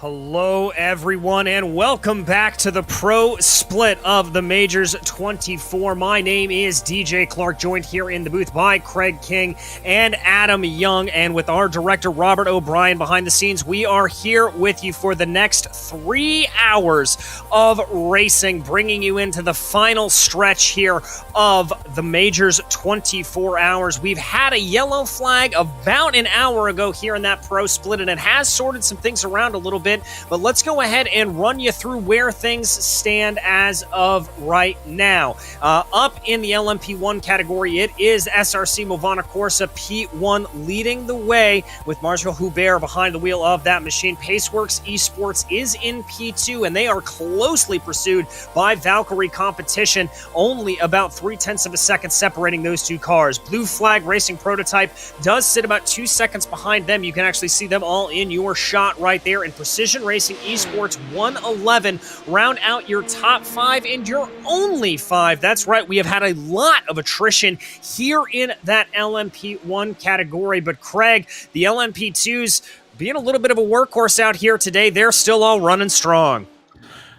Hello, everyone, and welcome back to the pro split of the Majors 24. My name is DJ Clark, joined here in the booth by Craig King and Adam Young, and with our director Robert O'Brien behind the scenes, we are here with you for the next 3 hours of racing, bringing you into the final stretch here of the Majors 24 hours. We've had a yellow flag about an hour ago here in that pro split, and it has sorted some things around a little bit. But let's go ahead and run you through where things stand as of right now. Up in the Lmp1 category, it is SRC Movana Corsa P1 leading the way with Marshall Hubert behind the wheel of that machine. Paceworks Esports is in P2, and they are closely pursued by Valkyrie Competition, only about 0.3 of a second separating those two cars. Blue Flag Racing Prototype does sit about 2 seconds behind them. You can actually see them all in your shot right there. And Precision Racing Esports 111 round out your top 5 and your only 5. That's right, we have had a lot of attrition here in that LMP1 category, but Craig, the LMP2s being a little bit of a workhorse out here today, they're still all running strong.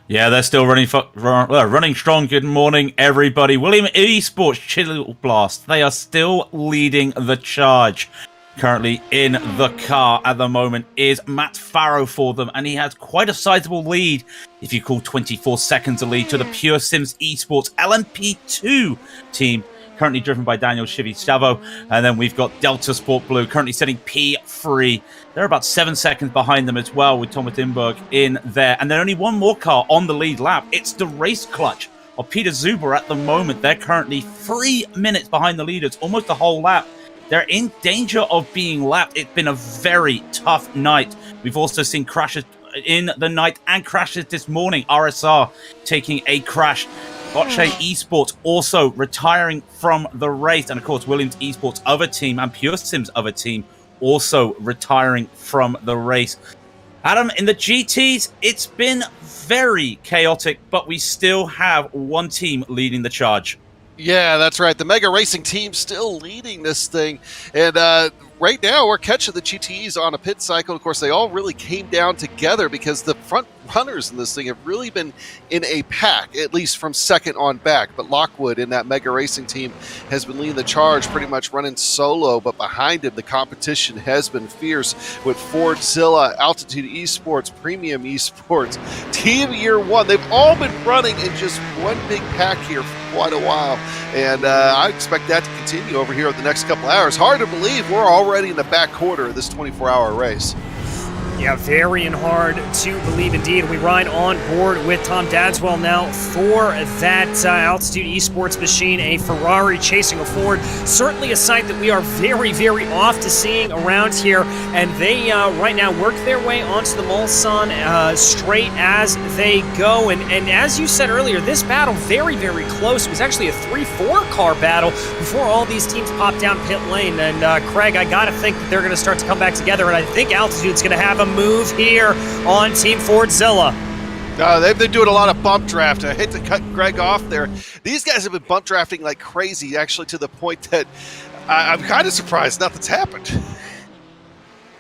Yeah, they're still running strong. Good morning, everybody. William Esports Chill Blast, they are still leading the charge. Currently in the car at the moment is Matt Farrow for them, and he has quite a sizable lead, if you call 24 seconds a lead, to the Pure Sims Esports LMP2 team, currently driven by Daniel Chivy Savo. And then we've got Delta Sport Blue, currently sitting P3. They're about 7 seconds behind them as well, with Thomas Dimberg in there. And then only one more car on the lead lap. It's the Race Clutch of Peter Zuber at the moment. They're currently 3 minutes behind the leaders, almost a whole lap. They're in danger of being lapped. It's been a very tough night. We've also seen crashes in the night and crashes this morning. RSR taking a crash. Bocce Esports also retiring from the race. And of course, Williams Esports other team and Pure Sims other team also retiring from the race. Adam, in the GTs, it's been very chaotic, but we still have one team leading the charge. Yeah, that's right. The Mega Racing team still leading this thing. And right now we're catching the GTEs on a pit cycle. Of course, they all really came down together because the front runners in this thing have really been in a pack, at least from second on back. But Lockwood in that Mega Racing team has been leading the charge, pretty much running solo. But behind him, the competition has been fierce with Fordzilla, Altitude Esports, Premium Esports, Team Year One. They've all been running in just one big pack here for quite a while. And I expect that to continue over here over the next couple hours. Hard to believe we're already in the back quarter of this 24-hour race. Yeah, very and hard to believe indeed. We ride on board with Tom Dadswell now for that Altitude Esports machine, a Ferrari chasing a Ford. Certainly a sight that we are very, very off to seeing around here. And they right now work their way onto the Mulsanne straight as they go. And as you said earlier, this battle very, very close. It was actually a 3-4 car battle before all these teams popped down pit lane. And Craig, I got to think that they're going to start to come back together. And I think Altitude's going to have a move here on Team Fordzilla. They've been doing a lot of bump draft. I hate to cut Greg off there. These guys have been bump drafting like crazy, actually, to the point that I'm kind of surprised nothing's happened.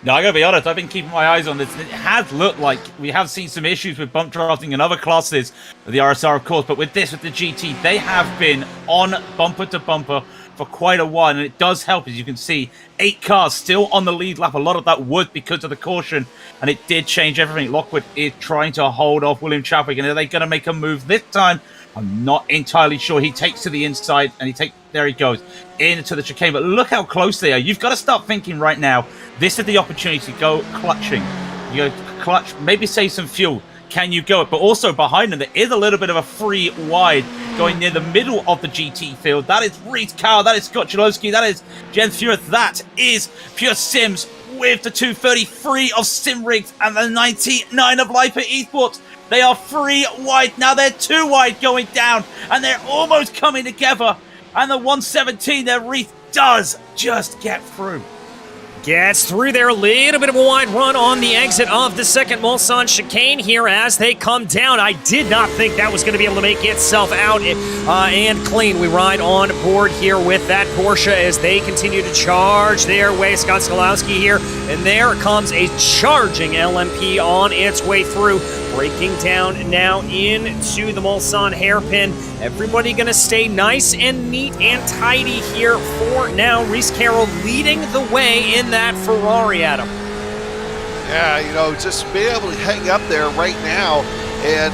No, I gotta be honest, I've been keeping my eyes on this. It has looked like we have seen some issues with bump drafting in other classes of the RSR, of course, but with this, with the GT, they have been on bumper to bumper for quite a while, and it does help. As you can see, 8 cars still on the lead lap. A lot of that would because of the caution, and it did change everything. Lockwood is trying to hold off William Chadwick, and are they going to make a move this time? I'm not entirely sure. He takes to the inside, and there he goes into the chicane. But look how close they are. You've got to start thinking right now, this is the opportunity to go clutching. You go clutch, maybe save some fuel. Can you go it? But also behind them, there is a little bit of a free wide going near the middle of the GT field. That is Reese Cowell, that is Scott Chalowski, that is Jen Fureth, that is Pure Sims with the 233 of SimRigs and the 99 of Lmp1 Esports. They are 3 wide. Now they're 2 wide going down, and they're almost coming together. And the 117 there, Reese does just get through. Gets through there, a little bit of a wide run on the exit of the second Mulsanne chicane here as they come down. I did not think that was going to be able to make itself out and clean. We ride on board here with that Porsche as they continue to charge their way. Scott Skolowski here, and there comes a charging LMP on its way through, breaking down now into the Mulsanne hairpin. Everybody going to stay nice and neat and tidy here for now. Reese Carroll leading the way in that Ferrari, Adam. Yeah, you know, just being able to hang up there right now, and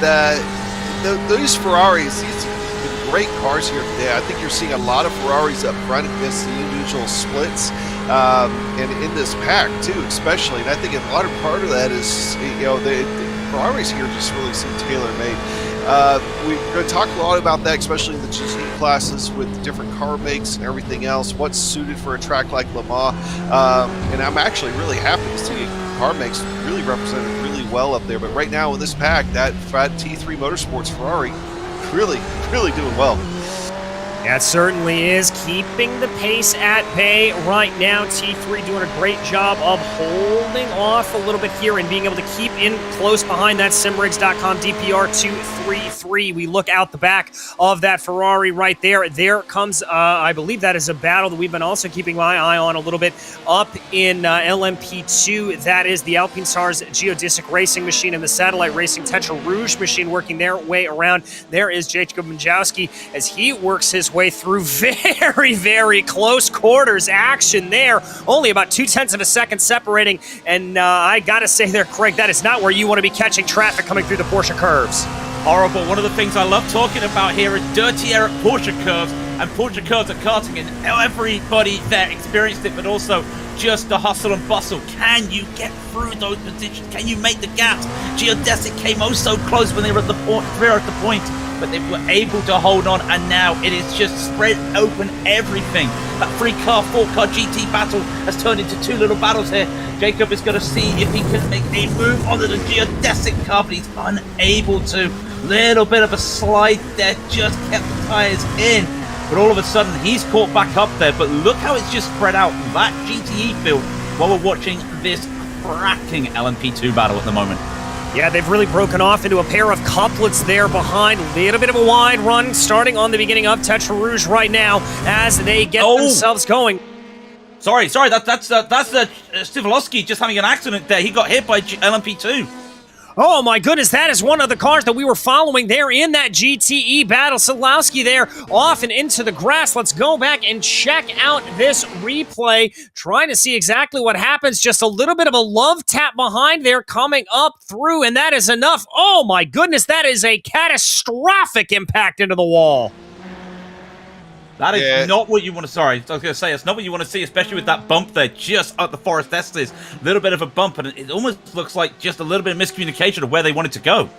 those Ferraris, these are great cars here today. I think you're seeing a lot of Ferraris up front against the individual splits, and in this pack too, especially. And I think a lot of part of that is, you know, the Ferraris here just really seem tailor-made. We're going to talk a lot about that, especially in the GT classes with the different car makes and everything else, what's suited for a track like Le Mans. And I'm actually really happy to see car makes really represented really well up there. But right now in this pack, that T3 Motorsports Ferrari really doing well. That certainly is keeping the pace at bay right now. T3 doing a great job of holding off a little bit here and being able to keep in close behind that simrigs.com DPR 233. We look out the back of that Ferrari right there. There comes, I believe that is a battle that we've been also keeping my eye on a little bit up in LMP2. That is the Alpinestars Geodesic Racing machine and the Satellite Racing Tetra Rouge machine working their way around. There is Jacob Majowski as he works his way through very close quarters action there. Only about 0.2 of a second separating, and I gotta say there, Craig, that is not where you want to be catching traffic coming through the Porsche curves. Horrible. One of the things I love talking about here is dirty air at Porsche curves and Porsche curves at karting, and everybody there experienced it, but also just the hustle and bustle. Can you get through those positions? Can you make the gaps? Geodesic came oh so close when they were at the point, but they were able to hold on, and now it is just spread open everything. That 3-car, 4-car GT battle has turned into 2 little battles here. Jacob is going to see if he can make a move onto the Geodesic car, but he's unable to. Little bit of a slide there, just kept the tyres in. But all of a sudden, he's caught back up there. But look how it's just spread out, that GTE field, while we're watching this cracking LMP2 battle at the moment. Yeah, they've really broken off into a pair of couplets there behind. A little bit of a wide run starting on the beginning of Tetra Rouge right now as they get themselves going. Sorry, that's Stivalowski just having an accident there. He got hit by LMP2. Oh my goodness, that is one of the cars that we were following there in that GTE battle. Sadlowski there off and into the grass. Let's go back and check out this replay, trying to see exactly what happens. Just a little bit of a love tap behind there coming up through, and that is enough. Oh my goodness, that is a catastrophic impact into the wall. That is not what you want to... Sorry, I was going to say, it's not what you want to see, especially with that bump there just at the Forest Estes. A little bit of a bump, and it almost looks like just a little bit of miscommunication of where they wanted to go.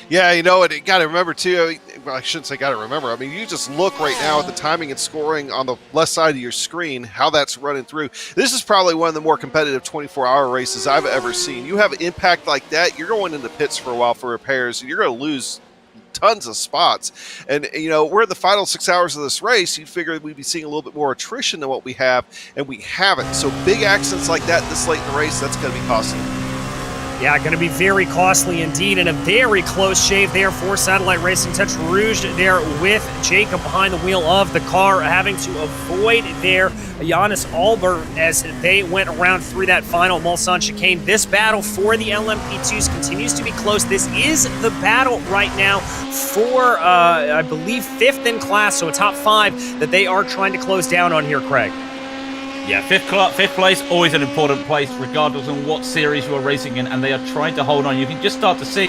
Yeah, you know, and you got to remember, too, well, I shouldn't say got to remember. I mean, you just look right now at the timing and scoring on the left side of your screen, how that's running through. This is probably one of the more competitive 24-hour races I've ever seen. You have an impact like that, you're going into pits for a while for repairs, and you're going to lose tons of spots. And, you know, we're in the final 6 hours of this race. You figure we'd be seeing a little bit more attrition than what we have, and we haven't. So big accidents like that this late in the race, that's going to be costly. Yeah, going to be very costly indeed, and a very close shave there for Satellite Racing. Tetra Rouge there with Jacob behind the wheel of the car, having to avoid there Jonas Albert as they went around through that final Mulsanne chicane. This battle for the LMP2s continues to be close. This is the battle right now for, I believe, 5th in class, so a top 5 that they are trying to close down on here, Craig. Yeah, fifth place, always an important place, regardless of what series you are racing in, and they are trying to hold on. You can just start to see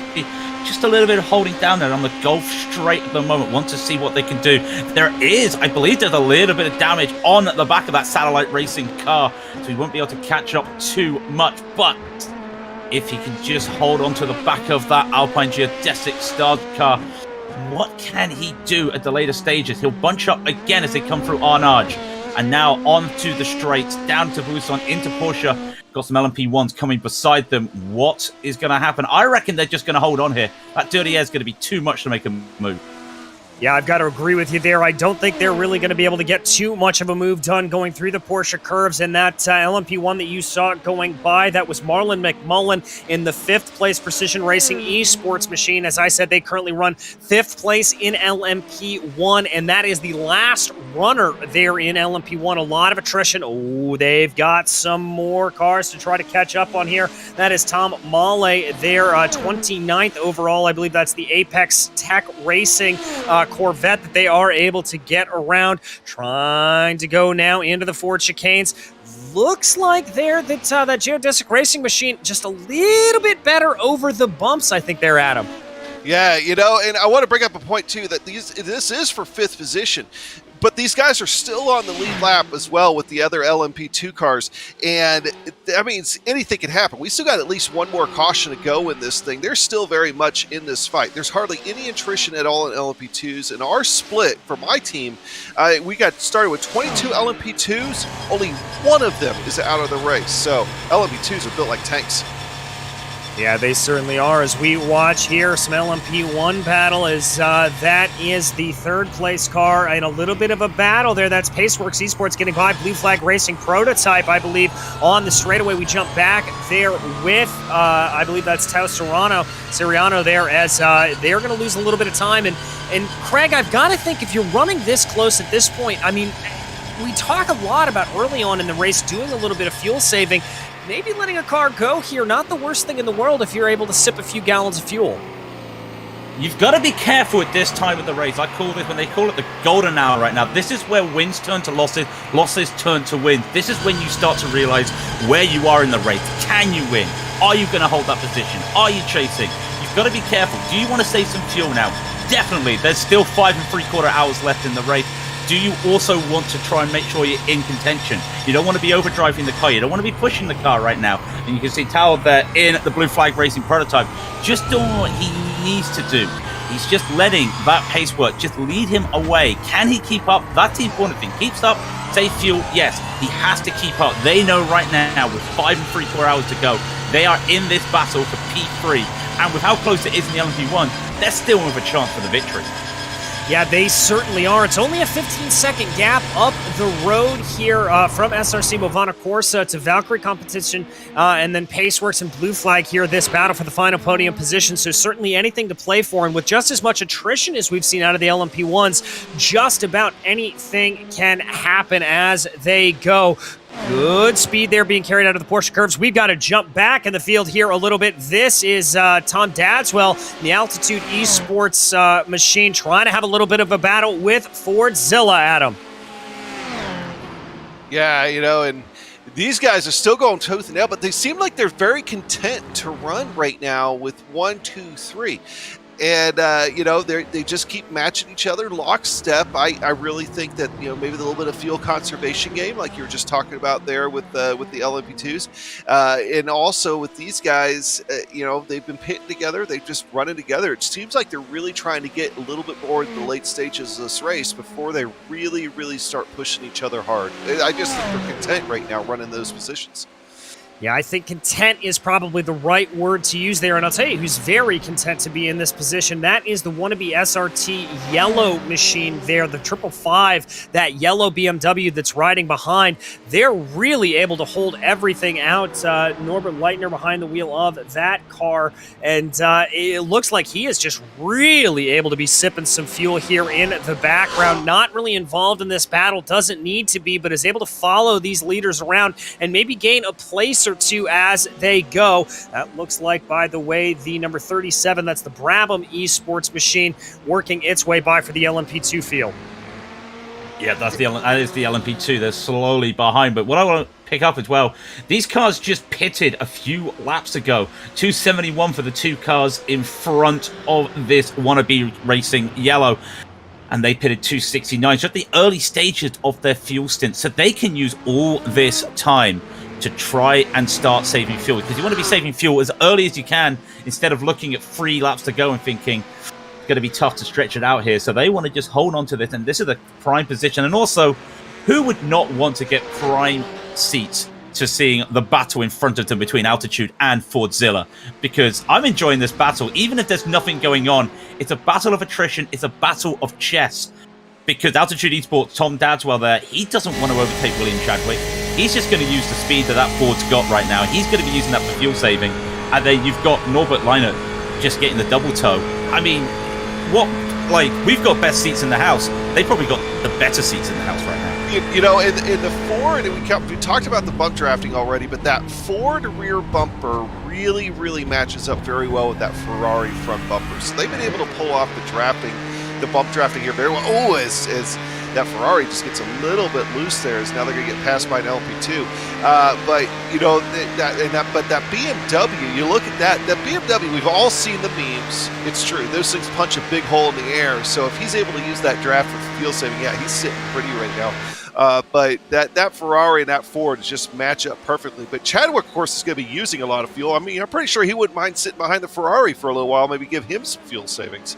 just a little bit of holding down there on the Gulf Straight at the moment. Want to see what they can do. There is, I believe there's a little bit of damage on the back of that Satellite Racing car, so he won't be able to catch up too much, but if he can just hold on to the back of that Alpine Geodesic Star car, what can he do at the later stages? He'll bunch up again as they come through Arnage. And now on to the straights, down to Busan, into Porsche. Got some LMP1s coming beside them. What is going to happen? I reckon they're just going to hold on here. That dirty air is going to be too much to make a move. Yeah, I've got to agree with you there. I don't think they're really going to be able to get too much of a move done going through the Porsche curves. And that LMP1 that you saw going by, that was Marlon McMullen in the 5th place Precision Racing Esports machine. As I said, they currently run 5th place in LMP1, and that is the last runner there in LMP1. A lot of attrition. Oh, they've got some more cars to try to catch up on here. That is Tom Mahle there, 29th overall. I believe that's the Apex Tech Racing Corvette that they are able to get around, trying to go now into the Ford chicanes. Looks like there that that geodesic racing machine just a little bit better over the bumps, I think there, Adam. Yeah, you know, and I want to bring up a point too that this is for 5th position. But these guys are still on the lead lap as well with the other LMP2 cars. And that means anything can happen. We still got at least one more caution to go in this thing. They're still very much in this fight. There's hardly any attrition at all in LMP2s. And our split for my team, we got started with 22 LMP2s. Only one of them is out of the race. So LMP2s are built like tanks. Yeah, they certainly are. As we watch here, some Lmp1 Battle, as that is the 3rd place car in a little bit of a battle there. That's Paceworks Esports getting by Blue Flag Racing Prototype, I believe, on the straightaway. We jump back there with, I believe that's Tao Siriano there, as they're going to lose a little bit of time. And Craig, I've got to think if you're running this close at this point, I mean, we talk a lot about early on in the race doing a little bit of fuel saving. Maybe letting a car go here, not the worst thing in the world if you're able to sip a few gallons of fuel. You've got to be careful at this time of the race. I call this, when they call it the golden hour right now, this is where wins turn to losses, losses turn to wins. This is when you start to realize where you are in the race. Can you win? Are you going to hold that position? Are you chasing? You've got to be careful. Do you want to save some fuel now? Definitely. There's still 5 3/4 hours left in the race. Do you also want to try and make sure you're in contention? You don't want to be overdriving the car. You don't want to be pushing the car right now. And you can see Tao there in the Blue Flag Racing Prototype just doing what he needs to do. He's just letting that pace work just lead him away. Can he keep up? That's the important thing. Keeps up, save fuel. Yes, he has to keep up. They know right now with 5 3/4 hours to go, they are in this battle for P3. And with how close it is in the LMP1, they're still with a chance for the victory. Yeah, they certainly are. It's only a 15-second gap up the road here from SRC Movana Corsa to Valkyrie Competition, and then Paceworks and Blue Flag here, this battle for the final podium position. So certainly anything to play for. And with just as much attrition as we've seen out of the LMP1s, just about anything can happen as they go. Good speed there being carried out of the Porsche curves. We've got to jump back in the field here a little bit. This is Tom Dadswell, the Altitude Esports machine, trying to have a little bit of a battle with Fordzilla, Adam. Yeah, you know, and these guys are still going tooth and nail, but they seem like they're very content to run right now with 1, 2, 3. And, you know, they just keep matching each other lockstep. I really think that, you know, maybe the little bit of fuel conservation game, like you were just talking about there with the LMP2s. And also with these guys, you know, they've been pitting together. They've just running together. It seems like they're really trying to get a little bit more in the late stages of this race before they really, really start pushing each other hard. I just think they're content right now running those positions. Yeah, I think content is probably the right word to use there. And I'll tell you who's very content to be in this position. That is the wannabe SRT yellow machine there, the 555, that yellow BMW that's riding behind. They're really able to hold everything out. Norbert Leitner behind the wheel of that car. And it looks like he is just really able to be sipping some fuel here in the background. Not really involved in this battle, doesn't need to be, but is able to follow these leaders around and maybe gain a place or two as they go. That looks like, by the way, the number 37, that's the Brabham Esports machine, working its way by for the LMP2 field. Yeah, that is the LMP2. They're slowly behind. But what I want to pick up as well, these cars just pitted a few laps ago. 271 for the 2 cars in front of this wannabe racing yellow. And they pitted 269. So at the early stages of their fuel stint. So they can use all this time to try and start saving fuel, because you want to be saving fuel as early as you can instead of looking at 3 laps to go and thinking it's going to be tough to stretch it out here. So they want to just hold on to this, and this is the prime position. And also, who would not want to get prime seats to seeing the battle in front of them between Altitude and Fordzilla? Because I'm enjoying this battle. Even if there's nothing going on It's a battle of attrition. It's a battle of chess. Because Altitude Esports, Tom Dadswell there, he doesn't want to overtake William Chadwick. He's just going to use the speed that Ford's got right now. He's going to be using that for fuel saving. And then you've got Norbert Leinert just getting the double toe. I mean, we've got best seats in the house. They've probably got the better seats in the house right now. You know, in the Ford, we talked about the bump drafting already, but that Ford rear bumper really, really matches up very well with that Ferrari front bumper. So they've been able to pull off the bump drafting here very well. Oh, as that Ferrari just gets a little bit loose there, as now they're going to get passed by an LP2. But you know but that BMW, you look at that BMW. We've all seen the memes. It's true; those things punch a big hole in the air. So if he's able to use that draft for fuel saving, yeah, he's sitting pretty right now. But that Ferrari and that Ford just match up perfectly. But Chadwick, of course, is going to be using a lot of fuel. I mean, I'm pretty sure he wouldn't mind sitting behind the Ferrari for a little while, maybe give him some fuel savings.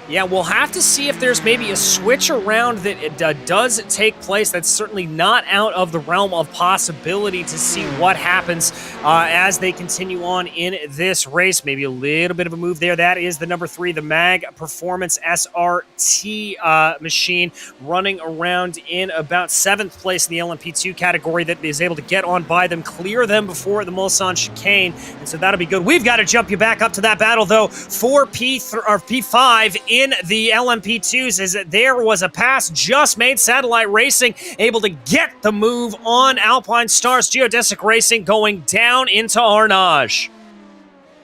Yeah, we'll have to see if there's maybe a switch around that does take place. That's certainly not out of the realm of possibility to see what happens as they continue on in this race. Maybe a little bit of a move there. That is the number 3, the MAG Performance SRT machine, running around in about 7th place in the LMP2 category, that is able to get on by them, clear them before the Mulsanne chicane, and so that'll be good. We've got to jump you back up to that battle, though, for P5 in the LMP2s, as there was a pass just made. Satellite Racing able to get the move on Alpine Stars. Geodesic Racing going down into Arnage.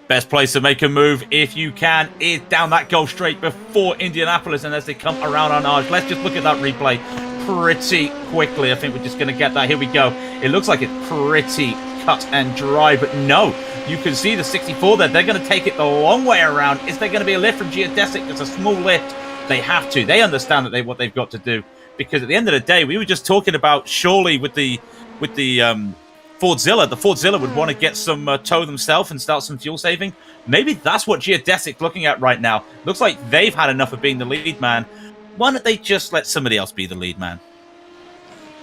Best place to make a move, if you can, is down that Gulf Straight before Indianapolis, and as they come around Arnage, let's just look at that replay pretty quickly. I think we're just going to get that. Here we go. It looks like it's pretty cut and dry, but no. You can see the 64 there. They're going to take it the long way around. Is there going to be a lift from Geodesic? It's a small lift. They have to. They understand that what they've got to do. Because at the end of the day, we were just talking about surely with the Fordzilla, the Fordzilla would want to get some tow themselves and start some fuel saving. Maybe that's what Geodesic's looking at right now. Looks like they've had enough of being the lead man. Why don't they just let somebody else be the lead man?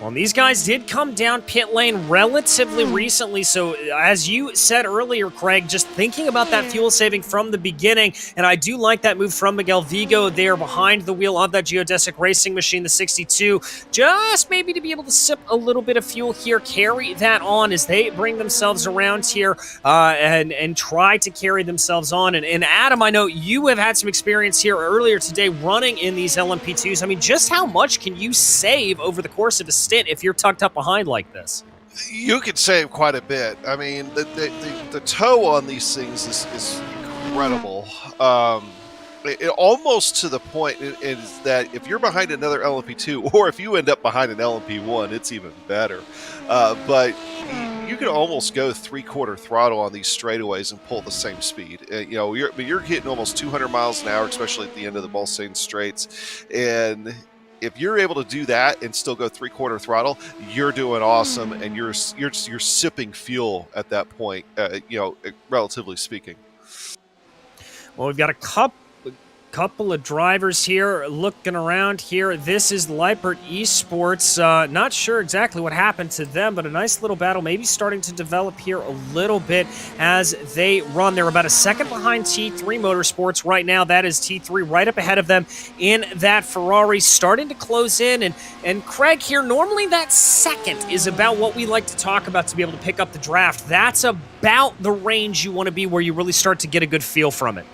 Well, these guys did come down pit lane relatively recently, so as you said earlier, Craig, just thinking about that fuel saving from the beginning, and I do like that move from Miguel Vigo there behind the wheel of that Geodesic Racing machine, the 62, just maybe to be able to sip a little bit of fuel here, carry that on as they bring themselves around here and try to carry themselves on. And Adam, I know you have had some experience here earlier today running in these LMP2s. I mean, just how much can you save over the course of a stint if you're tucked up behind like this? You could save quite a bit. I mean, the tow on these things is incredible. It almost to the point is that if you're behind another LMP2, or if you end up behind an LMP1, it's even better. But you can almost go 3/4 throttle on these straightaways and pull the same speed. You're hitting almost 200 miles an hour, especially at the end of the Mulsanne straights, and if you're able to do that and still go 3/4 throttle, you're doing awesome, and you're sipping fuel at that point. Relatively speaking. Well, we've got a couple of drivers here looking around here. This is Lmp1 Esports. Not sure exactly what happened to them, but a nice little battle maybe starting to develop here a little bit as they run. They're about a second behind T3 Motorsports right now. That is T3 right up ahead of them in that Ferrari, starting to close in. And Craig here, normally that second is about what we like to talk about to be able to pick up the draft. That's about the range you want to be where you really start to get a good feel from it.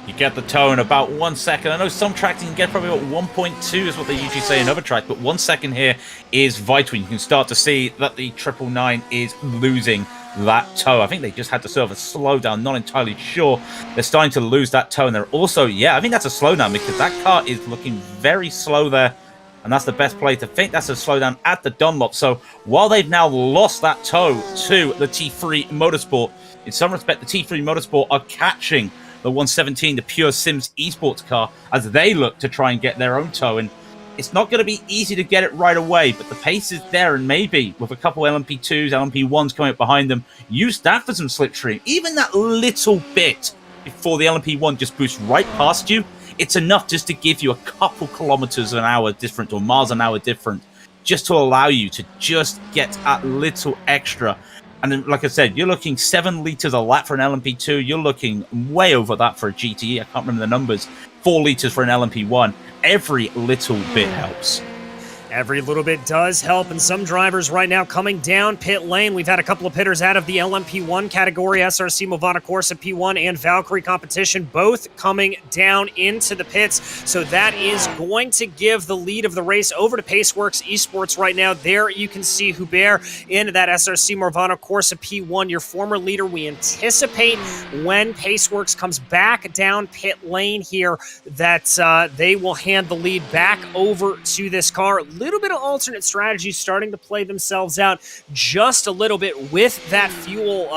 You get the tow in about 1 second. I know some tracks you can get probably about 1.2 is what they usually say in other tracks, but 1 second here is vital. You can start to see that the 999 is losing that tow. I think they just had to serve a slowdown, not entirely sure. They're starting to lose that tow, and they're also, I think that's a slowdown because that car is looking very slow there, and that's the best play to think that's a slowdown at the Dunlop. So while they've now lost that tow to the T3 Motorsport, in some respect, the T3 Motorsport are catching the 117, the Pure Sims Esports car, as they look to try and get their own tow. And it's not going to be easy to get it right away, but the pace is there, and maybe with a couple LMP2s, LMP1s coming up behind them, use that for some slipstream. Even that little bit before the LMP1 just boosts right past you, it's enough just to give you a couple kilometers an hour different or miles an hour different, just to allow you to just get a little extra. And then, like I said, you're looking 7 liters a lap for an LMP2. You're looking way over that for a GTE. I can't remember the numbers. 4 liters for an LMP1. Every little bit helps. Every little bit does help, and some drivers right now coming down pit lane. We've had a couple of pitters out of the LMP1 category, SRC Movana Corsa P1 and Valkyrie competition, both coming down into the pits. So that is going to give the lead of the race over to Paceworks Esports right now. There you can see Hubert in that SRC Movana Corsa P1, your former leader. We anticipate when Paceworks comes back down pit lane here that they will hand the lead back over to this car. Little bit of alternate strategies starting to play themselves out just a little bit with that fuel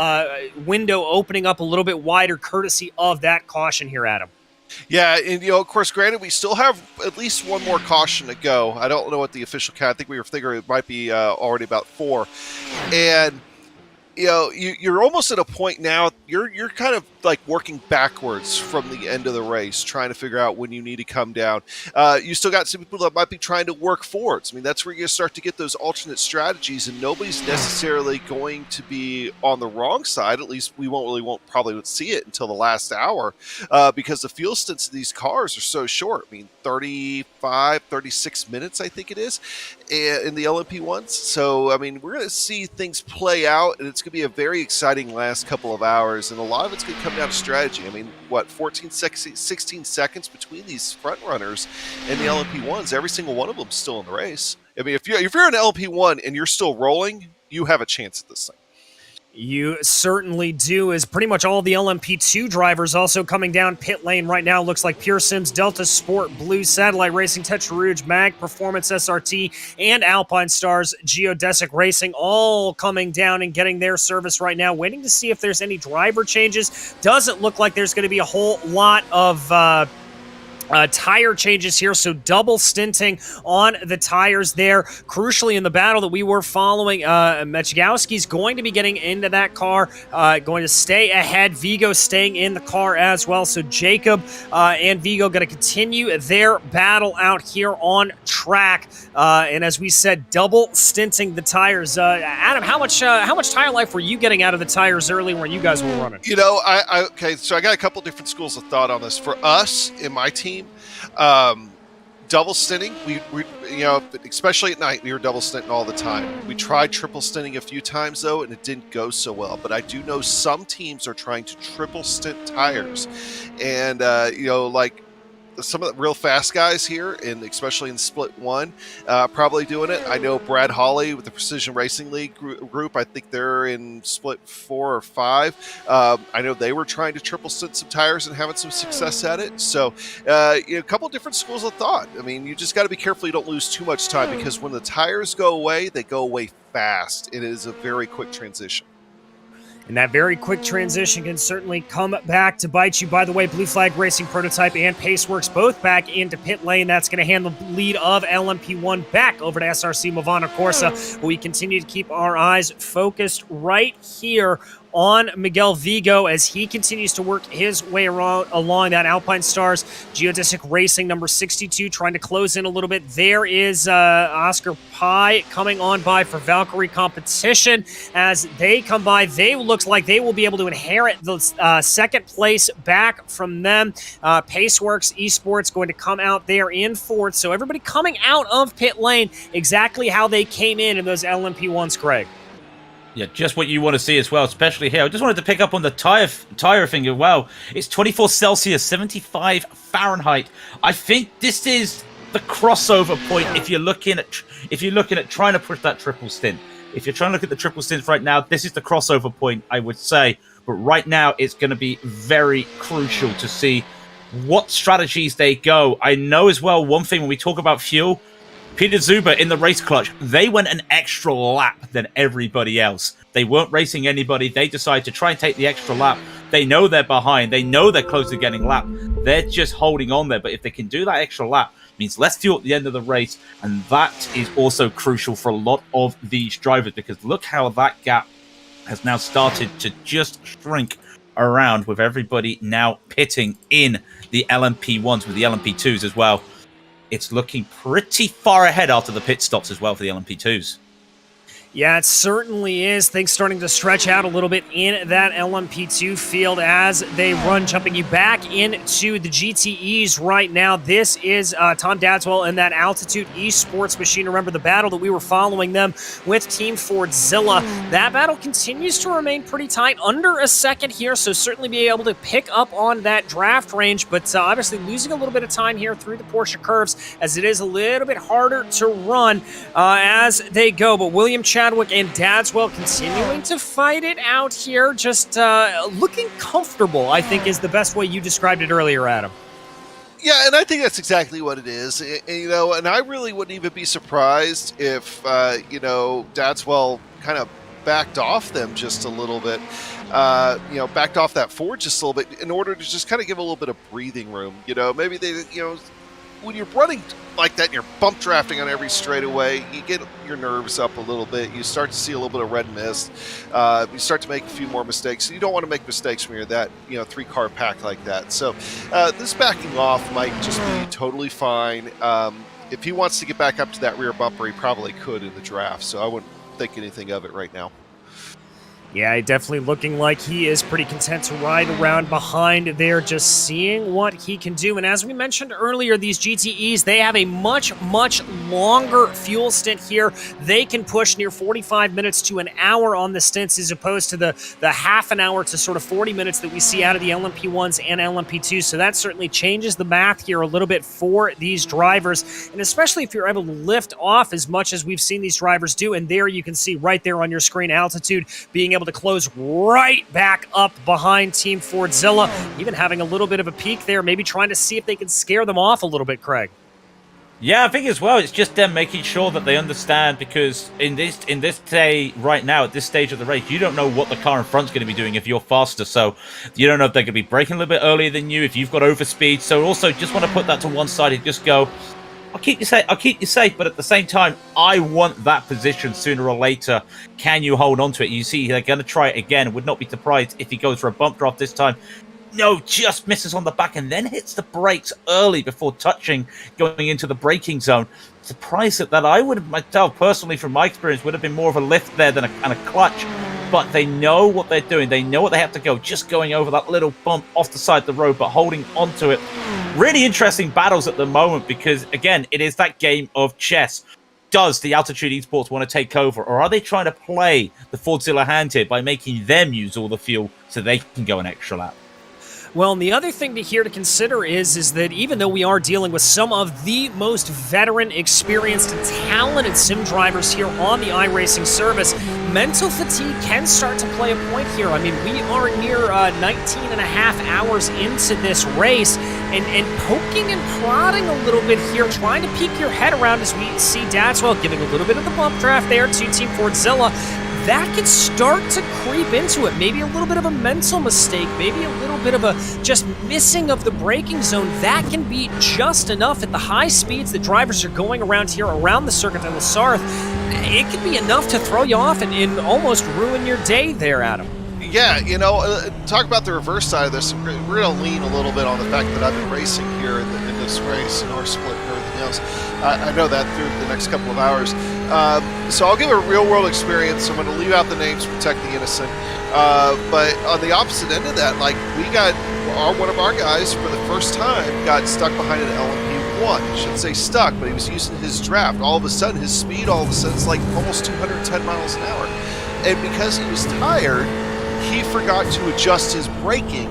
window opening up a little bit wider courtesy of that caution here, Adam. Yeah, and of course, granted, we still have at least one more caution to go. I don't know what the official count. I think we were figuring it might be already about 4. And you're almost at a point now. You're kind of like working backwards from the end of the race, trying to figure out when you need to come down. You still got some people that might be trying to work forwards. I mean, that's where you start to get those alternate strategies, and nobody's necessarily going to be on the wrong side. At least we won't probably see it until the last hour, because the fuel stints of these cars are so short. I mean, 35, 36 minutes, I think it is, in the LMP1s. So, I mean, we're going to see things play out, and it's going to be a very exciting last couple of hours, and a lot of it's going to come down to strategy. I mean, 16 seconds between these front runners and the LMP1s. Every single one of them still in the race. I mean, if you're an LMP1 and you're still rolling, you have a chance at this thing. You certainly do, as pretty much all the LMP2 drivers also coming down pit lane right now. Looks like Pure Sims, Delta Sport, Blue Satellite Racing, Tetra Rouge, Mag Performance SRT, and Alpine Stars Geodesic Racing all coming down and getting their service right now. Waiting to see if there's any driver changes. Doesn't look like there's going to be a whole lot of tire changes here, so double stinting on the tires there. Crucially, in the battle that we were following, Mechigowski's going to be getting into that car, going to stay ahead. Vigo staying in the car as well, so Jacob and Vigo going to continue their battle out here on track. And as we said, double stinting the tires. Adam, how much tire life were you getting out of the tires early when you guys were running? Okay, so I got a couple different schools of thought on this. For us in my team, double stinting, we especially at night, we were double stinting all the time. We tried triple stinting a few times though, and it didn't go so well. But I do know some teams are trying to triple stint tires, and like some of the real fast guys here, and especially in Split 1, probably doing it. I know Brad Hawley with the Precision Racing League group. I think they're in Split 4 or 5. I know they were trying to triple stint some tires and having some success at it. So, a couple different schools of thought. I mean, you just got to be careful you don't lose too much time, because when the tires go away, they go away fast. It is a very quick transition. And that very quick transition can certainly come back to bite you. By the way, Blue Flag Racing Prototype and Paceworks both back into pit lane. That's going to hand the lead of LMP1 back over to SRC Movana Corsa. We continue to keep our eyes focused right here on Miguel Vigo as he continues to work his way along that Alpine Stars Geodesic Racing number 62, trying to close in a little bit. There is Oscar Pye coming on by for Valkyrie competition. As they come by, they looks like they will be able to inherit the second place back from them. Paceworks Esports going to come out there in fourth. So everybody coming out of pit lane exactly how they came in those LMP1s, Craig. Yeah, just what you want to see as well, especially here. I just wanted to pick up on the tire thing as well. It's 24 Celsius, 75 Fahrenheit. I think this is the crossover point if you're looking at trying to push that triple stint. If you're trying to look at the triple stints right now, this is the crossover point, I would say. But right now, it's going to be very crucial to see what strategies they go. I know as well, one thing when we talk about fuel, Peter Zuber in the race clutch, they went an extra lap than everybody else. They weren't racing anybody. They decided to try and take the extra lap. They know they're behind. They know they're close to getting lapped. They're just holding on there. But if they can do that extra lap, it means less fuel at the end of the race. And that is also crucial for a lot of these drivers, because look how that gap has now started to just shrink around, with everybody now pitting in the LMP1s with the LMP2s as well. It's looking pretty far ahead after the pit stops as well for the LMP2s. Yeah, it certainly is. Things starting to stretch out a little bit in that LMP2 field as they run, jumping you back into the GTEs right now. This is Tom Dadswell and that Altitude Esports machine. Remember the battle that we were following them with Team Fordzilla. That battle continues to remain pretty tight, under a second here, so certainly be able to pick up on that draft range, but obviously losing a little bit of time here through the Porsche curves as it is a little bit harder to run as they go. But William Chadwick and Dadswell continuing to fight it out here, just looking comfortable, I think is the best way you described it earlier, Adam. Yeah, and I think that's exactly what it is. And I really wouldn't even be surprised if, Dadswell kind of backed off them just a little bit, backed off that Ford just a little bit in order to just kind of give a little bit of breathing room. Maybe they, when you're running like that and you're bump drafting on every straightaway, you get your nerves up a little bit. You start to see a little bit of red mist. You start to make a few more mistakes. You don't want to make mistakes when you're that, 3-car pack like that. So this backing off might just be totally fine. If he wants to get back up to that rear bumper, he probably could in the draft. So I wouldn't think anything of it right now. Yeah, definitely looking like he is pretty content to ride around behind there, just seeing what he can do. And as we mentioned earlier, these GTEs, they have a much, much longer fuel stint here. They can push near 45 minutes to an hour on the stints as opposed to the half an hour to sort of 40 minutes that we see out of the LMP1s and LMP2s. So that certainly changes the math here a little bit for these drivers. And especially if you're able to lift off as much as we've seen these drivers do. And there you can see right there on your screen, Altitude being able to close right back up behind Team Fordzilla, even having a little bit of a peek there, maybe trying to see if they can scare them off a little bit, Craig. Yeah, I think as well, it's just them making sure that they understand, because in this day right now, at this stage of the race, you don't know what the car in front's going to be doing if you're faster. So you don't know if they're going to be braking a little bit earlier than you, if you've got overspeed. So also just want to put that to one side and just go, I'll keep you safe, but at the same time, I want that position sooner or later. Can you hold on to it? You see, they're going to try it again. Would not be surprised if he goes for a bump draft this time. No, just misses on the back and then hits the brakes early before touching, going into the braking zone. Surprised that I would have, myself personally, from my experience, would have been more of a lift there than a clutch. But they know what they're doing. They know what they have to go. Just going over that little bump off the side of the road, but holding onto it. Really interesting battles at the moment because, again, it is that game of chess. Does the Altitude Esports want to take over, or are they trying to play the Fordzilla hand here by making them use all the fuel so they can go an extra lap? Well, and the other thing to consider is that even though we are dealing with some of the most veteran, experienced, and talented sim drivers here on the iRacing service, mental fatigue can start to play a point here. I mean, we are near 19 and a half hours into this race, and poking and prodding a little bit here, trying to peek your head around as we see Dadswell giving a little bit of the bump draft there to Team Fordzilla. That could start to creep into it. Maybe a little bit of a mental mistake, maybe a little bit of a just missing of the braking zone. That can be just enough at the high speeds that drivers are going around here, around the circuit in Sarth. It could be enough to throw you off and almost ruin your day there, Adam. Yeah, talk about the reverse side of this. We're going to lean a little bit on the fact that I've been racing here in this race and our split and everything else. I know that through the next couple of hours. So I'll give a real-world experience. I'm going to leave out the names to protect the innocent. But on the opposite end of that, we got one of our guys for the first time got stuck behind an LMP1. I shouldn't say stuck, but he was using his draft. All of a sudden, his speed, it's like almost 210 miles an hour. And because he was tired, he forgot to adjust his braking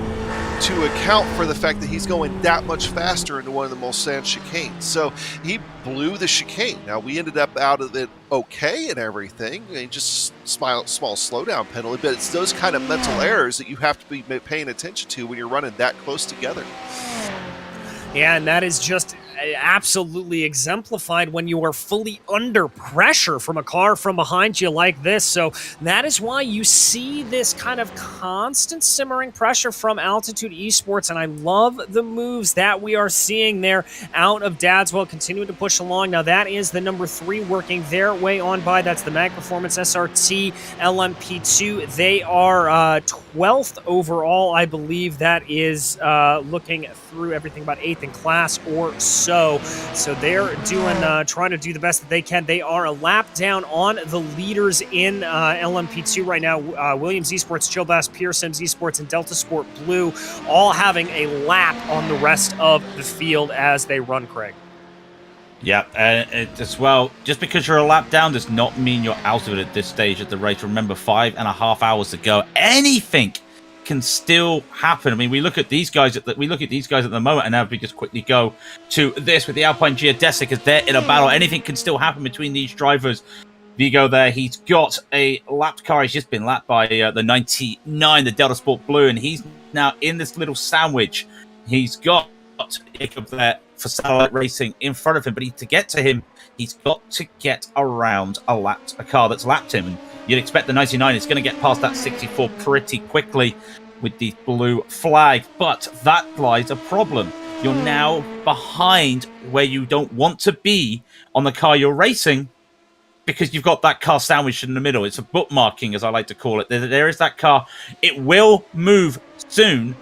to account for the fact that he's going that much faster into one of the Mulsanne chicanes. So he blew the chicane. Now, we ended up out of it okay and everything. I mean, just small slowdown penalty, but it's those kind of mental errors that you have to be paying attention to when you're running that close together. Yeah, and that is just absolutely exemplified when you are fully under pressure from a car from behind you like this. So that is why you see this kind of constant simmering pressure from Altitude Esports, and I love the moves that we are seeing there out of Dadswell, continuing to push along. Now that is the number 3 working their way on by. That's the Mag Performance SRT LMP2. They are 12th overall, I believe. That is looking through everything about 8th in class or so. So they're doing, trying to do the best that they can. They are a lap down on the leaders in LMP2 right now. Williams Esports, Chill Bass, Pure Sims Esports, and Delta Sport Blue all having a lap on the rest of the field as they run, Craig. Yeah, as well, just because you're a lap down does not mean you're out of it at this stage of the race. Remember, 5.5 hours to go. Anything can still happen. I mean, we look at these guys at the moment, and now we just quickly go to this with the Alpine Geodesic as they're in a battle. Anything can still happen between these drivers. Vigo there, he's got a lapped car. He's just been lapped by the 99, the Delta Sport Blue, and he's now in this little sandwich. He's got Jacob there for Satellite Racing in front of him, but to get to him, he's got to get around a car that's lapped him. And you'd expect the 99 is going to get past that 64 pretty quickly with the blue flag, but that lies a problem. You're now behind where you don't want to be on the car you're racing because you've got that car sandwiched in the middle. It's a bookmarking, as I like to call it. There is that car. It will move soon,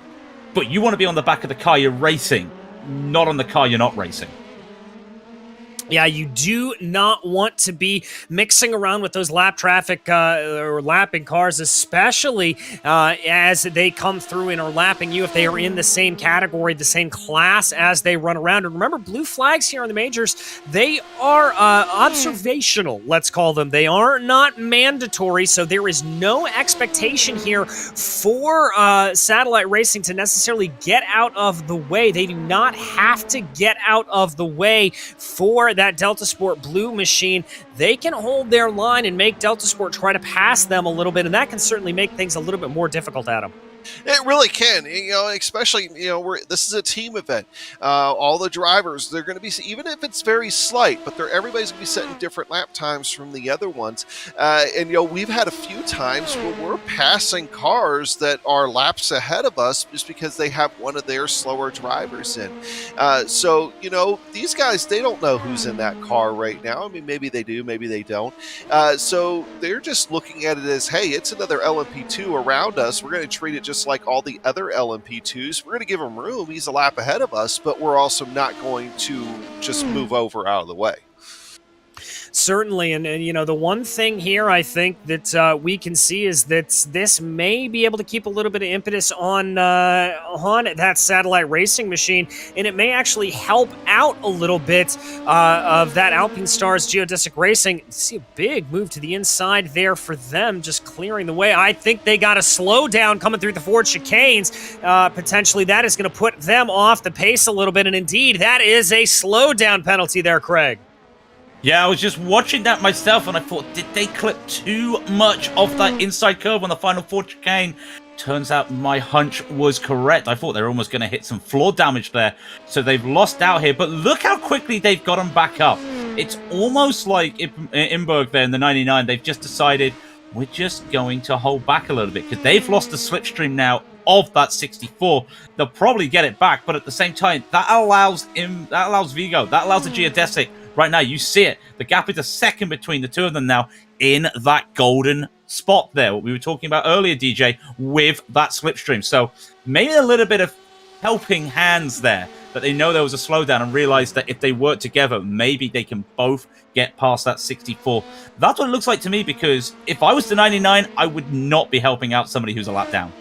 but you want to be on the back of the car you're racing, not on the car you're not racing. Yeah, you do not want to be mixing around with those lap traffic or lapping cars, especially as they come through and are lapping you if they are in the same category, the same class as they run around. And remember, blue flags here on the majors, they are observational, let's call them. They are not mandatory, so there is no expectation here for Satellite Racing to necessarily get out of the way. They do not have to get out of the way for that Delta Sport Blue machine. They can hold their line and make Delta Sport try to pass them a little bit, and that can certainly make things a little bit more difficult, Adam. It really can, especially, this is a team event. All the drivers, they're going to be, even if it's very slight, but everybody's going to be setting different lap times from the other ones. And we've had a few times where we're passing cars that are laps ahead of us just because they have one of their slower drivers in. So, these guys, they don't know who's in that car right now. I mean, maybe they do, maybe they don't. So they're just looking at it as, hey, it's another LMP2 around us. We're going to treat it just like all the other LMP2s. We're going to give him room. He's a lap ahead of us, but we're also not going to just move over out of the way. Certainly, and the one thing here I think that we can see is that this may be able to keep a little bit of impetus on that Satellite Racing machine, and it may actually help out a little bit of that Alpine Stars Geodesic Racing. See a big move to the inside there for them, just clearing the way. I think they got a slowdown coming through the Ford chicanes. Potentially, that is going to put them off the pace a little bit, and indeed, that is a slowdown penalty there, Craig. Yeah, I was just watching that myself, and I thought, did they clip too much off that inside curve on the final Ford chicane? Turns out my hunch was correct. I thought they were almost going to hit some floor damage there, so they've lost out here. But look how quickly they've got them back up. It's almost like Imberg there in the 99. They've just decided, we're just going to hold back a little bit, because they've lost the slipstream now of that 64. They'll probably get it back, but at the same time, that allows Vigo, that allows the Geodesic. Right now, you see it. The gap is a second between the two of them now in that golden spot there, what we were talking about earlier, DJ, with that slipstream. So maybe a little bit of helping hands there, that they know there was a slowdown and realize that if they work together, maybe they can both get past that 64. That's what it looks like to me, because if I was the 99, I would not be helping out somebody who's a lap down.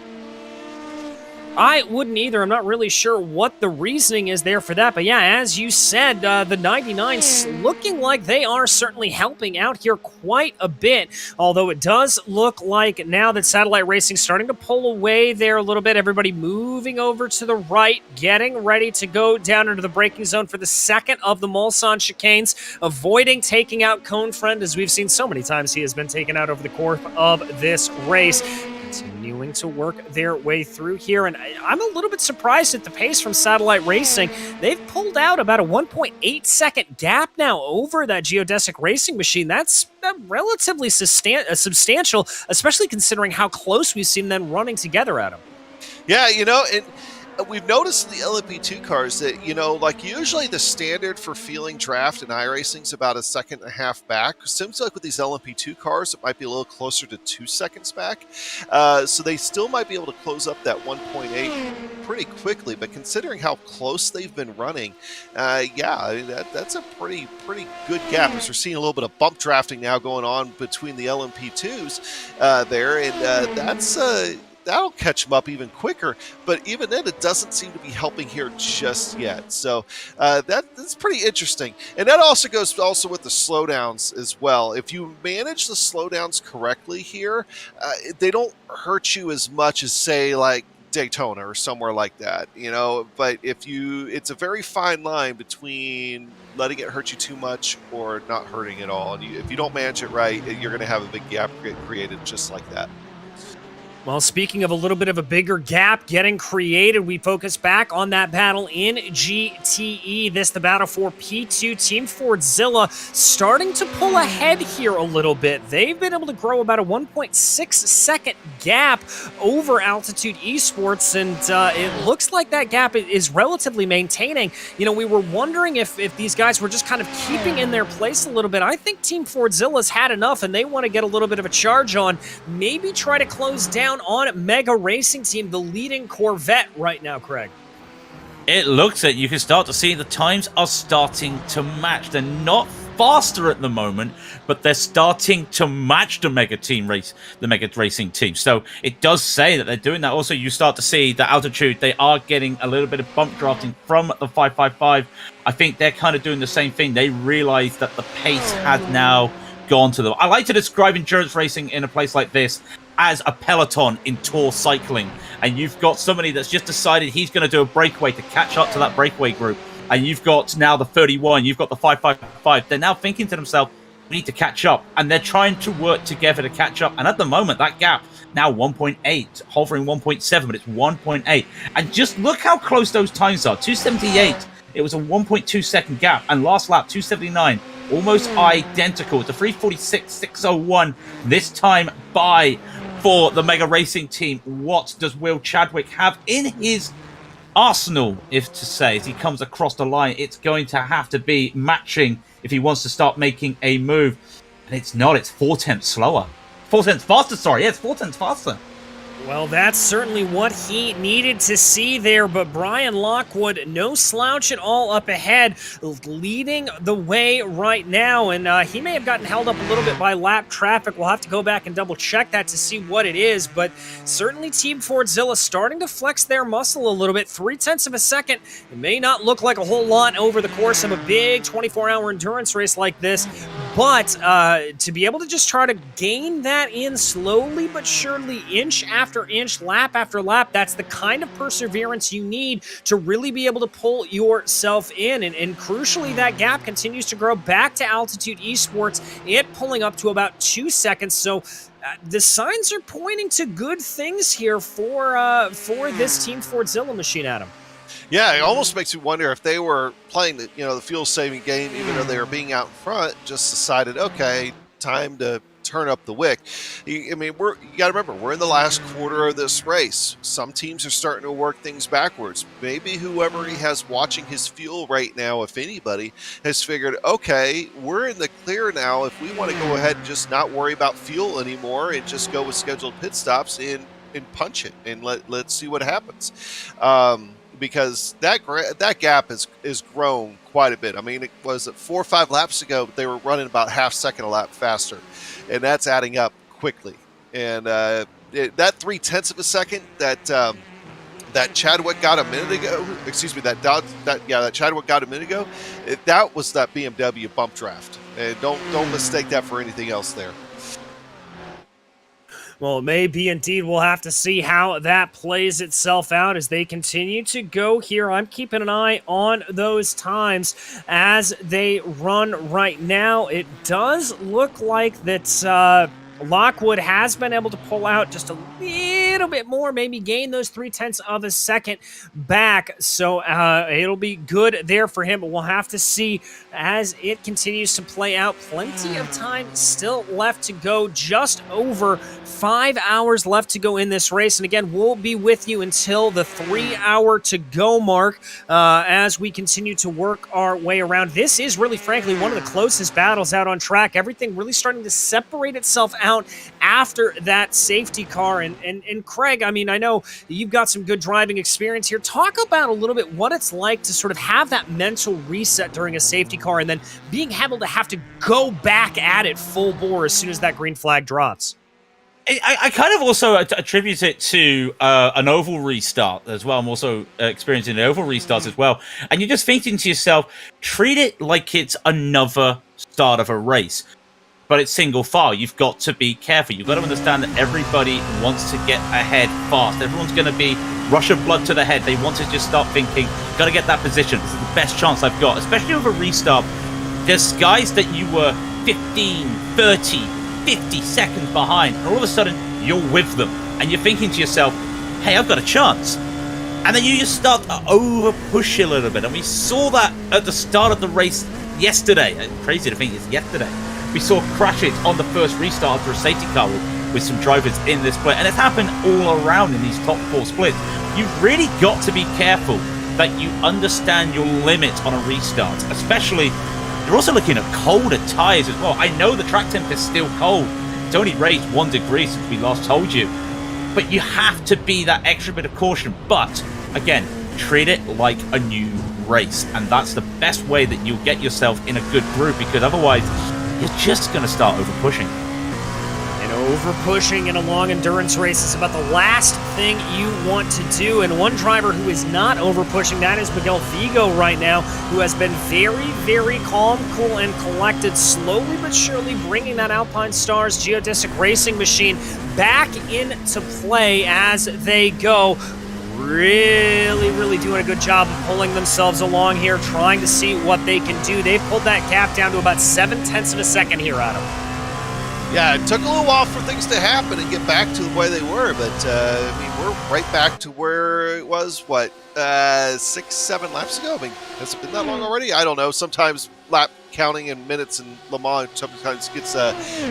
I wouldn't either. I'm not really sure what the reasoning is there for that. But yeah, as you said, the 99's looking like they are certainly helping out here quite a bit. Although it does look like now that Satellite Racing's starting to pull away there a little bit, everybody moving over to the right, getting ready to go down into the braking zone for the second of the Mulsanne chicanes, avoiding taking out Cone Friend, as we've seen so many times he has been taken out over the course of this race. Continuing to work their way through here, and I'm a little bit surprised at the pace from Satellite Racing. They've pulled out about a 1.8 second gap now over that Geodesic Racing machine. That's relatively substantial, especially considering how close we've seen them running together, Adam. Yeah, we've noticed in the LMP2 cars that, like usually the standard for fueling draft in iRacing is about a second and a half back. Seems like with these LMP2 cars, it might be a little closer to 2 seconds back. So they still might be able to close up that 1.8 pretty quickly. But considering how close they've been running, that's a pretty good gap. As we're seeing a little bit of bump drafting now going on between the LMP2s there, and that'll catch them up even quicker, but even then it doesn't seem to be helping here just yet. So that's pretty interesting. And that also goes with the slowdowns as well. If you manage the slowdowns correctly here, they don't hurt you as much as, say, like Daytona or somewhere like that, but it's a very fine line between letting it hurt you too much or not hurting at all. And if you don't manage it right, you're going to have a big gap created just like that. Well, speaking of a little bit of a bigger gap getting created, we focus back on that battle in GTE. The battle for P2. Team Fordzilla starting to pull ahead here a little bit. They've been able to grow about a 1.6 second gap over Altitude Esports, and it looks like that gap is relatively maintaining. We were wondering if these guys were just kind of keeping in their place a little bit. I think Team Fordzilla's had enough, and they want to get a little bit of a charge on, maybe try to close down on Mega Racing Team, the leading Corvette right now, Craig. It looks like you can start to see the times are starting to match. They're not faster at the moment, but they're starting to match the Mega Racing Team. So it does say that they're doing that. Also, you start to see the Altitude, they are getting a little bit of bump drafting from the 555. I think they're kind of doing the same thing. They realize that the pace has now gone to them. I like to describe endurance racing in a place like this as a peloton in tour cycling, and you've got somebody that's just decided he's going to do a breakaway to catch up to that breakaway group, and you've got now the 31, you've got the 555. They're now thinking to themselves, we need to catch up, and they're trying to work together to catch up. And at the moment, that gap now 1.8, hovering 1.7, but it's 1.8, and just look how close those times are. 278, it was a 1.2 second gap, and last lap 279, almost identical to 346.601 this time for the Mega Racing Team. What does Will Chadwick have in his arsenal, if to say, as he comes across the line? It's going to have to be matching if he wants to start making a move. And it's not, it's 4/10 slower. 4/10 faster, sorry. Yeah, it's 4/10 faster. Well, that's certainly what he needed to see there, but Brian Lockwood, no slouch at all up ahead, leading the way right now, and he may have gotten held up a little bit by lap traffic. We'll have to go back and double-check that to see what it is, but certainly Team Fordzilla starting to flex their muscle a little bit. 0.3 of a second. It may not look like a whole lot over the course of a big 24-hour endurance race like this, but to be able to just try to gain that in slowly but surely, inch after inch, lap after lap, that's the kind of perseverance you need to really be able to pull yourself in. And crucially, that gap continues to grow back to Altitude Esports, it pulling up to about 2 seconds. So the signs are pointing to good things here for this Team Fordzilla machine, Adam. Yeah, it almost makes you wonder if they were playing the fuel-saving game, even though they were being out in front, just decided, okay, time to turn up the wick. I mean, you got to remember, we're in the last quarter of this race. Some teams are starting to work things backwards. Maybe whoever he has watching his fuel right now, if anybody, has figured, okay, we're in the clear now. If we want to go ahead and just not worry about fuel anymore and just go with scheduled pit stops and punch it and let's see what happens. Because that gap has grown quite a bit. I mean, it was 4 or 5 laps ago, but they were running about half second a lap faster, and that's adding up quickly. And that 0.3 of a second that Chadwick got a minute ago, that Chadwick got a minute ago, that was that BMW bump draft. And don't mistake that for anything else there. Well, it may be indeed. We'll have to see how that plays itself out as they continue to go here. I'm keeping an eye on those times as they run right now. It does look like that Lockwood has been able to pull out just a little bit more, maybe gain those 0.3 of a second back. So it'll be good there for him, but we'll have to see as it continues to play out. Plenty of time still left to go, just over 5 hours left to go in this race. And again, we'll be with you until the 3-hour to go mark as we continue to work our way around. This is really, frankly, one of the closest battles out on track. Everything really starting to separate itself out after that safety car. And Craig, I mean, I know you've got some good driving experience here. Talk about a little bit what it's like to sort of have that mental reset during a safety car and then being able to have to go back at it full bore as soon as that green flag drops. I kind of also attribute it to an oval restart as well. I'm also experiencing the oval restarts as well. And you're just thinking to yourself, treat it like it's another start of a race. But it's single file. You've got to be careful. You've got to understand that everybody wants to get ahead fast. Everyone's going to be rush of blood to the head. They want to just start thinking, got to get that position. This is the best chance I've got. Especially with a restart. There's guys that you were 15, 30, 50 seconds behind, and all of a sudden you're with them and you're thinking to yourself, hey, I've got a chance. And then you just start to over push a little bit, and we saw that at the start of the race yesterday. Crazy to think it's yesterday. We saw crashes on the first restart after a safety car with some drivers in this split, and it's happened all around in these top 4 splits. You've really got to be careful that you understand your limit on a restart, especially. You're also looking at colder tyres as well. I know the track temp is still cold. It's only raised 1 degree since we last told you. But you have to be that extra bit of caution. But, again, treat it like a new race. And that's the best way that you'll get yourself in a good groove, because otherwise you're just going to start over-pushing. And over-pushing in a long endurance race is about the last thing you want to do. And one driver who is not over-pushing, that is Miguel Vigo right now, who has been very, very calm, cool, and collected, slowly but surely bringing that Alpine Stars geodesic racing machine back into play as they go. Really, really doing a good job of pulling themselves along here, trying to see what they can do. They've pulled that gap down to about 0.7 of a second here, Adam. Yeah, it took a little while for things to happen and get back to the way they were, but I mean, we're right back to where it was, 6, 7 laps ago? I mean, has it been that long already? I don't know. Sometimes lap counting in minutes in Le Mans sometimes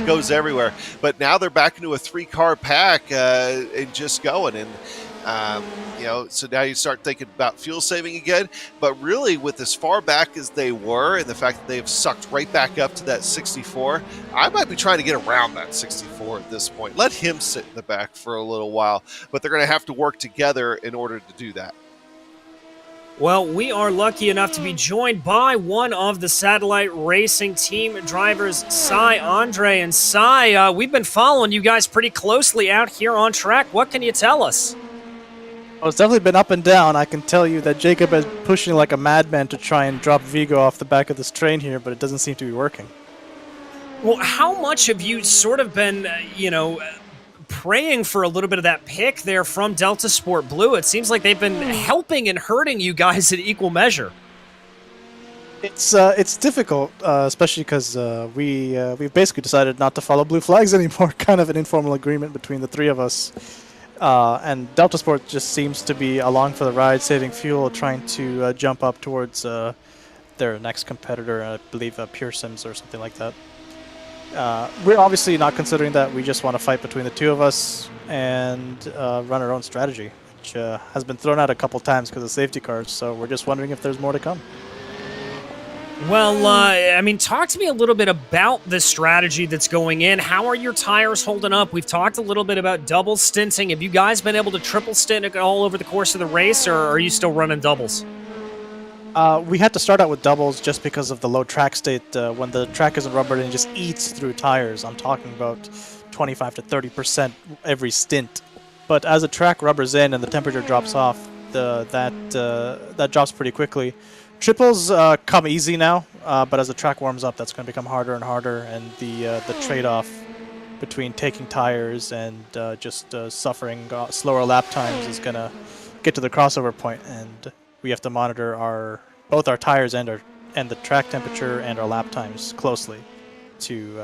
goes everywhere. But now they're back into a 3-car pack and just going. And so now you start thinking about fuel saving again. But really, with as far back as they were and the fact that they've sucked right back up to that 64, I might be trying to get around that 64 at this point. Let him sit in the back for a little while. But they're going to have to work together in order to do that. Well, we are lucky enough to be joined by one of the satellite racing team drivers, Cy Andre. And Cy, we've been following you guys pretty closely out here on track. What can you tell us? Well, it's definitely been up and down. I can tell you that Jacob is pushing like a madman to try and drop Vigo off the back of this train here, but it doesn't seem to be working. Well, how much have you sort of been, praying for a little bit of that pick there from Delta Sport Blue? It seems like they've been helping and hurting you guys in equal measure. It's difficult, especially because we've basically decided not to follow blue flags anymore. Kind of an informal agreement between the three of us. And Delta Sport just seems to be along for the ride, saving fuel, trying to jump up towards their next competitor, I believe Pure Sims or something like that. We're obviously not considering that. We just want to fight between the two of us and run our own strategy, which has been thrown out a couple times because of safety cars, so we're just wondering if there's more to come. Well, talk to me a little bit about the strategy that's going in. How are your tires holding up? We've talked a little bit about double stinting. Have you guys been able to triple stint it all over the course of the race, or are you still running doubles? We had to start out with doubles just because of the low track state. When the track isn't rubbered and it just eats through tires, I'm talking about 25 to 30% every stint. But as the track rubbers in and the temperature drops off, that drops pretty quickly. Triples come easy now, but as the track warms up, that's going to become harder and harder, and the trade-off between taking tires and just suffering slower lap times is going to get to the crossover point, and we have to monitor both our tires and the track temperature and our lap times closely to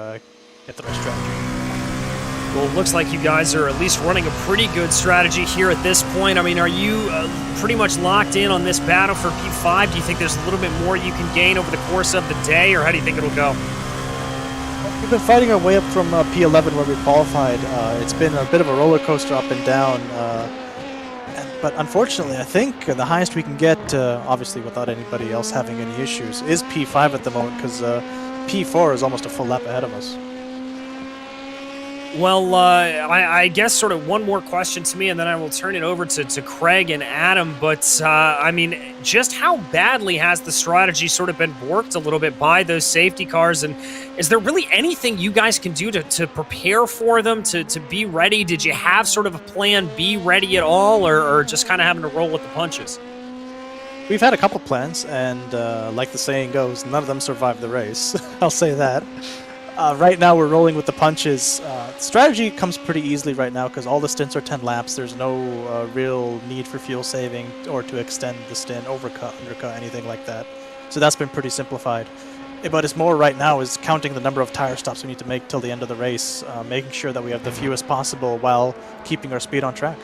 get the right strategy. Well, it looks like you guys are at least running a pretty good strategy here at this point. I mean, are you pretty much locked in on this battle for P5? Do you think there's a little bit more you can gain over the course of the day, or how do you think it'll go? We've been fighting our way up from P11 where we qualified. It's been a bit of a roller coaster up and down. But unfortunately, I think the highest we can get, obviously without anybody else having any issues, is P5 at the moment, because P4 is almost a full lap ahead of us. Well, I guess sort of one more question to me, and then I will turn it over to Craig and Adam. But, I mean, just how badly has the strategy sort of been worked a little bit by those safety cars? And is there really anything you guys can do to prepare for them, to be ready? Did you have sort of a plan B ready at all, or just kind of having to roll with the punches? We've had a couple plans, and like the saying goes, none of them survived the race. I'll say that. Right now, we're rolling with the punches. Strategy comes pretty easily right now because all the stints are 10 laps. There's no real need for fuel saving or to extend the stint, overcut, undercut, anything like that. So that's been pretty simplified. But it's more right now is counting the number of tire stops we need to make till the end of the race, making sure that we have the fewest possible while keeping our speed on track.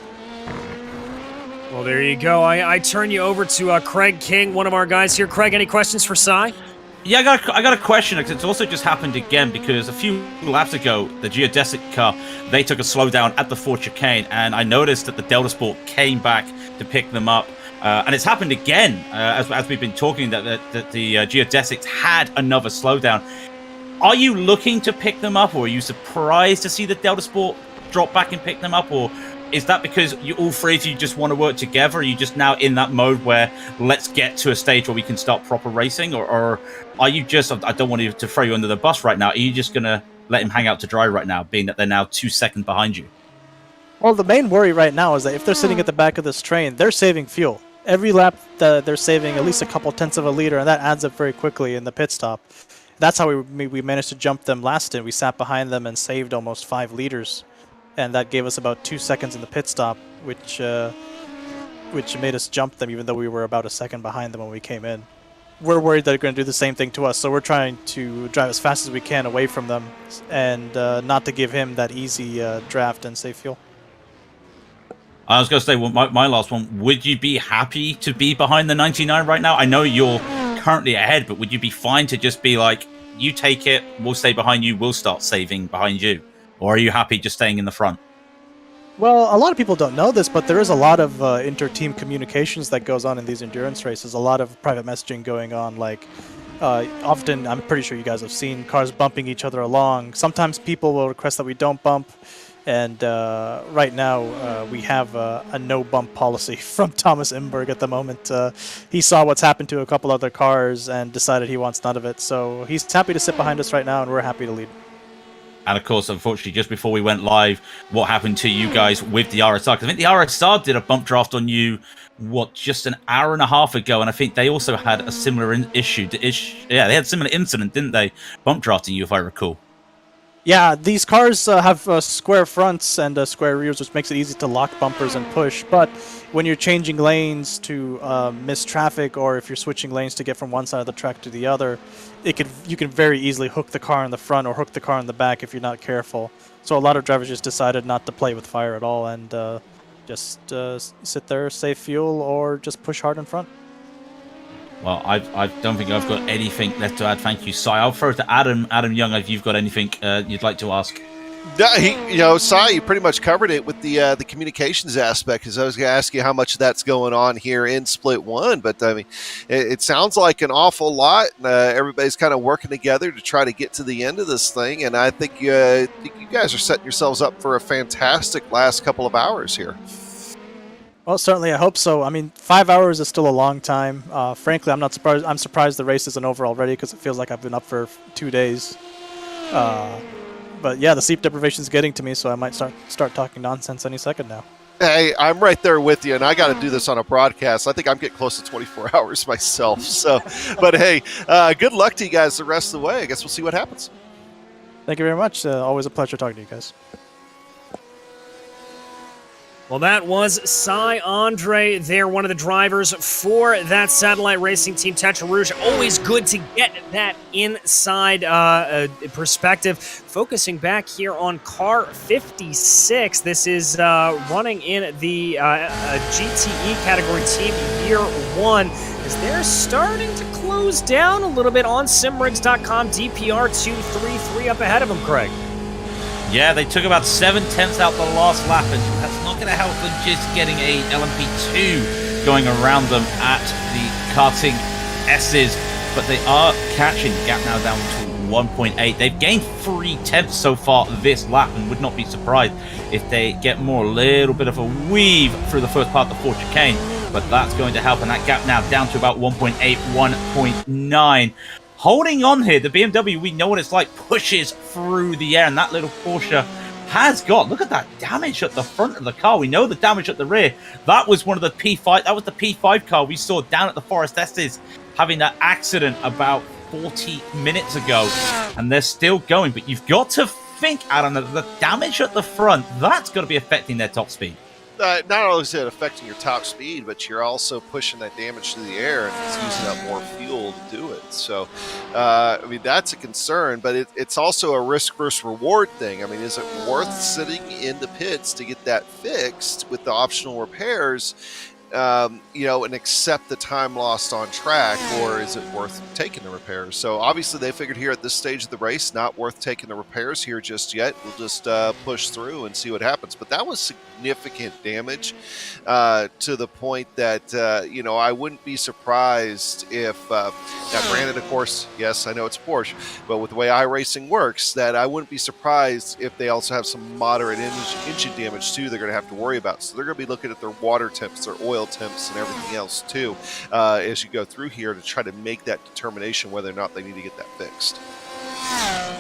Well, there you go. I turn you over to Craig King, one of our guys here. Craig, any questions for Cy? Yeah, I got a question, because it's also just happened again, because a few laps ago, the geodesic car, they took a slowdown at the Ford chicane, and I noticed that the Delta Sport came back to pick them up. And it's happened again, as we've been talking, that the geodesics had another slowdown. Are you looking to pick them up, or are you surprised to see the Delta Sport drop back and pick them up, or is that because all three of you just want to work together? Are you just now in that mode where let's get to a stage where we can start proper racing? Or are you just, I don't want to throw you under the bus right now, are you just going to let him hang out to dry right now, being that they're now 2 seconds behind you? Well, the main worry right now is that if they're sitting at the back of this train, they're saving fuel. Every lap, they're saving at least a couple tenths of a liter, and that adds up very quickly in the pit stop. That's how we managed to jump them last stint. We sat behind them and saved almost 5 liters. And that gave us about 2 seconds in the pit stop, which made us jump them, even though we were about a second behind them when we came in. We're worried that they're going to do the same thing to us, so we're trying to drive as fast as we can away from them, and not to give him that easy draft and save fuel. I was going to say, well, my last one, would you be happy to be behind the 99 right now? I know you're currently ahead, but would you be fine to just be like, you take it, we'll stay behind you, we'll start saving behind you? Or are you happy just staying in the front? Well, a lot of people don't know this, but there is a lot of inter-team communications that goes on in these endurance races. A lot of private messaging going on, like often, I'm pretty sure you guys have seen cars bumping each other along. Sometimes people will request that we don't bump, and right now we have a no-bump policy from Thomas Imberg at the moment. He saw what's happened to a couple other cars and decided he wants none of it, so he's happy to sit behind us right now, and we're happy to lead. And of course, unfortunately, just before we went live, what happened to you guys with the RSR? Because I think the RSR did a bump draft on you, just an hour and a half ago, and I think they also had a similar issue. Yeah, they had a similar incident, didn't they? Bump drafting you, if I recall. Yeah, these cars have square fronts and square rears, which makes it easy to lock bumpers and push. But when you're changing lanes to miss traffic, or if you're switching lanes to get from one side of the track to the other, you can very easily hook the car in the front or hook the car in the back if you're not careful. So a lot of drivers just decided not to play with fire at all and just sit there, save fuel, or just push hard in front. Well, I don't think I've got anything left to add. Thank you, Cy. I'll throw it to Adam. Adam Young, if you've got anything you'd like to ask. Cy, you pretty much covered it with the communications aspect, because I was going to ask you how much of that's going on here in Split 1, but I mean, it sounds like an awful lot. Everybody's kind of working together to try to get to the end of this thing, and I think you guys are setting yourselves up for a fantastic last couple of hours here. Well, certainly, I hope so. I mean, 5 hours is still a long time. Frankly, I'm not surprised. I'm surprised the race isn't over already, because it feels like I've been up for 2 days. But yeah, the sleep deprivation is getting to me, so I might start talking nonsense any second now. Hey, I'm right there with you, and I got to do this on a broadcast. I think I'm getting close to 24 hours myself. So, but hey, good luck to you guys the rest of the way. I guess we'll see what happens. Thank you very much. Always a pleasure talking to you guys. Well, that was Cy Andre there, one of the drivers for that satellite racing team, Tetra Rouge. Always good to get that inside perspective. Focusing back here on car 56. This is running in the GTE category team year 1. As they're starting to close down a little bit on simrigs.com. DPR 233 up ahead of them, Craig. Yeah, they took about 7/10 out the last lap, and that's not going to help them just getting a LMP2 going around them at the karting S's. But they are catching the gap now down to 1.8. They've gained 3/10 so far this lap, and would not be surprised if they get more, a little bit of a weave through the first part of the Ford chicane. But that's going to help, and that gap now down to about 1.8, 1.9. Holding on here, the BMW, we know what it's like, pushes through the air, and that little Porsche has got, look at that damage at the front of the car. We know the damage at the rear. That was one of the P5, that was the P5 car we saw down at the Forest S's having that accident about 40 minutes ago, and they're still going. But you've got to think, Adam, that the damage at the front, that's got to be affecting their top speed. Not only is it affecting your top speed, but you're also pushing that damage through the air, and it's using up more fuel to do it. So, I mean, that's a concern, but it's also a risk versus reward thing. I mean, is it worth sitting in the pits to get that fixed with the optional repairs, and accept the time lost on track, or is it worth taking the repairs? So obviously they figured here at this stage of the race, not worth taking the repairs here just yet. We'll just push through and see what happens. But that was significant damage to the point that, I wouldn't be surprised if, now granted, of course, yes, I know it's Porsche, but with the way iRacing works, that I wouldn't be surprised if they also have some moderate engine damage too they're going to have to worry about. So they're going to be looking at their water temps, their oil temps, and everything else too as you go through here to try to make that determination whether or not they need to get that fixed.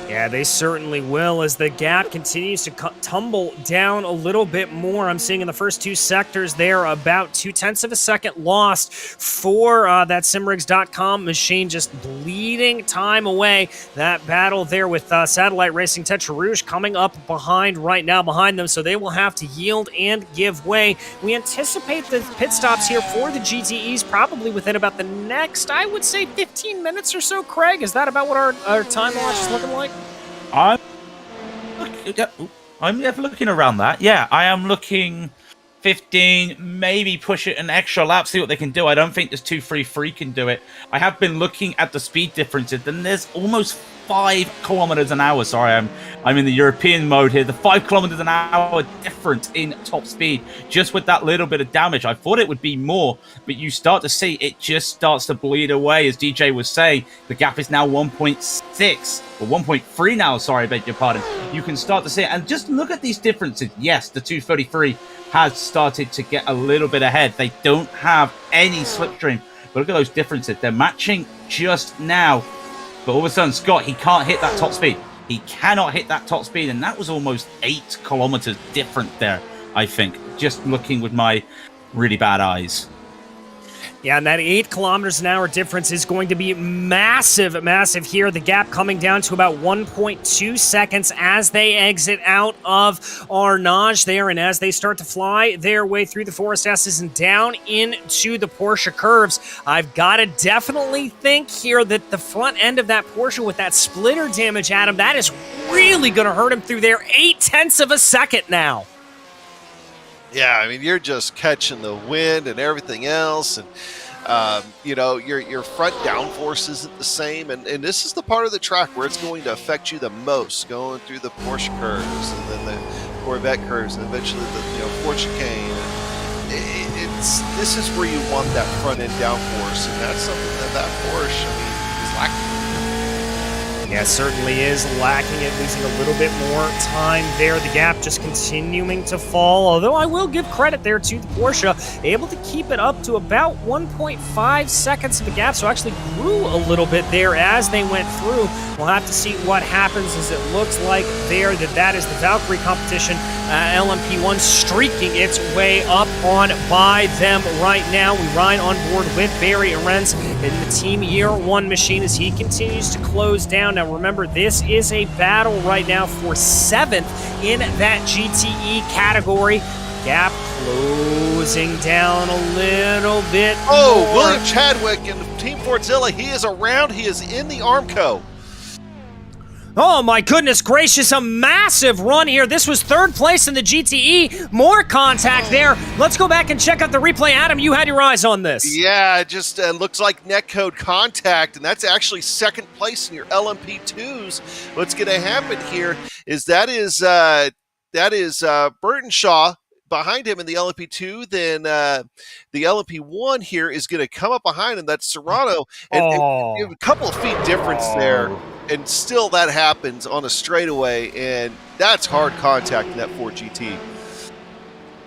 Yeah, they certainly will as the gap continues to tumble down a little bit more. I'm seeing in the first two sectors there about 0.2 of a second lost for that simrigs.com machine, just bleeding time away. That battle there with Satellite Racing Tetra Rouge coming up right now behind them, so they will have to yield and give way. We anticipate the pit stops here for the GTEs probably within about the next, I would say, 15 minutes or so. Craig, is that about what our time watch is looking like? I'm looking around that. Yeah, I am looking 15, maybe push it an extra lap, see what they can do. I don't think this 233 can do it. I have been looking at the speed differences, and there's almost 5 kilometers an hour. Sorry, I'm in the European mode here. The 5 kilometers an hour difference in top speed, just with that little bit of damage. I thought it would be more, but you start to see it just starts to bleed away. As DJ was saying, the gap is now 1.6 or 1.3 now. Sorry, I beg your pardon. You can start to see it, and just look at these differences. Yes, the 233 has started to get a little bit ahead. They don't have any slipstream, but look at those differences. They're matching just now. But all of a sudden, Scott, he can't hit that top speed. He cannot hit that top speed, and that was almost 8 kilometers different there, I think, just looking with my really bad eyes. Yeah, and that 8 kilometers an hour difference is going to be massive, massive here. The gap coming down to about 1.2 seconds as they exit out of Arnage there, and as they start to fly their way through the Forest S's and down into the Porsche curves. I've got to definitely think here that the front end of that Porsche with that splitter damage, Adam, that is really going to hurt him through there. 0.8 of a second now. Yeah, I mean, you're just catching the wind and everything else, and your front downforce isn't the same, and this is the part of the track where it's going to affect you the most, going through the Porsche curves and then the Corvette curves and eventually the Ford chicane. This is where you want that front end downforce, and that's something that Porsche, is lacking. Yeah, certainly is lacking it, losing a little bit more time there. The gap just continuing to fall, although I will give credit there to the Porsche, able to keep it up to about 1.5 seconds of a gap, so actually grew a little bit there as they went through. We'll have to see what happens, as it looks like there that is the Valkyrie competition. LMP1 streaking its way up on by them right now. We ride on board with Barry Arendts in the Team Year 1 machine as he continues to close down. Now remember, this is a battle right now for 7th in that GTE category. Gap closing down a little bit Oh, more. William Chadwick and Team Fordzilla, he is around. He is in the Armco. Oh my goodness gracious, a massive run here. This was third place in the GTE. More contact there. Let's go back and check out the replay. Adam, you had your eyes on this. Yeah, it just looks like netcode contact, and that's actually second place in your LMP2s. What's going to happen here is that is Burton Shaw behind him in the LMP2, then the LMP1 here is going to come up behind him. That's Serrano. And a couple of feet difference there. And still that happens on a straightaway, and that's hard contact in that Ford GT.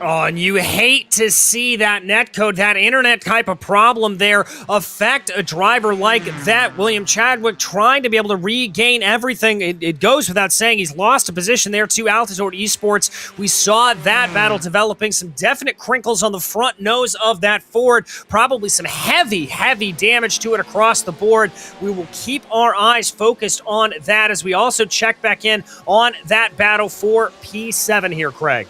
Oh, and you hate to see that netcode, that internet type of problem there affect a driver like that. William Chadwick trying to be able to regain everything. It goes without saying he's lost a position there to Altitude Esports. We saw that battle developing, some definite crinkles on the front nose of that Ford. Probably some heavy, heavy damage to it across the board. We will keep our eyes focused on that as we also check back in on that battle for P7 here, Craig.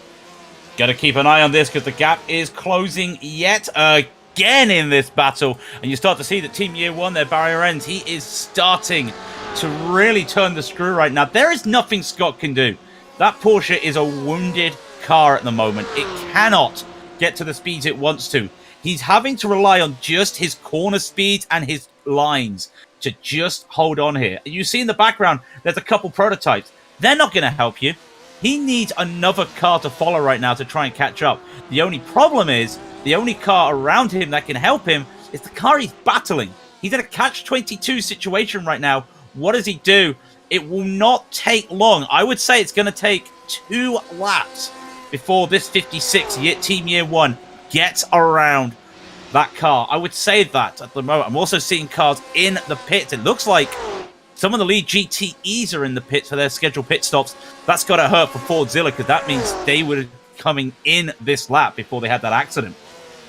Got to keep an eye on this because the gap is closing yet again in this battle. And you start to see that Team Year 1, their barrier ends, he is starting to really turn the screw right now. There is nothing Scott can do. That Porsche is a wounded car at the moment. It cannot get to the speeds it wants to. He's having to rely on just his corner speeds and his lines to just hold on here. You see in the background, there's a couple prototypes. They're not going to help you. He needs another car to follow right now to try and catch up. The only problem is, the only car around him that can help him is the car he's battling. He's in a catch-22 situation right now. What does he do? It will not take long. I would say it's going to take 2 laps before this 56 Team Year 1 gets around that car. I would say that at the moment. I'm also seeing cars in the pits. It looks like some of the lead GTEs are in the pits for their scheduled pit stops. That's got to hurt for Fordzilla because that means they were coming in this lap before they had that accident.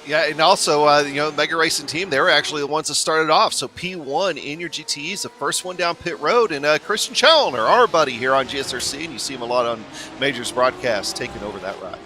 Yeah, and also, Mega Racing team, they were actually the ones that started off. So P1 in your GTEs, the first one down pit road. And Christian Challoner, our buddy here on GSRC, and you see him a lot on Majors broadcasts, taking over that ride.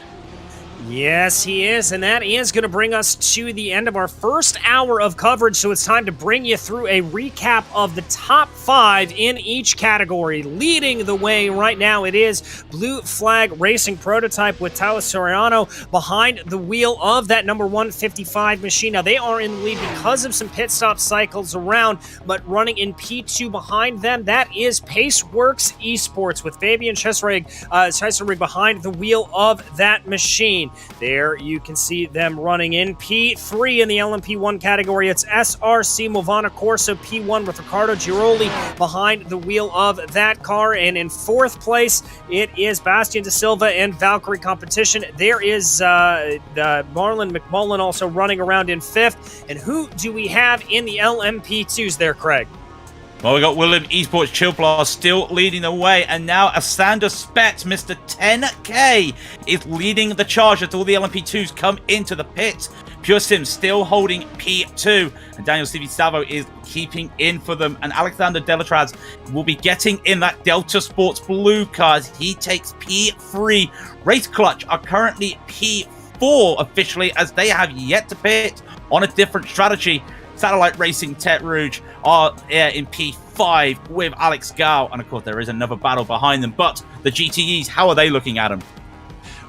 Yes, he is, and that is going to bring us to the end of our first hour of coverage, so it's time to bring you through a recap of the top 5 in each category. Leading the way right now, it is Blue Flag Racing Prototype with Tyler Soriano behind the wheel of that number 155 machine. Now, they are in the lead because of some pit stop cycles around, but running in P2 behind them, that is Paceworks Esports with Fabian Cheserig behind the wheel of that machine. There you can see them running in P3 in the LMP1 category. It's SRC Movana Corsa P1 with Ricardo Giroli behind the wheel of that car. And in 4th place, it is Bastian De Silva and Valkyrie Competition. There is Marlon McMullen also running around in 5th. And who do we have in the LMP2s there, Craig? Well, we got William Esports Chill Blast still leading the way, and now Asander Spetz, Mr. 10K, is leading the charge as all the LMP2s come into the pit. Pure Sim still holding P2, and Daniel Stevie Savo is keeping in for them, and Alexander Delatraz will be getting in that Delta Sports blue car as he takes P3. Race Clutch are currently P4 officially, as they have yet to pit on a different strategy. Satellite Racing Tet Rouge are in P5 with Alex Gao. And of course, there is another battle behind them. But the GTEs, how are they looking at them?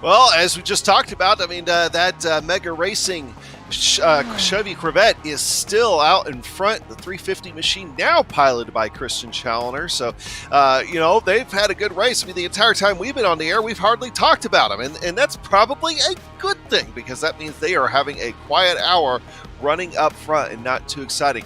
Well, as we just talked about, I mean, that Mega Racing Chevy Corvette is still out in front. The 350 machine now piloted by Christian Challoner. So, they've had a good race. I mean, the entire time we've been on the air, we've hardly talked about them. And that's probably a good thing because that means they are having a quiet hour running up front and not too exciting.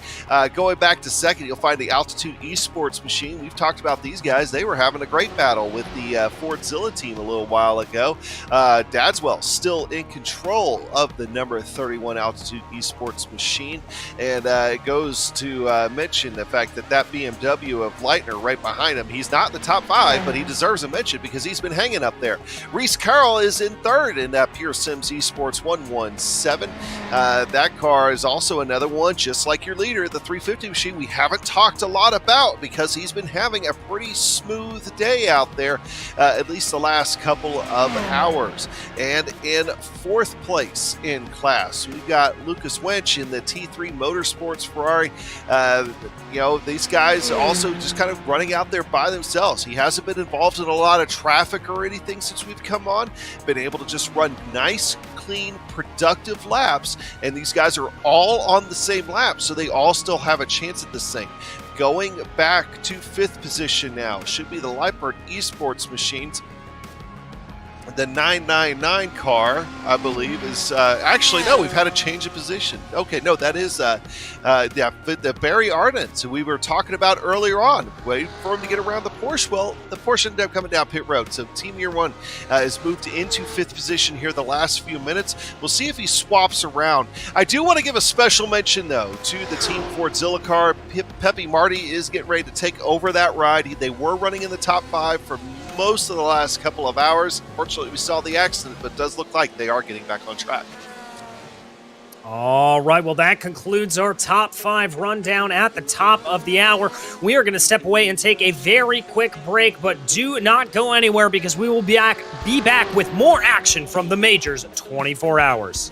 Going back to second, you'll find the Altitude Esports machine. We've talked about these guys. They were having a great battle with the Fordzilla team a little while ago. Dadswell still in control of the number 31 Altitude Esports machine. And it goes to mention the fact that BMW of Leitner right behind him, he's not in the top 5, but he deserves a mention because he's been hanging up there. Reese Carroll is in 3rd in that Pure Sims Esports 117. That car is also another one, just like your leader, the 350 machine, we haven't talked a lot about because he's been having a pretty smooth day out there. at least the last couple of hours. And in fourth place in class, we've got Lucas Wench in the T3 Motorsports Ferrari. These guys also just kind of running out there by themselves. He hasn't been involved in a lot of traffic or anything since we've come on. Been able to just run nice, clean, productive laps, and these guys are all on the same lap, so they all still have a chance at this thing. Going back to fifth position now should be the Leipert Esports Machines. The 999 car, I believe, is actually, no, we've had a change of position. Okay, no, that is the Barry Arnott, who we were talking about earlier on, waiting for him to get around the Porsche. Well, the Porsche ended up coming down pit road, so Team Year One has moved into fifth position here the last few minutes. We'll see if he swaps around. I do want to give a special mention, though, to the Team Fordzilla car. Pepe Marty is getting ready to take over that ride. They were running in the top 5 for most of the last couple of hours. Fortunately, we saw the accident, but it does look like they are getting back on track. All right, well, that concludes our top 5 rundown at the top of the hour. We are going to step away and take a very quick break, but do not go anywhere because we will be back with more action from the majors 24 hours.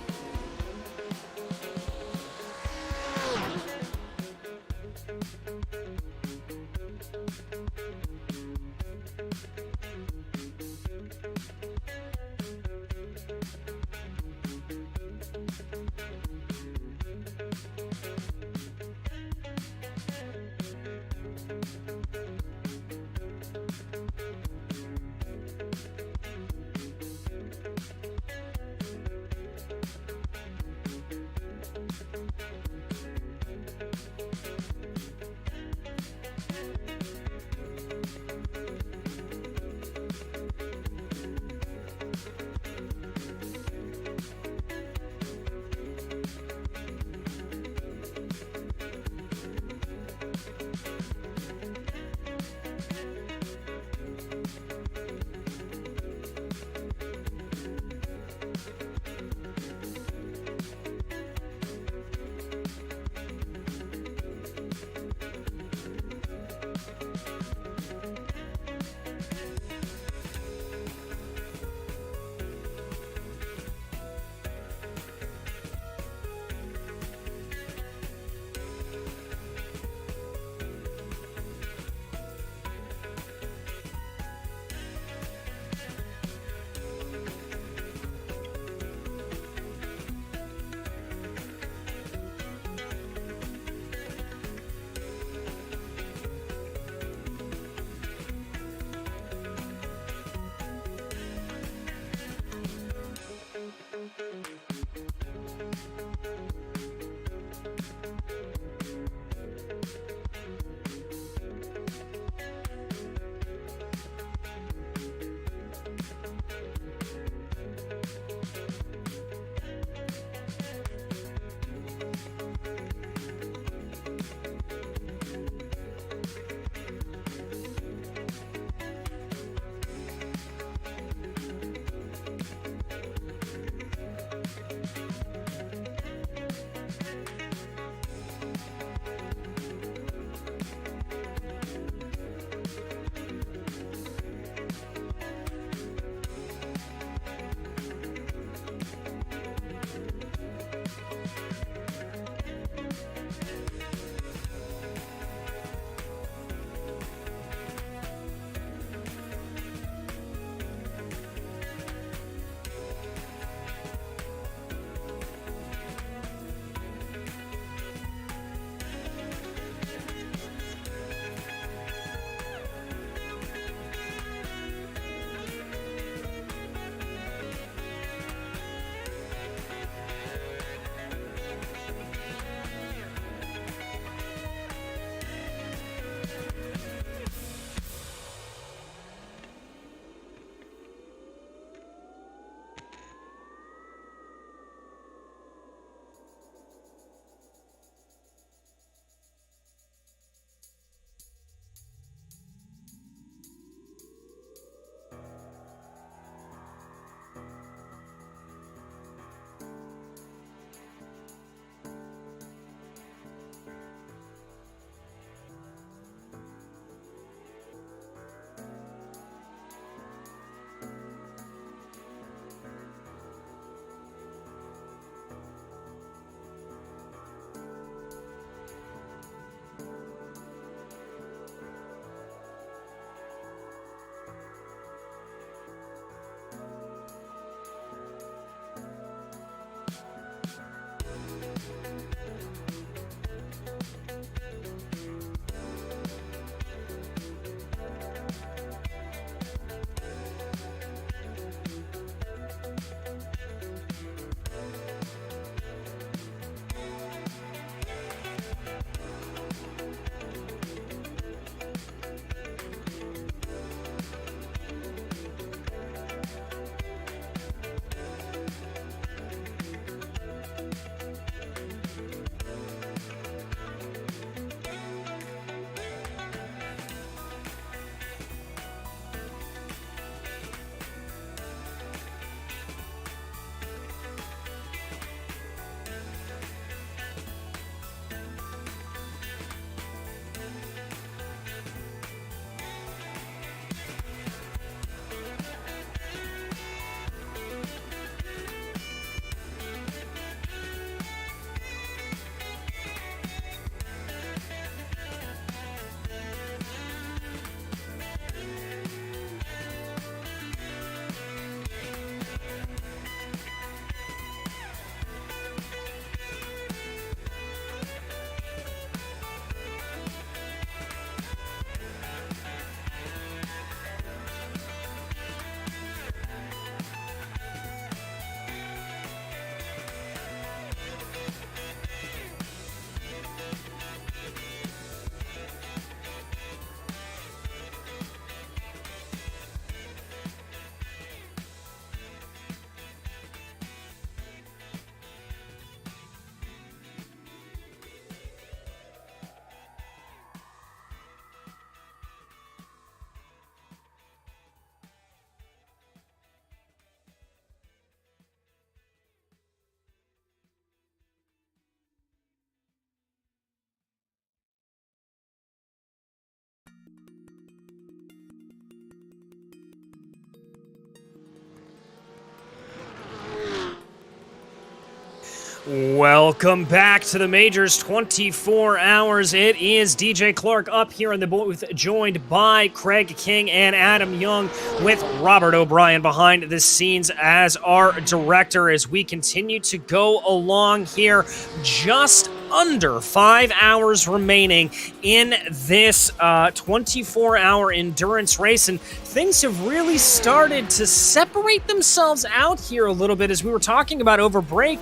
Welcome back to the Majors 24 Hours. It is DJ Clark up here in the booth, joined by Craig King and Adam Young, with Robert O'Brien behind the scenes as our director, as we continue to go along here. Just under 5 hours remaining in this 24-hour endurance race, and things have really started to separate themselves out here a little bit. As we were talking about over break,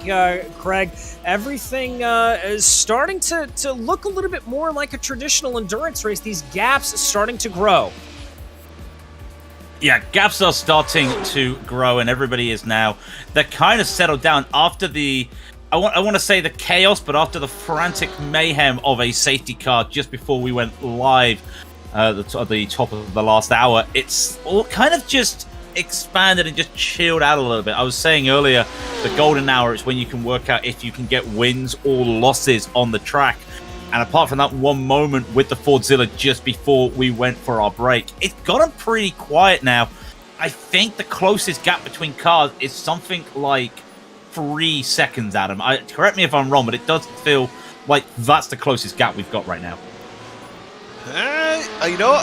Craig, everything is starting to look a little bit more like a traditional endurance race. These gaps starting to grow. Yeah, gaps are starting to grow, and everybody is now, they're kind of settled down after the, I want to say the chaos, but after the frantic mayhem of a safety car just before we went live at the top of the last hour, it's all kind of just expanded and just chilled out a little bit. I was saying earlier, the golden hour is when you can work out if you can get wins or losses on the track. And apart from that one moment with the Fordzilla just before we went for our break, it's gotten pretty quiet now. I think the closest gap between cars is something like 3 seconds, Adam. Correct me if I'm wrong, but it does feel like that's the closest gap we've got right now. You know,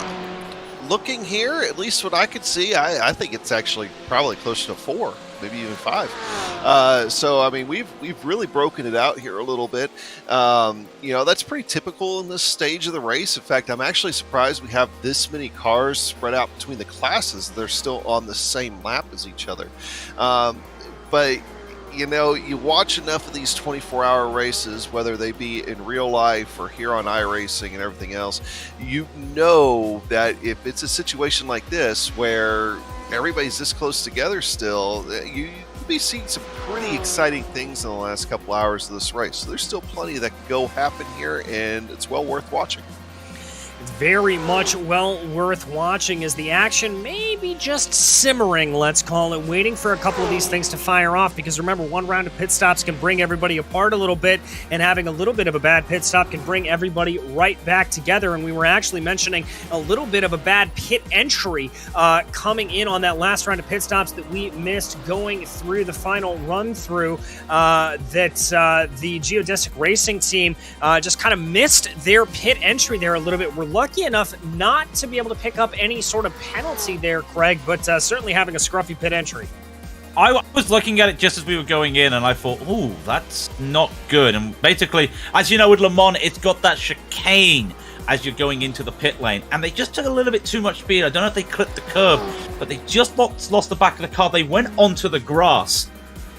looking here, at least what I could see, I think it's actually probably closer to 4, maybe even 5. So I mean, we've really broken it out here a little bit. You know, that's pretty typical in this stage of the race. In fact, I'm actually surprised we have this many cars spread out between the classes. They're still on the same lap as each other. But you know, you watch enough of these 24-hour races, whether they be in real life or here on iRacing and everything else, you know that if it's a situation like this where everybody's this close together still, you'll be seeing some pretty exciting things in the last couple hours of this race. So there's still plenty that can go happen here, and it's well worth watching. It's very much well worth watching, as the action may be just simmering, let's call it, waiting for a couple of these things to fire off. Because remember, one round of pit stops can bring everybody apart a little bit, and having a little bit of a bad pit stop can bring everybody right back together. And we were actually mentioning a little bit of a bad pit entry coming in on that last round of pit stops that we missed going through the final run through, that the Geodesic Racing team just kind of missed their pit entry there a little bit. We're lucky enough not to be able to pick up any sort of penalty there, Craig, but certainly having a scruffy pit entry. I was looking at it just as we were going in, and I thought, ooh, that's not good. And basically, as you know, with Le Mans, it's got that chicane as you're going into the pit lane, and they just took a little bit too much speed. I don't know if they clipped the curb, but they just lost the back of the car. They went onto the grass,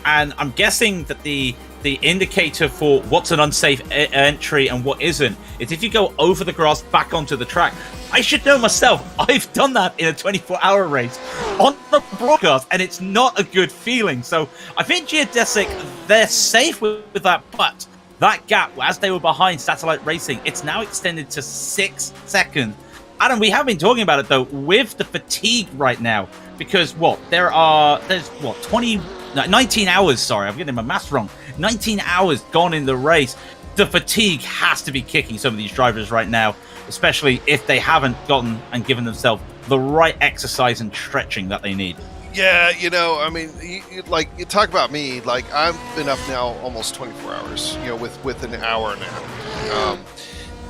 and I'm guessing that the indicator for what's an unsafe entry and what isn't is if you go over the grass back onto the track. I should know myself. I've done that in a 24-hour race on the broadcast, and it's not a good feeling. So I think Geodesic, they're safe with that, but that gap, as they were behind Satellite Racing, it's now extended to 6 seconds. Adam, we have been talking about it, though, with the fatigue right now, because there's 19 hours, sorry, I'm getting my maths wrong. 19 hours gone in the race. The fatigue has to be kicking some of these drivers right now, especially if they haven't gotten and given themselves the right exercise and stretching that they need. Yeah, you know, I mean, you talk about me, like I've been up now almost 24 hours, you know, with an hour now.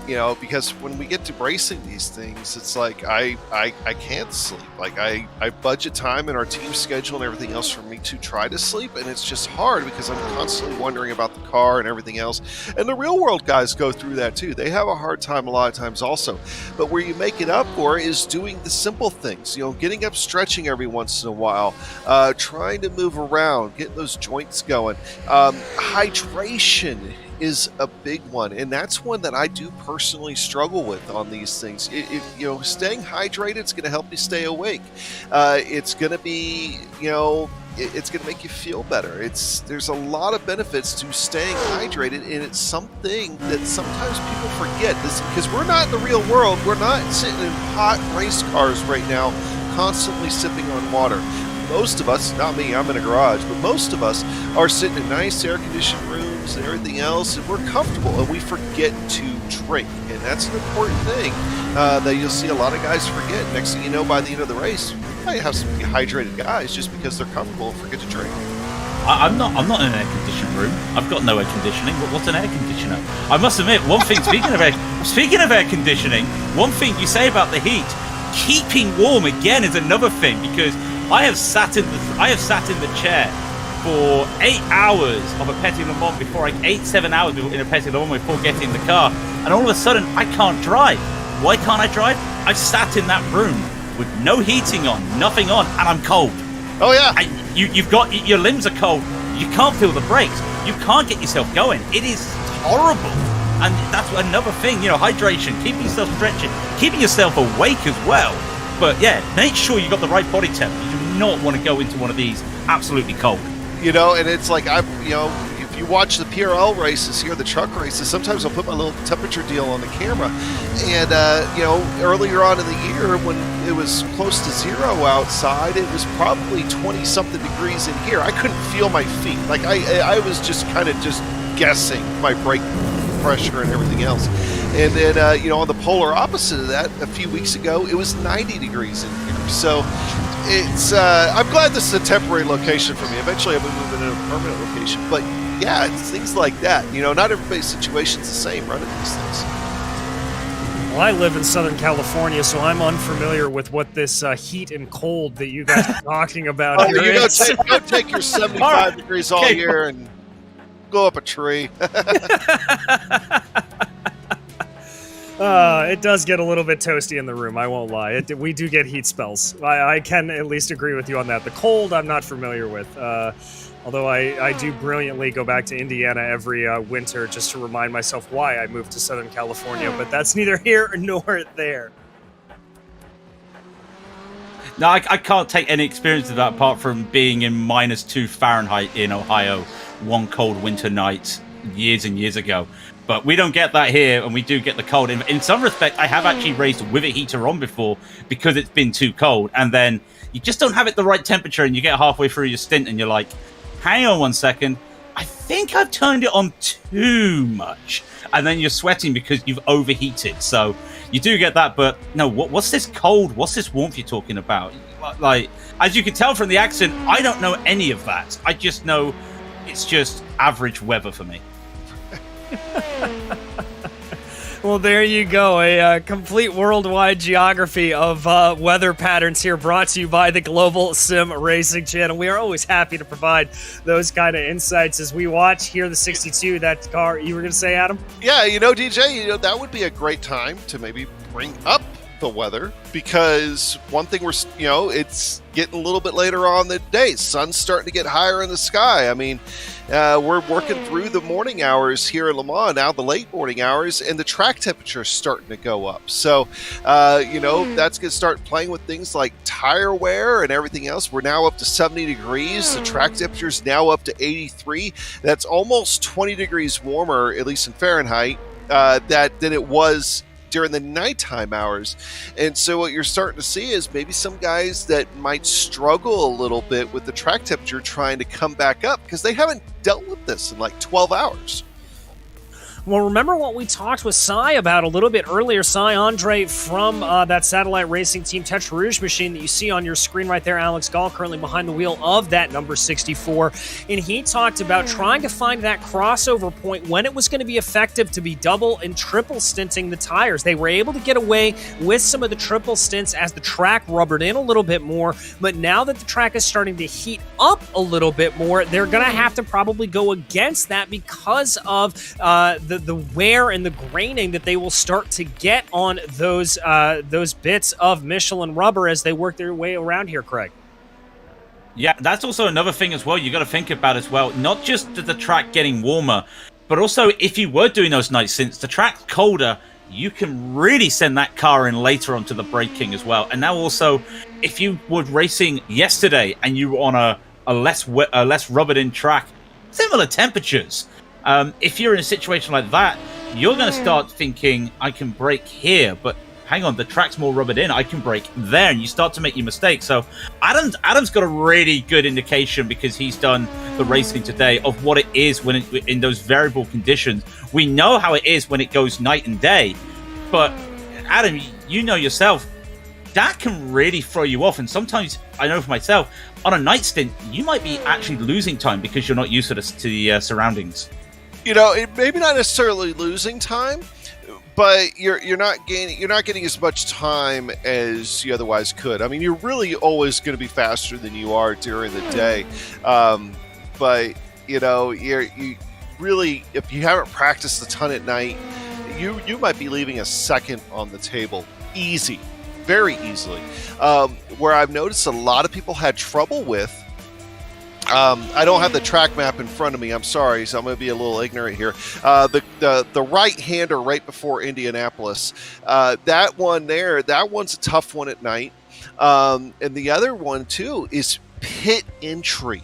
You know, because when we get to racing these things, it's like I can't sleep. Like I budget time in our team schedule and everything else for me to try to sleep, and it's just hard because I'm constantly wondering about the car and everything else. And the real world guys go through that too. They have a hard time a lot of times also. But where you make it up for is doing the simple things, you know, getting up, stretching every once in a while, trying to move around, getting those joints going. Hydration is a big one, and that's one that I do personally struggle with on these things. You know, staying hydrated is going to help you stay awake. It's going to be, you know, it's going to make you feel better. There's a lot of benefits to staying hydrated, and it's something that sometimes people forget. This because we're not in the real world. We're not sitting in hot race cars right now, constantly sipping on water. Most of us, not me, I'm in a garage, but most of us are sitting in nice air-conditioned rooms and everything else, and we're comfortable, and we forget to drink. And that's an important thing that you'll see a lot of guys forget. Next thing you know, by the end of the race, you might have some dehydrated guys just because they're comfortable and forget to drink. I'm not in an air conditioned room. I've got no air conditioning. But what's an air conditioner? I must admit, one thing. Speaking of air conditioning, one thing you say about the heat, keeping warm again is another thing, because I have sat in the chair for 8 hours of a Petit Le Mans before 7 hours in a Petit Le Mans before getting in the car, and all of a sudden I can't drive. Why can't I drive? I sat in that room with no heating on, nothing on, and I'm cold. Oh yeah. You've got your limbs are cold. You can't feel the brakes. You can't get yourself going. It is horrible. And that's another thing, hydration, keeping yourself stretching, keeping yourself awake as well. But yeah, make sure you got the right body temp. You do not want to go into one of these absolutely cold. And it's like if you watch the PRL races here, the truck races, sometimes I'll put my little temperature deal on the camera. And, earlier on in the year when it was close to zero outside, it was probably 20-something degrees in here. I couldn't feel my feet. Like, I was just kind of just guessing my brake pressure and everything else. And then, on the polar opposite of that, a few weeks ago, it was 90 degrees in here. So it's, I'm glad this is a temporary location for me. Eventually I'll be moving to a permanent location. But yeah, it's things like that. Not everybody's situation's the same running these things. Well, I live in Southern California, so I'm unfamiliar with what this heat and cold that you guys are talking about here is. Go take your 75 degrees all year and go up a tree. It does get a little bit toasty in the room, I won't lie. We do get heat spells. I can at least agree with you on that. The cold, I'm not familiar with. Although I do brilliantly go back to Indiana every winter just to remind myself why I moved to Southern California, but that's neither here nor there. No, I can't take any experience of that apart from being in -2 Fahrenheit in Ohio one cold winter night years and years ago. But we don't get that here, and we do get the cold. In some respect, I have actually raced with a heater on before because it's been too cold, and then you just don't have it the right temperature, and you get halfway through your stint, and you're like, hang on one second, I think I've turned it on too much. And then you're sweating because you've overheated. So you do get that, but no, what's this cold? What's this warmth you're talking about? Like, as you can tell from the accent, I don't know any of that. I just know it's just average weather for me. Well, there you go. A complete worldwide geography of weather patterns here, brought to you by the Global Sim Racing channel. We are always happy to provide those kind of insights as we watch here the 62, that car. You were going to say, Adam? Yeah, DJ, that would be a great time to maybe bring up the weather, because one thing it's getting a little bit later on in the day. Sun's starting to get higher in the sky. I mean, we're working through the morning hours here in Le Mans now, the late morning hours, and the track temperature is starting to go up. So, that's going to start playing with things like tire wear and everything else. We're now up to 70 degrees. The track temperature is now up to 83. That's almost 20 degrees warmer, at least in Fahrenheit, than it was during the nighttime hours. And so what you're starting to see is maybe some guys that might struggle a little bit with the track temperature trying to come back up because they haven't dealt with this in like 12 hours. Well, remember what we talked with Cy about a little bit earlier. Cy Andre from that satellite racing team Tetra Rouge machine that you see on your screen right there. Alex Gall currently behind the wheel of that number 64. And he talked about trying to find that crossover point when it was going to be effective to be double and triple stinting the tires. They were able to get away with some of the triple stints as the track rubbered in a little bit more. But now that the track is starting to heat up a little bit more, they're going to have to probably go against that because of the wear and the graining that they will start to get on those bits of Michelin rubber as they work their way around here, Craig. Yeah, that's also another thing as well you got to think about as well. Not just the track getting warmer, but also if you were doing those night stints, the track's colder, you can really send that car in later onto the braking as well. And now also, if you were racing yesterday and you were on a less rubbered in track, similar temperatures. If you're in a situation like that, you're going to start thinking, I can brake here, but hang on, the track's more rubbered in, I can brake there, and you start to make your mistakes. So Adam's got a really good indication, because he's done the racing today, of what it is when in those variable conditions. We know how it is when it goes night and day, but Adam, you know yourself, that can really throw you off. And sometimes, I know for myself, on a night stint, you might be actually losing time because you're not used to the surroundings. You know, it maybe not necessarily losing time, but you're not getting as much time as you otherwise could. I mean, you're really always going to be faster than you are during the day, but you know, you really, if you haven't practiced a ton at night, you might be leaving a second on the table easy, very easily. Where I've noticed a lot of people had trouble with. I don't have the track map in front of me. I'm sorry, so I'm going to be a little ignorant here. The right-hander right before Indianapolis, that one there, that one's a tough one at night. And the other one, too, is pit entry.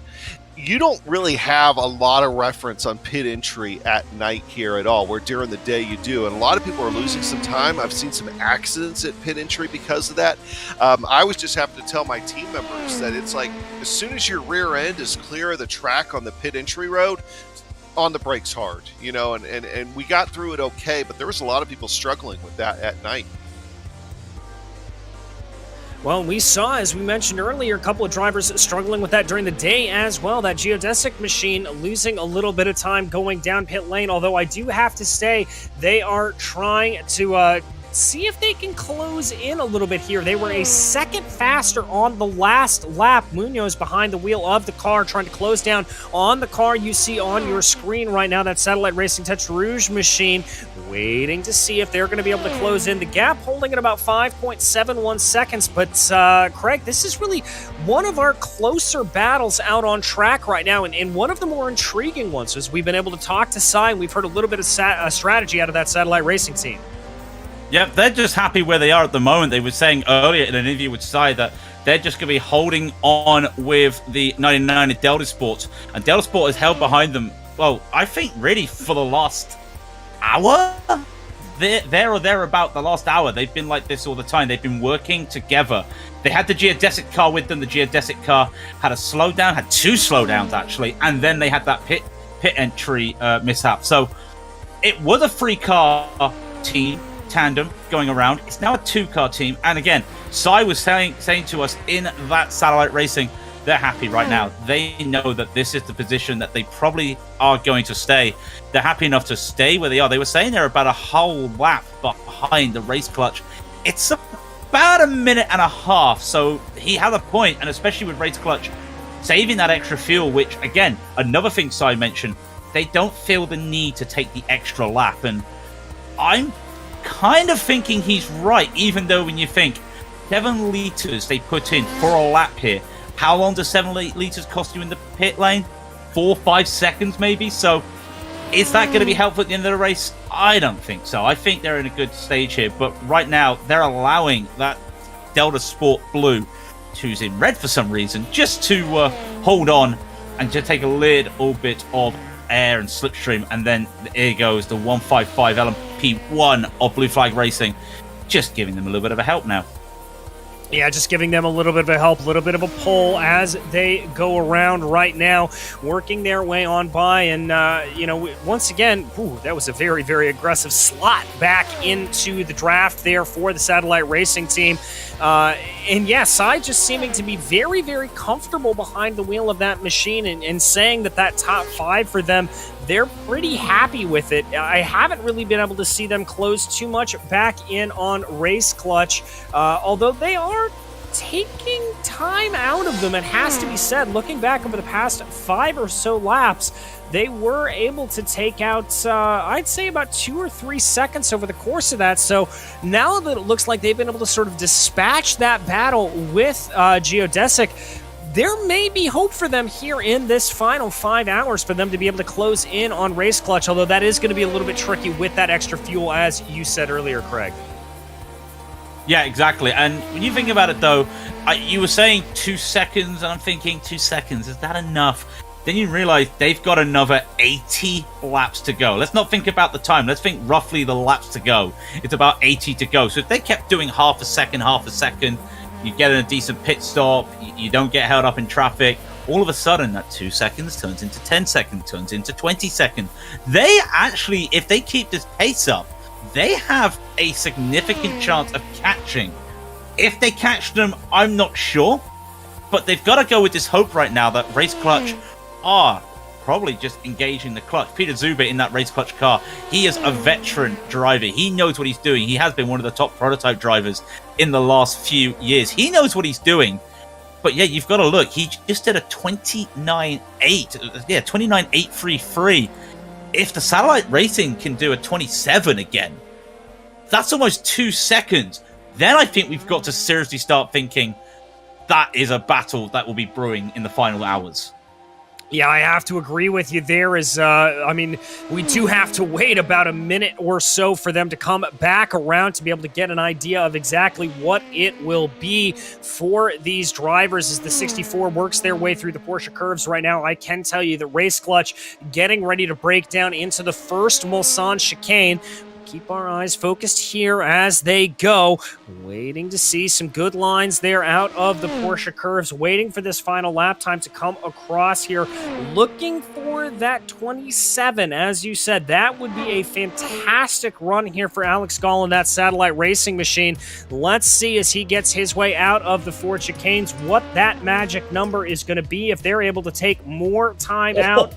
You don't really have a lot of reference on pit entry at night here at all, where during the day you do. And a lot of people are losing some time. I've seen some accidents at pit entry because of that. I was just having to tell my team members that it's like, as soon as your rear end is clear of the track on the pit entry road, on the brakes hard, you know, and we got through it okay, but there was a lot of people struggling with that at night. Well, we saw, as we mentioned earlier, a couple of drivers struggling with that during the day as well. That geodesic machine losing a little bit of time going down pit lane, although I do have to say they are trying to see if they can close in a little bit here. They were a second faster on the last lap. Munoz behind the wheel of the car trying to close down on the car you see on your screen right now, that Satellite Racing Touch Rouge machine, waiting to see if they're going to be able to close in. The gap holding at about 5.71 seconds, but Craig, this is really one of our closer battles out on track right now, and one of the more intriguing ones, as we've been able to talk to Cy, and we've heard a little bit of strategy out of that Satellite Racing team. Yeah, they're just happy where they are at the moment. They were saying earlier in an interview with Cy that they're just going to be holding on with the 99 at Delta Sport. And Delta Sport is held behind them, well, I think really for the last hour? There or thereabout the last hour. They've been like this all the time. They've been working together. They had the geodesic car with them. The geodesic car had a slowdown, had two slowdowns actually, and then they had that pit entry mishap. So it was a three-car team tandem going around. It's now a two-car team, and again, Cy was saying to us in that Satellite Racing, they're happy right now. They know that this is the position that they probably are going to stay. They're happy enough to stay where they are. They were saying they're about a whole lap behind the race clutch. It's about a minute and a half, so he had a point, and especially with race clutch saving that extra fuel, which again, another thing Cy mentioned, they don't feel the need to take the extra lap, and I'm kind of thinking he's right, even though when you think 7 liters they put in for a lap here, how long does 7 liters cost you in the pit lane? 4-5 seconds maybe. So is that going to be helpful at the end of the race? I don't think so. I think they're in a good stage here, but right now they're allowing that Delta Sport Blue, who's in red for some reason, just to hold on and just take a little bit of air and slipstream, and then here goes the 155 Lmp1 of Blue Flag Racing, just giving them a little bit of a help now. Yeah, just giving them a little bit of a help, a little bit of a pull as they go around right now, working their way on by. And, once again, that was a very, very aggressive slot back into the draft there for the Satellite Racing team. And yes, Cy just seeming to be very, very comfortable behind the wheel of that machine and saying that top 5 for them, they're pretty happy with it. I haven't really been able to see them close too much back in on race clutch, although they are taking time out of them. It has to be said, looking back over the past 5 or so laps, they were able to take out, I'd say, about 2 or 3 seconds over the course of that. So now that it looks like they've been able to sort of dispatch that battle with Geodesic, there may be hope for them here in this final 5 hours for them to be able to close in on race clutch, although that is going to be a little bit tricky with that extra fuel, as you said earlier, Craig. Yeah, exactly. And when you think about it, though, you were saying 2 seconds, and I'm thinking 2 seconds, is that enough? Then you realize they've got another 80 laps to go. Let's not think about the time. Let's think roughly the laps to go. It's about 80 to go. So if they kept doing half a second, you get in a decent pit stop, you don't get held up in traffic, all of a sudden that 2 seconds turns into 10 seconds, turns into 20 seconds. They actually, if they keep this pace up, they have a significant chance of catching If they catch them, I'm not sure. But they've got to go with this hope right now that Race Clutch are probably just engaging the clutch. Peter Zuber in that Race Clutch car, he is a veteran driver. He knows what he's doing. He has been one of the top prototype drivers in the last few years. He knows what he's doing. But yeah, you've got to look. He just did a 29.8. Yeah, 29.833. If the Satellite Racing can do a 27 again, that's almost 2 seconds. Then I think we've got to seriously start thinking that is a battle that will be brewing in the final hours. Yeah, I have to agree with you. There is, we do have to wait about a minute or so for them to come back around to be able to get an idea of exactly what it will be for these drivers as the 64 works their way through the Porsche curves right now. I can tell you that Race Clutch getting ready to break down into the first Mulsanne chicane. Keep our eyes focused here as they go. Waiting to see some good lines there out of the Porsche curves. Waiting for this final lap time to come across here. Looking for that 27. As you said, that would be a fantastic run here for Alex Gall in that Satellite Racing machine. Let's see as he gets his way out of the 4 chicanes what that magic number is going to be if they're able to take more time out.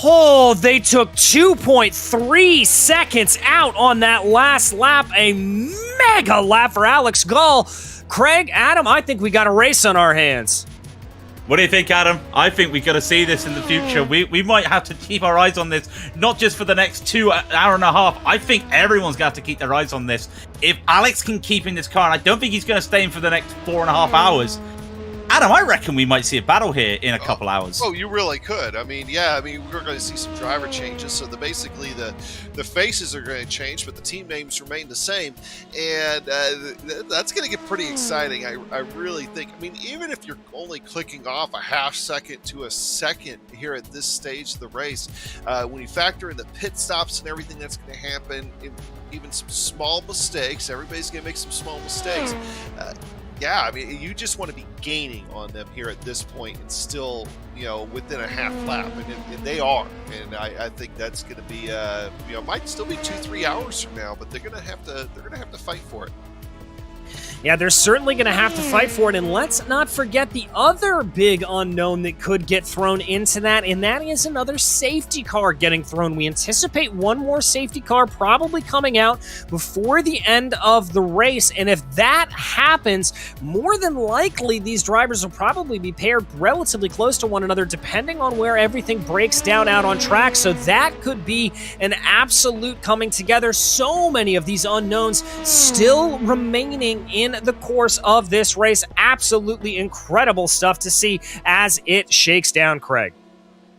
Oh, they took 2.3 seconds out on that last lap. A mega lap for Alex Gall. Craig, Adam, I think we got a race on our hands. What do you think, Adam? I think we're going to see this in the future. We might have to keep our eyes on this, not just for the next 2 hour and a half. I think everyone's going to have to keep their eyes on this. If Alex can keep in this car, and I don't think he's going to stay in for the next 4.5 hours, Adam, I reckon we might see a battle here in a couple hours. Oh, you really could. We're going to see some driver changes. So basically the faces are going to change, but the team names remain the same. And that's going to get pretty exciting. I really think, even if you're only clicking off a half second to a second here at this stage of the race, when you factor in the pit stops and everything that's going to happen, even some small mistakes, everybody's going to make some small mistakes. You just want to be gaining on them here at this point and still, within a half lap, and they are. And I think that's going to be, might still be 2-3 hours from now, but they're going to have to fight for it. Yeah, they're certainly going to have to fight for it, and let's not forget the other big unknown that could get thrown into that, and that is another safety car getting thrown. We anticipate one more safety car probably coming out before the end of the race, and if that happens, more than likely these drivers will probably be paired relatively close to one another depending on where everything breaks down out on track, so that could be an absolute coming together. So many of these unknowns still remaining in the course of this race. Absolutely incredible stuff to see as it shakes down, Craig.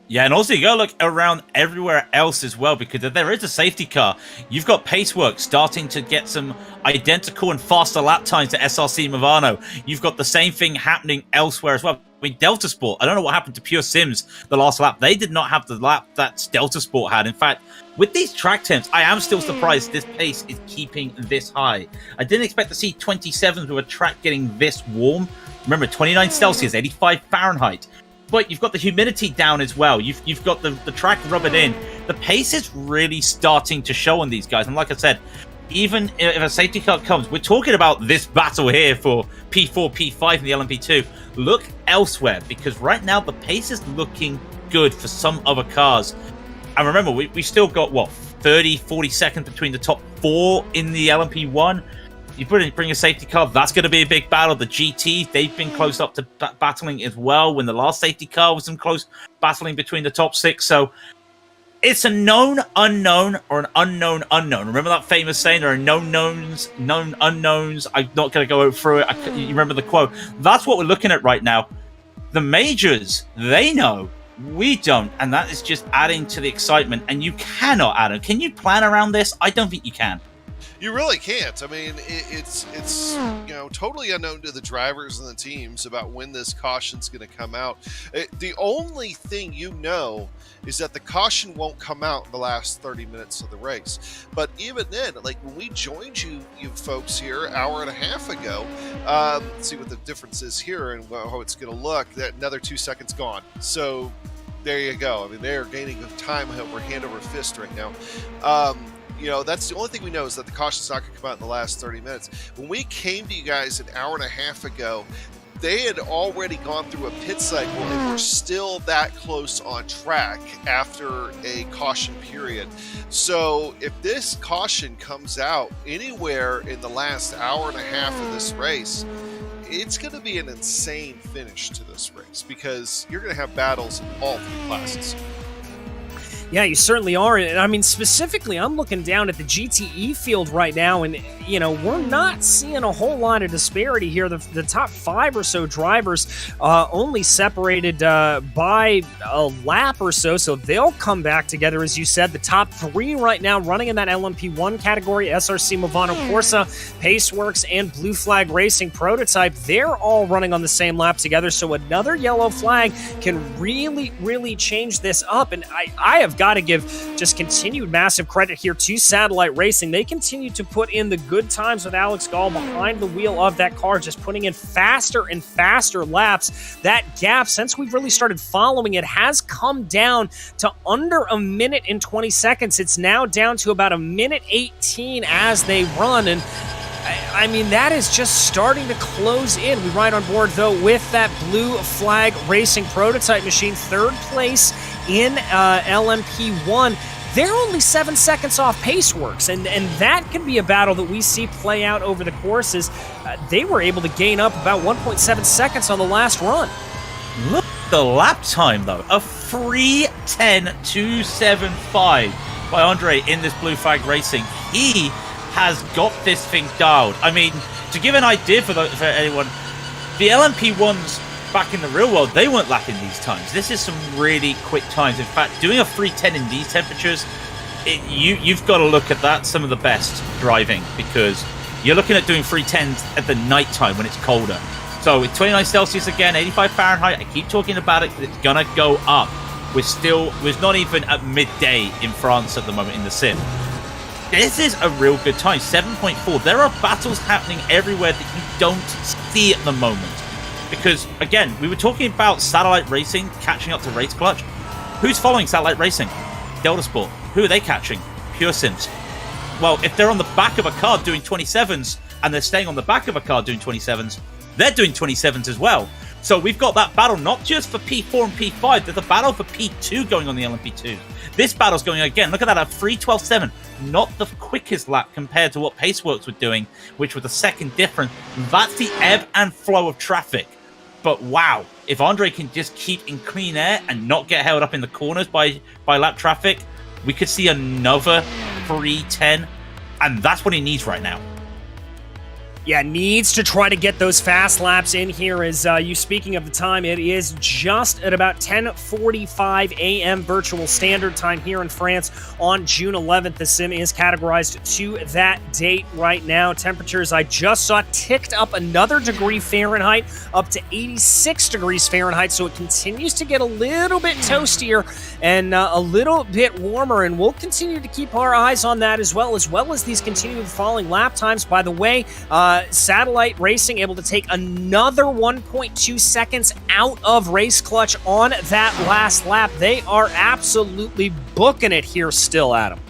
Yeah, and also you gotta look around everywhere else as well, because if there is a safety car, you've got Pacework starting to get some identical and faster lap times to SRC Movano. You've got the same thing happening elsewhere as well. Delta Sport, I don't know what happened to Pure Sims the last lap. They did not have the lap that Delta Sport had. In fact, with these track temps, I am still surprised this pace is keeping this high. I didn't expect to see 27s with a track getting this warm. Remember, 29 Celsius, 85 Fahrenheit. But you've got the humidity down as well. You've got the track rubbing in. The pace is really starting to show on these guys. And like I said, even if a safety car comes, we're talking about this battle here for P4, P5 in the LMP2. Look elsewhere, because right now the pace is looking good for some other cars. And remember, we still got, 30, 40 seconds between the top 4 in the LMP1. You bring a safety car, that's going to be a big battle. The GTs, they've been close up to battling as well when the last safety car was in close battling between the top 6. So it's a known unknown or an unknown unknown. Remember that famous saying, there are known knowns, known unknowns. I'm not going to go through it. You remember the quote. That's what we're looking at right now. The majors, they know. We don't. And that is just adding to the excitement. And you cannot, Adam. Can you plan around this? I don't think you can. You really can't. It's totally unknown to the drivers and the teams about when this caution's going to come out. The only thing is that the caution won't come out in the last 30 minutes of the race. But even then, when we joined you folks here an hour and a half ago, see what the difference is here and how it's going to look. That another 2 seconds gone. So there you go. They are gaining time over hand over fist right now. that's the only thing we know is that the caution's not going to come out in the last 30 minutes. When we came to you guys an hour and a half ago, they had already gone through a pit cycle and were still that close on track after a caution period. So if this caution comes out anywhere in the last hour and a half of this race, it's going to be an insane finish to this race because you're going to have battles in all three classes. Yeah, you certainly are. And I mean, specifically, I'm looking down at the GTE field right now, and, we're not seeing a whole lot of disparity here. The top 5 or so drivers only separated by a lap or so they'll come back together, as you said. The top 3 right now running in that LMP1 category, SRC Movano Corsa, Paceworks, and Blue Flag Racing Prototype, they're all running on the same lap together, so another yellow flag can really, really change this up. And I have got to give just continued massive credit here to Satellite Racing. They continue to put in the good times with Alex Gall behind the wheel of that car, just putting in faster and faster laps. That gap, since we've really started following it, has come down to under a minute and 20 seconds. It's now down to about a minute 18 as they run, and I mean, that is just starting to close in. We ride on board, though, with that Blue Flag Racing Prototype machine, 3rd place in LMP1. They're only 7 seconds off Paceworks, and that could be a battle that we see play out over the courses. They were able to gain up about 1.7 seconds on the last run. Look at the lap time, though. A 3:10.275 by Andre in this Blue Flag Racing. He has got this thing dialed. I mean, to give an idea for anyone, the LMP1s back in the real world, they weren't lapping these times. This is some really quick times. In fact, doing a 3:10 in these temperatures, you've got to look at that, some of the best driving, because you're looking at doing 3:10s at the night time when it's colder. So with 29 Celsius again, 85 Fahrenheit, I keep talking about it because it's going to go up. We're not even at midday in France at the moment in the sim. This is a real good time, 7.4. There are battles happening everywhere that you don't see at the moment. Because, again, we were talking about Satellite Racing catching up to Race Clutch. Who's following Satellite Racing? Delta Sport. Who are they catching? Pure Sims. Well, if they're on the back of a car doing 27s, and they're staying on the back of a car doing 27s, they're doing 27s as well. So we've got that battle not just for P4 and P5, there's a battle for P2 going on the LMP2. This battle's going again. Look at that, a 3:12.7. Not the quickest lap compared to what Paceworks were doing, which was the second difference. That's the ebb and flow of traffic. But wow, if Andre can just keep in clean air and not get held up in the corners by lap traffic, we could see another 3:10, and that's what he needs right now. Yeah, needs to try to get those fast laps in here. As you speaking of the time, it is just at about 10:45 a.m. virtual standard time here in France on June 11th. The sim is categorized to that date right now. Temperatures I just saw ticked up another degree Fahrenheit, up to 86 degrees Fahrenheit. So it continues to get a little bit toastier and a little bit warmer. And we'll continue to keep our eyes on that as well as these continuing falling lap times. By the way, Satellite Racing able to take another 1.2 seconds out of Race Clutch on that last lap. They are absolutely booking it here still, Adam.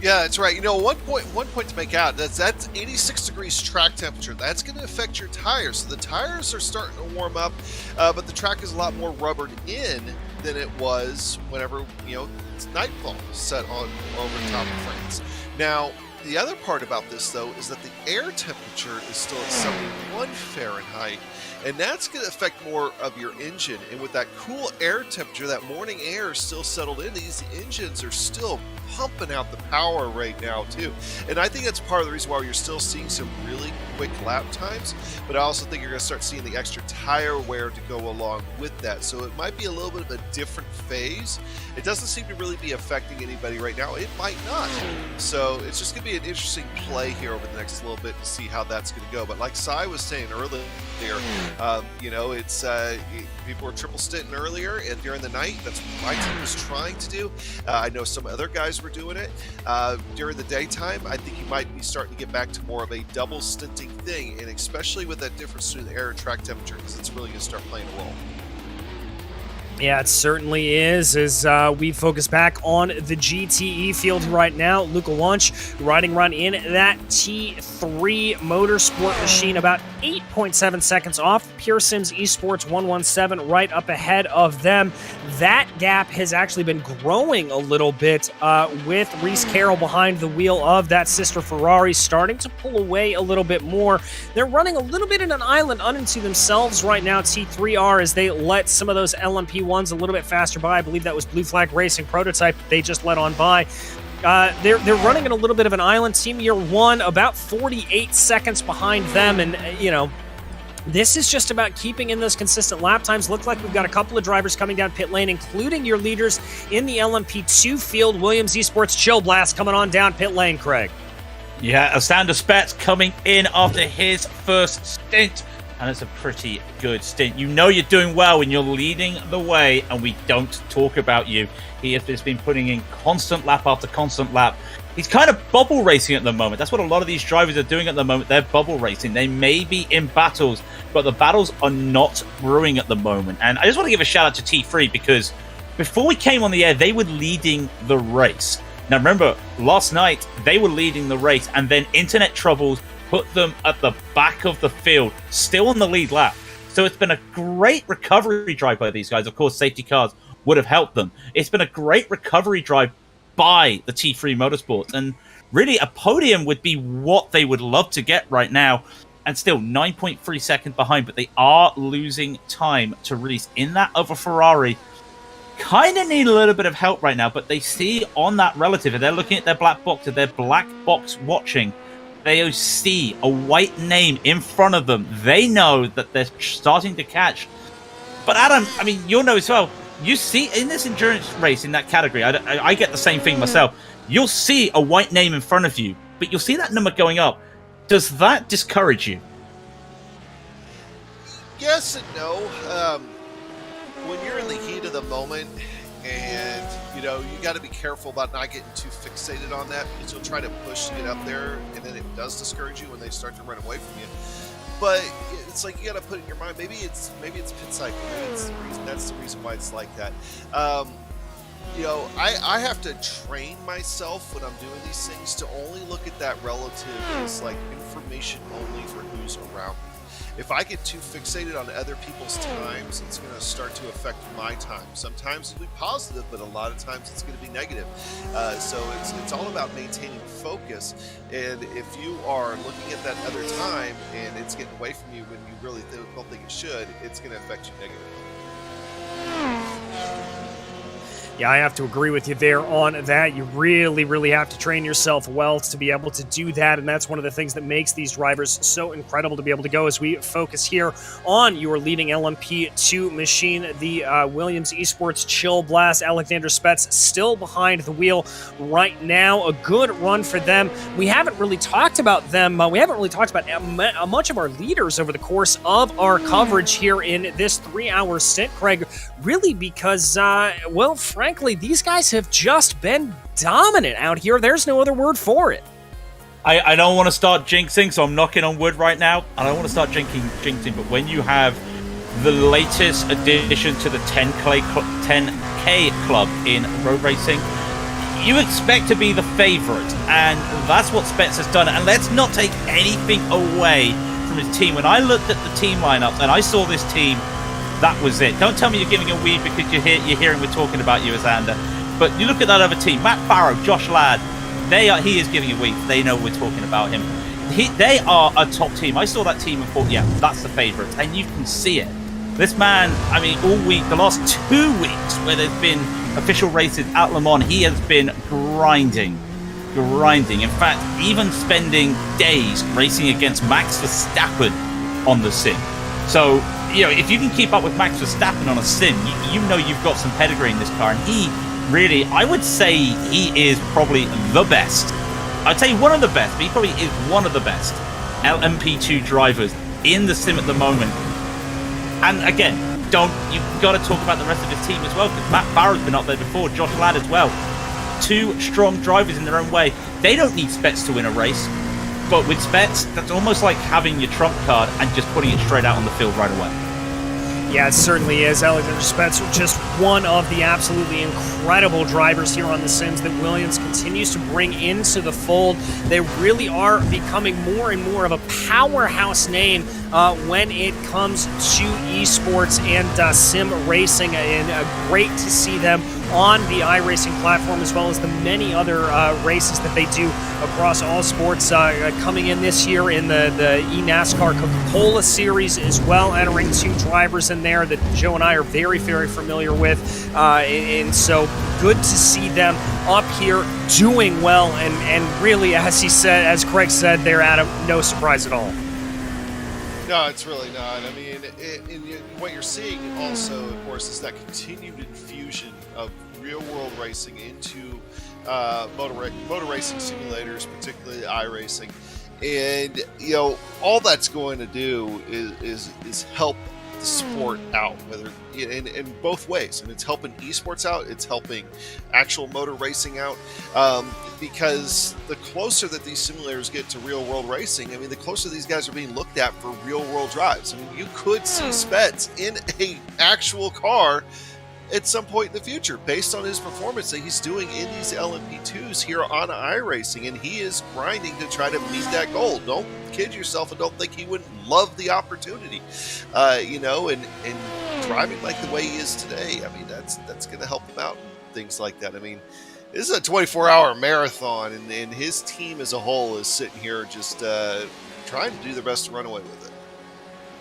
Yeah, that's right. One point to make out, that's 86 degrees track temperature. That's going to affect your tires. So the tires are starting to warm up, but the track is a lot more rubbered in than it was whenever, nightfall set on over top of France. Now, the other part about this, though, is that the air temperature is still at 71 Fahrenheit, and that's going to affect more of your engine. And with that cool air temperature, that morning air is still settled in, these engines are still pumping out the power right now, too. And I think that's part of the reason why you're still seeing some really quick lap times, but I also think you're going to start seeing the extra tire wear to go along with that. So it might be a little bit of a different phase. It doesn't seem to really be affecting anybody right now. It might not. So it's just going to be an interesting play here over the next little bit to see how that's going to go. But like Sai was saying earlier, it's people were triple stinting earlier and during the night. That's what my team was trying to do. I know some other guys were doing it during the daytime. I think you might be starting to get back to more of a double stinting thing, and especially with that difference between the air and track temperature, because it's really going to start playing a role. Yeah, it certainly is. As we focus back on the GTE field right now, Luca Wunsch riding around in that T3 Motorsport machine, about 8.7 seconds off. Pure Sims Esports 117 right up ahead of them. That gap has actually been growing a little bit with Reese Carroll behind the wheel of that sister Ferrari, starting to pull away a little bit more. They're running a little bit in an island unto themselves right now, T3R, as they let some of those Lmp1s a little bit faster by. I believe that was Blue Flag Racing prototype that they just let on by. They're running in a little bit of an island. Team Year 1 about 48 seconds behind them, and this is just about keeping in those consistent lap times. Look like we've got a couple of drivers coming down pit lane, including your leaders in the LMP2 field. Williams Esports Chill Blast coming on down pit lane, Craig. Yeah, Alexander Spets coming in after his first stint, and it's a pretty good stint. You know you're doing well when you're leading the way, and we don't talk about you. He has just been putting in constant lap after constant lap. He's kind of bubble racing at the moment. That's what a lot of these drivers are doing at the moment. They're bubble racing. They may be in battles, but the battles are not brewing at the moment. And I just want to give a shout out to T3, because before we came on the air, they were leading the race. Now remember, last night they were leading the race, and then internet troubles put them at the back of the field, still on the lead lap. So it's been a great recovery drive by these guys. Of course, safety cars would have helped them. It's been a great recovery drive by the T3 Motorsports, and really a podium would be what they would love to get right now. And still 9.3 seconds behind, but they are losing time to Reese in that other Ferrari. Kind of need a little bit of help right now, but they see on that relative, and they're looking at their black box, watching. They see a white name in front of them. They know that they're starting to catch. But Adam, I mean, you'll know as well. You see in this endurance race, in that category, I get the same thing myself. You'll see a white name in front of you, but you'll see that number going up. Does that discourage you? Yes and no. When you're in the heat of the moment, and you got to be careful about not getting too fixated on that, because you'll try to push to get up there, and then it does discourage you when they start to run away from you. But it's like you got to put it in your mind. Maybe it's pit cycle. Maybe it's the reason. That's the reason why it's like that. I have to train myself when I'm doing these things to only look at that relative as like information only for who's around me. If I get too fixated on other people's times, it's going to start to affect my time. Sometimes it'll be positive, but a lot of times it's going to be negative. So it's all about maintaining focus. And if you are looking at that other time and it's getting away from you when you really don't think it should, it's going to affect you negatively. Yeah, I have to agree with you there on that. You really, really have to train yourself well to be able to do that, and that's one of the things that makes these drivers so incredible to be able to go as we focus here on your leading LMP2 machine, the Williams Esports Chill Blast. Alexander Spets still behind the wheel right now. A good run for them. We haven't really talked about them. We haven't really talked about much of our leaders over the course of our coverage here in this 3-hour stint, Craig, really because, frankly, these guys have just been dominant out here. There's no other word for it. I don't want to start jinxing, so I'm knocking on wood right now. I don't want to start jinxing, but when you have the latest addition to the 10K club in road racing, you expect to be the favorite, and that's what Spence has done. And let's not take anything away from his team. When I looked at the team lineup and I saw this team, that was it. Don't tell me you're giving a weed because you're hearing we're talking about you, Xander. But you look at that other team, Matt Farrow, Josh Ladd, he is giving a weed. They know we're talking about him. They are a top team. I saw that team and thought, yeah, that's the favourite. And you can see it. This man, I mean, all week, the last 2 weeks where there's been official races at Le Mans, he has been grinding. In fact, even spending days racing against Max Verstappen on the sim. So, if you can keep up with Max Verstappen on a sim, you know you've got some pedigree in this car. And he really, I would say he is probably the best. I'd say one of the best, but he probably is one of the best LMP2 drivers in the sim at the moment. And again, you've got to talk about the rest of his team as well, because Matt Farrow's been up there before, Josh Ladd as well. 2 strong drivers in their own way. They don't need Spets to win a race. But with Spets, that's almost like having your trump card and just putting it straight out on the field right away. Yeah, it certainly is. Alexander Spencer, just one of the absolutely incredible drivers here on The Sims that Williams continues to bring into the fold. They really are becoming more and more of a powerhouse name when it comes to esports and sim racing, and great to see them on the iRacing platform, as well as the many other races that they do across all sports, coming in this year in the eNASCAR Coca-Cola Series as well, entering 2 drivers in there that Joe and I are very, very familiar with, and so good to see them up here doing well, and really, as he said, as Craig said there, Adam, no surprise at all. No, it's really not. I mean, what you're seeing also, of course, is that continued infusion of real-world racing into motor racing simulators, particularly iRacing. And, you know, all that's going to do is help the sport out, whether in both ways. And it's helping esports out, it's helping actual motor racing out, because the closer that these simulators get to real world racing, I mean, the closer these guys are being looked at for real world drives. I mean, you could see Spets in a actual car at some point in the future, based on his performance that he's doing in these LMP2s here on iRacing, and he is grinding to try to meet that goal. Don't kid yourself and don't think he wouldn't love the opportunity, you know, and driving like the way he is today. I mean, that's going to help him out and things like that. I mean, this is a 24-hour marathon, and his team as a whole is sitting here just trying to do their best to run away with it.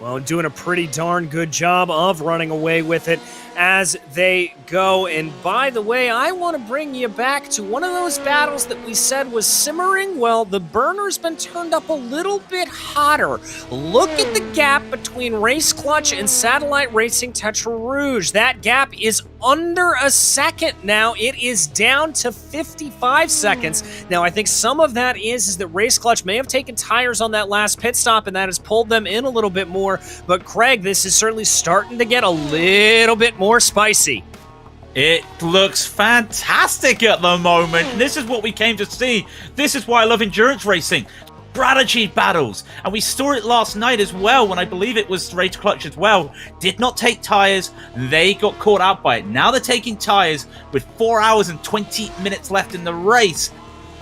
Well, doing a pretty darn good job of running away with it as they go. And by the way, I want to bring you back to one of those battles that we said was simmering. Well, the burner's been turned up a little bit hotter. Look at the gap between Race Clutch and Satellite Racing Tetra Rouge. That gap is under a second now. It is down to 55 seconds. Now, I think some of that is that Race Clutch may have taken tires on that last pit stop, and that has pulled them in a little bit more. But Craig, this is certainly starting to get a little bit more spicy. It looks fantastic at the moment. This is what we came to see. This is why I love endurance racing. Strategy battles. And we saw it last night as well, when I believe it was Race Clutch as well. Did not take tires. They got caught out by it. Now they're taking tires with 4 hours and 20 minutes left in the race.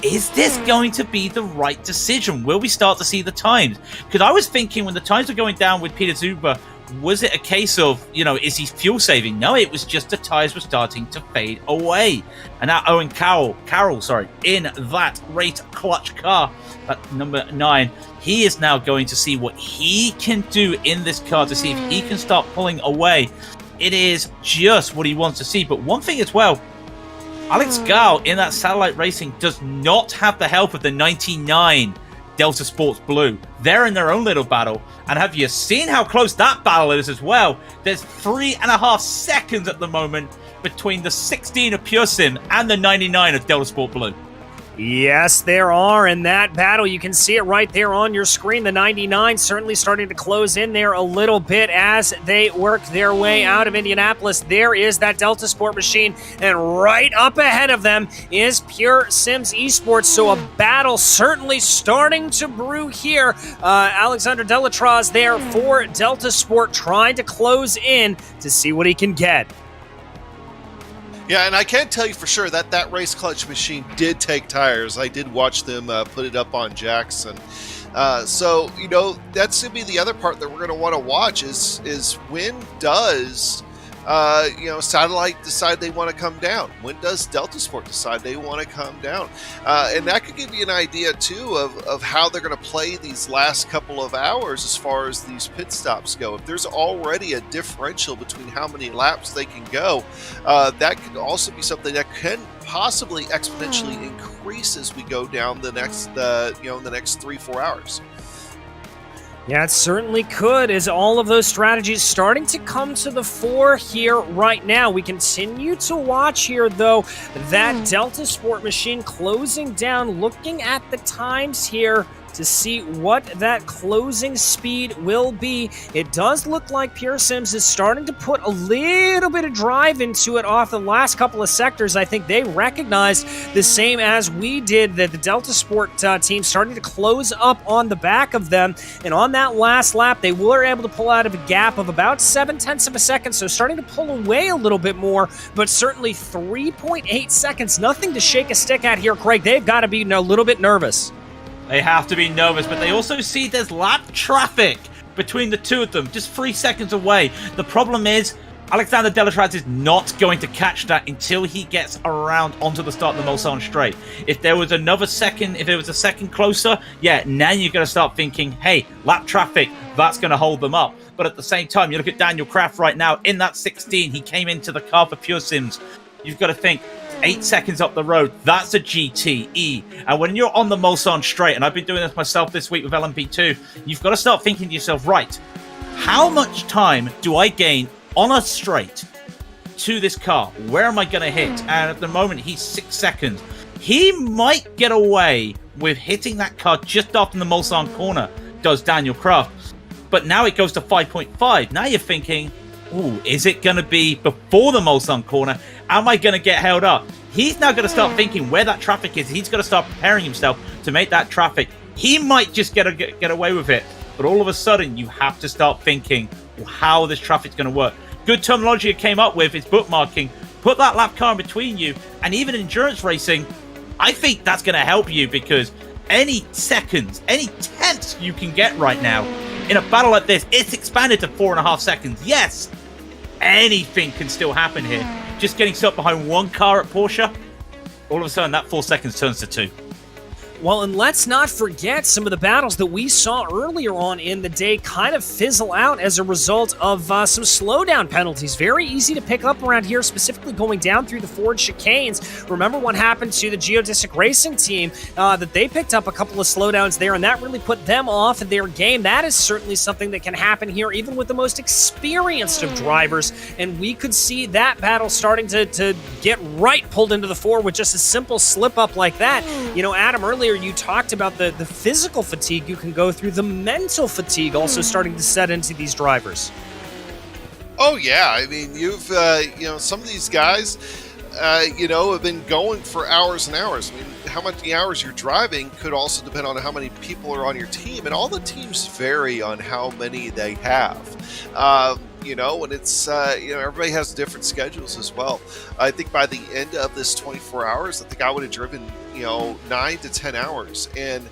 Is this going to be the right decision? Will we start to see the times? Because I was thinking when the times were going down with Peter Zuber, was it a case of, you know, is he fuel saving? No, it was just the tires were starting to fade away. And now Owen Carroll, in that Race Clutch car at number 9, he is now going to see what he can do in this car to see if he can start pulling away. It is just what he wants to see. But one thing as well, Alex Gall in that Satellite Racing does not have the help of the 99 Delta Sports Blue. They're in their own little battle. And have you seen how close that battle is as well? There's 3.5 seconds at the moment between the 16 of Pure Sim and the 99 of Delta Sport Blue. Yes, there are. In that battle, you can see it right there on your screen. The 99 certainly starting to close in there a little bit as they work their way out of Indianapolis. There is that Delta Sport machine, and right up ahead of them is Pure Sims Esports. So a battle certainly starting to brew here. Alexander Delatraz there for Delta Sport, trying to close in to see what he can get. Yeah, and I can tell you for sure that that Race Clutch machine did take tires. I did watch them put it up on Jackson. So, you know, that's going to be the other part that we're going to want to watch is when does, you know, Satellite decide they want to come down? When does Delta Sport decide they want to come down? And that could give you an idea, too, of how they're going to play these last couple of hours as far as these pit stops go. If there's already a differential between how many laps they can go, that could also be something that can possibly exponentially increase as we go down the next, you know, in the next 3-4 hours. Yeah, it certainly could, as all of those strategies starting to come to the fore here right now. We continue to watch here, though, that Delta Sport machine closing down, looking at the times here. to see what that closing speed will be. It does look like Pure Sims is starting to put a little bit of drive into it off the last couple of sectors. I think they recognized the same as we did, that the Delta Sport team starting to close up on the back of them. And on that last lap, they were able to pull out of a gap of about 0.7 of a second, so starting to pull away a little bit more, but certainly 3.8 seconds, nothing to shake a stick at here, Craig. They've got to be a little bit nervous. They have to be nervous, but they also see there's lap traffic between the two of them, just 3 seconds away. The problem is, Alexander Delatraz is not going to catch that until he gets around onto the start of the Mulsanne straight. If there was another second, if it was a second closer, yeah, now you're going to start thinking, hey, lap traffic, that's going to hold them up. But at the same time, you look at Daniel Kraft right now, in that 16, he came into the car for Pure Sims. You've got to think, 8 seconds up the road, that's a GTE. And when you're on the Mulsanne straight, and I've been doing this myself this week with LMP2, you've got to start thinking to yourself, right, how much time do I gain on a straight to this car? Where am I going to hit? And at the moment, he's 6 seconds. He might get away with hitting that car just after the Mulsanne corner, does Daniel Kraft. But now it goes to 5.5. Now you're thinking, ooh, is it going to be before the Mulsanne corner? Am I going to get held up? He's now going to start thinking where that traffic is. He's going to start preparing himself to make that traffic. He might just get away with it. But all of a sudden, you have to start thinking how this traffic's going to work. Good terminology it came up with is bookmarking. Put that lap car in between you. And even in endurance racing, I think that's going to help you, because any seconds, any tenths you can get right now in a battle like this, it's expanded to 4.5 seconds. Yes, anything can still happen here. Just getting stuck behind one car at Porsche, all of a sudden that 4 seconds turns to 2. Well, and let's not forget some of the battles that we saw earlier on in the day kind of fizzle out as a result of some slowdown penalties. Very easy to pick up around here, specifically going down through the Ford chicanes. Remember what happened to the Geodesic Racing team, that they picked up a couple of slowdowns there, and that really put them off their game. That is certainly something that can happen here, even with the most experienced of drivers, and we could see that battle starting to get right pulled into the fore with just a simple slip-up like that. You know, Adam, earlier you talked about the physical fatigue you can go through, the mental fatigue also starting to set into these drivers. Oh yeah, I mean, you've some of these guys have been going for hours and hours. I mean, how many hours you're driving could also depend on how many people are on your team, and all the teams vary on how many they have. And it's, everybody has different schedules as well. I think by the end of this 24 hours, I think I would have driven, 9 to 10 hours. And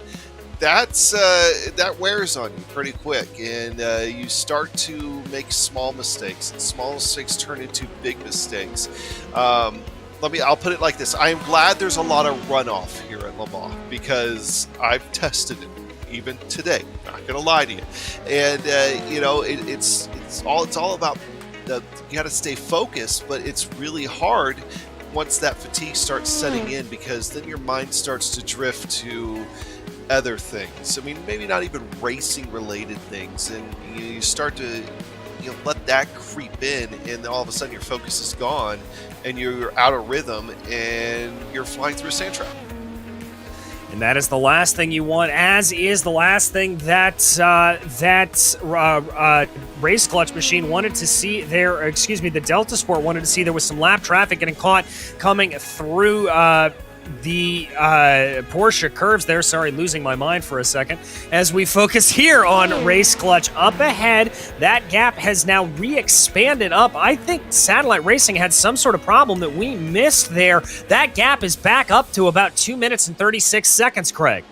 that's, that wears on you pretty quick. And you start to make small mistakes. And small mistakes turn into big mistakes. I'll put it like this. I am glad there's a lot of runoff here at Le Mans, because I've tested it. Even today, not gonna lie to you, and it's all about you got to stay focused, but it's really hard once that fatigue starts setting in, because then your mind starts to drift to other things. I mean, maybe not even racing related things, and you start to let that creep in, and all of a sudden your focus is gone, and you're out of rhythm, and you're flying through a sand trap. And that is the last thing you want, as is the last thing that Race Clutch Machine wanted to see there. The Delta Sport wanted to see there was some lap traffic getting caught coming through the Porsche curves there. Sorry, losing my mind for a second. As we focus here on Race Clutch up ahead, that gap has now re-expanded up. I think Satellite Racing had some sort of problem that we missed there. That gap is back up to about 2 minutes and 36 seconds, Craig.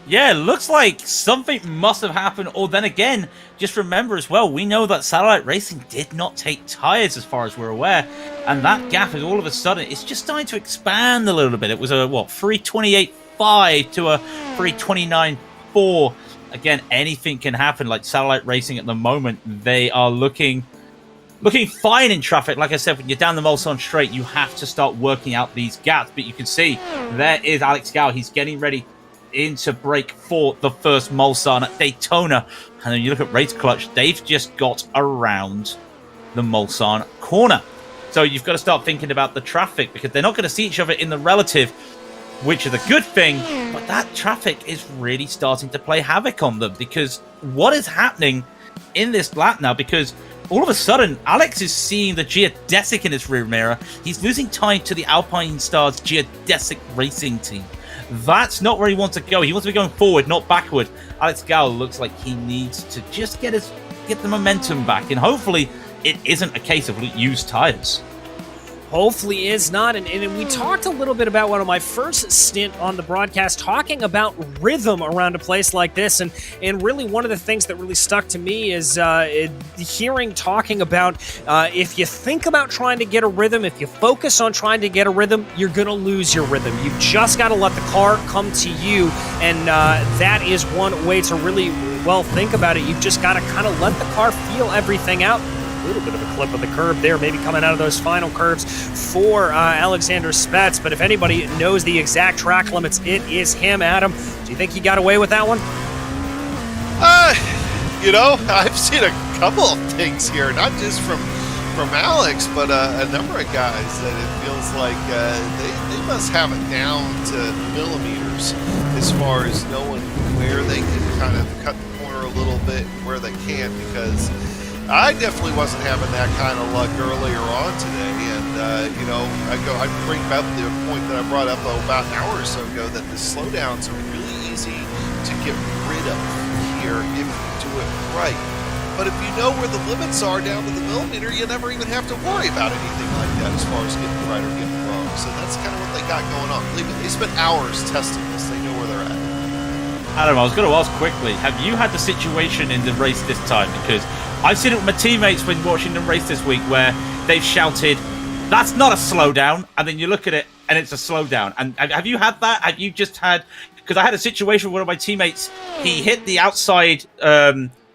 Yeah, it looks like something must have happened. Or then again, just remember as well, we know that Satellite Racing did not take tires as far as we're aware. And that gap is all of a sudden, it's just starting to expand a little bit. It was a, 328.5 to a 329.4. Again, anything can happen. Like Satellite Racing at the moment, they are looking fine in traffic. Like I said, when you're down the Mulsanne straight, you have to start working out these gaps. But you can see, there is Alex Gao. He's getting ready into break for the first Mulsanne at Daytona. And then you look at Race Clutch, they've just got around the Mulsanne corner. So you've got to start thinking about the traffic, because they're not going to see each other in the relative which is a good thing, but that traffic is really starting to play havoc on them, because what is happening in this lap now, because all of a sudden, Alex is seeing the geodesic in his rear mirror. He's losing time to the Alpine Stars geodesic racing team. That's not where he wants to go. He wants to be going forward, not backward. Alex Gall looks like he needs to just get the momentum back, and hopefully it isn't a case of used tires. Hopefully is not. And we talked a little bit about one of my first stint on the broadcast, talking about rhythm around a place like this. And really one of the things that really stuck to me is talking about if you think about trying to get a rhythm, if you focus on trying to get a rhythm, you're going to lose your rhythm. You've just got to let the car come to you. And that is one way to really, well, think about it. You've just got to kind of let the car feel everything out. A little bit of a clip of the curb there, maybe coming out of those final curves for Alexander Spets. But if anybody knows the exact track limits, it is him. Adam, do you think he got away with that one? I've seen a couple of things here, not just from Alex, but a number of guys that it feels like they must have it down to millimeters as far as knowing where they can kind of cut the corner a little bit and where they can't, because I definitely wasn't having that kind of luck earlier on today, and I bring up the point that I brought up about an hour or so ago, that the slowdowns are really easy to get rid of here if you do it right. But if you know where the limits are down to the millimeter, you never even have to worry about anything like that as far as getting right or getting wrong. So that's kind of what they got going on. They spent hours testing this. They know where they're at. Adam, I was going to ask quickly, have you had the situation in the race this time? Because I've seen it with my teammates when watching them race this week, where they've shouted, "That's not a slowdown," and then you look at it and it's a slowdown. And have you had that? Have you just had? Because I had a situation where one of my teammates, he hit the outside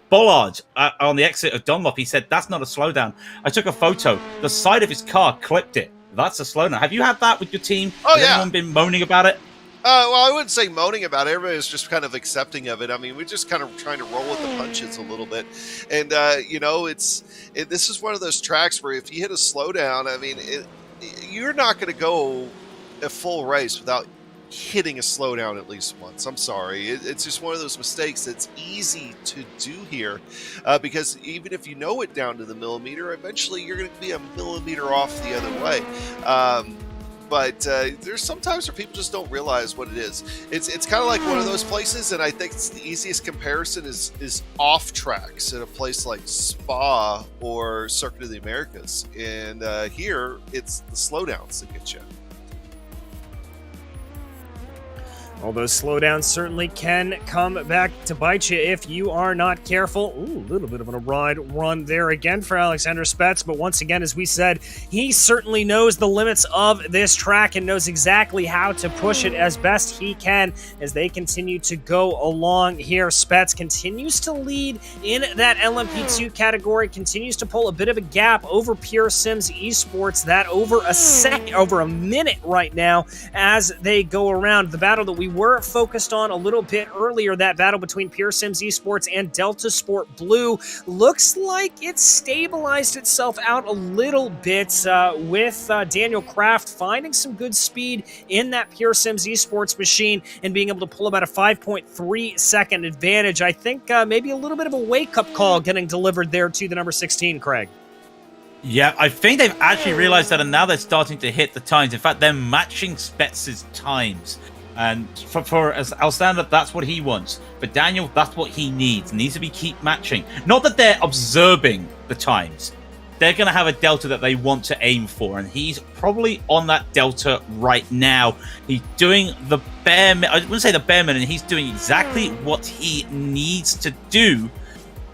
bollard on the exit of Dunlop. He said, "That's not a slowdown." I took a photo. The side of his car clipped it. That's a slowdown. Have you had that with your team? Oh, Has anyone been moaning about it? Well, I wouldn't say moaning about it. Everybody's just kind of accepting of it. I mean, we're just kind of trying to roll with the punches a little bit. And, this is one of those tracks where if you hit a slowdown, I mean, you're not going to go a full race without hitting a slowdown at least once. I'm sorry. It's just one of those mistakes that's easy to do here, because even if you know it down to the millimeter, eventually you're going to be a millimeter off the other way. But there's sometimes where people just don't realize what it is. It's kind of like one of those places, and I think it's the easiest comparison is off tracks at a place like Spa or Circuit of the Americas. And here, it's the slowdowns that get you. All those slowdowns certainly can come back to bite you if you are not careful. Ooh, a little bit of a ride run there again for Alexander Spets, but once again, as we said, he certainly knows the limits of this track and knows exactly how to push it as best he can as they continue to go along here. Spets continues to lead in that LMP2 category, continues to pull a bit of a gap over Pure Sims Esports, that over a minute right now as they go around. The battle that we were focused on a little bit earlier, that battle between Pure Sims Esports and Delta Sport Blue, looks like it's stabilized itself out a little bit with Daniel Kraft finding some good speed in that Pure Sims Esports machine and being able to pull about a 5.3 second advantage. I think maybe a little bit of a wake-up call getting delivered there to the number 16, Craig. Yeah, I think they've actually realized that, and now they're starting to hit the times. In fact, they're matching Spets' times. And for as Alexander, that's what he wants. For Daniel, that's what he needs. Needs to be keep matching. Not that they're observing the times. They're going to have a delta that they want to aim for, and he's probably on that delta right now. He's doing the bare minimum. I wouldn't say the bare minimum. He's doing exactly what he needs to do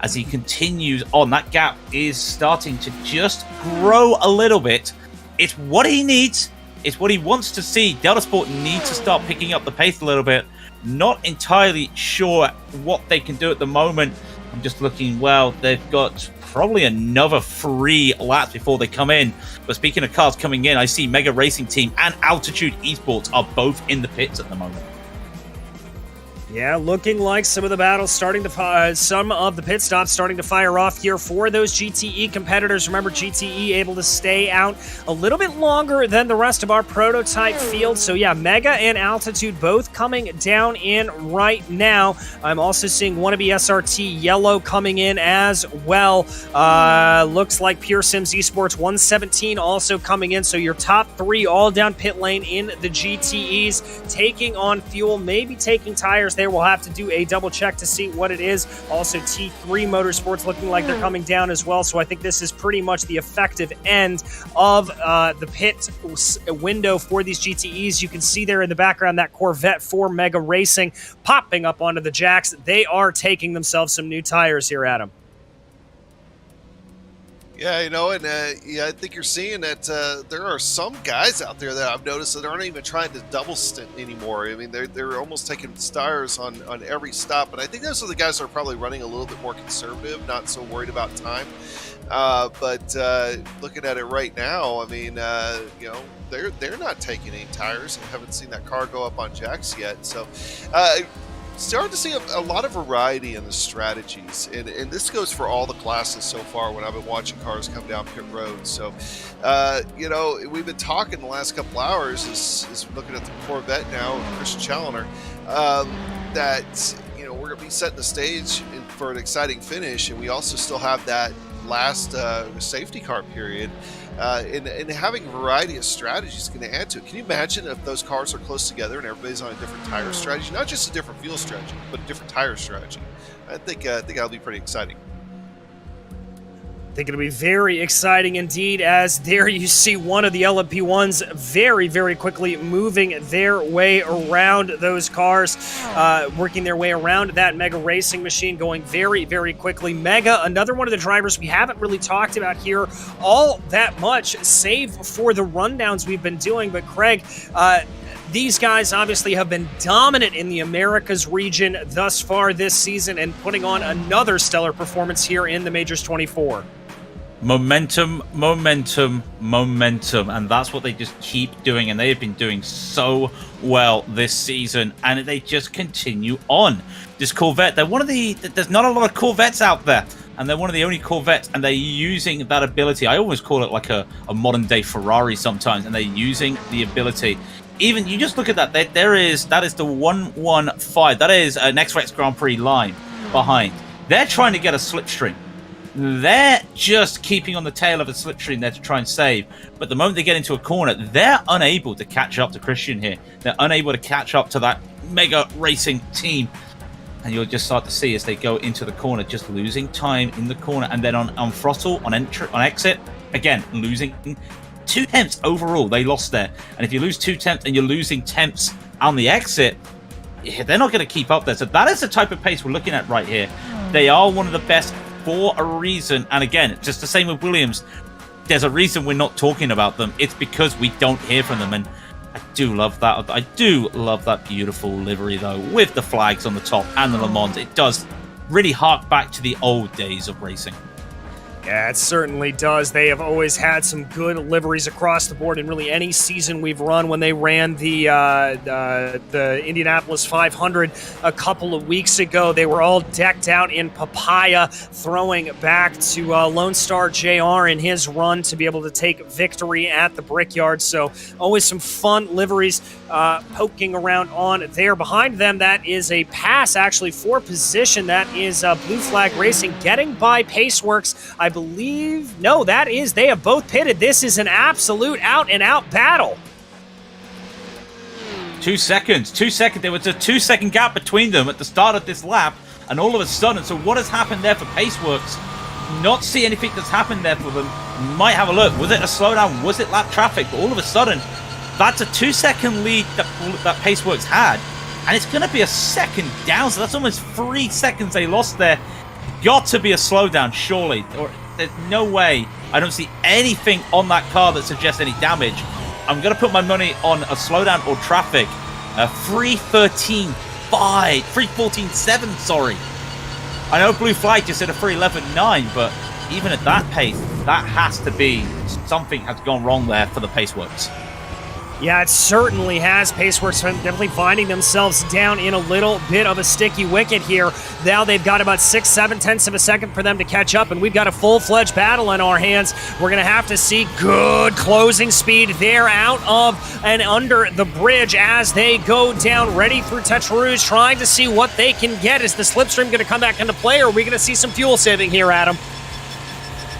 as he continues on. That gap is starting to just grow a little bit. It's what he needs. It's what he wants to see. Delta Sport needs to start picking up the pace a little bit. Not entirely sure what they can do at the moment. I'm just looking, well, they've got probably another 3 laps before they come in. But speaking of cars coming in, I see Mega Racing Team and Altitude Esports are both in the pits at the moment. Yeah, looking like some of the battles starting to some of the pit stops starting to fire off here for those GTE competitors. Remember, GTE able to stay out a little bit longer than the rest of our prototype field. So yeah, Mega and Altitude both coming down in right now. I'm also seeing Wannabe SRT Yellow coming in as well. Looks like Pure Sims Esports 117 also coming in. So your top three all down pit lane in the GTEs, taking on fuel, maybe taking tires there. We'll have to do a double check to see what it is. Also, T3 Motorsports looking like they're coming down as well. So I think this is pretty much the effective end of the pit window for these GTEs. You can see there in the background that Corvette for Mega Racing popping up onto the jacks. They are taking themselves some new tires here, Adam. Yeah, you know, and I think you're seeing that there are some guys out there that I've noticed that aren't even trying to double stint anymore. I mean, they're almost taking tires on every stop, but I think those are the guys that are probably running a little bit more conservative, not so worried about time. But looking at it right now, I mean, you know, they're not taking any tires. I haven't seen that car go up on jacks yet, so. Starting to see a lot of variety in the strategies, and this goes for all the classes so far when I've been watching cars come down pit road. So, you know, we've been talking the last couple hours is looking at the Corvette now, Christian Challoner, that, you know, we're going to be setting the stage for an exciting finish, and we also still have that last safety car period. And having a variety of strategies is going to add to it. Can you imagine if those cars are close together and everybody's on a different tire strategy? Not just a different fuel strategy, but a different tire strategy. I think that'll be pretty exciting. I think it'll be very exciting indeed, as there you see one of the Lmp1s very, very quickly moving their way around those cars, working their way around that Mega Racing machine, going very, very quickly. Mega, another one of the drivers we haven't really talked about here all that much, save for the rundowns we've been doing. But Craig, these guys obviously have been dominant in the Americas region thus far this season and putting on another stellar performance here in the Majors 24. Momentum, momentum, momentum, and that's what they just keep doing, and they have been doing so well this season, and they just continue on. This Corvette, they're one of the, there's not a lot of Corvettes out there, and they're one of the only Corvettes, and they're using that ability. I always call it like a modern day Ferrari sometimes, and they're using the ability. Even, you just look at that, that is the 115, that is an X-Rex Grand Prix line behind. They're trying to get a slipstream. They're just keeping on the tail of a slipstream there to try and save. But the moment they get into a corner, they're unable to catch up to Christian here. They're unable to catch up to that Mega Racing team. And you'll just start to see as they go into the corner, just losing time in the corner. And then on throttle, on exit, again, losing 2 tenths overall. They lost there. And if you lose 2 tenths and you're losing tenths on the exit, they're not going to keep up there. So that is the type of pace we're looking at right here. They are one of the best for a reason, and again, just the same with Williams. There's a reason we're not talking about them. It's because we don't hear from them, and I do love that. I do love that beautiful livery, though, with the flags on the top and the Le Mans. It does really hark back to the old days of racing. Yeah, it certainly does. They have always had some good liveries across the board in really any season we've run. When they ran the Indianapolis 500 a couple of weeks ago, they were all decked out in papaya, throwing back to Lone Star JR in his run to be able to take victory at the Brickyard. So always some fun liveries poking around on there. Behind them, that is a pass actually for position. That is Blue Flag Racing getting by Paceworks. I believe, no, that is, they have both pitted. This is an absolute out-and-out battle. 2 seconds. There was a 2 second gap between them at the start of this lap, and all of a sudden, so what has happened there for Paceworks? Not see anything that's happened there for them. Might have a look. Was it a slowdown? Was it lap traffic? But all of a sudden, that's a 2 second lead that Paceworks had, and it's going to be a second down, so that's almost 3 seconds they lost there. Got to be a slowdown, surely. Or there's no way. I don't see anything on that car that suggests any damage. I'm going to put my money on a slowdown or traffic. 3:13.5. 3:14.7, sorry. I know Blue Flag just said a 3:11.9, but even at that pace, that has to be something has gone wrong there for the Paceworks. Yeah, it certainly has. Paceworks definitely finding themselves down in a little bit of a sticky wicket here. Now they've got about 6-7 tenths of a second for them to catch up, and we've got a full-fledged battle in our hands. We're going to have to see good closing speed there out of and under the bridge as they go down, ready through Tetra Rouge, trying to see what they can get. Is the slipstream going to come back into play, or are we going to see some fuel saving here, Adam?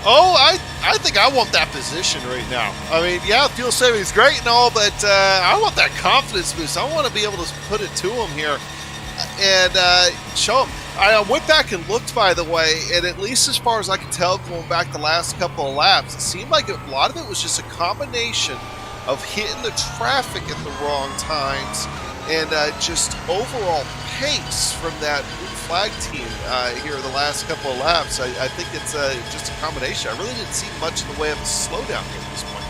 Oh, I think I want that position right now. I mean, yeah, fuel saving is great and all, but I want that confidence boost. I want to be able to put it to him here and show him. I went back and looked, by the way, and at least as far as I can tell, going back the last couple of laps, it seemed like a lot of it was just a combination of hitting the traffic at the wrong times and just overall pace from that blue flag team here the last couple of laps. I think it's just a combination. I really didn't see much in the way of a slowdown here at this point.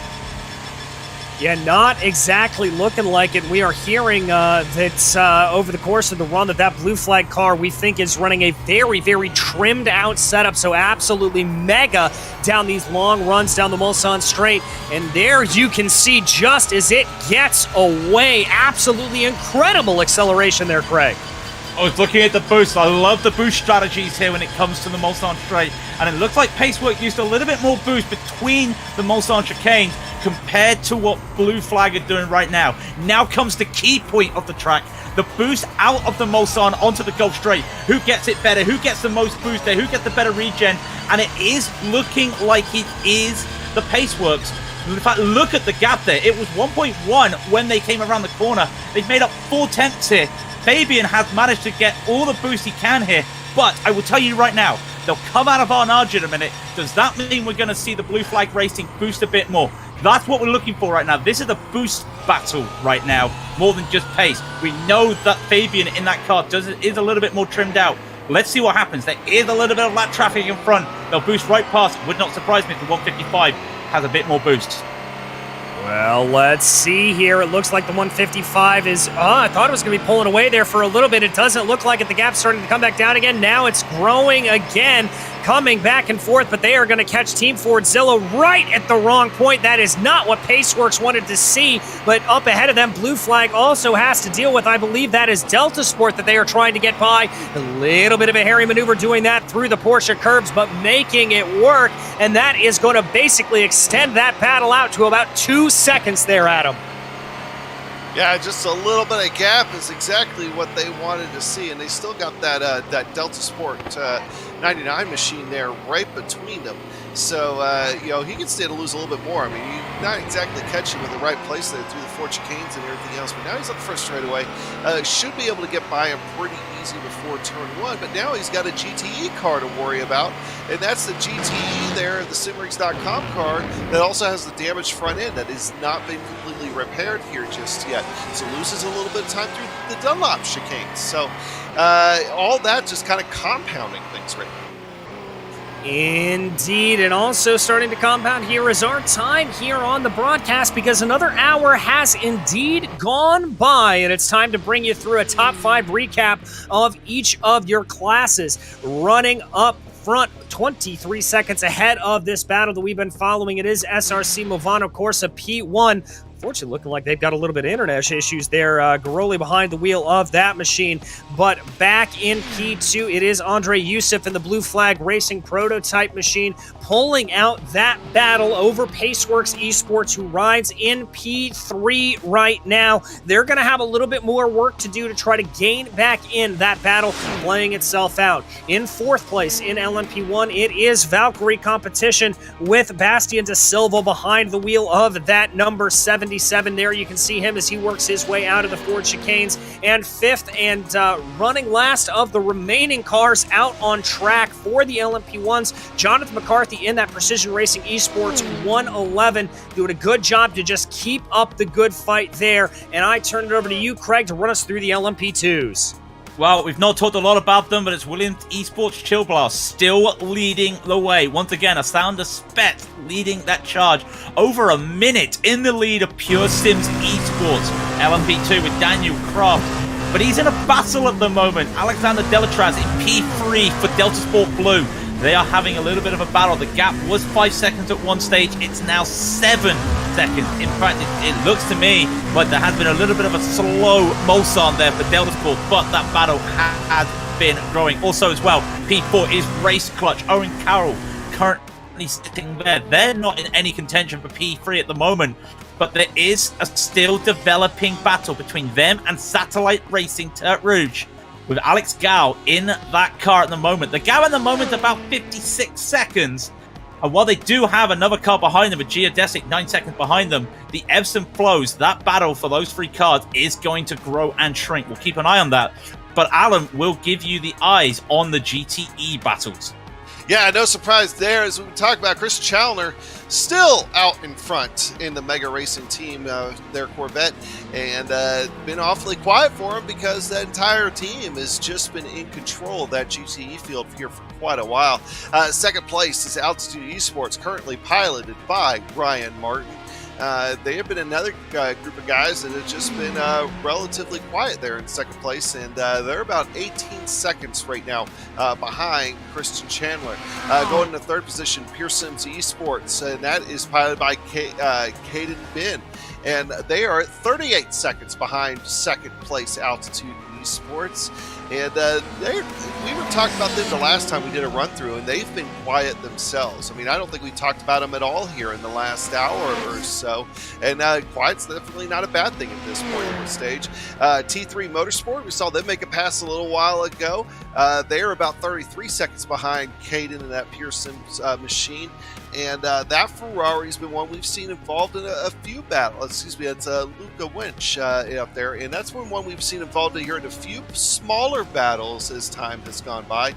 Yeah, not exactly looking like it. We are hearing that over the course of the run that blue flag car we think is running a very, very trimmed out setup. So absolutely mega down these long runs down the Mulsanne Straight. And there you can see just as it gets away, absolutely incredible acceleration there, Craig. I was looking at the boost. I love the boost strategies here when it comes to the Mulsanne Straight. And it looks like Pacework used a little bit more boost between the Mulsanne chicanes compared to what Blue Flag are doing right now. Now comes the key point of the track. The boost out of the Mulsanne onto the Gulf Straight. Who gets it better? Who gets the most boost there? Who gets the better regen? And it is looking like it is the Paceworks. In fact, look at the gap there. It was 1.1 when they came around the corner. They've made up 4 tenths here. Fabian has managed to get all the boost he can here, but I will tell you right now, they'll come out of Arnage in a minute. Does that mean we're going to see the Blue Flag Racing boost a bit more? That's what we're looking for right now. This is a boost battle right now, more than just pace. We know that Fabian in that car is a little bit more trimmed out. Let's see what happens. There is a little bit of lap traffic in front. They'll boost right past. Would not surprise me if the 155 has a bit more boost. Well, let's see here. It looks like the 155 is... I thought it was going to be pulling away there for a little bit. It doesn't look like it. The gap's starting to come back down again. Now it's growing again, coming back and forth, but they are going to catch Team Fordzilla right at the wrong point. That is not what Paceworks wanted to see, but up ahead of them, Blue Flag also has to deal with, I believe that is Delta Sport that they are trying to get by. A little bit of a hairy maneuver doing that through the Porsche curbs, but making it work, and that is going to basically extend that battle out to about 2 seconds there, Adam. Yeah, just a little bit of gap is exactly what they wanted to see, and they still got that that Delta Sport 99 machine there right between them. So, he can stand to lose a little bit more. I mean, he's not exactly catching in the right place there through the 4 chicanes and everything else, but now he's up first straightaway. Should be able to get by him pretty easy before turn 1, but now he's got a GTE car to worry about, and that's the GTE there, the SimRacing.com car, that also has the damaged front end that has not been completely repaired here just yet. So loses a little bit of time through the Dunlop chicanes. So all that just kind of compounding things right now. Indeed, and also starting to compound here is our time here on the broadcast, because another hour has indeed gone by, and it's time to bring you through a top 5 recap of each of your classes. Running up front, 23 seconds ahead of this battle that we've been following, it is SRC Movano Corsa P1. Unfortunately, looking like they've got a little bit of internet issues there. Garoli behind the wheel of that machine. But back in P2, it is Andre Youssef in the Blue Flag Racing prototype machine pulling out that battle over Paceworks Esports, who rides in P3 right now. They're going to have a little bit more work to do to try to gain back in that battle, playing itself out. In 4th place in Lmp1, it is Valkyrie Competition with Bastian De Silva behind the wheel of that number 77. There you can see him as he works his way out of the Ford chicanes. And 5th and running last of the remaining cars out on track for the LMP1s, Jonathan McCarthy in that Precision Racing Esports 111, doing a good job to just keep up the good fight there. And I turn it over to you, Craig, to run us through the LMP2s. Well, we've not talked a lot about them, but it's Williams Esports Chill Blast still leading the way. Once again, a Sounder Spet leading that charge. Over a minute in the lead of Pure Sims Esports. LMP2 with Daniel Kraft. But he's in a battle at the moment. Alexander Delatraz in P3 for Delta Sport Blue. They are having a little bit of a battle. The gap was 5 seconds at one stage. It's now 7 seconds. In fact, it looks to me like there has been a little bit of a slow Mulsanne there for Delta Sport, but that battle has been growing. Also as well, P4 is Race Clutch. Owen Carroll currently sitting there. They're not in any contention for P3 at the moment, but there is a still developing battle between them and Satellite Racing Tert Rouge, with Alex Gao in that car at the moment. The gap at the moment is about 56 seconds. And while they do have another car behind them, a Geodesic 9 seconds behind them, the ebbs and flows, that battle for those 3 cars is going to grow and shrink. We'll keep an eye on that. But Alan will give you the eyes on the GTE battles. Yeah, no surprise there. As we talk about, Chris Challoner still out in front in the Mega Racing team, their Corvette, and been awfully quiet for him because that entire team has just been in control of that GTE field here for quite a while. Second place is Altitude Esports, currently piloted by Ryan Martin. They have been another group of guys that have just been relatively quiet there in second place, and they're about 18 seconds right now behind Christian Chandler. Going into third position, Pure Sims Esports, and that is piloted by Caden Bin, and they are at 38 seconds behind second place Altitude Esports. And we were talking about them the last time we did a run through, and they've been quiet themselves. I mean, I don't think we talked about them at all here in the last hour or so. And quiet's definitely not a bad thing at this point in the stage. T3 Motorsport, we saw them make a pass a little while ago. They are about 33 seconds behind Caden and that Pure Sims machine. And that Ferrari's been one we've seen involved in a few battles. Excuse me, it's Luca Winch up there. And that's one we've seen involved here in a few smaller battles as time has gone by.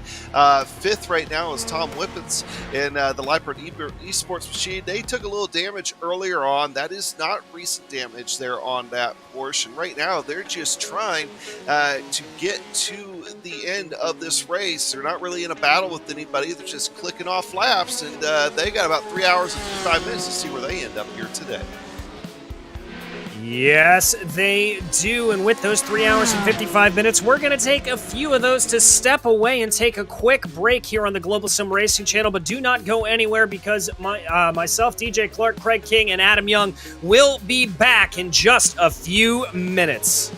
Fifth right now is Tom Whippets in the Leopard Esports machine. They took a little damage earlier on. That is not recent damage there on that portion. Right now, they're just trying to get to the end of this race. They're not really in a battle with anybody. They're just clicking off laps, and they got about 3 hours and 55 minutes to see where they end up here today. Yes, they do. And with those 3 hours and 55 minutes, we're going to take a few of those to step away and take a quick break here on the Global Sim Racing channel. But do not go anywhere, because myself, DJ Clark, Craig King, and Adam Young will be back in just a few minutes.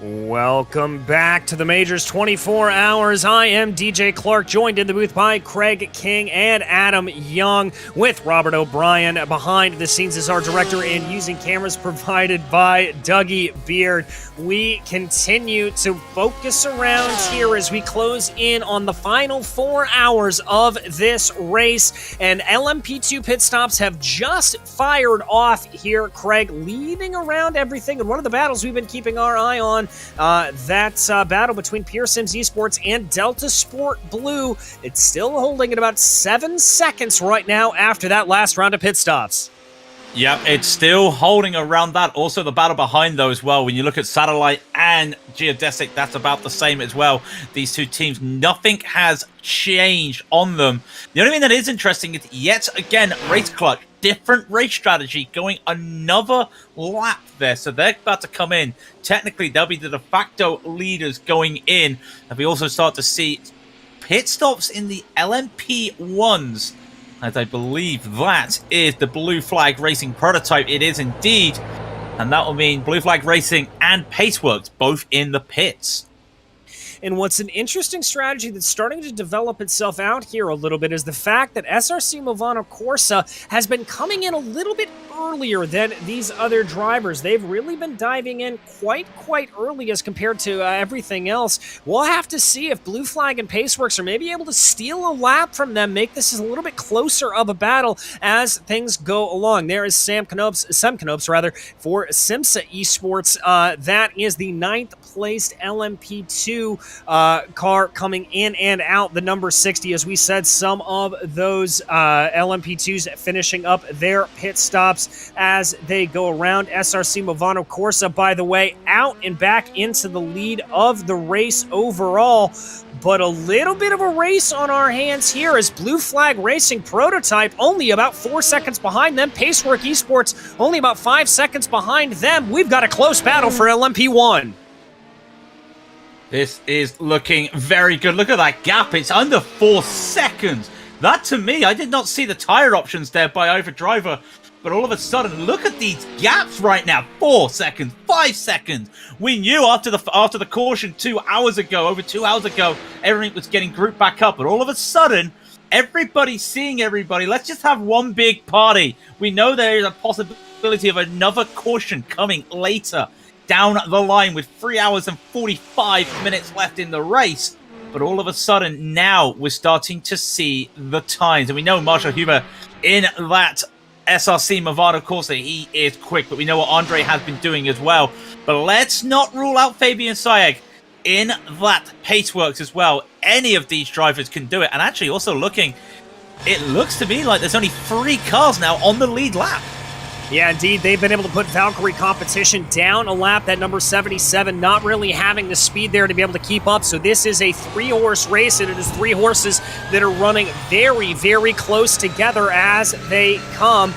Welcome back to the Majors 24 Hours. I am DJ Clark, joined in the booth by Craig King and Adam Young, with Robert O'Brien behind the scenes as our director and using cameras provided by Dougie Beard. We continue to focus around here as we close in on the final 4 hours of this race, and LMP2 pit stops have just fired off here, Craig, leading around everything. And one of the battles we've been keeping our eye on, that's battle between Pure Sims Esports and Delta Sport Blue. It's still holding at about 7 seconds right now after that last round of pit stops. Yep, it's still holding around that. Also, the battle behind though as well. When you look at Satellite and Geodesic, that's about the same as well. These two teams, nothing has changed on them. The only thing that is interesting is, yet again, Race Clutch, different race strategy, going another lap there. So they're about to come in. Technically, they'll be the de facto leaders going in. And we also start to see pit stops in the LMP1s. As I believe that is the Blue Flag Racing prototype. It is indeed. And that will mean Blue Flag Racing and Paceworks both in the pits. And what's an interesting strategy that's starting to develop itself out here a little bit is the fact that SRC Movano Corsa has been coming in a little bit earlier than these other drivers. They've really been diving in quite early as compared to everything else. We'll have to see if Blue Flag and Paceworks are maybe able to steal a lap from them, make this a little bit closer of a battle as things go along. There is Sam Knopes for Simsa Esports. That is the 9th placed LMP2 car coming in and out, the number 60. As we said, some of those LMP2s finishing up their pit stops as they go around. SRC Movano Corsa, by the way, out and back into the lead of the race overall. But a little bit of a race on our hands here as Blue Flag Racing prototype only about 4 seconds behind them. Pacework Esports only about 5 seconds behind them. We've got a close battle for LMP1. This is looking very good. Look at that gap. It's under 4 seconds. That, to me, I did not see the tire options there by either driver. But all of a sudden, look at these gaps right now. 4 seconds, 5 seconds. We knew after the caution 2 hours ago, over 2 hours ago, everything was getting grouped back up. But all of a sudden, everybody's seeing everybody. Let's just have one big party. We know there is a possibility of another caution coming later down the line with 3 hours and 45 minutes left in the race. But all of a sudden, now we're starting to see the times. And we know Marshall Huber in that SRC Movado Corsa, he is quick, but we know what Andre has been doing as well. But let's not rule out Fabian Sayeg in that Paceworks as well. Any of these drivers can do it. And actually also it looks to me like there's only 3 cars now on the lead lap. Yeah, indeed. They've been able to put Valkyrie Competition down a lap. That number 77 not really having the speed there to be able to keep up. So this is a 3-horse race, and it is 3 horses that are running very close together as they come.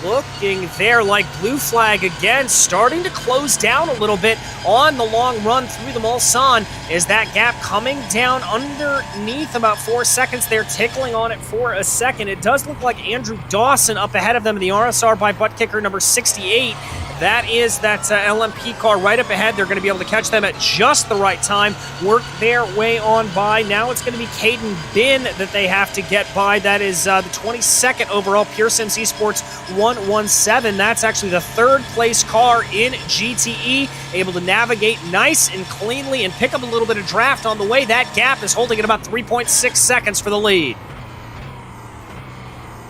Looking there like Blue Flag again, starting to close down a little bit on the long run through the Mulsanne. Is that gap coming down underneath about 4 seconds there, tickling on it for a second. It does look like Andrew Dawson up ahead of them in the RSR by butt kicker number 68. That is that LMP car right up ahead. They're going to be able to catch them at just the right time, work their way on by. Now it's going to be Caden Bin that they have to get by. That is the 22nd overall Pure Sims Esports 117. That's actually the 3rd place car in GTE, able to navigate nice and cleanly and pick up a little bit of draft on the way. That gap is holding at about 3.6 seconds for the lead.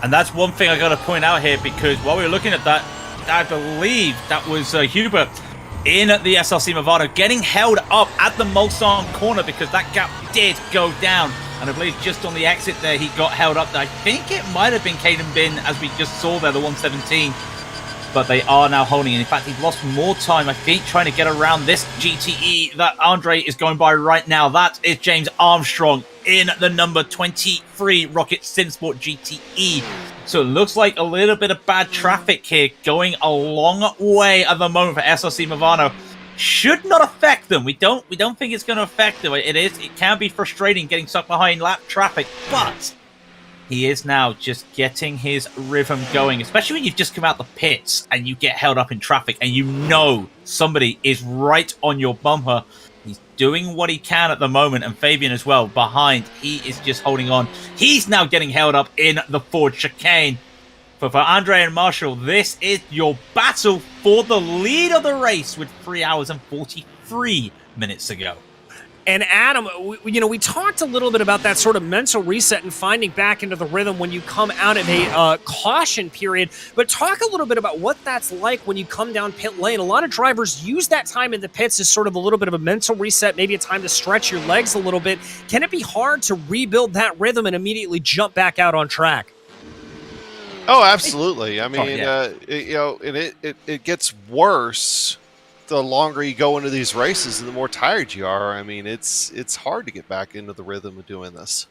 And that's one thing I got to point out here, because while we were looking at that, I believe that was Huber in the SRC Movado getting held up at the Mulsanne corner, because that gap did go down. And I believe just on the exit there, he got held up. I think it might have been Caden Bin, as we just saw there, the 117. But they are now holding. And in fact, he's lost more time, I think, trying to get around this GTE that Andre is going by right now. That is James Armstrong in the number 23 Rocket SimSport GTE. So it looks like a little bit of bad traffic here going a long way at the moment for SRC Movano. Should not affect them. We don't think it's going to affect them. It can be frustrating getting stuck behind lap traffic, but He is now just getting his rhythm going, especially when you've just come out the pits and you get held up in traffic and you know somebody is right on your bumper. He's doing what he can at the moment, and Fabian as well behind. He is just holding on. He's now getting held up in the Ford chicane. But for Andre and Marshall, this is your battle for the lead of the race with 3 hours and 43 minutes to go. And Adam, we talked a little bit about that sort of mental reset and finding back into the rhythm when you come out of a caution period. But talk a little bit about what that's like when you come down pit lane. A lot of drivers use that time in the pits as sort of a little bit of a mental reset, maybe a time to stretch your legs a little bit. Can it be hard to rebuild that rhythm and immediately jump back out on track? Oh, absolutely. I mean, yeah. and it gets worse the longer you go into these races and the more tired you are. I mean, it's hard to get back into the rhythm of doing this.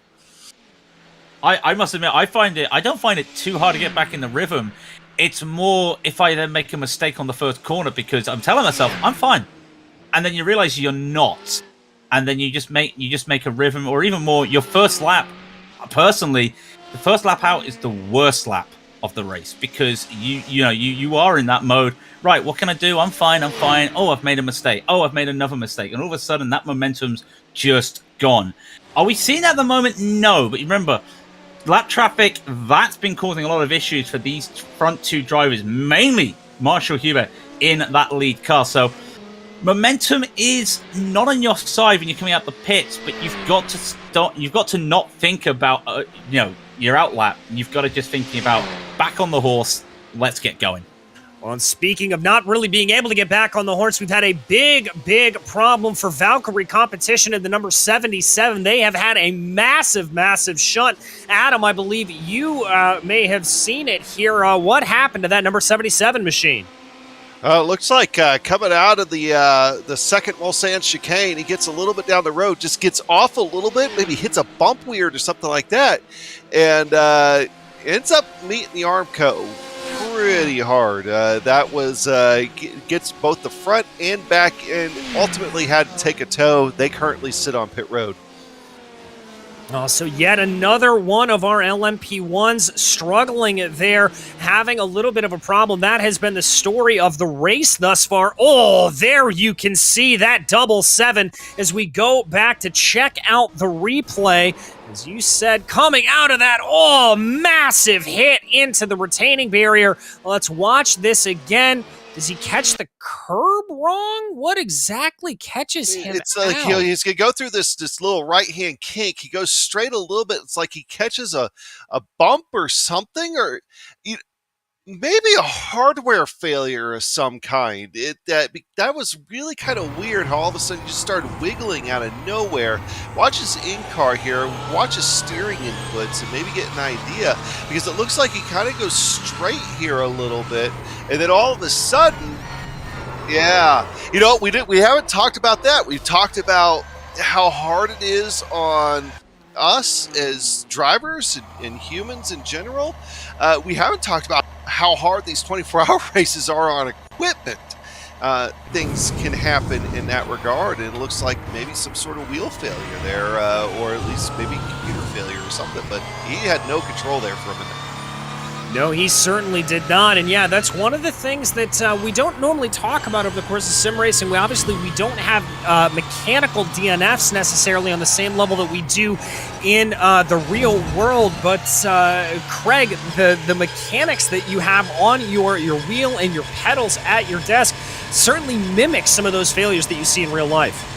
I must admit, I don't find it too hard to get back in the rhythm. It's more if I then make a mistake on the first corner, because I'm telling myself I'm fine, and then you realize you're not, and then you just make a rhythm, or even more, your first lap. Personally, the first lap out is the worst lap of the race, because you are in that mode. Right, what can I do? I'm fine. Oh, I've made a mistake. Oh, I've made another mistake. And all of a sudden, that momentum's just gone. Are we seeing that at the moment? No. But remember, lap traffic, that's been causing a lot of issues for these front two drivers, mainly Marshall Huber in that lead car. So momentum is not on your side when you're coming out the pits, but you've got to not think about, your out lap. You've got to just thinking about back on the horse. Let's get going. Well, and speaking of not really being able to get back on the horse, we've had a big problem for Valkyrie competition in the number 77. They have had a massive shunt. Adam, I believe you may have seen it here. What happened to that number 77 machine? Looks like coming out of the second Mulsanne chicane, he gets a little bit down the road, just gets off a little bit, maybe hits a bump weird or something like that, and ends up meeting the Armco pretty hard. That was gets both the front and back, and ultimately had to take a tow. They currently sit on pit road. So yet another one of our LMP1s struggling there, having a little bit of a problem. That has been the story of the race thus far. Oh, there you can see that 7 as we go back to check out the replay. As you said, coming out of that, massive hit into the retaining barrier. Let's watch this again. Does he catch the curb wrong? What exactly catches him It's like out? he's going to go through this little right-hand kink. He goes straight a little bit. It's like he catches a bump or something, or maybe a hardware failure of some kind. That was really kind of weird how all of a sudden he just started wiggling out of nowhere. Watch his in-car here. Watch his steering inputs and maybe get an idea, because it looks like he kind of goes straight here a little bit. And then all of a sudden, we haven't talked about that. We've talked about how hard it is on us as drivers and humans in general. We haven't talked about how hard these 24-hour races are on equipment. Things can happen in that regard, and it looks like maybe some sort of wheel failure there, or at least maybe computer failure or something, but he had no control there for a minute. No, he certainly did not. And yeah, that's one of the things that we don't normally talk about over the course of sim racing. We don't have mechanical DNFs necessarily on the same level that we do in the real world. But Craig, the mechanics that you have on your wheel and your pedals at your desk certainly mimic some of those failures that you see in real life.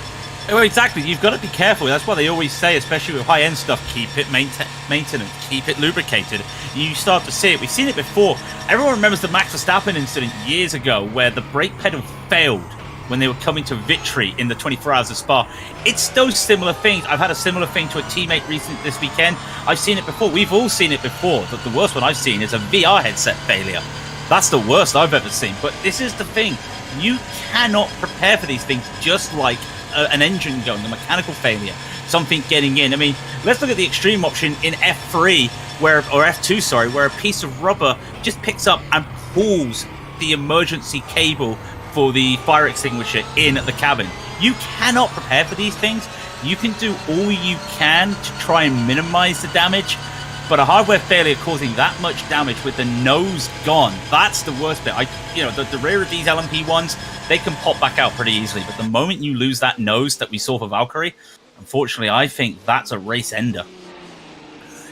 Well, exactly. You've got to be careful. That's why they always say, especially with high-end stuff, keep it maintenance, keep it lubricated. You start to see it. We've seen it before. Everyone remembers the Max Verstappen incident years ago where the brake pedal failed when they were coming to victory in the 24 Hours of Spa. It's those similar things. I've had a similar thing to a teammate recently this weekend. I've seen it before. We've all seen it before. But the worst one I've seen is a VR headset failure. That's the worst I've ever seen. But this is the thing. You cannot prepare for these things, just like an engine going, a mechanical failure, something getting in. I mean, let's look at the extreme option in F3, or F2, where a piece of rubber just picks up and pulls the emergency cable for the fire extinguisher in the cabin. You cannot prepare for these things. You can do all you can to try and minimize the damage, But a hardware failure causing that much damage with the nose gone, that's the worst bit. The rear of these LMP1s, they can pop back out pretty easily. But the moment you lose that nose that we saw for Valkyrie, unfortunately, I think that's a race ender.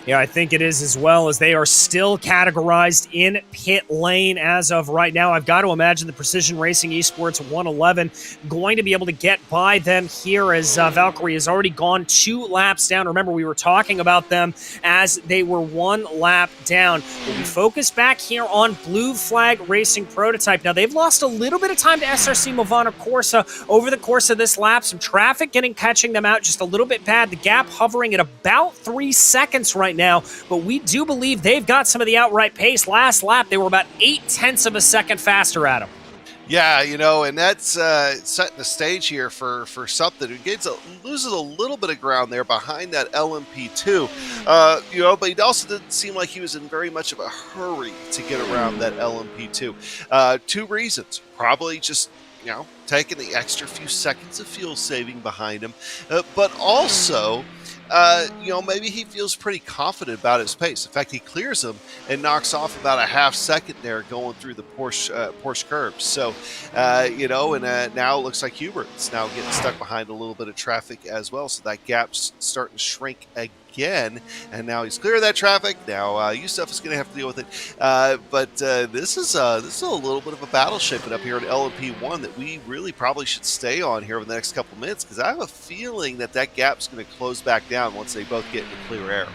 Yeah, I think it is as well, as they are still categorized in pit lane as of right now. I've got to imagine the Precision Racing Esports 111 going to be able to get by them here, as Valkyrie has already gone 2 laps down. Remember, we were talking about them as they were 1 lap down. But we focus back here on Blue Flag Racing Prototype. Now, they've lost a little bit of time to SRC Movana Corsa over the course of this lap. Some traffic catching them out just a little bit bad. The gap hovering at about 3 seconds right now, but we do believe they've got some of the outright pace. Last lap, they were about 0.8 of a second faster at them. Yeah, and that's setting the stage here for something who loses a little bit of ground there behind that LMP2. But he also didn't seem like he was in very much of a hurry to get around that LMP2. 2 reasons. Probably just taking the extra few seconds of fuel saving behind him, but also maybe he feels pretty confident about his pace. In fact, he clears him and knocks off about a half second there going through the Porsche curves. So, and now it looks like Hubert's now getting stuck behind a little bit of traffic as well. So that gap's starting to shrink again. And now he's clear of that traffic. Now Yusuf is going to have to deal with it. But this is a little bit of a battle shaping up here at LMP1 that we really probably should stay on here over the next couple minutes, because I have a feeling that gap's going to close back down once they both get into clear air.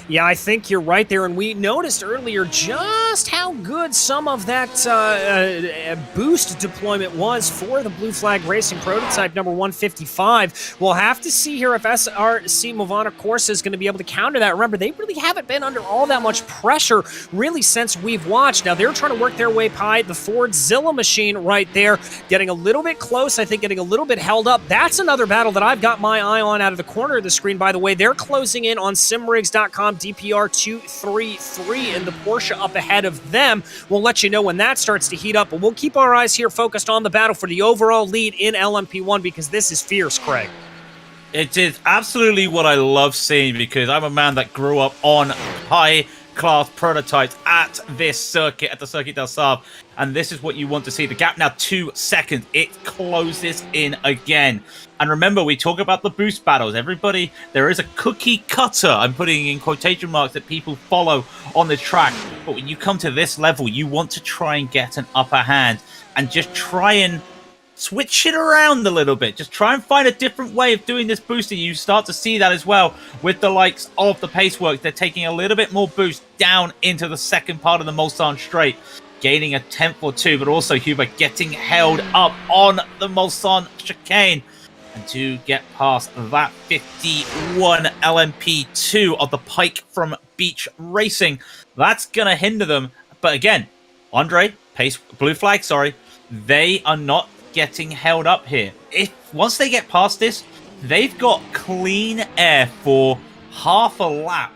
Yeah, I think you're right there, and we noticed earlier just how good some of that boost deployment was for the Blue Flag Racing Prototype number 155. We'll have to see here if SRC Movana Corsa is going to be able to counter that. Remember, they really haven't been under all that much pressure really since we've watched. Now, they're trying to work their way by the Ford Zilla machine right there, getting a little bit close, I think getting a little bit held up. That's another battle that I've got my eye on out of the corner of the screen, by the way. They're closing in on simrigs.com. DPR 233 and the Porsche up ahead of them. We'll let you know when that starts to heat up, but we'll keep our eyes here focused on the battle for the overall lead in LMP1, because this is fierce, Craig. It is absolutely what I love seeing, because I'm a man that grew up on high-class prototypes at this circuit, at the Circuit del Sav, and this is what you want to see. The gap now 2 seconds. It closes in again. And remember, we talk about the boost battles. Everybody, there is a cookie cutter, I'm putting in quotation marks, that people follow on the track. But when you come to this level, you want to try and get an upper hand and just try and switch it around a little bit. Just try and find a different way of doing this boosting. You start to see that as well with the likes of the Paceworks. They're taking a little bit more boost down into the second part of the Mulsanne Straight, gaining a 10th or 2, but also Hubert getting held up on the Mulsanne chicane. And to get past that 51 LMP2 of the Pike from Beach Racing, that's going to hinder them. But again, Blue Flag, they are not getting held up here. Once they get past this, they've got clean air for half a lap.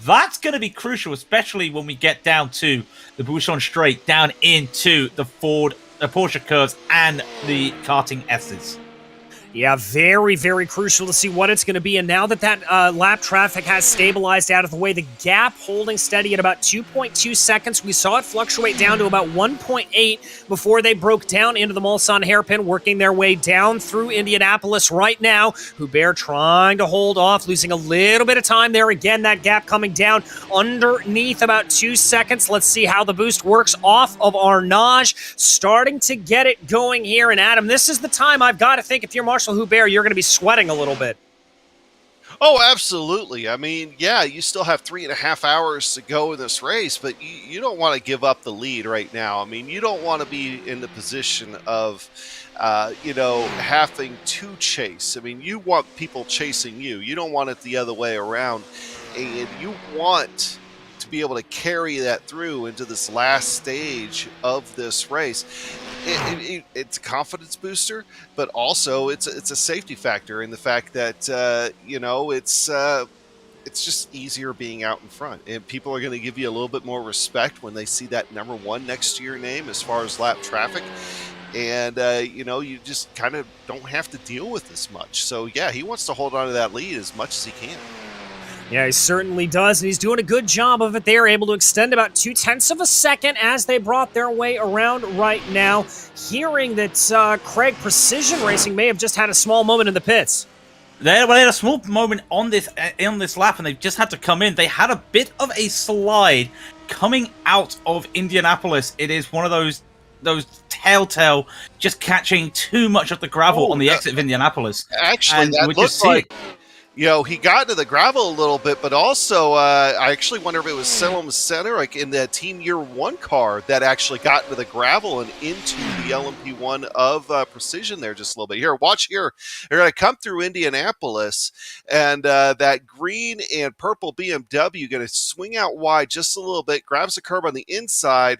That's going to be crucial, especially when we get down to the Mulsanne Straight, down into the Porsche curves and the karting S's. Yeah, very, very crucial to see what it's going to be. And now that lap traffic has stabilized out of the way, the gap holding steady at about 2.2 seconds. We saw it fluctuate down to about 1.8 before they broke down into the Mulsanne hairpin, working their way down through Indianapolis right now. Hubert trying to hold off, losing a little bit of time there. Again, that gap coming down underneath about 2 seconds. Let's see how the boost works off of Arnage. Starting to get it going here. And Adam, this is the time I've got to think, if you're Marshall Hubert, you're going to be sweating a little bit. Oh, absolutely. I mean, yeah, you still have 3.5 hours to go in this race, but you don't want to give up the lead right now. I mean, you don't want to be in the position of, having to chase. I mean, you want people chasing you. You don't want it the other way around. And you want to be able to carry that through into this last stage of this race. It's a confidence booster, but also it's a safety factor in the fact that it's just easier being out in front, and people are going to give you a little bit more respect when they see that number 1 next to your name as far as lap traffic. And you just kind of don't have to deal with this much. So yeah, he wants to hold on to that lead as much as he can. Yeah, he certainly does, and he's doing a good job of it. They are able to extend about 0.2 of a second as they brought their way around right now. Hearing that Craig Precision Racing may have just had a small moment in the pits. They had a small moment on this lap, and they just had to come in. They had a bit of a slide coming out of Indianapolis. It is one of those telltale, just catching too much of the gravel on the exit of Indianapolis. Actually, and that we looked just see like, he got into the gravel a little bit, but also I actually wonder if it was Salem Center, like in the Team Year 1 car, that actually got into the gravel and into the LMP1 of Precision there just a little bit. Here, watch here. They're going to come through Indianapolis, and that green and purple BMW going to swing out wide just a little bit, grabs the curb on the inside,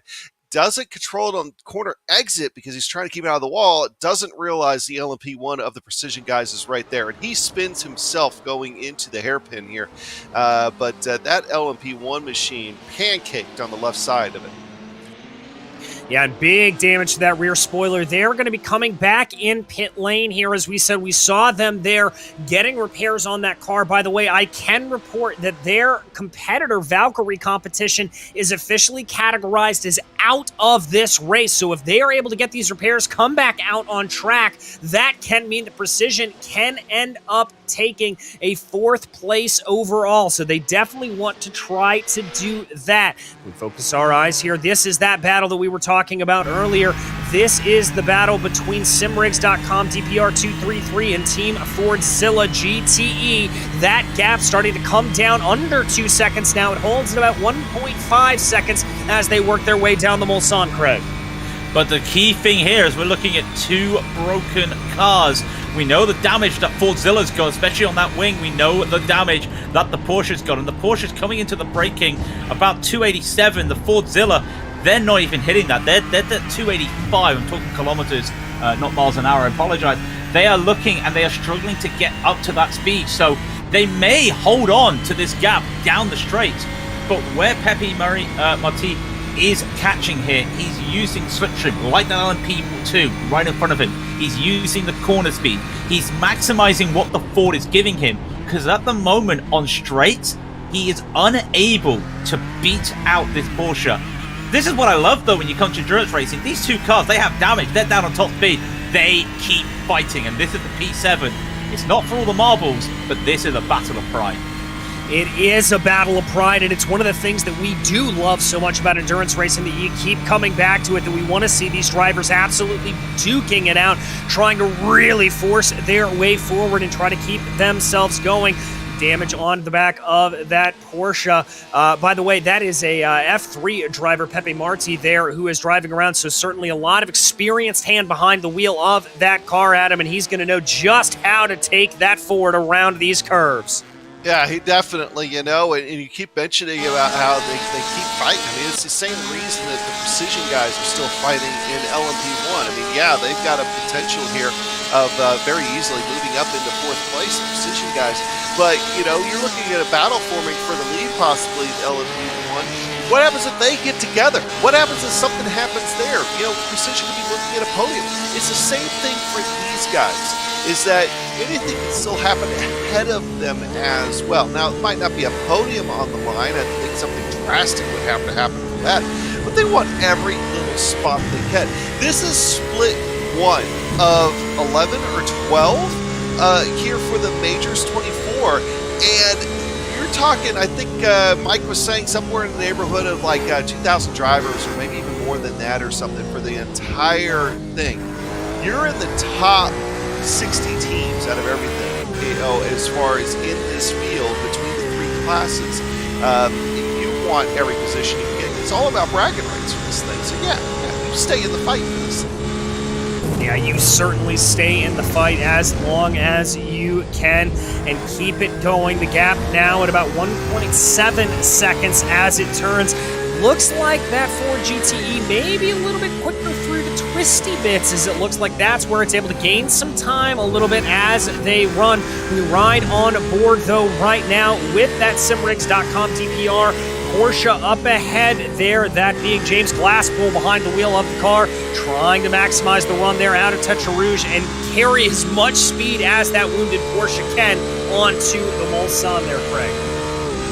doesn't control it on corner exit because he's trying to keep it out of the wall, doesn't realize the LMP1 of the Precision guys is right there, and he spins himself going into the hairpin here. But that LMP1 machine pancaked on the left side of it. Yeah, and big damage to that rear spoiler. They're going to be coming back in pit lane here. As we said, we saw them there getting repairs on that car. By the way, I can report that their competitor, Valkyrie Competition, is officially categorized as out of this race. So if they are able to get these repairs, come back out on track, that can mean that Precision can end up taking a 4th place overall. So they definitely want to try to do that. We focus our eyes here. This is that battle that we were talking about earlier. This is the battle between SimRigs.com DPR233 and Team Fordzilla GTE. That gap starting to come down under 2 seconds now. It holds at about 1.5 seconds as they work their way down the Mulsanne, Craig. But the key thing here is we're looking at 2 broken cars. We know the damage that Fordzilla's got, especially on that wing. We know the damage that the Porsche's got. And the Porsche's coming into the braking about 287. The Fordzilla, they're not even hitting that. They're at 285. I'm talking kilometers, not miles an hour. I apologize. They are looking and they are struggling to get up to that speed. So they may hold on to this gap down the straight. But where Pepe Marti is catching here, he's using slipstream like that LMP2 right in front of him. He's using the corner speed. He's maximizing what the Ford is giving him, because at the moment on straights, he is unable to beat out this Porsche. This is what I love though when you come to endurance racing. These 2 cars, they have damage. They're down on top speed. They keep fighting, and this is the P7. It's not for all the marbles, but this is a battle of pride. It is a battle of pride, and it's one of the things that we do love so much about endurance racing, that you keep coming back to it, that we want to see these drivers absolutely duking it out, trying to really force their way forward and try to keep themselves going. Damage on the back of that Porsche. By the way, that is a F3 driver, Pepe Marti, there, who is driving around, so certainly a lot of experienced hand behind the wheel of that car, Adam, and he's going to know just how to take that Ford around these curves. Yeah, he definitely, and you keep mentioning about how they keep fighting. I mean, it's the same reason that the Precision guys are still fighting in LMP1. I mean, yeah, they've got a potential here of very easily moving up into 4th place, the Precision guys. But, you're looking at a battle forming for the lead possibly in LMP1. What happens if they get together? What happens if something happens there? Precision could be looking at a podium. It's the same thing for these guys, is that anything can still happen ahead of them as well. Now, it might not be a podium on the line. I think something drastic would have to happen for that. But they want every little spot they can. This is split 1 of 11 or 12 here for the Majors 24. And you're talking, I think Mike was saying somewhere in the neighborhood of like 2,000 drivers, or maybe even more than that or something for the entire thing. You're in the top 60 teams out of everything, as far as in this field between the 3 classes. You want every position you can get. It's all about bragging rights for this thing. So yeah, you stay in the fight for this thing. Yeah, you certainly stay in the fight as long as you can and keep it going. The gap now at about 1.7 seconds as it turns. Looks like that Ford GTE may be a little bit quicker through the twisty bits, as it looks like that's where it's able to gain some time a little bit as they run. We ride on board, though, right now with that SimRigs.com DPR. Porsche up ahead there, that being James Glasspool behind the wheel of the car, trying to maximize the run there out of Touch of Rouge and carry as much speed as that wounded Porsche can onto the Mulsanne there, Craig.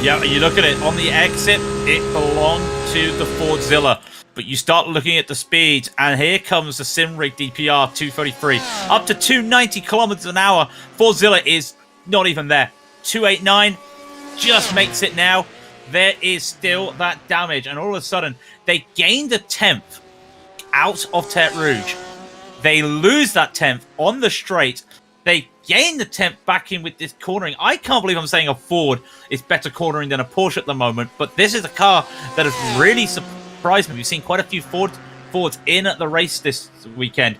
Yeah, you look at it, on the exit, it belonged to the Fordzilla. But you start looking at the speeds, and here comes the SimRig DPR 233. Up to 290 kilometers an hour. Fordzilla is not even there. 289 just makes it now. There is still that damage, and all of a sudden, they gained a 10th out of Tete Rouge. They lose that 10th on the straight. They gain the 10th back in with this cornering. I can't believe I'm saying a Ford is better cornering than a Porsche at the moment, but this is a car that has really surprised me. We've seen quite a few Fords in the race this weekend.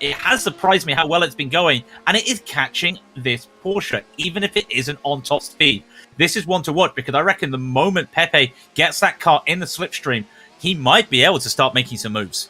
It has surprised me how well it's been going, and it is catching this Porsche, even if it isn't on top speed. This is one to watch, because I reckon the moment Pepe gets that car in the slipstream, he might be able to start making some moves.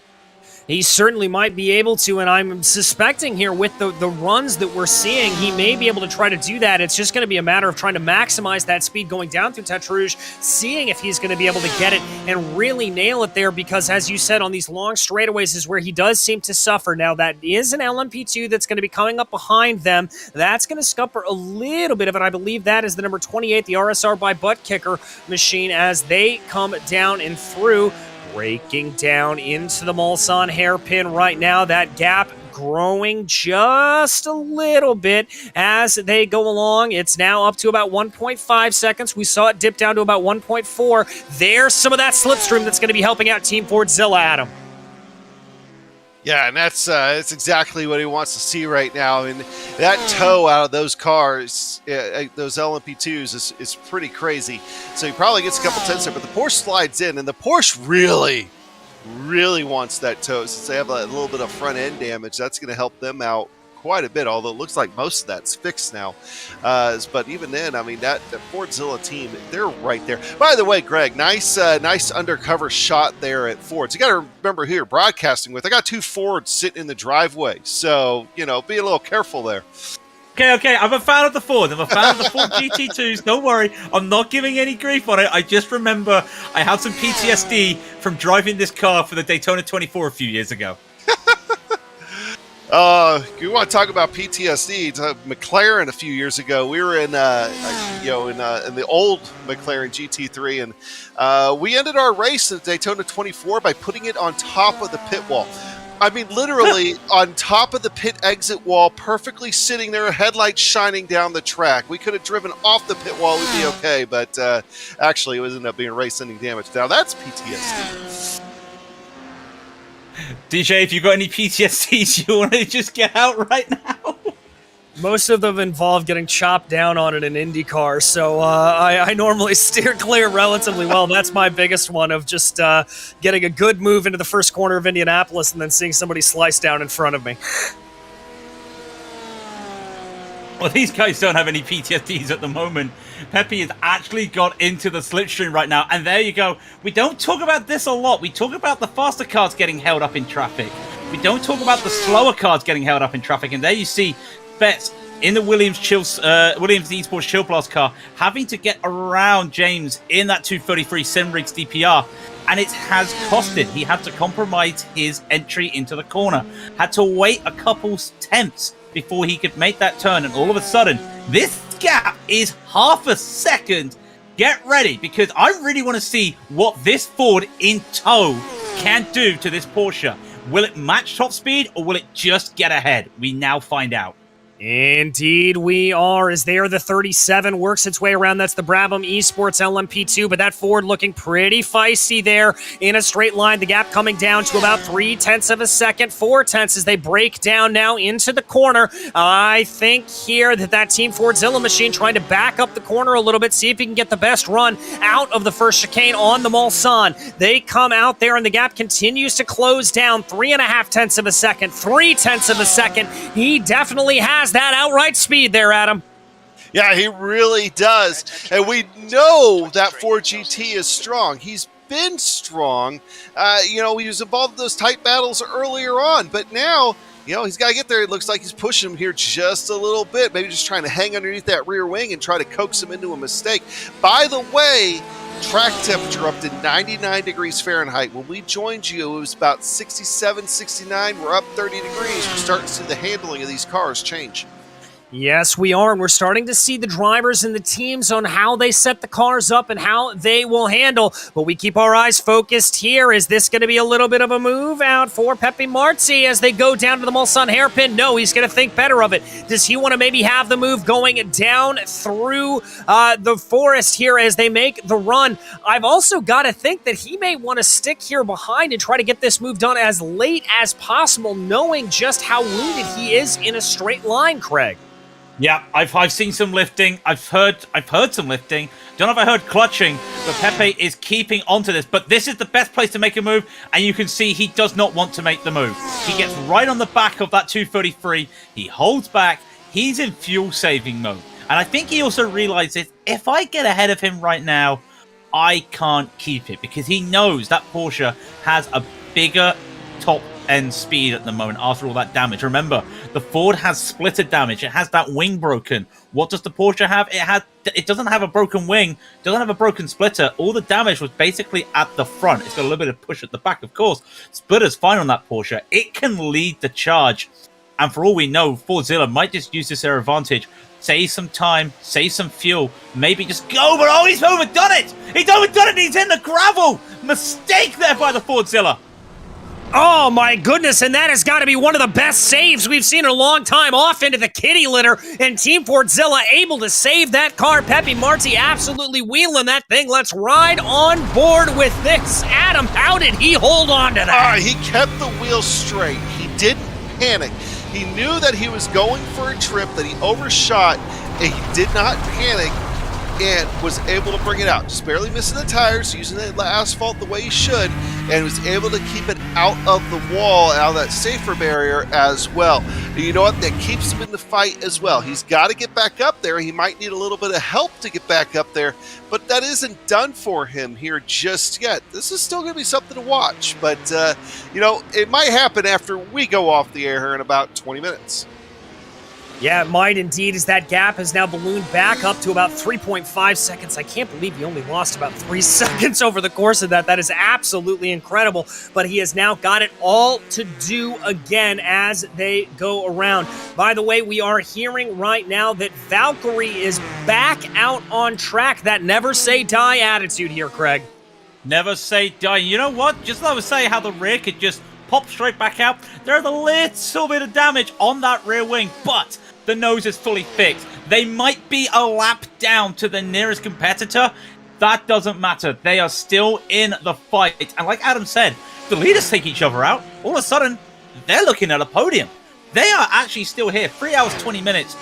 He certainly might be able to, and I'm suspecting here with the runs that we're seeing, he may be able to try to do that. It's just going to be a matter of trying to maximize that speed going down through Tete Rouge, seeing if he's going to be able to get it and really nail it there, because as you said, on these long straightaways is where he does seem to suffer. Now, that is an LMP2 that's going to be coming up behind them. That's going to scupper a little bit of it. I believe that is the number 28, the RSR by Butt Kicker machine, as they come down and through. Breaking down into the Mulsanne hairpin right now. That gap growing just a little bit as they go along. It's now up to about 1.5 seconds. We saw it dip down to about 1.4. There's some of that slipstream that's going to be helping out Team Fordzilla, Adam. Yeah, and that's exactly what he wants to see right now. And that tow out of those cars, those LMP2s, is pretty crazy. So he probably gets a couple tenths there, but the Porsche slides in, and the Porsche really wants that tow. Since they have a little bit of front end damage, that's going to help them out quite a bit, although it looks like most of that's fixed now. But even then, I mean, that Fordzilla team, they're right there. By the way, Greg, nice undercover shot there at Ford's. You got to remember who you're broadcasting with. I got two Fords sitting in the driveway, so, be a little careful there. Okay, I'm a fan of the Ford. I'm a fan of the Ford GT2s. Don't worry, I'm not giving any grief on it. I just remember I had some PTSD from driving this car for the Daytona 24 a few years ago. You want to talk about PTSD? McLaren a few years ago, we were in the old McLaren GT3, and we ended our race at Daytona 24 by putting it on top of the pit wall. I mean, literally on top of the pit exit wall, perfectly sitting there, headlights shining down the track. We could have driven off the pit wall, we'd be okay, but actually it ended up being race-ending damage. Now that's PTSD. DJ, if you got any PTSDs you want to just get out right now? Most of them involve getting chopped down on in an Indy car, so I normally steer clear relatively well. That's my biggest one, of just getting a good move into the first corner of Indianapolis and then seeing somebody slice down in front of me. Well, these guys don't have any PTSDs at the moment. Pepe has actually got into the slipstream right now, and there you go. We don't talk about this a lot. We talk about the faster cars getting held up in traffic. We don't talk about the slower cars getting held up in traffic, and there you see Betts in the Williams Esports Chill Blast car having to get around James in that 233 SimRig's DPR, and it has costed. He had to compromise his entry into the corner, had to wait a couple tenths before he could make that turn, and all of a sudden, this gap is half a second. Get ready, because I really want to see what this Ford in tow can do to this Porsche. Will it match top speed, or will it just get ahead? We now find out. Indeed we are, as there the 37 works its way around. That's the Brabham Esports LMP2, but that Ford looking pretty feisty there in a straight line. The gap coming down to about 0.3 of a second, 0.4 as they break down now into the corner. I think here that Team Fordzilla machine trying to back up the corner a little bit, see if he can get the best run out of the first chicane on the Mulsanne. They come out there and the gap continues to close down, 3.5 of a second, 0.3 of a second. He definitely has that outright speed there, Adam. Yeah, he really does. And we know that Ford GT is strong. He's been strong. He was involved in those tight battles earlier on, but now, he's got to get there. It looks like he's pushing him here just a little bit, maybe just trying to hang underneath that rear wing and try to coax him into a mistake. By the way, track temperature up to 99 degrees Fahrenheit. When we joined you, it was about 67, 69. We're up 30 degrees. We're starting to see the handling of these cars change. Yes, we are, and we're starting to see the drivers and the teams on how they set the cars up and how they will handle. But we keep our eyes focused here. Is this going to be a little bit of a move out for Pepe Marzi as they go down to the Mulsanne hairpin? No, he's going to think better of it. Does he want to maybe have the move going down through the forest here as they make the run? I've also got to think that he may want to stick here behind and try to get this move done as late as possible, knowing just how wounded he is in a straight line, Craig. Yeah, I've seen some lifting. I've heard some lifting. Don't know if I heard clutching, but Pepe is keeping onto this. But this is the best place to make a move, and you can see he does not want to make the move. He gets right on the back of that 233. He holds back. He's in fuel-saving mode. And I think he also realizes, if I get ahead of him right now, I can't keep it, because he knows that Porsche has a bigger top-end speed at the moment after all that damage. Remember, the Ford has splitter damage. It has that wing broken. What does the Porsche have? It doesn't have a broken wing, doesn't have a broken splitter. All the damage was basically at the front. It's got a little bit of push at the back, of course. Splitter's fine on that Porsche. It can lead the charge. And for all we know, Fordzilla might just use this air advantage, save some time, save some fuel, maybe just go, but oh, he's overdone it! He's overdone it, he's in the gravel! Mistake there by the Fordzilla! Oh my goodness, and that has got to be one of the best saves we've seen in a long time, off into the kitty litter, and Team Fordzilla able to save that car. Pepe Marzi absolutely wheeling that thing. Let's ride on board with this. Adam, how did he hold on to that? He kept the wheel straight. He didn't panic. He knew that he was going for a trip, that he overshot, and he did not panic and was able to bring it out. Just barely missing the tires, using the asphalt the way he should, and was able to keep it out of the wall, out of that safer barrier as well. And you know what? That keeps him in the fight as well. He's got to get back up there. He might need a little bit of help to get back up there, but that isn't done for him here just yet. This is still going to be something to watch, but, you know, it might happen after we go off the air here in about 20 minutes. Yeah, it might indeed, as that gap has now ballooned back up to about 3.5 seconds. I can't believe he only lost about 3 seconds over the course of that. That is absolutely incredible. But he has now got it all to do again as they go around. By the way, we are hearing right now that Valkyrie is back out on track. That never say die attitude here, Craig. Never say die. You know what? Just like I was saying, how the rear could just pop straight back out. There's a little bit of damage on that rear wing, but the nose is fully fixed. They might be a lap down to the nearest competitor. That doesn't matter. They are still in the fight. And like Adam said, the leaders take each other out. All of a sudden, they're looking at a podium. They are actually still here. 3 hours, 20 minutes.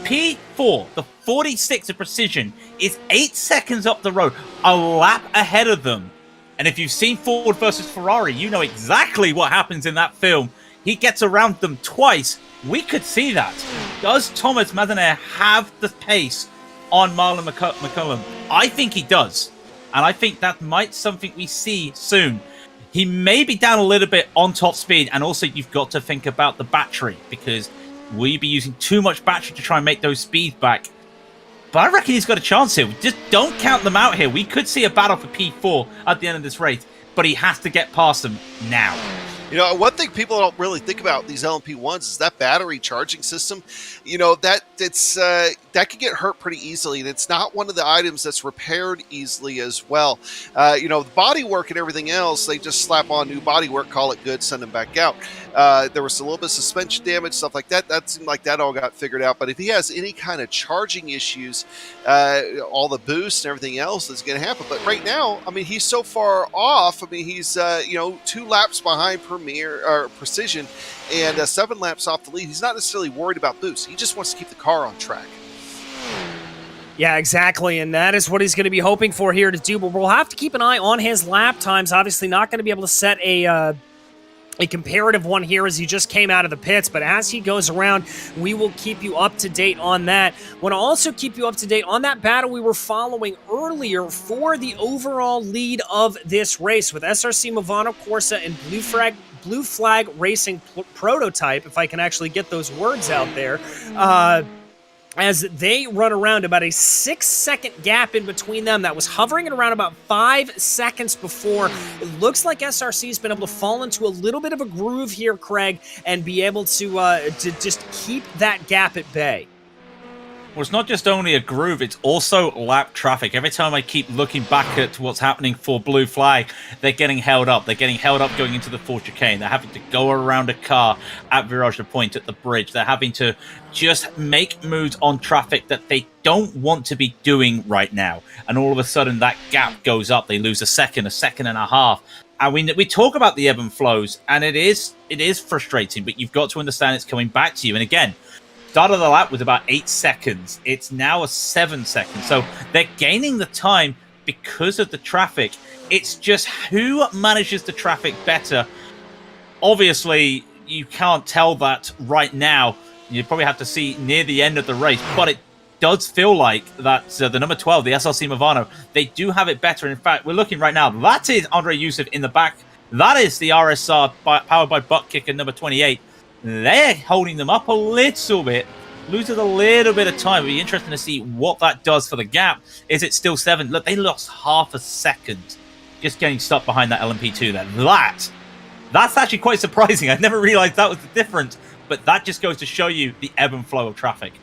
P4, the 46 of precision, is 8 seconds up the road. A lap ahead of them. And if you've seen Ford versus Ferrari, you know exactly what happens in that film. He gets around them twice. We could see that. Does Thomas Mazener have the pace on Marlon McCullum? I think he does. And I think that might something we see soon. He may be down a little bit on top speed. And also you've got to think about the battery, because will you be using too much battery to try and make those speeds back? But I reckon he's got a chance here. Just don't count them out here. We could see a battle for P4 at the end of this race, but he has to get past them now. You know, one thing people don't really think about these LMP1s is that battery charging system. You know, that could get hurt pretty easily, and it's not one of the items that's repaired easily as well. You know, the body work and everything else, they just slap on new body work, call it good, send them back out. There was a little bit of suspension damage, stuff like that. That seemed like that all got figured out. But if he has any kind of charging issues, all the boosts and everything else is going to happen. But right now, I mean, he's so far off. I mean, he's, you know, 2 laps behind Precision and 7 laps off the lead. He's not necessarily worried about boosts. He just wants to keep the car on track. Yeah, exactly, and that is what he's going to be hoping for here to do, but we'll have to keep an eye on his lap times. Obviously not going to be able to set a comparative one here as he just came out of the pits, but as he goes around, we will keep you up to date on that. Want to also keep you up to date on that battle we were following earlier for the overall lead of this race with SRC Movano Corsa and Blue Flag Racing Prototype, if I can actually get those words out there, as they run around. About a 6-second gap in between them. That was hovering at around about 5 seconds before. It looks like SRC's been able to fall into a little bit of a groove here, Craig, and be able to just keep that gap at bay. Well, it's not just only a groove, it's also lap traffic. Every time I keep looking back at what's happening for Blue Flag, they're getting held up. They're getting held up going into the fourth chicane. They're having to go around a car at Virage Point at the bridge. They're having to just make moves on traffic that they don't want to be doing right now. And all of a sudden, that gap goes up. They lose a second and a half. And we talk about the ebb and flows, and it is frustrating, but you've got to understand it's coming back to you. And again, start of the lap was about 8 seconds. It's now a 7 seconds. So they're gaining the time because of the traffic. It's just who manages the traffic better. Obviously, you can't tell that right now. You probably have to see near the end of the race, but it does feel like that the number 12, the SRC Movano, they do have it better. In fact, we're looking right now. That is Andre Yusuf in the back. That is the RSR powered by Butt Kicker number 28. They're holding them up a little bit, loses a little bit of time. It'll be interesting to see what that does for the gap. Is it still 7? Look, they lost half a second just getting stuck behind that LMP2 there. That's actually quite surprising. I never realized that was the difference, but that just goes to show you the ebb and flow of traffic.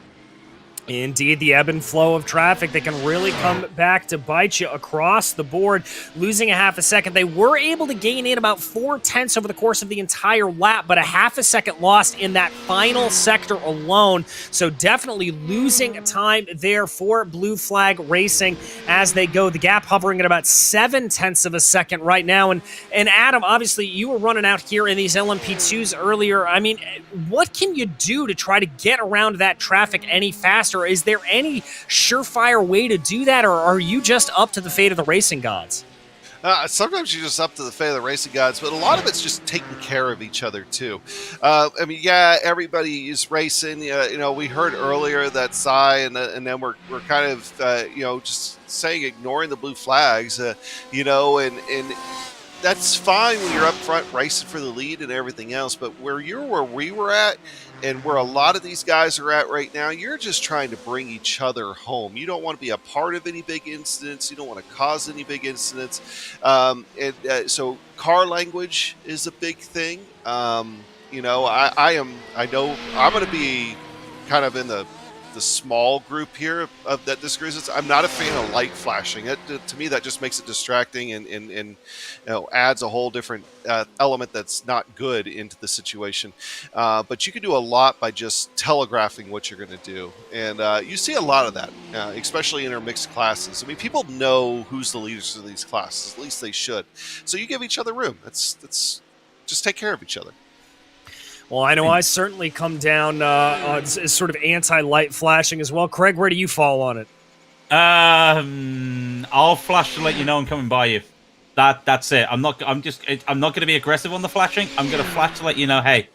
Indeed, the ebb and flow of traffic that can really come back to bite you across the board. Losing a half a second, they were able to gain in about 4/10 over the course of the entire lap, but a half a second lost in that final sector alone. So definitely losing time there for Blue Flag Racing as they go. The gap hovering at about 7/10 of a second right now. And Adam, obviously, you were running out here in these LMP2s earlier. I mean, what can you do to try to get around that traffic any faster? Is there any surefire way to do that, or are you just up to the fate of the racing gods? Sometimes you're just up to the fate of the racing gods, but a lot of it's just taking care of each other too. I mean, yeah, everybody is racing. You know, we heard earlier that Cy, and then we're kind of just saying ignoring the blue flags. You know, and that's fine when you're up front racing for the lead and everything else. But where we were at, and where a lot of these guys are at right now, you're just trying to bring each other home. You don't want to be a part of any big incidents. You don't want to cause any big incidents. So car language is a big thing. You know, I know I'm going to be kind of in the small group here of that disagrees. I'm not a fan of light flashing. To me, that just makes it distracting and you know, adds a whole different element that's not good into the situation. But you can do a lot by just telegraphing what you're going to do, and you see a lot of that, especially in our mixed classes. I mean, people know who's the leaders of these classes. At least they should. So you give each other room. That's just take care of each other. Well, I know I certainly come down as sort of anti-light flashing as well. Craig, where do you fall on it? I'll flash to let you know I'm coming by you. That's it. I'm not going to be aggressive on the flashing. I'm going to flash to let you know, hey,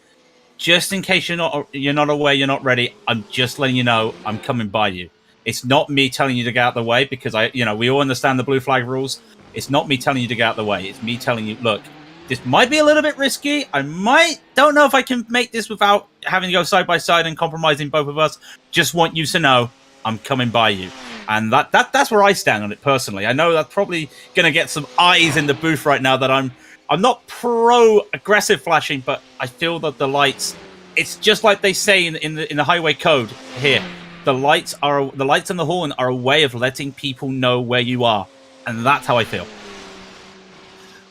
just in case you're not aware, you're not ready. I'm just letting you know I'm coming by you. It's not me telling you to get out of the way because we all understand the blue flag rules. It's not me telling you to get out of the way. It's me telling you, look, this might be a little bit risky. Don't know if I can make this without having to go side by side and compromising both of us. Just want you to know I'm coming by you. And that's where I stand on it personally. I know that's probably going to get some eyes in the booth right now that I'm not pro-aggressive flashing, but I feel that the lights, it's just like they say in the highway code here. The lights and the horn are a way of letting people know where you are. And that's how I feel.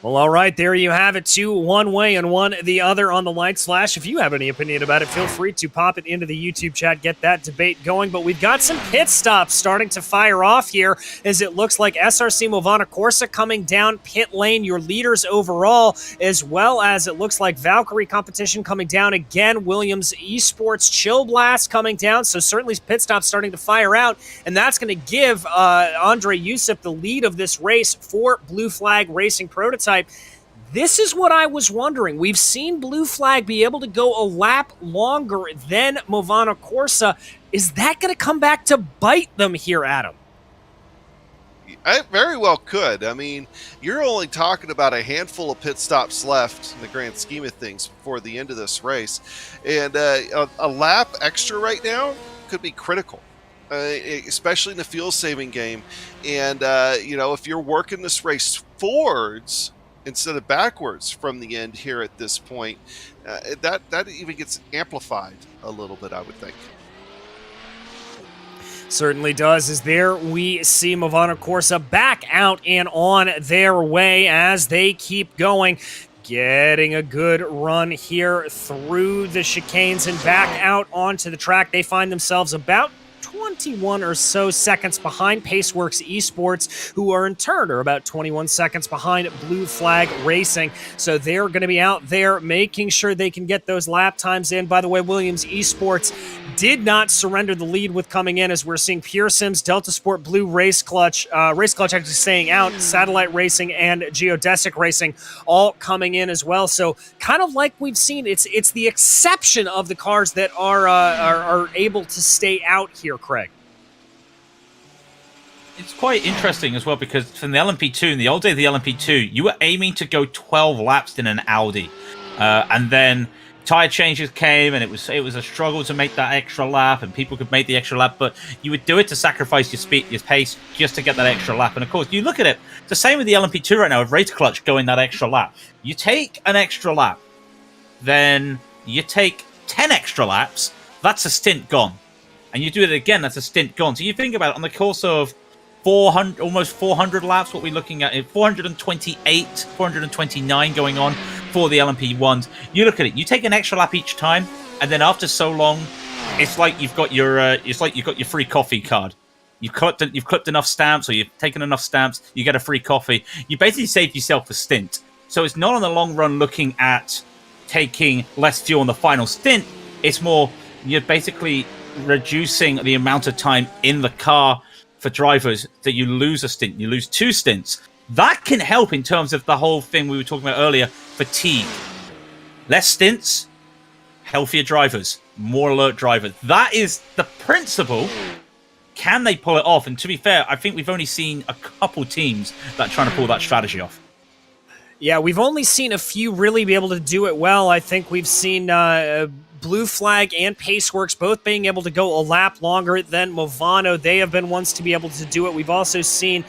Well, all right, there you have it. 2 one way and 1 the other on the lights flash. If you have any opinion about it, feel free to pop it into the YouTube chat, get that debate going. But we've got some pit stops starting to fire off here as it looks like SRC Movana Corsa coming down pit lane, your leaders overall, as well as it looks like Valkyrie competition coming down again. Williams Esports Chill Blast coming down. So certainly pit stops starting to fire out, and that's going to give Andre Yusuf the lead of this race for Blue Flag Racing Prototype. This is what I was wondering. We've seen Blue Flag be able to go a lap longer than Movana Corsa. Is that going to come back to bite them here, Adam? It very well could. I mean, you're only talking about a handful of pit stops left in the grand scheme of things before the end of this race. And a lap extra right now could be critical. Especially in the fuel-saving game. And, if you're working this race forwards instead of backwards from the end here at this point, that even gets amplified a little bit, I would think. Certainly does, as there we see Movano Corsa back out and on their way as they keep going. Getting a good run here through the chicanes and back out onto the track. They find themselves about 21 or so seconds behind Paceworks Esports, who are in turn are about 21 seconds behind Blue Flag Racing. So they're going to be out there making sure they can get those lap times in. By the way, Williams Esports did not surrender the lead with coming in, as we're seeing Pure Sims, Delta Sport, Blue Race Clutch actually staying out, Satellite Racing and Geodesic Racing all coming in as well. So kind of like we've seen, it's the exception of the cars that are able to stay out here, Craig. It's quite interesting as well, because from the LMP2, in the old day of the LMP2, you were aiming to go 12 laps in an Audi. And then tire changes came, and it was a struggle to make that extra lap, and people could make the extra lap, but you would do it to sacrifice your speed, your pace, just to get that extra lap. And of course, you look at it, it's the same with the LMP2 right now, with Race Clutch going that extra lap. You take an extra lap, then you take 10 extra laps, that's a stint gone. And you do it again, that's a stint gone. So you think about it, on the course of 400, almost 400 laps, what we're looking at, 428, 429 going on for the LMP1s. You look at it, you take an extra lap each time, and then after so long, it's like you've got your free coffee card. You've clipped enough stamps, or you've taken enough stamps, you get a free coffee. You basically saved yourself a stint. So it's not on the long run looking at taking less fuel in the final stint. It's more, you're basically reducing the amount of time in the car for drivers that you lose a stint. You lose 2 stints. That can help in terms of the whole thing we were talking about earlier, fatigue. Less stints, healthier drivers, more alert drivers. That is the principle. Can they pull it off? And to be fair, I think we've only seen a couple teams that are trying to pull that strategy off. Yeah, we've only seen a few really be able to do it well. I think we've seen Blue Flag and Paceworks both being able to go a lap longer than Movano. They have been ones to be able to do it. We've also seen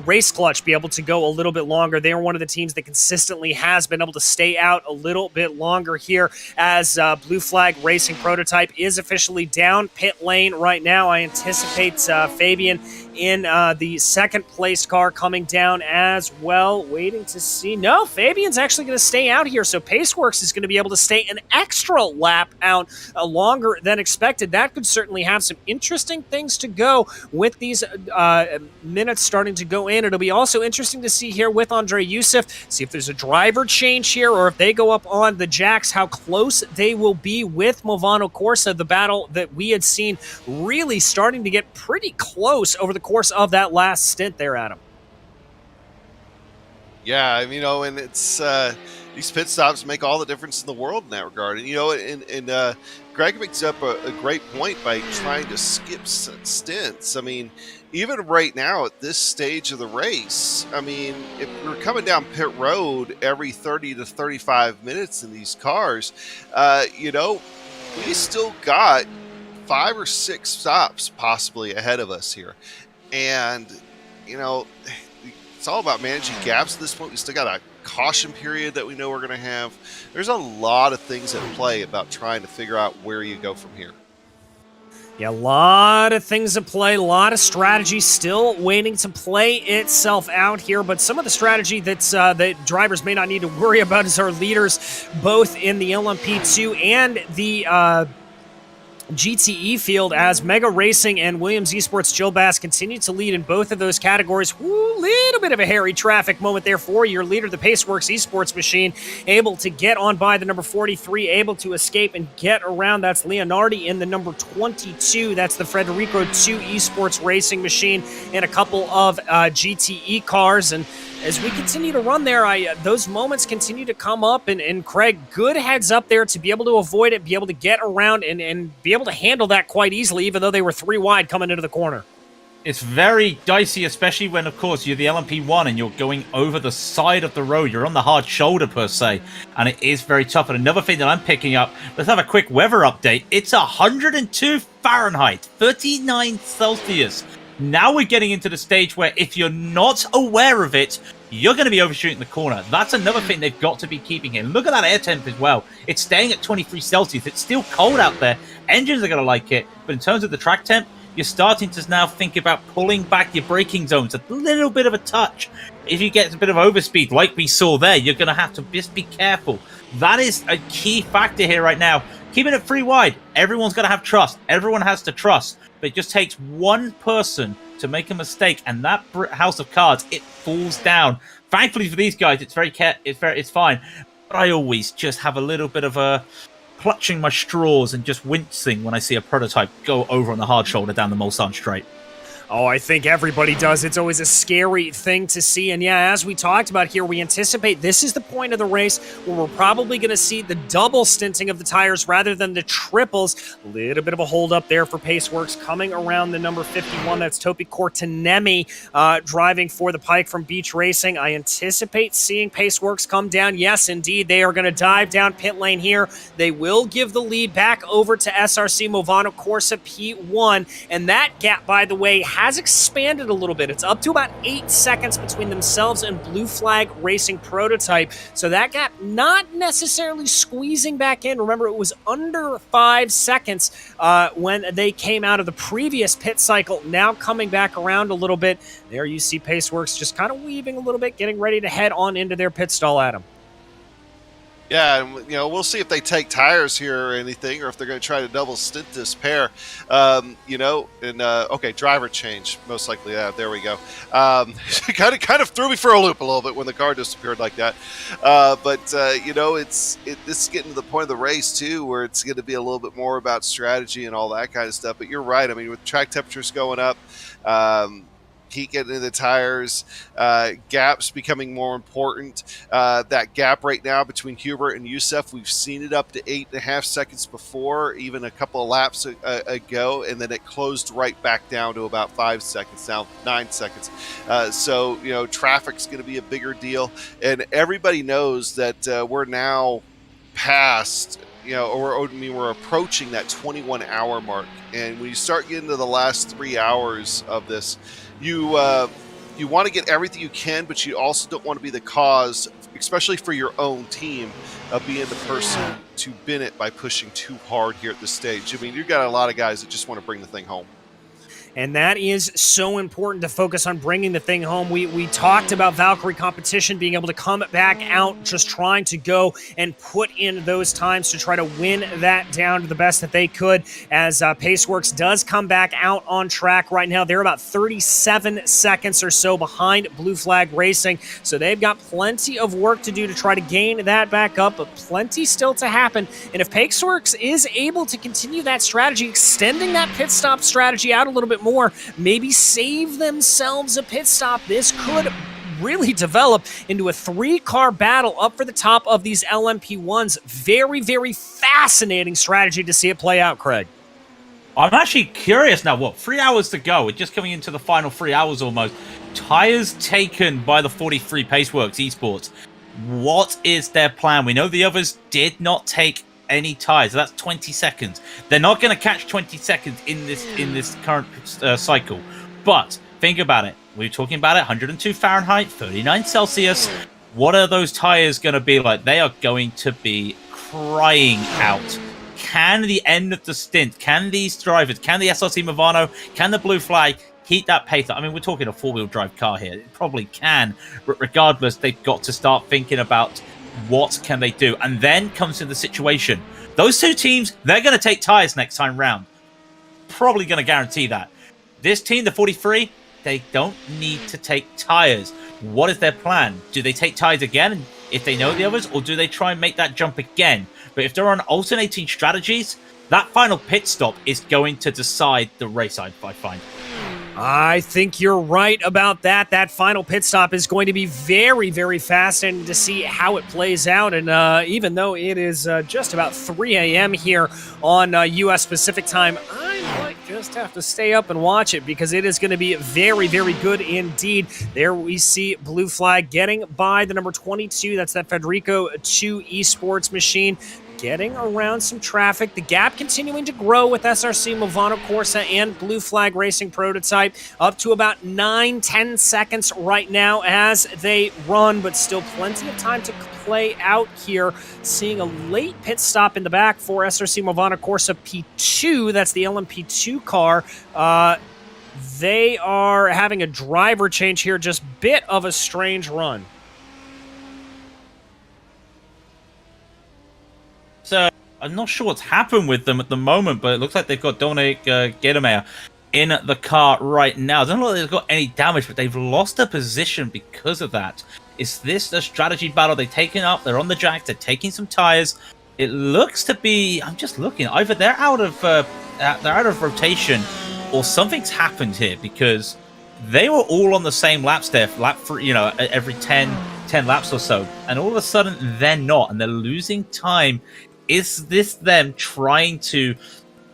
Race Clutch be able to go a little bit longer. They are one of the teams that consistently has been able to stay out a little bit longer here, as Blue Flag Racing Prototype is officially down pit lane right now. I anticipate Fabian in the second place car coming down as well. Waiting to see. No, Fabian's actually going to stay out here, so Paceworks is going to be able to stay an extra lap out longer than expected. That could certainly have some interesting things to go with these minutes starting to go in. It'll be also interesting to see here with Andre Youssef, see if there's a driver change here, or if they go up on the jacks, how close they will be with Movano Corsa, the battle that we had seen really starting to get pretty close over the course of that last stint there, Adam. Yeah, I mean, and it's these pit stops make all the difference in the world in that regard. And and Greg makes up a great point by trying to skip stints. I mean, even right now at this stage of the race, I mean, if we're coming down pit road every 30 to 35 minutes in these cars, we still got 5 or 6 stops possibly ahead of us here. And, it's all about managing gaps at this point. We still got a caution period that we know we're going to have. There's a lot of things at play about trying to figure out where you go from here. Yeah, a lot of things at play, a lot of strategy still waiting to play itself out here, but some of the strategy that drivers may not need to worry about is our leaders, both in the LMP2 and the GTE field, as Mega Racing and Williams Esports Jill Bass continue to lead in both of those categories. Little bit of a hairy traffic moment there for your leader, the Paceworks Esports machine, able to get on by the number 43, able to escape and get around. That's Leonardi in the number 22. That's the Frederico 2 Esports Racing machine and a couple of GTE cars. And as we continue to run there, those moments continue to come up, and Craig, good heads up there to be able to avoid it, be able to get around, and be able to handle that quite easily, even though they were 3 wide coming into the corner. It's very dicey, especially when, of course, you're the LMP1 and you're going over the side of the road. You're on the hard shoulder, per se, and it is very tough. And another thing that I'm picking up, let's have a quick weather update. It's 102 Fahrenheit, 39 Celsius. Now we're getting into the stage where if you're not aware of it, you're going to be overshooting the corner. That's another thing they've got to be keeping here. Look at that air temp as well. It's staying at 23 Celsius. It's still cold out there. Engines are going to like it. But in terms of the track temp, you're starting to now think about pulling back your braking zones a little bit of a touch. If you get a bit of overspeed, like we saw there, you're going to have to just be careful. That is a key factor here right now. Keeping it free wide, everyone's going to have trust. Everyone has to trust. But it just takes one person to make a mistake, and that house of cards, it falls down. Thankfully for these guys, it's fine. But I always just have a little bit of a clutching my straws and just wincing when I see a prototype go over on the hard shoulder down the Mulsanne straight. Oh, I think everybody does. It's always a scary thing to see. And yeah, as we talked about here, we anticipate this is the point of the race where we're probably going to see the double stinting of the tires rather than the triples. A little bit of a hold up there for Paceworks coming around the number 51. That's Topi Kortenemi driving for the Pike from Beach Racing. I anticipate seeing Paceworks come down. Yes, indeed, they are going to dive down pit lane here. They will give the lead back over to SRC Movano Corsa P1. And that gap, by the way, has expanded a little bit. It's up to about 8 seconds between themselves and Blue Flag Racing Prototype. So that gap not necessarily squeezing back in. Remember, it was under 5 seconds when they came out of the previous pit cycle. Now coming back around a little bit. There you see Paceworks just kind of weaving a little bit, getting ready to head on into their pit stall, Adam. Yeah, and we'll see if they take tires here or anything, or if they're going to try to double stint this pair. Okay, driver change, most likely. Yeah, there we go. Kind of threw me for a loop a little bit when the car disappeared like that. This is getting to the point of the race too, where it's going to be a little bit more about strategy and all that kind of stuff. But you're right. I mean, with track temperatures going up, heat getting into the tires, gaps becoming more important. That gap right now between Hubert and Youssef, we've seen it up to 8.5 seconds before, even a couple of laps ago, and then it closed right back down to about 5 seconds, now 9 seconds. Traffic's going to be a bigger deal, and everybody knows that we're now past, we're approaching that 21-hour mark. And when you start getting to the last 3 hours of this, you want to get everything you can, but you also don't want to be the cause, especially for your own team, of being the person to bin it by pushing too hard here at this stage. I mean, you've got a lot of guys that just want to bring the thing home. And that is so important to focus on bringing the thing home. We talked about Valkyrie competition being able to come back out, just trying to go and put in those times to try to win that down to the best that they could, as Paceworks does come back out on track right now. They're about 37 seconds or so behind Blue Flag Racing, so they've got plenty of work to do to try to gain that back up, but plenty still to happen. And if Paceworks is able to continue that strategy, extending that pit stop strategy out a little bit more, maybe save themselves a pit stop, this could really develop into a 3-car battle up for the top of these LMP1s. Very, very fascinating strategy to see it play out, Craig. I'm actually curious now. 3 hours to go? We're just coming into the final 3 hours almost. Tires taken by the 43 Paceworks Esports. What is their plan? We know the others did not take any tires. So that's 20 seconds. They're not going to catch 20 seconds in this current cycle. But think about it. We were talking about it. 102 Fahrenheit, 39 Celsius. What are those tires going to be like? They are going to be crying out. Can the end of the stint, can these drivers, can the SRC Movano, can the Blue Flag keep that pace up? I mean, we're talking a 4-wheel drive car here. It probably can. But regardless, they've got to start thinking about what can they do? And then comes to the situation. Those two teams, they're going to take tires next time round. Probably going to guarantee that. This team, the 43, they don't need to take tires. What is their plan? Do they take tires again if they know the others, or do they try and make that jump again? But if they're on alternating strategies, that final pit stop is going to decide the race, I find. I think you're right about that. That final pit stop is going to be very, very fascinating to see how it plays out. And even though it is just about 3 a.m. here on U.S. Pacific time, I might just have to stay up and watch it because it is going to be very, very good indeed. There we see Blue Flag getting by the number 22. That's that Federico 2 Esports machine. Getting around some traffic. The gap continuing to grow with SRC Movano Corsa and Blue Flag Racing Prototype up to about 9-10 seconds right now as they run, but still plenty of time to play out here. Seeing a late pit stop in the back for SRC Movana Corsa P2. That's the LMP2 car. They are having a driver change here. Just bit of a strange run. So I'm not sure what's happened with them at the moment, but it looks like they've got Dominic Gedemeyer in the car right now. I don't know if they've got any damage, but they've lost a position because of that. Is this a strategy battle they've taken up? They're on the jack, they're taking some tires. It looks to be, I'm just looking, either they're out of rotation or something's happened here, because they were all on the same lap step, every 10 laps or so, and all of a sudden they're not, and they're losing time. Is this them trying to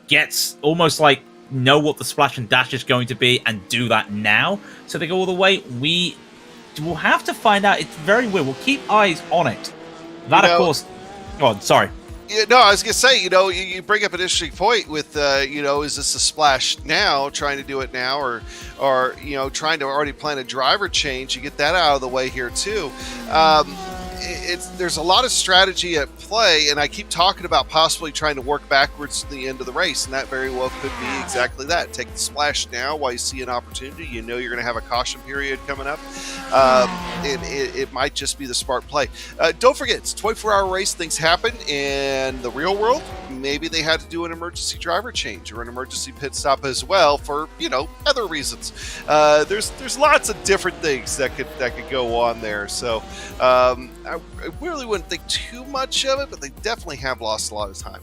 get almost like know what the splash and dash is going to be and do that now so they go all the way? We will have to find out. It's very weird. We'll keep eyes on it. That, of course. Go on, sorry. Yeah, no, I was going to say, you bring up an interesting point with, is this a splash now, trying to do it now, or trying to already plan a driver change? You get that out of the way here, too. There's a lot of strategy at play, and I keep talking about possibly trying to work backwards to the end of the race, and that very well could be exactly that. Take the splash now while you see an opportunity. You know you're going to have a caution period coming up. It might just be the smart play. Don't forget, it's a 24-hour race. Things happen in the real world. Maybe they had to do an emergency driver change or an emergency pit stop as well for other reasons. There's lots of different things that could go on there. So I really wouldn't think too much of it, but they definitely have lost a lot of time.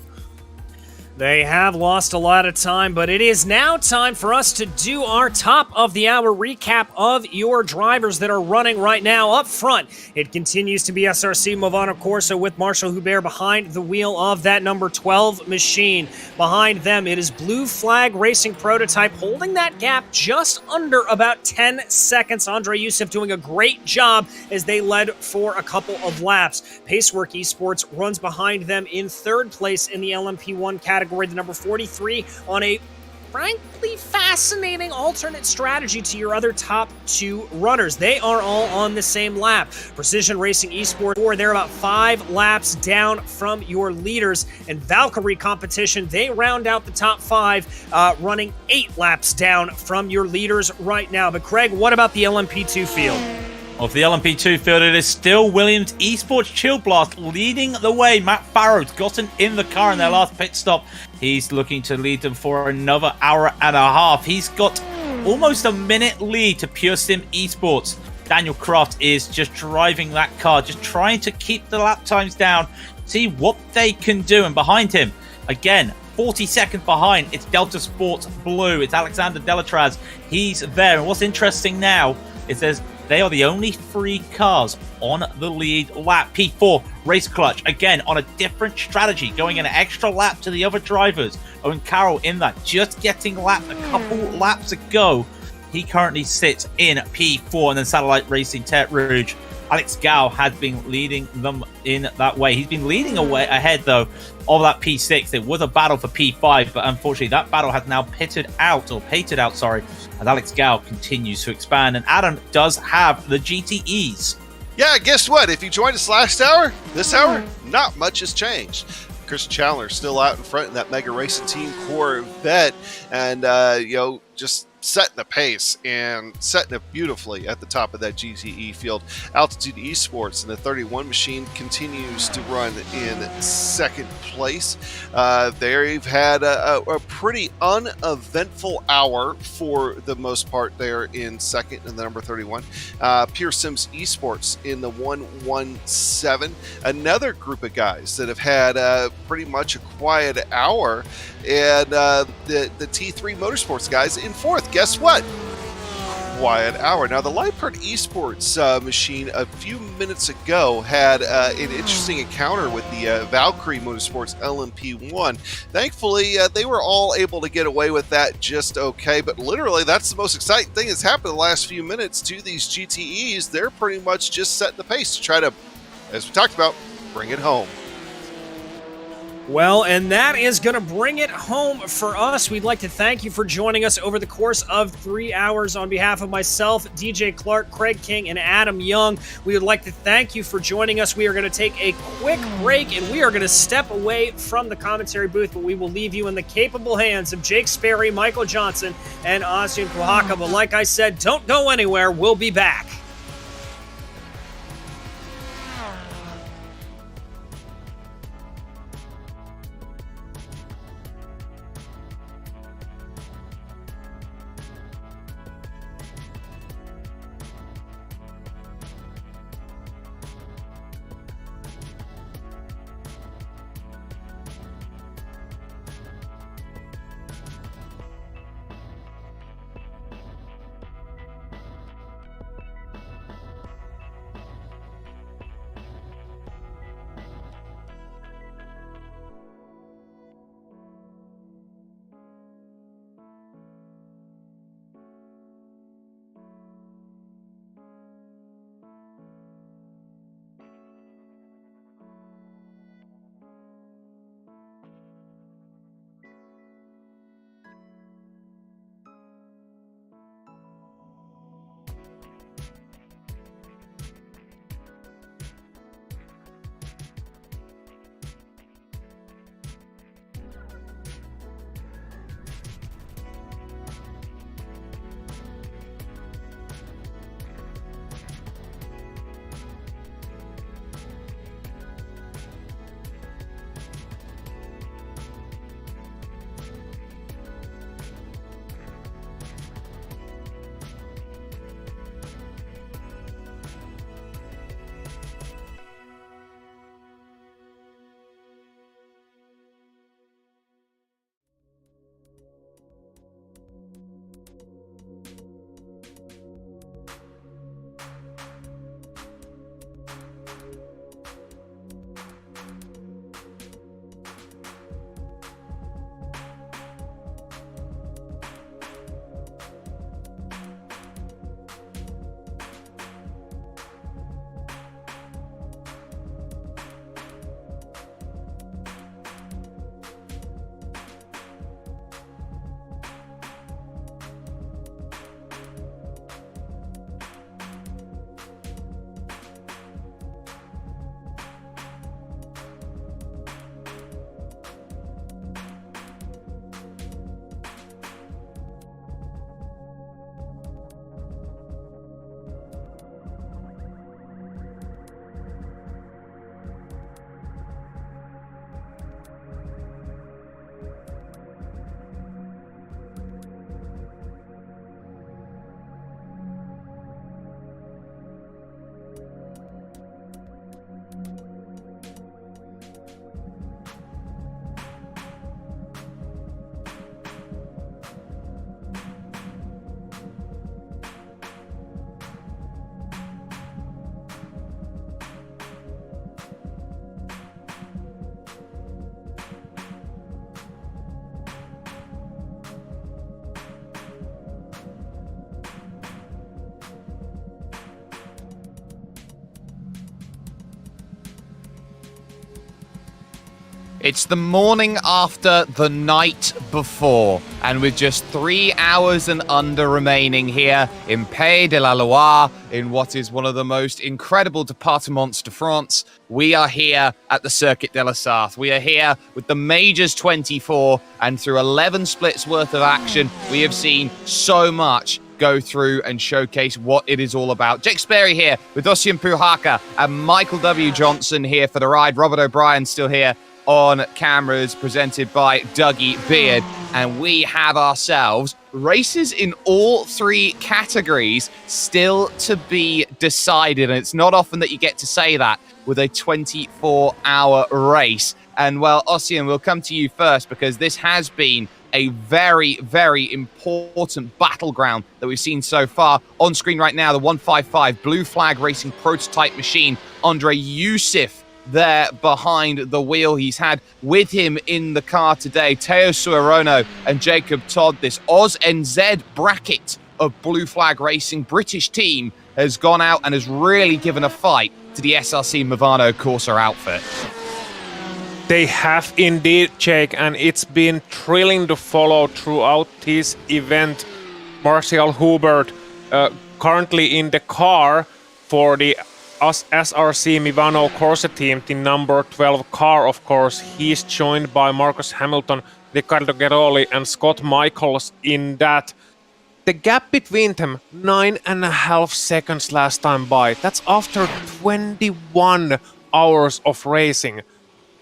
They have lost a lot of time, but it is now time for us to do our top of the hour recap of your drivers that are running right now. Up front, it continues to be SRC Movana Corsa with Marshall Hubert behind the wheel of that number 12 machine. Behind them, it is Blue Flag Racing Prototype holding that gap just under about 10 seconds. Andre Youssef doing a great job as they led for a couple of laps. Pacework Esports runs behind them in third place in the LMP1 category, the number 43, on a frankly fascinating alternate strategy to your other top two runners. They are all on the same lap. Precision Racing Esports, they're about 5 laps down from your leaders. And Valkyrie Competition, they round out the top 5, running 8 laps down from your leaders right now. But Craig, what about the LMP2 field? Of the LMP2 field, it is still Williams Esports Chill Blast leading the way. Matt Farrow's gotten in the car in their last pit stop. He's looking to lead them for another hour and a half. He's got almost a minute lead to Pure Sim Esports. Daniel Croft is just driving that car, just trying to keep the lap times down, see what they can do. And behind him, again, 40 seconds behind, it's Delta Sports Blue. It's Alexander Delatraz. He's there. And what's interesting now is they are the only 3 cars on the lead lap. P4, Race Clutch, again, on a different strategy, going an extra lap to the other drivers. Owen Carroll in that, just getting lapped a couple laps ago. He currently sits in P4, and then Satellite Racing Terre Rouge. Alex Gao has been leading them in that way. He's been leading away ahead, though, of that P6. It was a battle for P5, but unfortunately that battle has now pated out, as Alex Gao continues to expand. And Adam does have the GTEs. Yeah, guess what? If you joined us last hour, this hour, not much has changed. Chris Chandler still out in front in that Mega Racing Team Corvette, and just setting the pace and setting it beautifully at the top of that GTE field. Altitude Esports and the 31 machine continues to run in second place. They've had a pretty uneventful hour for the most part there in second in the number 31. Pure Sims Esports in the 117. Another group of guys that have had pretty much a quiet hour. And the T3 Motorsports guys in fourth. Guess what? Quiet hour. Now, the Lmp1 Esports machine a few minutes ago had an interesting encounter with the Valkyrie Motorsports LMP1. Thankfully, they were all able to get away with that just okay. But literally, that's the most exciting thing that's happened in the last few minutes to these GTEs. They're pretty much just setting the pace to try to, as we talked about, bring it home. Well, and that is going to bring it home for us. We'd like to thank you for joining us over the course of 3 hours. On behalf of myself, DJ Clark, Craig King, and Adam Young, we would like to thank you for joining us. We are going to take a quick break, and we are going to step away from the commentary booth, but we will leave you in the capable hands of Jake Sperry, Michael Johnson, and Austin Kohaka. But like I said, don't go anywhere. We'll be back. It's the morning after the night before, and with just 3 hours and under remaining here in Pays de la Loire, in what is one of the most incredible départements de France, we are here at the Circuit de la Sarthe. We are here with the Majors 24, and through 11 splits worth of action, we have seen so much go through and showcase what it is all about. Jake Sperry here with Austin Kohaka and Michael W. Johnson here for the ride. Robert O'Brien still here on cameras, presented by Dougie Beard, and we have ourselves races in all three categories still to be decided, and it's not often that you get to say that with a 24-hour race. And well, Ossian, we'll come to you first, because this has been a very, very important battleground that we've seen so far. On screen right now, the 155 Blue Flag Racing prototype machine, Andre Youssef there behind the wheel. He's had with him in the car today Teo Suerono and Jacob Todd. This Oz NZ bracket of Blue Flag Racing British team has gone out and has really given a fight to the SRC Movano Corsa outfit. They have indeed, Jake, and it's been thrilling to follow throughout this event. Martial Hubert currently in the car for the SRC Mivano Corsa team, the number 12 car, of course. He's joined by Marcus Hamilton, Riccardo Geroli, and Scott Michaels in that. The gap between them, 9.5 seconds last time by. That's after 21 hours of racing.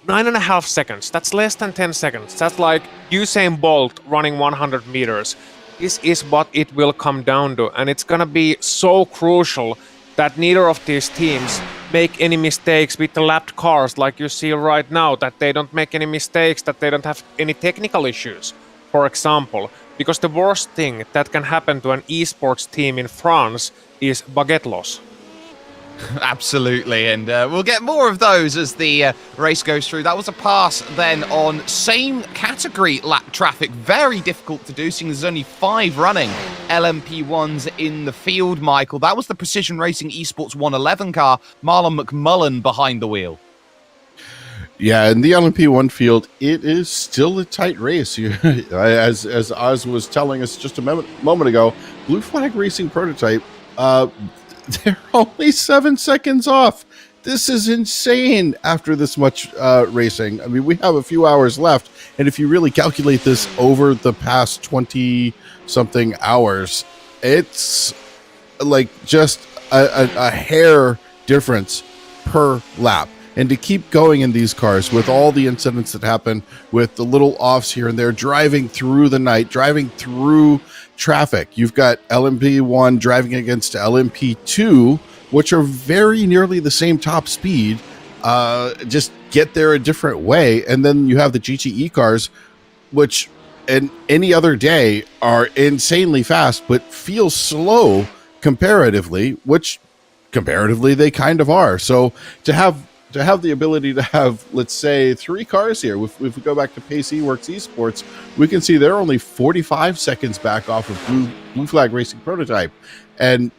9.5 seconds, that's less than 10 seconds. That's like Usain Bolt running 100 meters. This is what it will come down to, and it's gonna be so crucial that neither of these teams make any mistakes with the lapped cars like you see right now, that they don't make any mistakes, that they don't have any technical issues, for example. Because the worst thing that can happen to an esports team in France is baguette loss. Absolutely, and we'll get more of those as the race goes through. That was a pass then on same category lap traffic. Very difficult to do, seeing there's only 5 running LMP1s in the field, Michael. That was the Precision Racing Esports 111 car, Marlon McMullen behind the wheel. Yeah, in the LMP1 field, it is still a tight race. As Oz was telling us just a moment ago, Blue Flag Racing Prototype, they're only 7 seconds off. This is insane after this much racing. I mean, we have a few hours left, and if you really calculate this over the past 20-something hours, it's like just a hair difference per lap. And to keep going in these cars with all the incidents that happen, with the little offs here and there, driving through the night, driving through traffic. You've got LMP1 driving against LMP2, which are very nearly the same top speed, just get there a different way. And then you have the GTE cars, which in any other day are insanely fast, but feel slow comparatively, which comparatively they kind of are. So to have the ability to have, let's say, 3 cars here, if we go back to Pace Eworks Esports, we can see they're only 45 seconds back off of Blue Flag Racing Prototype. And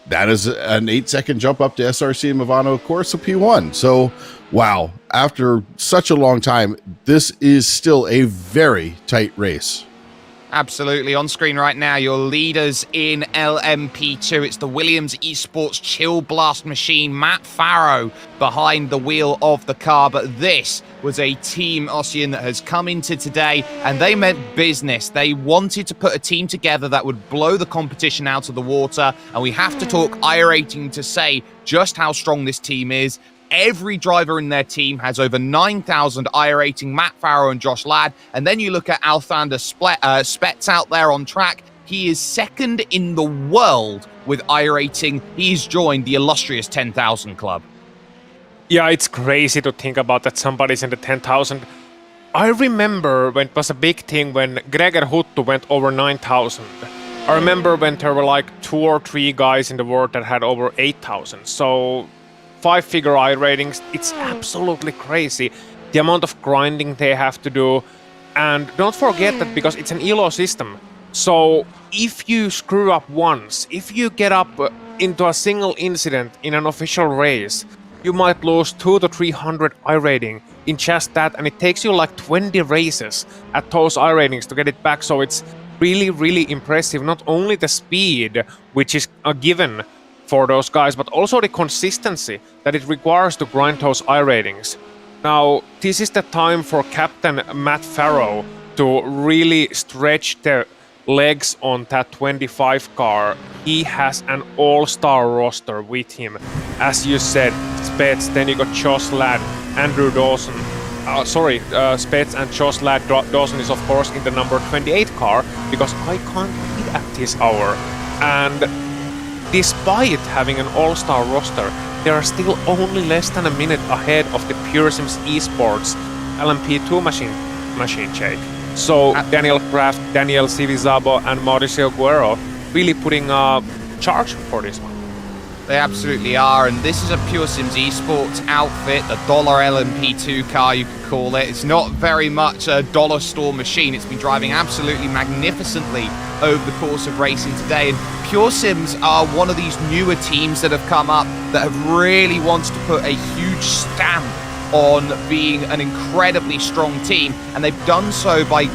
that is an 8-second jump up to SRC Mivano Corsa P1. So, wow, after such a long time, this is still a very tight race. Absolutely. On screen right now, your leaders in LMP2. It's the Williams Esports Chill Blast machine, Matt Farrow, behind the wheel of the car. But this was a team, Ossian, that has come into today, and they meant business. They wanted to put a team together that would blow the competition out of the water. And we have to talk iRacing to say just how strong this team is. Every driver in their team has over 9,000 iRating, Matt Farrow and Josh Ladd. And then you look at Althander Spets out there on track. He is second in the world with iRating. He's joined the illustrious 10,000 club. Yeah, it's crazy to think about that somebody's in the 10,000. I remember when it was a big thing when Gregor Huttu went over 9,000. I remember when there were like 2 or 3 guys in the world that had over 8,000. So 5-figure iRatings, it's absolutely crazy the amount of grinding they have to do. And don't forget that because it's an ELO system, so if you screw up once, if you get up into a single incident in an official race, you might lose 200 to 300 iRating in just that, and it takes you like 20 races at those iRatings to get it back. So it's really, really impressive. Not only the speed, which is a given for those guys, but also the consistency that it requires to grind those iRatings. Now, this is the time for Captain Matt Farrow to really stretch the legs on that 25 car. He has an all-star roster with him. As you said, Spets, then you got Josh Ladd, Andrew Dawson. Spets and Josh Ladd. Dawson is of course in the number 28 car because I can't read at this hour. And despite having an all-star roster, they are still only less than a minute ahead of the Pure Sims Esports LMP2 machine Jake. So Daniel Kraft, Daniel Civizabo and Mauricio Guerrero really putting a charge for this one. They absolutely are, and this is a Pure Sims Esports outfit, a dollar LMP2 car you could call it. It's not very much a dollar store machine. It's been driving absolutely magnificently over the course of racing today, and Pure Sims are one of these newer teams that have come up that have really wanted to put a huge stamp on being an incredibly strong team, and they've done so by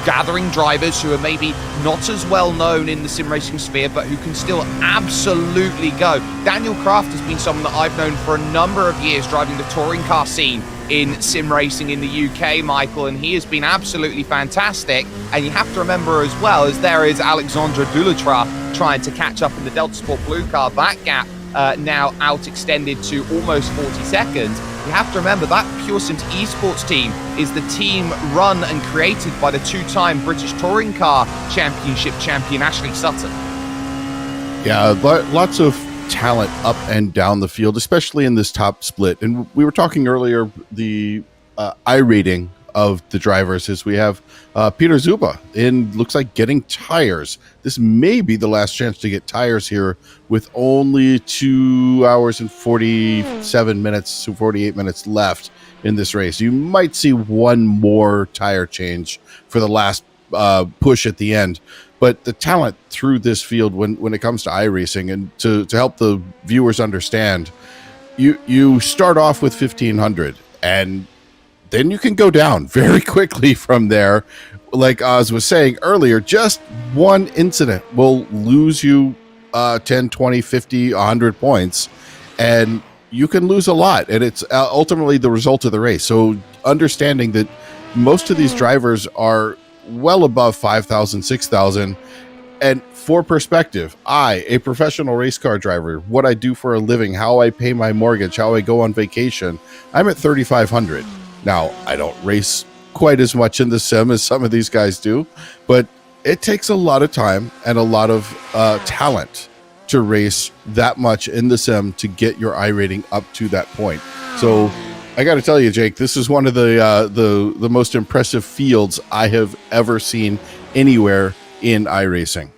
gathering drivers who are maybe not as well known in the sim racing sphere, but who can still absolutely go. Daniel Kraft has been someone that I've known for a number of years driving the touring car scene in sim racing in the UK, Michael, and he has been absolutely fantastic. And you have to remember as well, as there is Alexandre Dulatrat trying to catch up in the Delta Sport Blue car, that gap now out extended to almost 40 seconds. You have to remember that Pure Sims Esports team is the team run and created by the two-time British Touring Car Championship champion Ashley Sutton. Yeah, lots of talent up and down the field, especially in this top split. And we were talking earlier, the iRating of the drivers is we have Peter Zuba in, looks like, getting tires. This may be the last chance to get tires here with only 2 hours and 47 minutes to 48 minutes left in this race. You might see one more tire change for the last push at the end. But the talent through this field when it comes to iRacing, and to help the viewers understand, you start off with 1,500 and then you can go down very quickly from there. Like Oz was saying earlier, just one incident will lose you 10, 20, 50, 100 points, and you can lose a lot. And it's ultimately the result of the race. So understanding that most of these drivers are well above 5,000, 6,000. And for perspective, a professional race car driver, what I do for a living, how I pay my mortgage, how I go on vacation, I'm at 3,500. Now, I don't race quite as much in the sim as some of these guys do, but it takes a lot of time and a lot of talent to race that much in the sim to get your iRating up to that point. So I got to tell you, Jake, this is one of the most impressive fields I have ever seen anywhere in iRacing.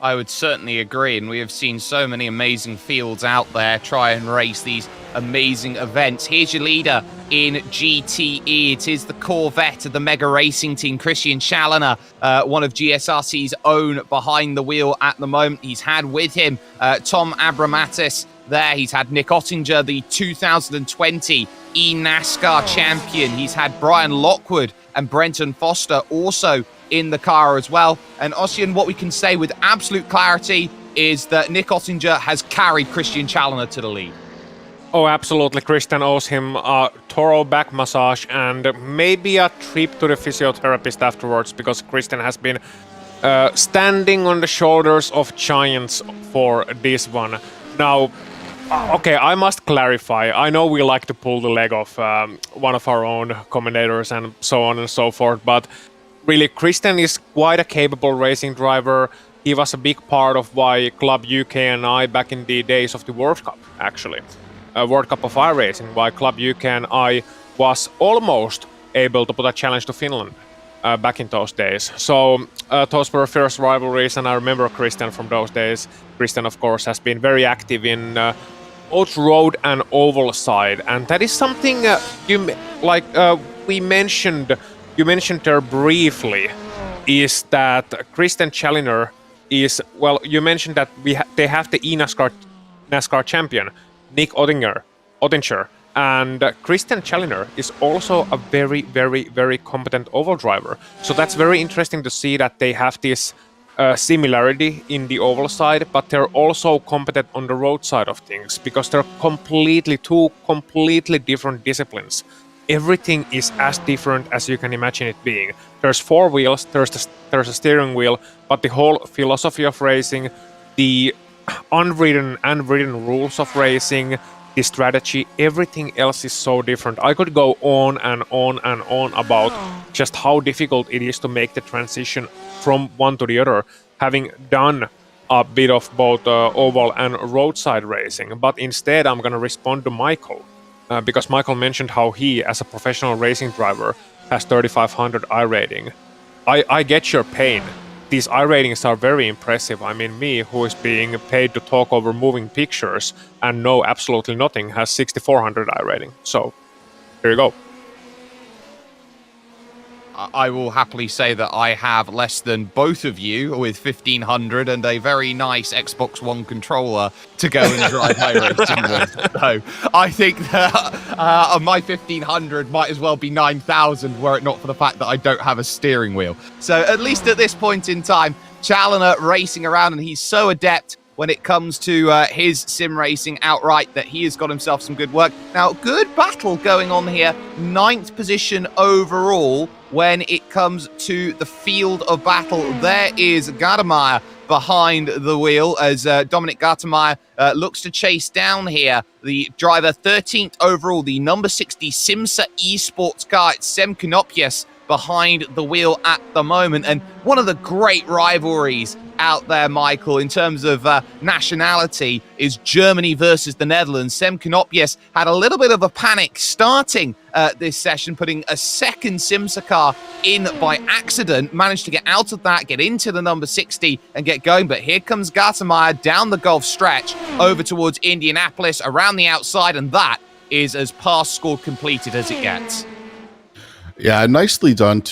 I would certainly agree, and we have seen so many amazing fields out there try and race these amazing events. Here's your leader in GTE. It is the Corvette of the Mega Racing team, Christian Challoner, one of GSRC's own behind the wheel at the moment. He's had with him Tom Abramatis there. He's had Nick Ottinger, the 2020 eNASCAR champion. He's had Brian Lockwood and Brenton Foster also in the car as well. And Ossian, what we can say with absolute clarity is that Nick Ottinger has carried Christian Challoner to the lead. Oh, absolutely. Christian owes him a thorough back massage and maybe a trip to the physiotherapist afterwards, because Christian has been standing on the shoulders of giants for this one. Now, okay, I must clarify. I know we like to pull the leg off one of our own commentators and so on and so forth, but really, Christian is quite a capable racing driver. He was a big part of why Club UK and I, back in the days of the World Cup, actually, World Cup of iRacing, why Club UK and I was almost able to put a challenge to Finland back in those days. So those were fierce rivalries, and I remember Christian from those days. Christian, of course, has been very active in both road and oval side, and that is something we mentioned. You mentioned there briefly, is that Christian Challoner is, well, you mentioned that they have the eNASCAR champion, Nick Ottinger, and Christian Challoner is also a very, very, very competent oval driver. So that's very interesting to see that they have this similarity in the oval side, but they're also competent on the road side of things, because they're two completely different disciplines. Everything is as different as you can imagine it being. There's four wheels, there's a steering wheel, but the whole philosophy of racing, the unwritten and written rules of racing, the strategy, everything else is so different. I could go on and on and on about just how difficult it is to make the transition from one to the other, having done a bit of both oval and roadside racing. But instead, I'm going to respond to Michael. Because Michael mentioned how he, as a professional racing driver, has 3,500 iRating. I get your pain. These iRatings are very impressive. I mean, me, who is being paid to talk over moving pictures and know absolutely nothing, has 6,400 iRating. So, here you go. I will happily say that I have less than both of you with 1500 and a very nice Xbox One controller to go and drive iRacing with. So I think that my 1500 might as well be 9000 were it not for the fact that I don't have a steering wheel. So at least at this point in time, Challoner racing around, and he's so adept when it comes to his sim racing outright that he has got himself some good work. Now, good battle going on here. 9th position overall when it comes to the field of battle. There is Gardemeyer behind the wheel as Dominic Gartemeyer looks to chase down here the driver 13th overall, the number 60 Simsa esports car. It's Sem Konopias behind the wheel at the moment, and one of the great rivalries out there, Michael, in terms of nationality is Germany versus the Netherlands. Sem Konopias had a little bit of a panic starting this session, putting a second Simsa car in by accident, managed to get out of that, get into the number 60 and get going. But here comes Gartemeyer down the Gulf stretch over towards Indianapolis around the outside, and that is as pass score completed as it gets. Yeah, nicely done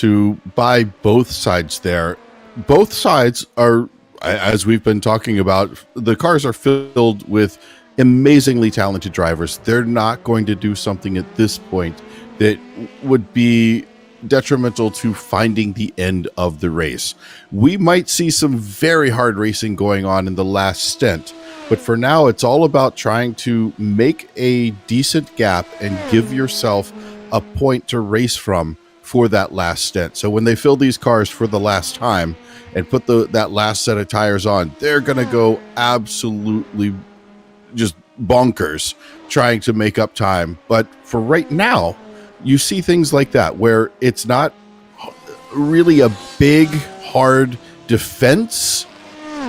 by both sides there. Both sides are, as we've been talking about, the cars are filled with amazingly talented drivers. They're not going to do something at this point that would be detrimental to finding the end of the race. We might see some very hard racing going on in the last stint, but for now, it's all about trying to make a decent gap and give yourself a point to race from for that last stint. So when they fill these cars for the last time and put that last set of tires on, they're going to go absolutely just bonkers trying to make up time. But for right now, you see things like that where it's not really a big, hard defense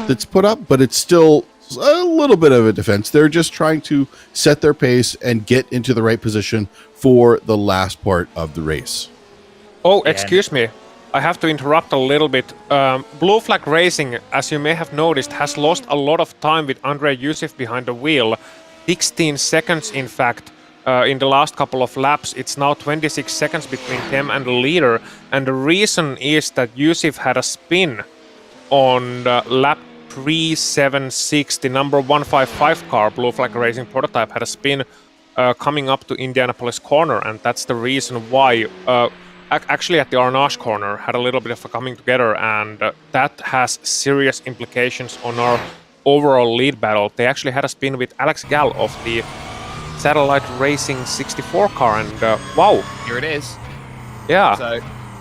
that's put up, but it's still a little bit of a defense. They're just trying to set their pace and get into the right position for the last part of the race. Oh, excuse me. I have to interrupt a little bit. Blue Flag Racing, as you may have noticed, has lost a lot of time with Andrei Yusif behind the wheel. 16 seconds, in fact, in the last couple of laps. It's now 26 seconds between them and the leader. And the reason is that Yusif had a spin on lap 376. The number 155 car, Blue Flag Racing prototype, had a spin coming up to Indianapolis corner. And that's the reason why... actually at the Arnage corner had a little bit of a coming together, and that has serious implications on our overall lead battle. They actually had a spin with Alex Gall of the Satellite Racing 64 car, and wow. Here it is. Yeah. So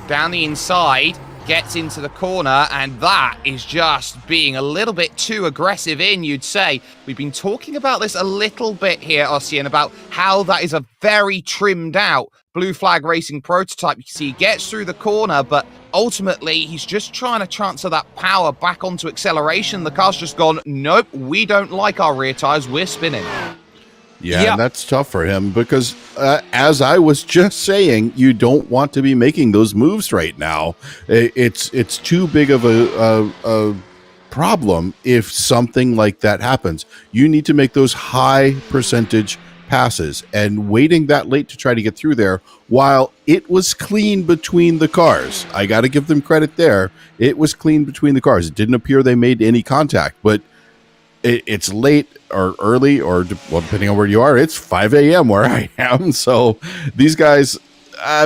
down the inside, gets into the corner, and that is just being a little bit too aggressive in, you'd say. We've been talking about this a little bit here, Ossian, about how that is a very trimmed out Blue Flag Racing prototype. You see, he gets through the corner, but ultimately he's just trying to transfer that power back onto acceleration. The car's just gone, nope, we don't like our rear tires, we're spinning. Yeah, and that's tough for him because, as I was just saying, you don't want to be making those moves right now. It's too big of a problem if something like that happens. You need to make those high percentage passes, and waiting that late to try to get through there, while it was clean between the cars. I got to give them credit there. It was clean between the cars. It didn't appear they made any contact, but it's late or early, or well, depending on where you are, it's 5 a.m. where I am. So these guys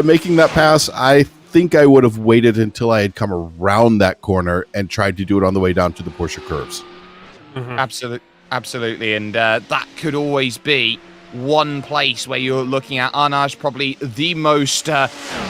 making that pass, I think I would have waited until I had come around that corner and tried to do it on the way down to the Porsche curves. Mm-hmm. Absolutely. And that could always be one place where you're looking at Arnage, probably the most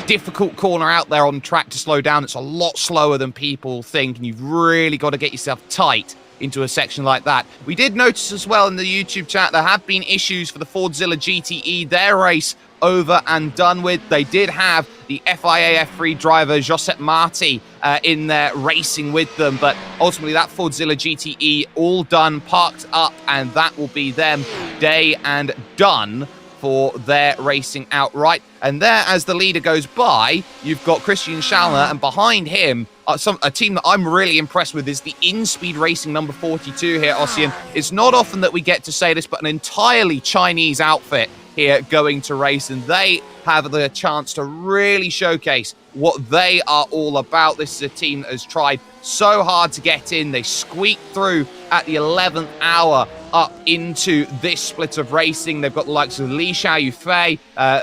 difficult corner out there on track to slow down. It's a lot slower than people think, and you've really got to get yourself tight into a section like that. We did notice as well in the YouTube chat there have been issues for the Fordzilla GTE, their race over and done with. They did have the FIA F3 driver Josep Marti in there racing with them, but ultimately that Fordzilla GTE all done, parked up, and that will be them day and done for their racing outright. And there, as the leader goes by, you've got Christian Schallner, and behind him a team that I'm really impressed with is the InSpeed Racing number 42 here, Ossian. It's not often that we get to say this, but an entirely Chinese outfit here going to race, and they have the chance to really showcase what they are all about. This is a team that has tried so hard to get in. They squeaked through at the 11th hour up into this split of racing. They've got the likes of Li Xiaoyufei,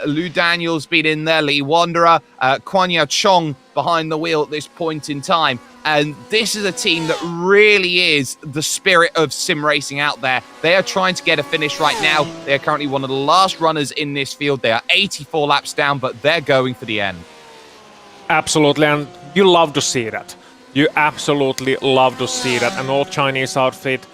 Lou Daniels been in there, Lee Wanderer, Quan Yao Chong behind the wheel at this point in time. And this is a team that really is the spirit of sim racing out there. They are trying to get a finish right now. They are currently one of the last runners in this field. They are 84 laps down, but they're going for the end. Absolutely, and you love to see that. You absolutely love to see that. An old Chinese outfit.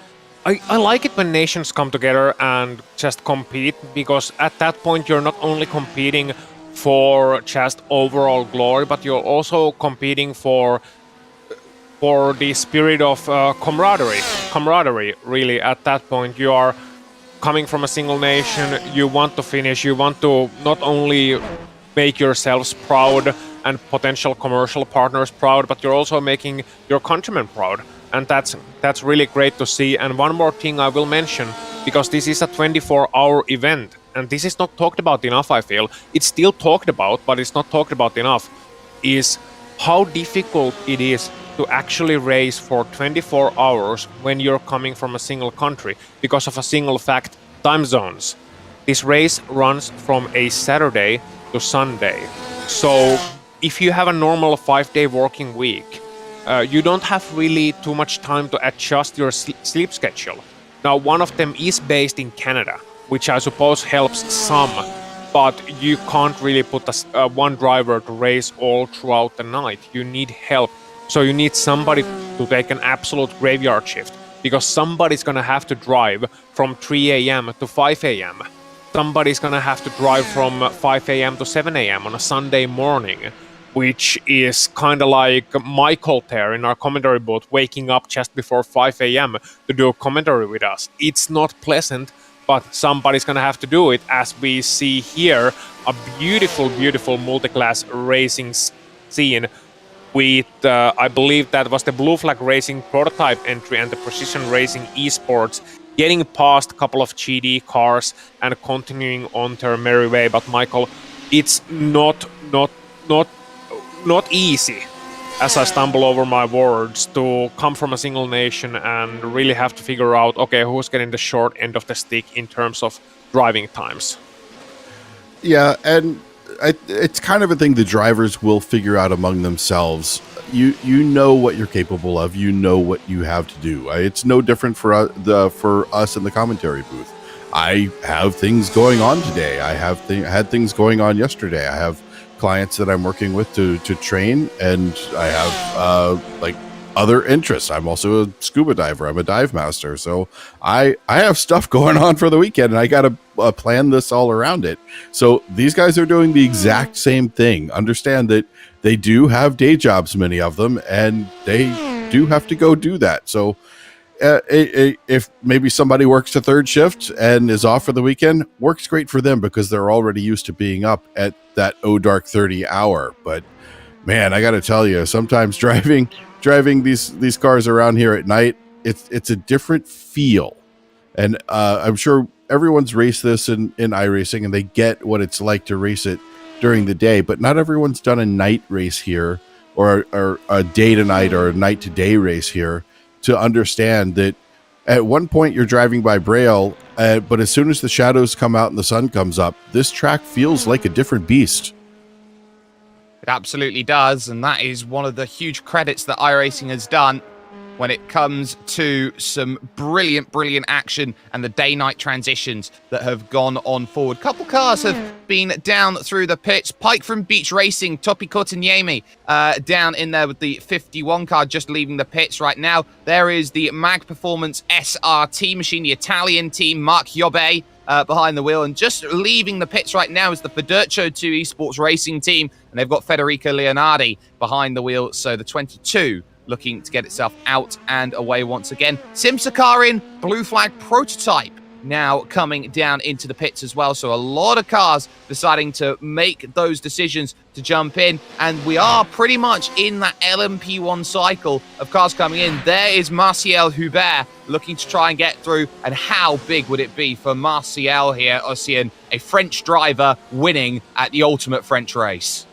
I like it when nations come together and just compete, because at that point you're not only competing for just overall glory, but you're also competing for the spirit of camaraderie. Really, at that point you are coming from a single nation. You want to finish. You want to not only make yourselves proud and potential commercial partners proud, but you're also making your countrymen proud, and that's really great to see. And one more thing I will mention, because this is a 24-hour event, and this is not talked about enough. I feel it's still talked about, but it's not talked about enough, is how difficult it is to actually race for 24 hours when you're coming from a single country, because of a single fact: time zones. This race runs from a Saturday to Sunday. So if you have a normal 5-day working week, you don't have really too much time to adjust your sleep schedule. Now, one of them is based in Canada, which I suppose helps some, but you can't really put one driver to race all throughout the night. You need help. So you need somebody to take an absolute graveyard shift, because somebody's going to have to drive from 3 a.m. to 5 a.m. Somebody's going to have to drive from 5 a.m. to 7 a.m. on a Sunday morning, which is kind of like Michael there in our commentary booth, waking up just before 5 a.m. to do a commentary with us. It's not pleasant, but somebody's going to have to do it, as we see here a beautiful, beautiful multi-class racing scene with, I believe that was the Blue Flag Racing prototype entry and the Precision Racing Esports getting past a couple of GD cars and continuing on their merry way. But Michael, it's not easy, as I stumble over my words, to come from a single nation and really have to figure out, okay, who's getting the short end of the stick in terms of driving times. Yeah, and it's kind of a thing the drivers will figure out among themselves. You know what you're capable of. You know what you have to do. It's no different for us in the commentary booth. I have things going on today. I have had things going on yesterday. I have clients that I'm working with to train, and I have like other interests. I'm also a scuba diver. I'm a dive master, so I have stuff going on for the weekend, and I got to plan this all around it. So these guys are doing the exact same thing. Understand that they do have day jobs, many of them, and they do have to go do that. So if maybe somebody works a third shift and is off for the weekend, works great for them, because they're already used to being up at that dark 30 hour. But man, I got to tell you, sometimes driving these cars around here at night, it's a different feel. And I'm sure everyone's raced this in iRacing, and they get what it's like to race it during the day, but not everyone's done a night race here, or a day to night or a night to day race here, to understand that at one point you're driving by Braille, but as soon as the shadows come out and the sun comes up, this track feels like a different beast. It absolutely does, and that is one of the huge credits that iRacing has done when it comes to some brilliant action and the day-night transitions that have gone on forward. Couple cars have been down through the pits. Pike from Beach Racing, Topi Kotanyemi, down in there with the 51 car, just leaving the pits right now. There is the Mag Performance SRT machine, the Italian team, Mark Yobe, behind the wheel, and just leaving the pits right now is the Federcio 2 Esports Racing team, and they've got Federico Leonardi behind the wheel, so the 22 looking to get itself out and away once again. Simsakarin Blue Flag prototype now coming down into the pits as well. So a lot of cars deciding to make those decisions to jump in. And we are pretty much in that LMP1 cycle of cars coming in. There is Martial Hubert looking to try and get through. And how big would it be for Martial here, Ossian, a French driver winning at the ultimate French race?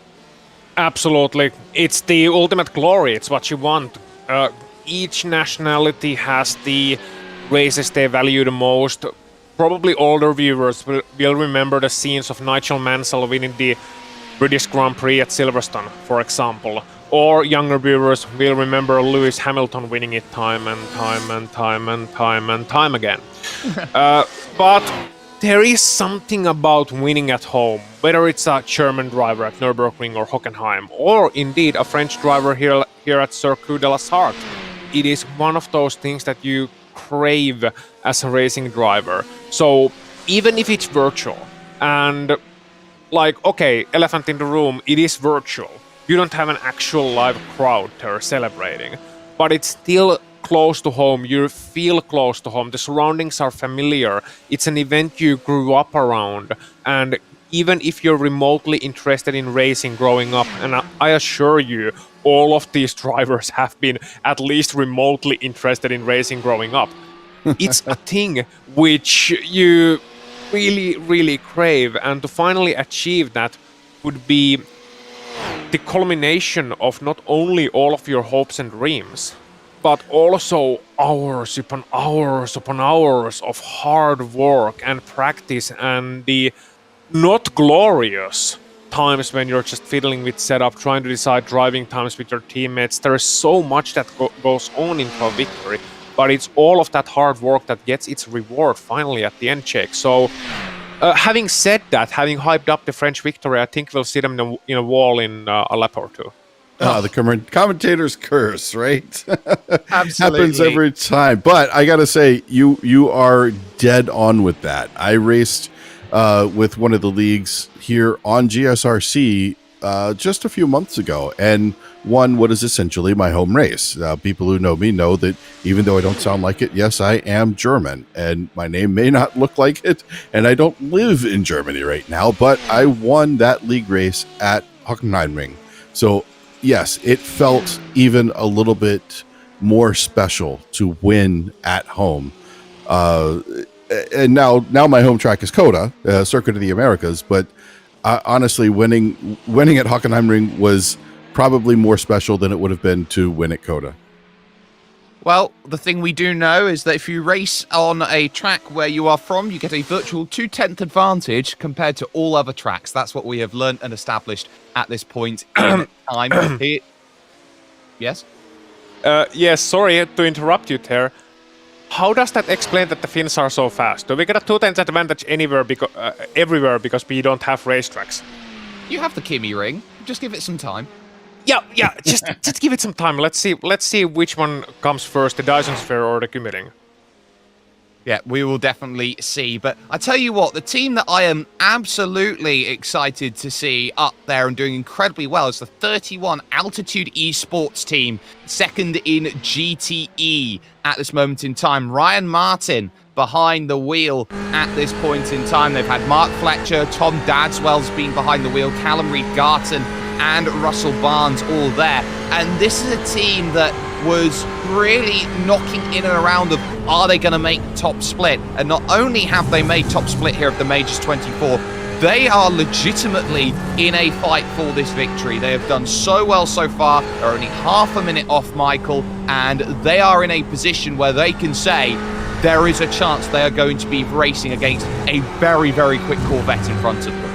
Absolutely. It's the ultimate glory. It's what you want. Each nationality has the races they value the most. Probably older viewers will remember the scenes of Nigel Mansell winning the British Grand Prix at Silverstone, for example. Or younger viewers will remember Lewis Hamilton winning it time and time again. But there is something about winning at home, whether it's a German driver at Nürburgring or Hockenheim, or indeed a French driver here at Circuit de la Sarthe. It is one of those things that you crave as a racing driver. So even if it's virtual, and like, okay, elephant in the room, it is virtual. You don't have an actual live crowd there celebrating, but it's still close to home. You feel close to home. The surroundings are familiar. It's an event you grew up around, and even if you're remotely interested in racing growing up, and I assure you, all of these drivers have been at least remotely interested in racing growing up. It's a thing which you really, really crave, and to finally achieve that would be the culmination of not only all of your hopes and dreams, but also hours upon hours upon hours of hard work and practice, and the not glorious times when you're just fiddling with setup, trying to decide driving times with your teammates. There is so much that goes on into a victory, but it's all of that hard work that gets its reward finally at the end, Jake. So having said that, having hyped up the French victory, I think we'll see them in a wall in a lap or two. The commentator's curse, right? Absolutely. Happens every time. But I got to say, you are dead on with that. I raced with one of the leagues here on GSRC just a few months ago and won what is essentially my home race. People who know me know that even though I don't sound like it, yes, I am German, and my name may not look like it, and I don't live in Germany right now, but I won that league race at Hockenheimring. So yes, it felt even a little bit more special to win at home. And now my home track is COTA, Circuit of the Americas, but honestly, winning at Hockenheimring was probably more special than it would have been to win at COTA. Well, the thing we do know is that if you race on a track where you are from, you get a virtual 2/10 advantage compared to all other tracks. That's what we have learned and established at this point in time. Yes? Yes, sorry to interrupt you there. How does that explain that the Finns are so fast? Do we get a 2/10 advantage everywhere because we don't have racetracks? You have the Kimi ring. Just give it some time. Yeah. Just give it some time. Let's see which one comes first, the Dyson Sphere or the Kimi ring. Yeah, we will definitely see. But I tell you what, the team that I am absolutely excited to see up there and doing incredibly well is the 31 Altitude Esports team, second in GTE at this moment in time. Ryan Martin behind the wheel at this point in time. They've had Mark Fletcher, Tom Dadswell's been behind the wheel, Callum Reed-Garton and Russell Barnes all there. And this is a team that was really knocking in and around of, are they going to make top split? And not only have they made top split here of the Majors 24, they are legitimately in a fight for this victory. They have done so well so far. They're only half a minute off Michael, and they are in a position where they can say there is a chance they are going to be racing against a very, very quick Corvette in front of them.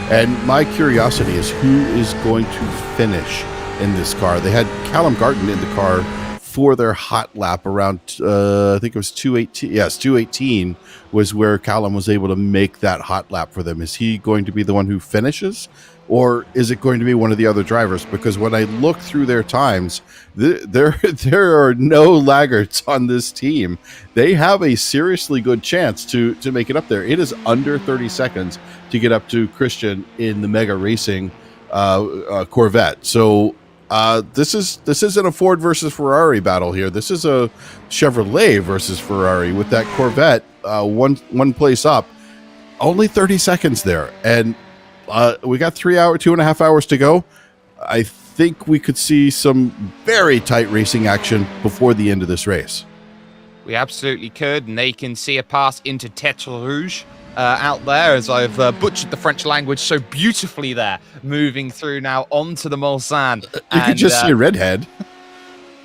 And my curiosity is who is going to finish in this car. They had Callum Garton in the car for their hot lap around, I think it was 2:18. Yes, 2:18 was where Callum was able to make that hot lap for them. Is he going to be the one who finishes? Or is it going to be one of the other drivers? Because when I look through their times, there are no laggards on this team. They have a seriously good chance to make it up there. It is under 30 seconds to get up to Christian in the Mega Racing Corvette. So This isn't a Ford versus Ferrari battle here. This is a Chevrolet versus Ferrari with that Corvette one place up. Only 30 seconds there, and we got 2.5 hours to go. I think we could see some very tight racing action before the end of this race. We absolutely could, and they can see a pass into Tête Rouge out there, as I've butchered the French language so beautifully there, moving through now onto the Mulsanne. You could just see a redhead.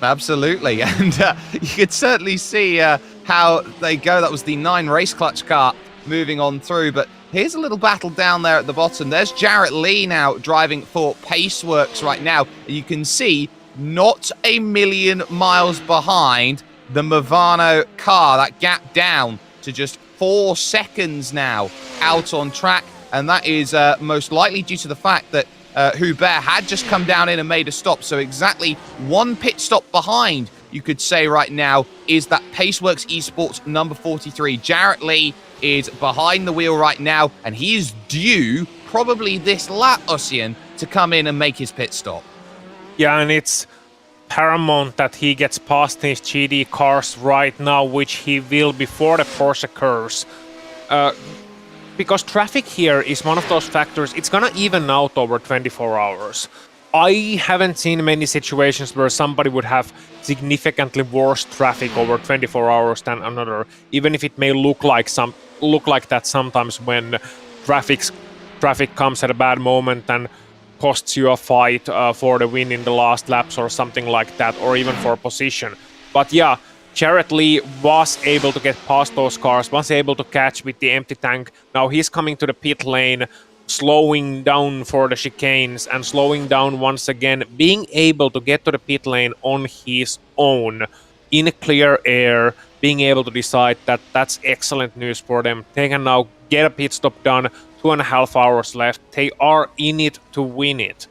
Absolutely, and you could certainly see how they go. That was the 9 race clutch car moving on through, but here's a little battle down there at the bottom. There's Jarrett Lee now driving for Paceworks right now. You can see not a million miles behind the Movano car, that gap down to just 4 seconds now out on track, and that is most likely due to the fact that Hubert had just come down in and made a stop, so exactly 1 pit stop behind, you could say right now, is that Paceworks Esports number 43. Jarrett Lee is behind the wheel right now, and he is due, probably this lap, Ossian, to come in and make his pit stop. Yeah, and it's paramount that he gets past his GD cars right now, which he will before the Porsche curves. Because traffic here is one of those factors, it's gonna even out over 24 hours. I haven't seen many situations where somebody would have significantly worse traffic over 24 hours than another, even if it may look like that sometimes when traffic comes at a bad moment and costs you a fight for the win in the last laps or something like that, or even for position. But yeah, Jarrett Lee was able to get past those cars, was able to catch with the empty tank. Now he's coming to the pit lane, slowing down for the chicanes and slowing down once again, being able to get to the pit lane on his own in clear air, being able to decide that that's excellent news for them. They can now get a pit stop done, 2.5 hours left. They are in it to win it.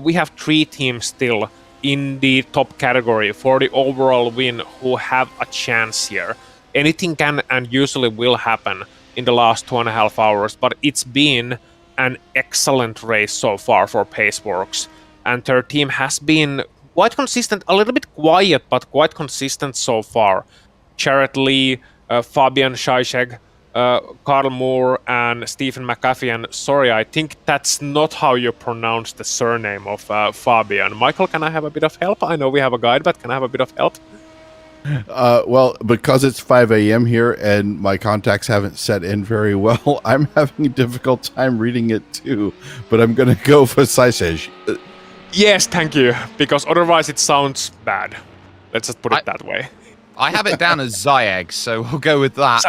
We have 3 teams still in the top category for the overall win who have a chance here. Anything can and usually will happen in the last 2.5 hours, but it's been an excellent race so far for Paceworks, and their team has been quite consistent, a little bit quiet, but quite consistent so far. Jarrett Lee, Fabian Scheich, Carl Moore, and Stephen McAfee, and sorry, I think that's not how you pronounce the surname of Fabian. Michael, can I have a bit of help? I know we have a guide, but can I have a bit of help? Well, because it's 5 a.m. here and my contacts haven't set in very well, I'm having a difficult time reading it too, but I'm going to go for Saisej. Yes, thank you, because otherwise it sounds bad. Let's just put it that way. I have it down as Zayeg, so we'll go with that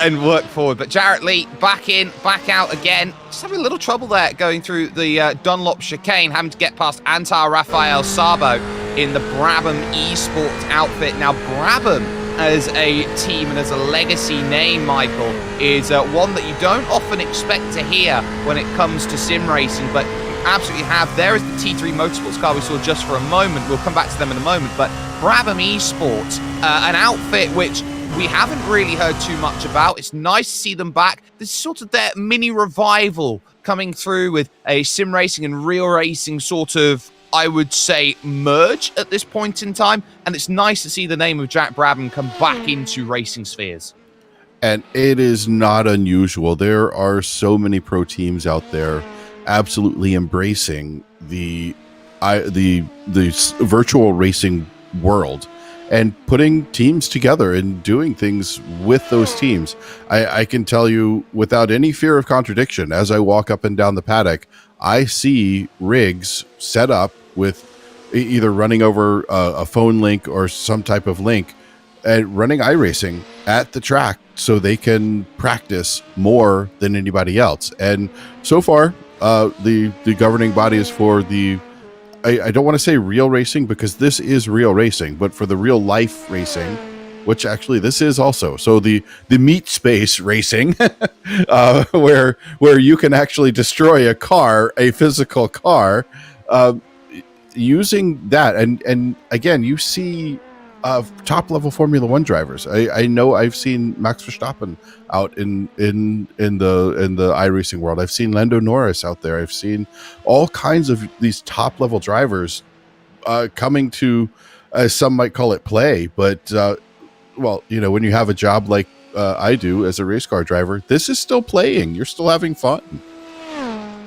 and work forward. But Jarrett Lee back in, back out again. Just having a little trouble there going through the Dunlop chicane, having to get past Antar Rafael Sabo in the Brabham Esports outfit. Now, Brabham as a team and as a legacy name, Michael, is one that you don't often expect to hear when it comes to sim racing, but absolutely have. There is the T3 Motorsports car we saw just for a moment. We'll come back to them in a moment, but Brabham Esports, an outfit which we haven't really heard too much about. It's nice to see them back. This is sort of their mini revival coming through with a sim racing and real racing sort of, I would say, merge at this point in time. And it's nice to see the name of Jack Brabham come back into racing spheres. And it is not unusual. There are so many pro teams out there absolutely embracing the virtual racing world and putting teams together and doing things with those teams. I can tell you without any fear of contradiction, as I walk up and down the paddock, I see rigs set up with either running over a phone link or some type of link and running iRacing at the track so they can practice more than anybody else. And so far, the governing bodies for the, I don't want to say real racing because this is real racing, but for the real life racing, which actually this is also. So the meat space racing, where you can actually destroy a car, a physical car, using that. And again, you see top level Formula One drivers. I know I've seen Max Verstappen out in the iRacing world. I've seen Lando Norris out there. I've seen all kinds of these top level drivers coming to, some might call it play, but well, you know, when you have a job like I do as a race car driver, this is still playing. You're still having fun.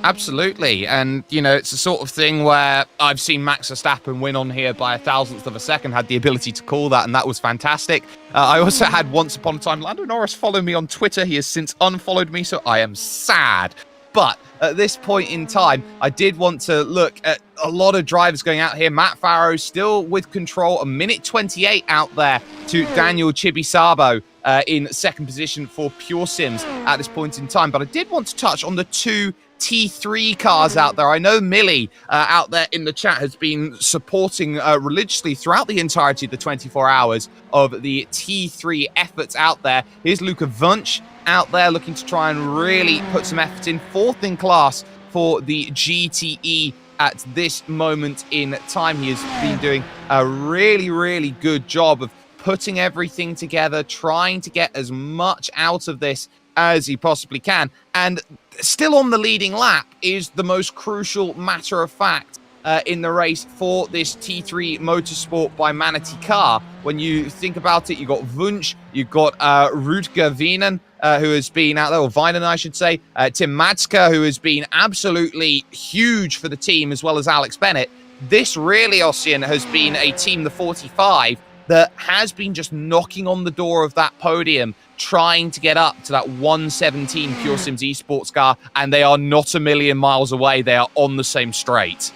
Absolutely. And, you know, it's the sort of thing where I've seen Max Verstappen win on here by a thousandth of a second, had the ability to call that, and that was fantastic. I also had once upon a time Lando Norris follow me on Twitter. He has since unfollowed me, so I am sad. But at this point in time, I did want to look at a lot of drivers going out here. Matt Farrow still with control, a minute 28 out there to Daniel Chibisabo in second position for Pure Sims at this point in time. But I did want to touch on the two T3 cars out there. I know Millie out there in the chat has been supporting religiously throughout the entirety of the 24 hours of the T3 efforts out there. Here's Luca Wunsch out there looking to try and really put some effort in. Fourth in class for the GTE at this moment in time. He has been doing a really, really good job of putting everything together, trying to get as much out of this as he possibly can. And still on the leading lap is the most crucial matter of fact in the race for this T3 Motorsport by Manatee car. When you think about it, you've got Wunsch, you've got Rutger Wienen, who has been out there, or Weinen, I should say, Tim Madska, who has been absolutely huge for the team, as well as Alex Bennett. This really, Ossian, has been a team, the 45, that has been just knocking on the door of that podium, trying to get up to that 117 Pure Sims Esports car, and they are not a million miles away. They are on the same straight.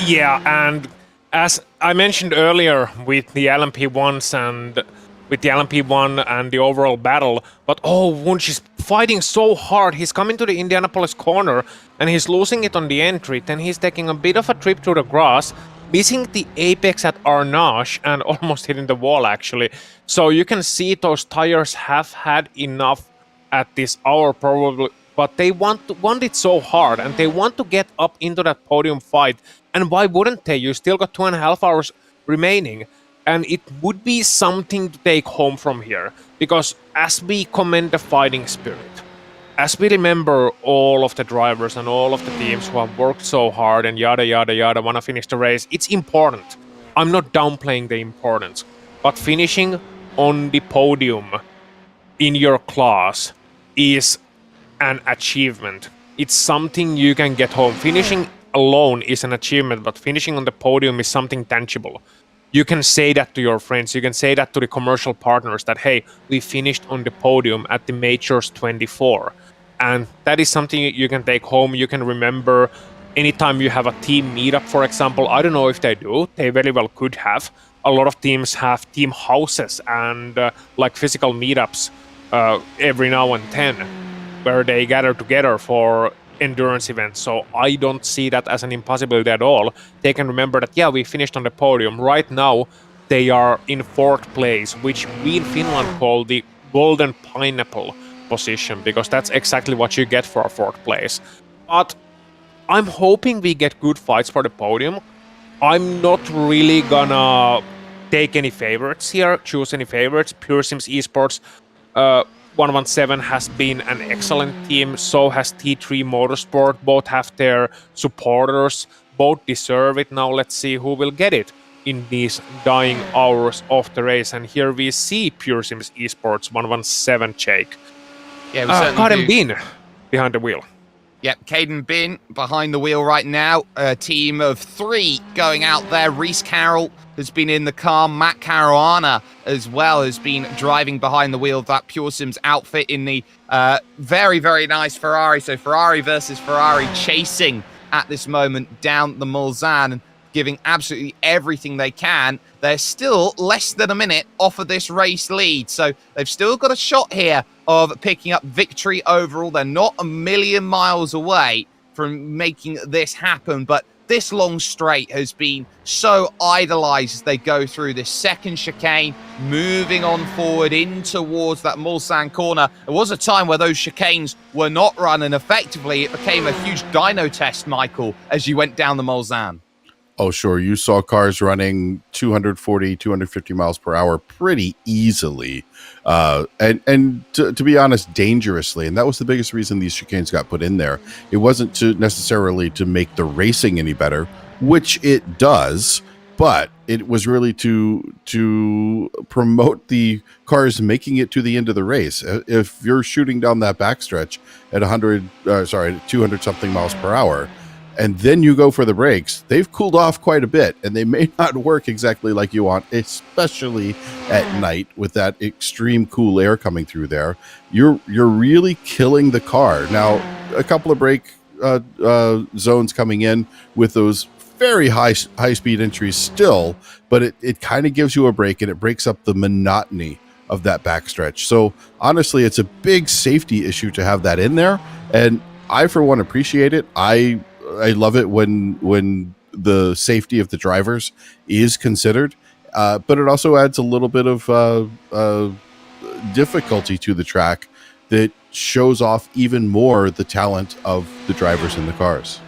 Yeah, and as I mentioned earlier with the Lmp1s and with the Lmp1 and the overall battle, but Wunsch is fighting so hard. He's coming to the Indianapolis corner and he's losing it on the entry. Then he's taking a bit of a trip through the grass, missing the apex at Arnage and almost hitting the wall, actually. So you can see those tires have had enough at this hour probably, but they want it so hard and they want to get up into that podium fight. And why wouldn't they? You still got 2.5 hours remaining, and it would be something to take home from here, because as we commend the fighting spirit, as we remember all of the drivers and all of the teams who have worked so hard and yada yada yada want to finish the race, it's important. I'm not downplaying the importance, but finishing on the podium in your class is an achievement. It's something you can get home. Finishing alone is an achievement, but finishing on the podium is something tangible. You can say that to your friends, you can say that to the commercial partners that, hey, we finished on the podium at the Majors 24. And that is something you can take home. You can remember anytime you have a team meetup, for example. I don't know if they do. They very well could have. A lot of teams have team houses and like physical meetups every now and then, where they gather together for endurance events. So I don't see that as an impossibility at all. They can remember that, yeah, we finished on the podium. Right now, they are in 4th place, which we in Finland call the golden pineapple position, because that's exactly what you get for a 4th place. But I'm hoping we get good fights for the podium. I'm not really gonna take any favorites here, choose any favorites. Pure Sims Esports 117 has been an excellent team, so has T3 Motorsport. Both have their supporters, both deserve it. Now let's see who will get it in these dying hours of the race. And here we see Pure Sims Esports 117 Jake. Yeah, we certainly Caden do. Bean behind the wheel. Yep, Caden Bin behind the wheel right now. A team of 3 going out there. Reese Carroll has been in the car. Matt Caruana as well has been driving behind the wheel of that Pure Sims outfit in the very, very nice Ferrari. So Ferrari versus Ferrari chasing at this moment down the Mulsanne and giving absolutely everything they can. They're still less than a minute off of this race lead. So they've still got a shot here of picking up victory overall. They're not a million miles away from making this happen, but this long straight has been so idolized as they go through this second chicane, moving on forward in towards that Mulsanne corner. There was a time where those chicanes were not run, and effectively it became a huge dyno test, Michael, as you went down the Mulsanne. Oh, sure. You saw cars running 240, 250 miles per hour pretty easily. And to be honest, dangerously. And that was the biggest reason these chicanes got put in there. It wasn't to necessarily to make the racing any better, which it does, but it was really to promote the cars making it to the end of the race. If you're shooting down that backstretch at 200 something miles per hour, and then you go for the brakes, they've cooled off quite a bit, and they may not work exactly like you want, especially at night with that extreme cool air coming through there. You're really killing the car. Now, a couple of brake zones coming in with those very high speed entries still, but it kind of gives you a break, and it breaks up the monotony of that backstretch. So honestly, it's a big safety issue to have that in there, and I for one appreciate it. I love it when the safety of the drivers is considered, but it also adds a little bit of difficulty to the track that shows off even more the talent of the drivers in the cars.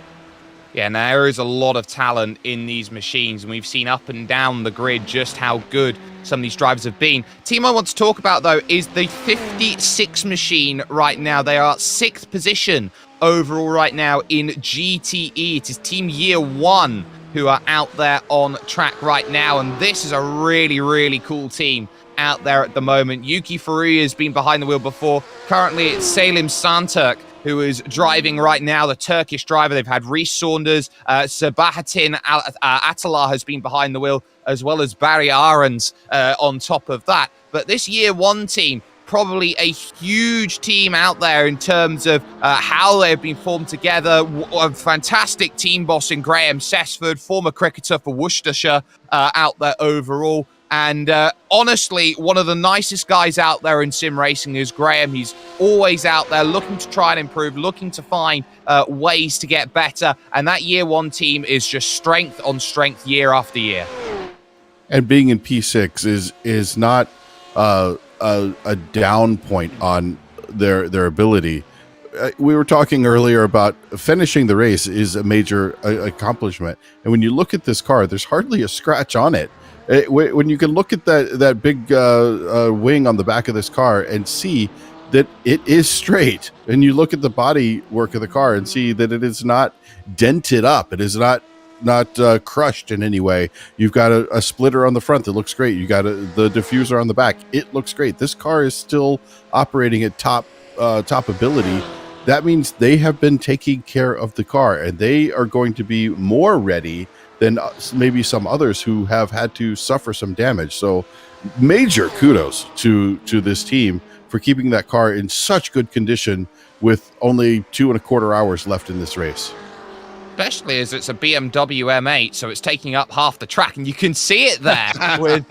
Yeah, now there is a lot of talent in these machines, and we've seen up and down the grid just how good some of these drivers have been. Team I want to talk about, though, is the 56 machine right now. They are 6th position overall right now in GTE. It is Team Year One who are out there on track right now, and this is a really, really cool team out there at the moment. Yuki Furuya has been behind the wheel before. Currently, it's Selim Santurk who is driving right now, the Turkish driver. They've had Reece Saunders, Sabahattin Atalar has been behind the wheel, as well as Barry Ahrens on top of that. But this Year One team, probably a huge team out there in terms of how they've been formed together. A fantastic team boss in Graham Sessford, former cricketer for Worcestershire, out there overall. And honestly, one of the nicest guys out there in sim racing is Graham. He's always out there looking to try and improve, looking to find ways to get better. And that Year One team is just strength on strength year after year. And being in P6 is not a down point on their ability. We were talking earlier about finishing the race is a major accomplishment. And when you look at this car, there's hardly a scratch on it. When you can look at that big wing on the back of this car and see that it is straight, and you look at the body work of the car and see that it is not dented up, it is not crushed in any way. You've got a splitter on the front that looks great. You got the diffuser on the back. It looks great. This car is still operating at top ability. That means they have been taking care of the car, and they are going to be more ready than maybe some others who have had to suffer some damage. So major kudos to this team for keeping that car in such good condition with only 2.25 hours left in this race. Especially as it's a BMW M8, so it's taking up half the track, and you can see it there with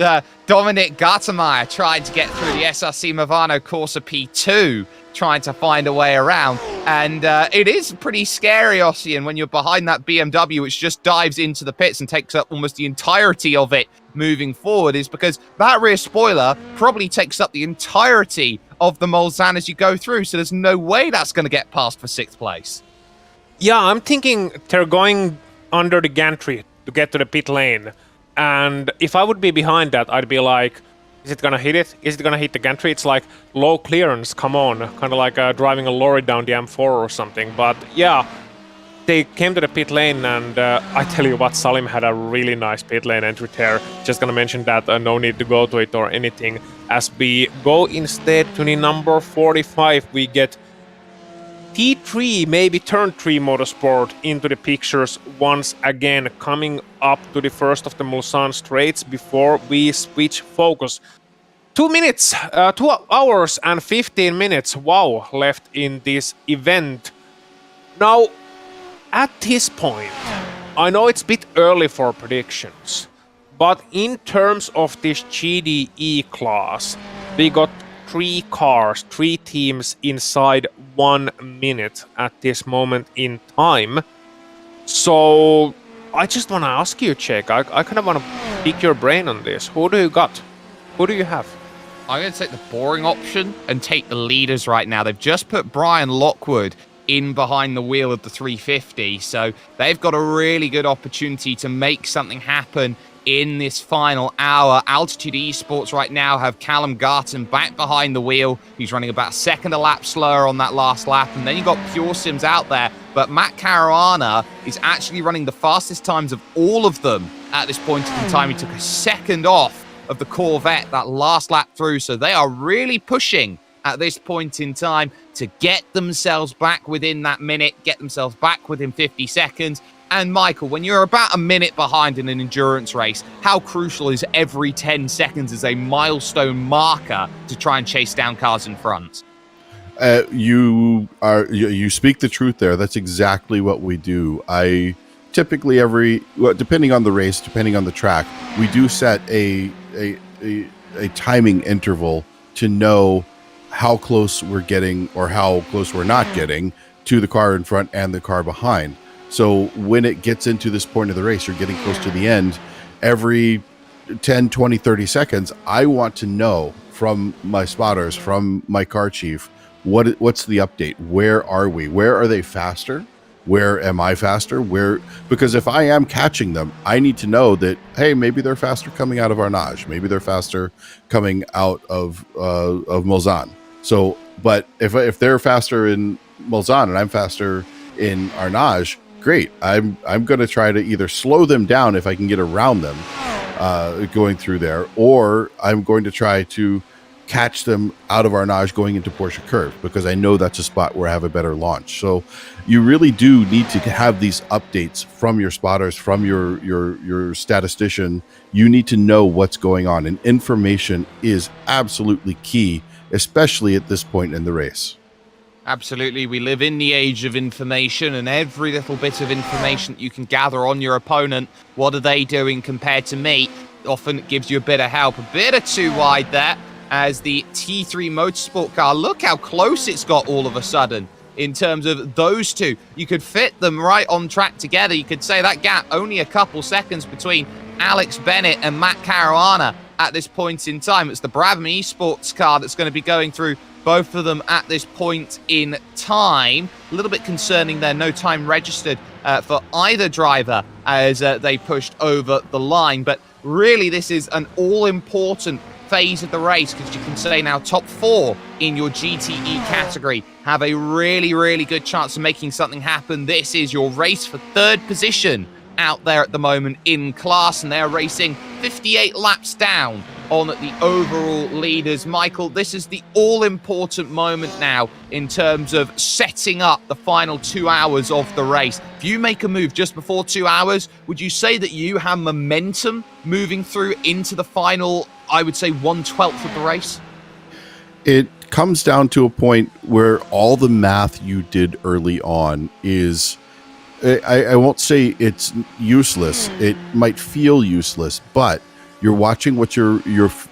Dominic Gartemeyer trying to get through the SRC Movano Corsa P2, trying to find a way around. And it is pretty scary, Ossian, when you're behind that BMW, which just dives into the pits and takes up almost the entirety of it moving forward, is because that rear spoiler probably takes up the entirety of the Mulsanne as you go through, so there's no way that's going to get past for 6th place. Yeah, I'm thinking they're going under the gantry to get to the pit lane. And if I would be behind that, I'd be like, is it gonna hit it? Is it gonna hit the gantry? It's like low clearance, come on. Kind of like driving a lorry down the M4 or something. But yeah, they came to the pit lane, and I tell you what, Salim had a really nice pit lane entry there. Just gonna mention that, no need to go to it or anything. As we go instead to the number 45, we get T3, maybe Turn 3 Motorsport into the pictures once again, coming up to the first of the Mulsanne straights before we switch focus. 2 hours and 15 minutes, wow, left in this event. Now, at this point, I know it's a bit early for predictions, but in terms of this GDE class, we got 3 cars, 3 teams inside 1 minute at this moment in time. So I just want to ask you, Czech, I kind of want to pick your brain on this. Who do you got? Who do you have? I'm going to take the boring option and take the leaders right now. They've just put Brian Lockwood in behind the wheel of the 350. So they've got a really good opportunity to make something happen in this final hour. Altitude Esports right now have Callum Garton back behind the wheel. He's running about a second a lap slower on that last lap. And then you've got Pure Sims out there. But Matt Caruana is actually running the fastest times of all of them at this point in time. He took a second off of the Corvette that last lap through. So they are really pushing at this point in time to get themselves back within that minute, get themselves back within 50 seconds. And Michael, when you're about a minute behind in an endurance race, how crucial is every 10 seconds as a milestone marker to try and chase down cars in front? You speak the truth there. That's exactly what we do. I typically depending on the race, depending on the track, we do set a timing interval to know how close we're getting or how close we're not getting to the car in front and the car behind. So when it gets into this point of the race, you're getting close to the end, every 10, 20, 30 seconds, I want to know from my spotters, from my car chief, what's the update? Where are we? Where are they faster? Where am I faster? Because if I am catching them, I need to know that, hey, maybe they're faster coming out of Arnage. Maybe they're faster coming out of Mulsanne. So, but if they're faster in Mulsanne and I'm faster in Arnage, great. I'm going to try to either slow them down if I can get around them going through there, or I'm going to try to catch them out of Arnage going into Porsche Curve, because I know that's a spot where I have a better launch. So you really do need to have these updates from your spotters, from your statistician. You need to know what's going on, and information is absolutely key, especially at this point in the race. Absolutely. We live in the age of information, and every little bit of information that you can gather on your opponent, what are they doing compared to me, often gives you a bit of help. A bit of too wide there as the T3 Motorsport car. Look how close it's got all of a sudden in terms of those two. You could fit them right on track together. You could say that gap only a couple seconds between Alex Bennett and Matt Caruana at this point in time. It's the Brabham Esports car that's going to be going through both of them at this point in time. A little bit concerning there, no time registered for either driver as they pushed over the line. But really, this is an all-important phase of the race, because you can say now top 4 in your GTE category have a really, really good chance of making something happen. This is your race for 3rd position out there at the moment in class, and they're racing 58 laps down on the overall leaders. Michael, this is the all-important moment now in terms of setting up the final 2 hours of the race. If you make a move just before 2 hours, would you say that you have momentum moving through into the final, I would say, 1/12 of the race? It comes down to a point where all the math you did early on is, I won't say it's useless. It might feel useless, but you're watching what your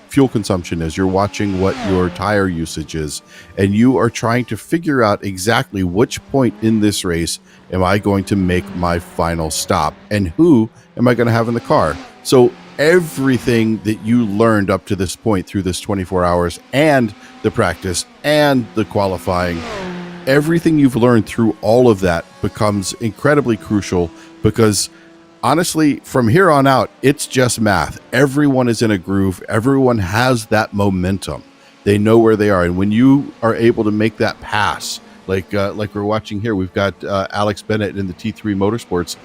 fuel consumption is. You're watching what your tire usage is, and you are trying to figure out exactly which point in this race am I going to make my final stop, and who am I going to have in the car. So everything that you learned up to this point through this 24 hours and the practice and the qualifying, everything you've learned through all of that becomes incredibly crucial, because honestly, from here on out, it's just math. Everyone is in a groove. Everyone has that momentum. They know where they are. And when you are able to make that pass, like we're watching here, we've got Alex Bennett in the T3 Motorsports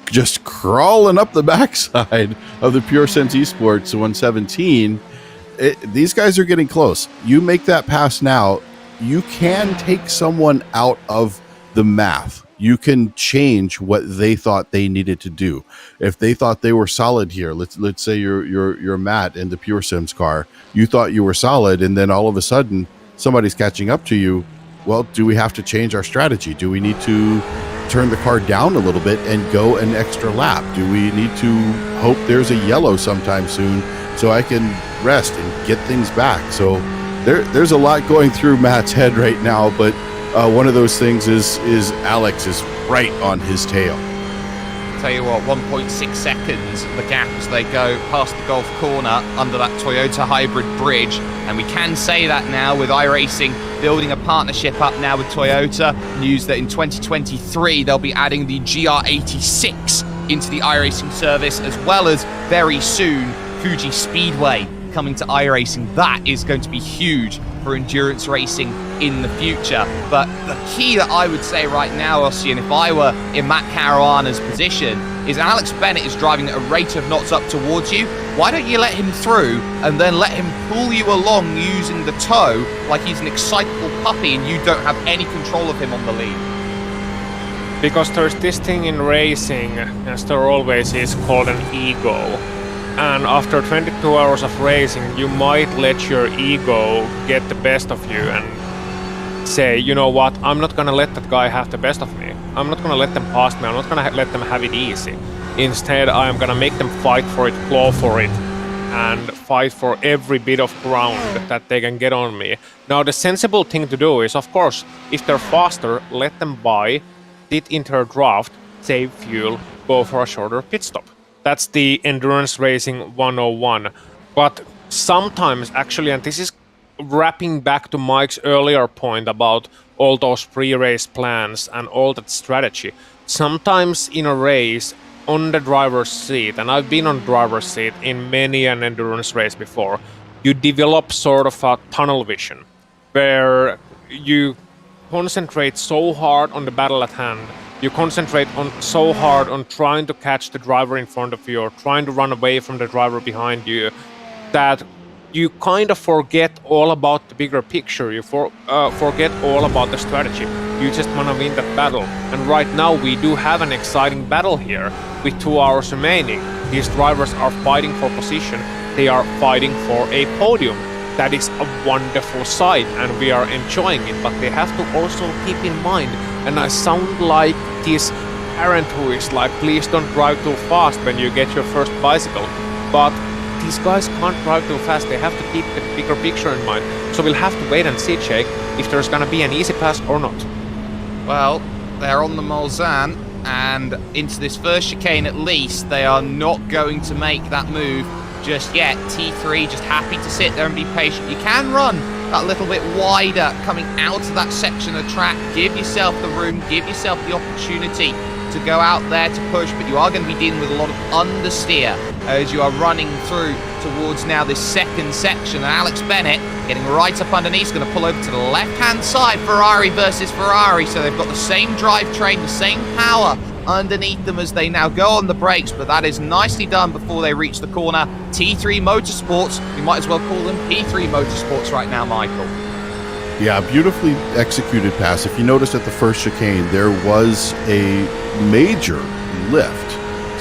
just crawling up the backside of the Pure Sense Esports 117. These guys are getting close. You make that pass now, you can take someone out of the math. You can change what they thought they needed to do. If they thought they were solid here, let's say you're Matt in the Pure Sims car, you thought you were solid, and then all of a sudden somebody's catching up to you. Well, do we have to change our strategy? Do we need to turn the car down a little bit and go an extra lap? Do we need to hope there's a yellow sometime soon so I can rest and get things back? So there's a lot going through Matt's head right now, but one of those things is Alex is right on his tail. Tell you what, 1.6 seconds, the gap as they go past the Golf corner under that Toyota hybrid bridge. And we can say that now with iRacing building a partnership up now with Toyota. News that in 2023, they'll be adding the GR86 into the iRacing service, as well as very soon, Fuji Speedway coming to iRacing. That is going to be huge for endurance racing in the future. But the key that I would say right now, Ossian, if I were in Matt Caruana's position, is Alex Bennett is driving at a rate of knots up towards you. Why don't you let him through and then let him pull you along using the toe like he's an excitable puppy and you don't have any control of him on the lead? Because there's this thing in racing, as there always is, called an ego. And after 22 hours of racing, you might let your ego get the best of you and say, you know what, I'm not gonna let that guy have the best of me. I'm not gonna let them pass me, I'm not gonna let them have it easy. Instead, I am gonna make them fight for it, claw for it, and fight for every bit of ground that they can get on me. Now, the sensible thing to do is, of course, if they're faster, let them buy, sit into a draft, save fuel, go for a shorter pit stop. That's the endurance racing 101. But sometimes, actually, and this is wrapping back to Mike's earlier point about all those pre-race plans and all that strategy, sometimes in a race, on the driver's seat, and I've been on driver's seat in many an endurance race before, you develop sort of a tunnel vision, where you concentrate so hard on the battle at hand, you concentrate on so hard on trying to catch the driver in front of you or trying to run away from the driver behind you, that you kind of forget all about the bigger picture. You forget all about the strategy. You just want to win that battle. And right now we do have an exciting battle here with 2 hours remaining. These drivers are fighting for position. They are fighting for a podium. That is a wonderful sight and we are enjoying it, but they have to also keep in mind, and I sound like this parent who is like, please don't drive too fast when you get your first bicycle, but these guys can't drive too fast. They have to keep the bigger picture in mind. So we'll have to wait and see, Jake, if there's gonna be an easy pass or not. Well, they're on the Mulsanne, and into this first chicane at least, they are not going to make that move just yet. T3 just happy to sit there and be patient. You can run that little bit wider coming out of that section of track. Give yourself the room, give yourself the opportunity to go out there to push, but you are going to be dealing with a lot of understeer as you are running through towards now this second section. And Alex Bennett getting right up underneath, is going to pull over to the left-hand side. Ferrari versus Ferrari, so they've got the same drivetrain, the same power underneath them as they now go on the brakes, but that is nicely done before they reach the corner. T3 Motorsports, we might as well call them P3 Motorsports right now, Michael. Yeah, beautifully executed pass. If you noticed at the first chicane, there was a major lift.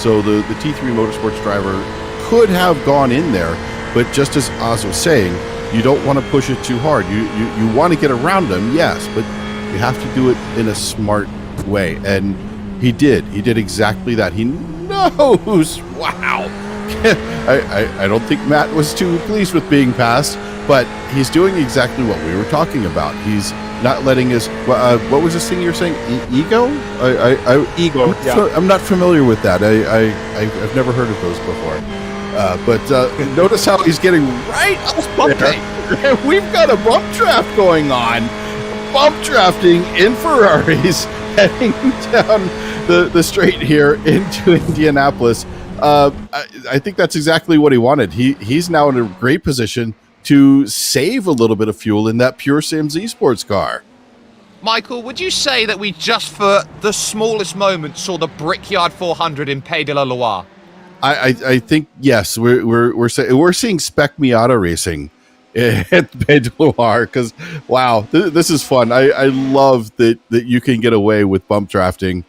So the T3 Motorsports driver could have gone in there, but just as Oz was saying, you don't want to push it too hard. You want to get around them, yes, but you have to do it in a smart way. And he did exactly that. He knows. Wow. I don't think Matt was too pleased with being passed, but he's doing exactly what we were talking about. He's not letting his what was this thing you're saying? Ego? Ego. I'm not familiar with that. I've never heard of those before. But notice how he's getting right up there. We've got a bump draft going on. Bump drafting in Ferraris, heading down the straight here into Indianapolis. I think that's exactly what he wanted. He's now in a great position to save a little bit of fuel in that Pure Sims esports car. Michael, would you say that we just for the smallest moment saw the Brickyard 400 in Pays de la Loire? I think yes. We're seeing Spec Miata racing at Pays de la Loire, because wow, this is fun. I love that you can get away with bump drafting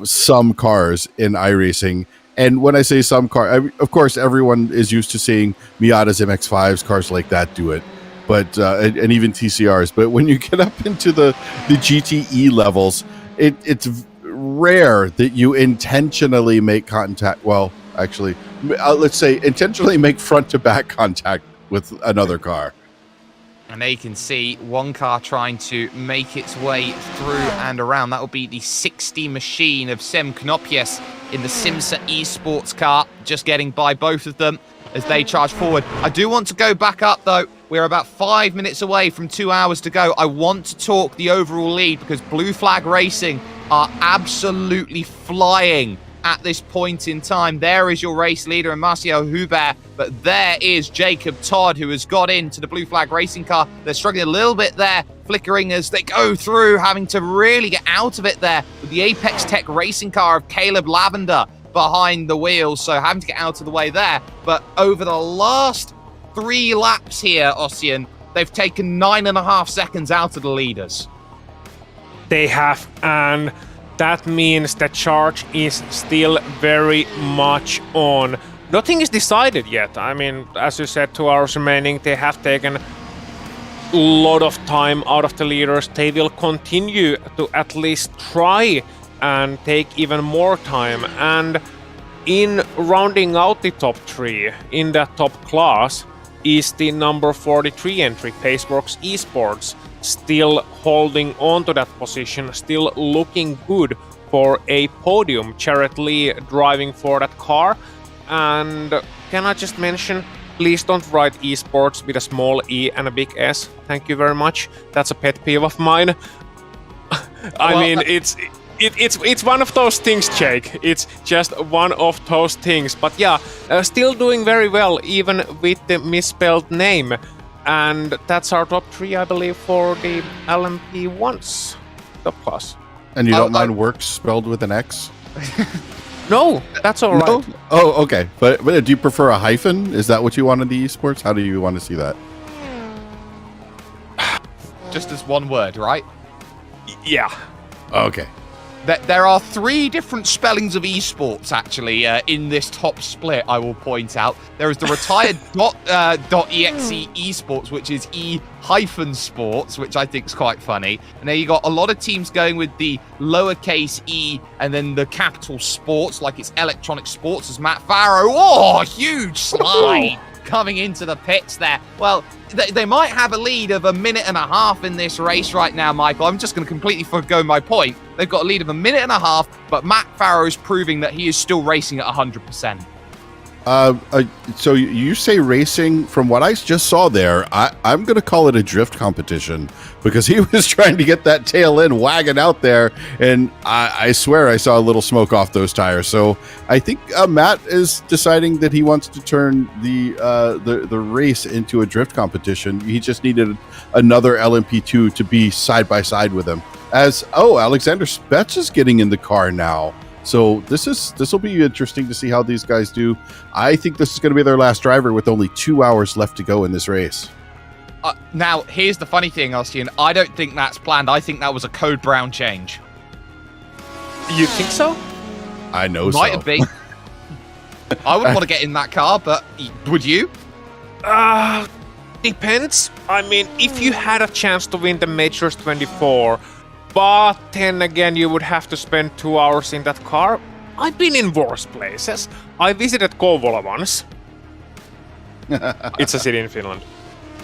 some cars in iRacing. And when I say some car, of course, everyone is used to seeing Miatas, MX-5s, cars like that do it, but and even TCRs. But when you get up into the GTE levels, it's rare that you intentionally make contact. Well, actually, let's say intentionally make front-to-back contact with another car. And there you can see one car trying to make its way through and around. That will be the 60 machine of Sem Knopies in the Simsa Esports car, just getting by both of them as they charge forward. I do want to go back up, though. We're about 5 minutes away from 2 hours to go. I want to talk the overall lead because Blue Flag Racing are absolutely flying at this point in time. There is your race leader and Marcel Hubert, but there is Jacob Todd, who has got into the Blue Flag Racing car. They're struggling a little bit there, flickering as they go through, having to really get out of it there with the Apex Tech racing car of Caleb Lavender behind the wheels, so having to get out of the way there. But over the last 3 laps here, Ossian, they've taken 9.5 seconds out of the leaders. They have, and that means the charge is still very much on. Nothing is decided yet. I mean, as you said, 2 hours remaining. They have taken a lot of time out of the leaders. They will continue to at least try and take even more time. And in rounding out the top 3 in that top class is the number 43 entry, Paceworks Esports, still holding on to that position, still looking good for a podium. Jarrett Lee driving for that car. And can I just mention, please don't write esports with a small e and a big S. Thank you very much. That's a pet peeve of mine. I mean, it's one of those things, Jake. It's just one of those things. But yeah, still doing very well, even with the misspelled name. And that's our top 3, I believe, for the Lmp1's top class. And you don't mind works spelled with an X? No, that's all right. No? Oh, okay. But do you prefer a hyphen? Is that what you want in the esports? How do you want to see that? Just as one word, right? Yeah. Okay. There are 3 different spellings of esports, actually, in this top split, I will point out. There is the retired .exe esports, which is E-sports, which I think is quite funny. And then you got a lot of teams going with the lowercase e and then the capital sports, like it's electronic sports, as Matt Farrow. Oh, huge slide coming into the pits there. Well, they might have a lead of 1.5 minutes in this race right now, Michael. I'm just going to completely forgo my point. They've got a lead of 1.5 minutes, but Matt Farrow's proving that he is still racing at 100%. So you say racing. From what I just saw there, I'm going to call it a drift competition because he was trying to get that tail end wagon out there, and I swear I saw a little smoke off those tires. So I think Matt is deciding that he wants to turn the race into a drift competition. He just needed another LMP2 to be side by side with him. Alexander Spetz is getting in the car now. So this will be interesting to see how these guys do. I think this is going to be their last driver with only 2 hours left to go in this race. Now, here's the funny thing, Austin. I don't think that's planned. I think that was a Code Brown change. You think so? I know Might have been. I wouldn't want to get in that car, but would you? Depends. I mean, if you had a chance to win the Majors 24, but then again, you would have to spend 2 hours in that car. I've been in worse places. I visited Kouvola once. It's a city in Finland.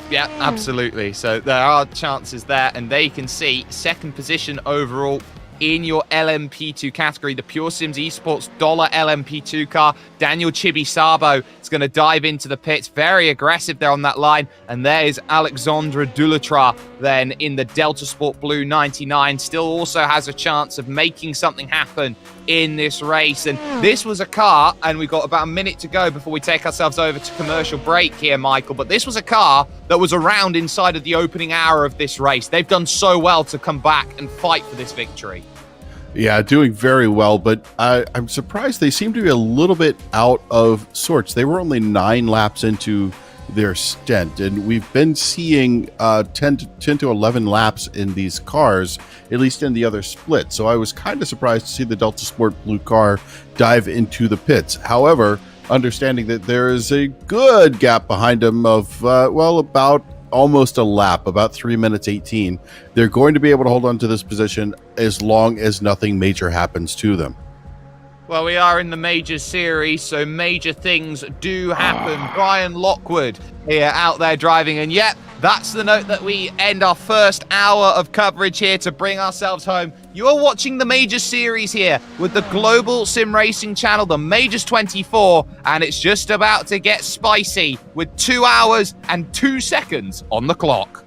Yeah, absolutely. So there are chances there, and they can see second position overall in your LMP2 category, the Pure Sims Esports dollar LMP2 car. Daniel Chibi-Sabo is going to dive into the pits. Very aggressive there on that line. And there's Alexandre Dulatra then in the Delta Sport Blue 99. Still also has a chance of making something happen in this race. And this was a car, and we've got about a minute to go before we take ourselves over to commercial break here, Michael. But this was a car that was around inside of the opening hour of this race. They've done so well to come back and fight for this victory. Yeah, doing very well, but I'm surprised they seem to be a little bit out of sorts. They were only 9 laps into their stint, and we've been seeing 10 to 11 laps in these cars, at least in the other split. So I was kind of surprised to see the Delta Sport Blue car dive into the pits. However, understanding that there is a good gap behind them of, about almost a lap, about 3 minutes 18. They're going to be able to hold on to this position as long as nothing major happens to them. Well, we are in the major series, so major things do happen. Brian Lockwood here out there driving, and yep, that's the note that we end our first hour of coverage here to bring ourselves home. You are watching the major series here with the global sim racing channel, the Majors 24, and it's just about to get spicy with 2 hours and 2 seconds on the clock.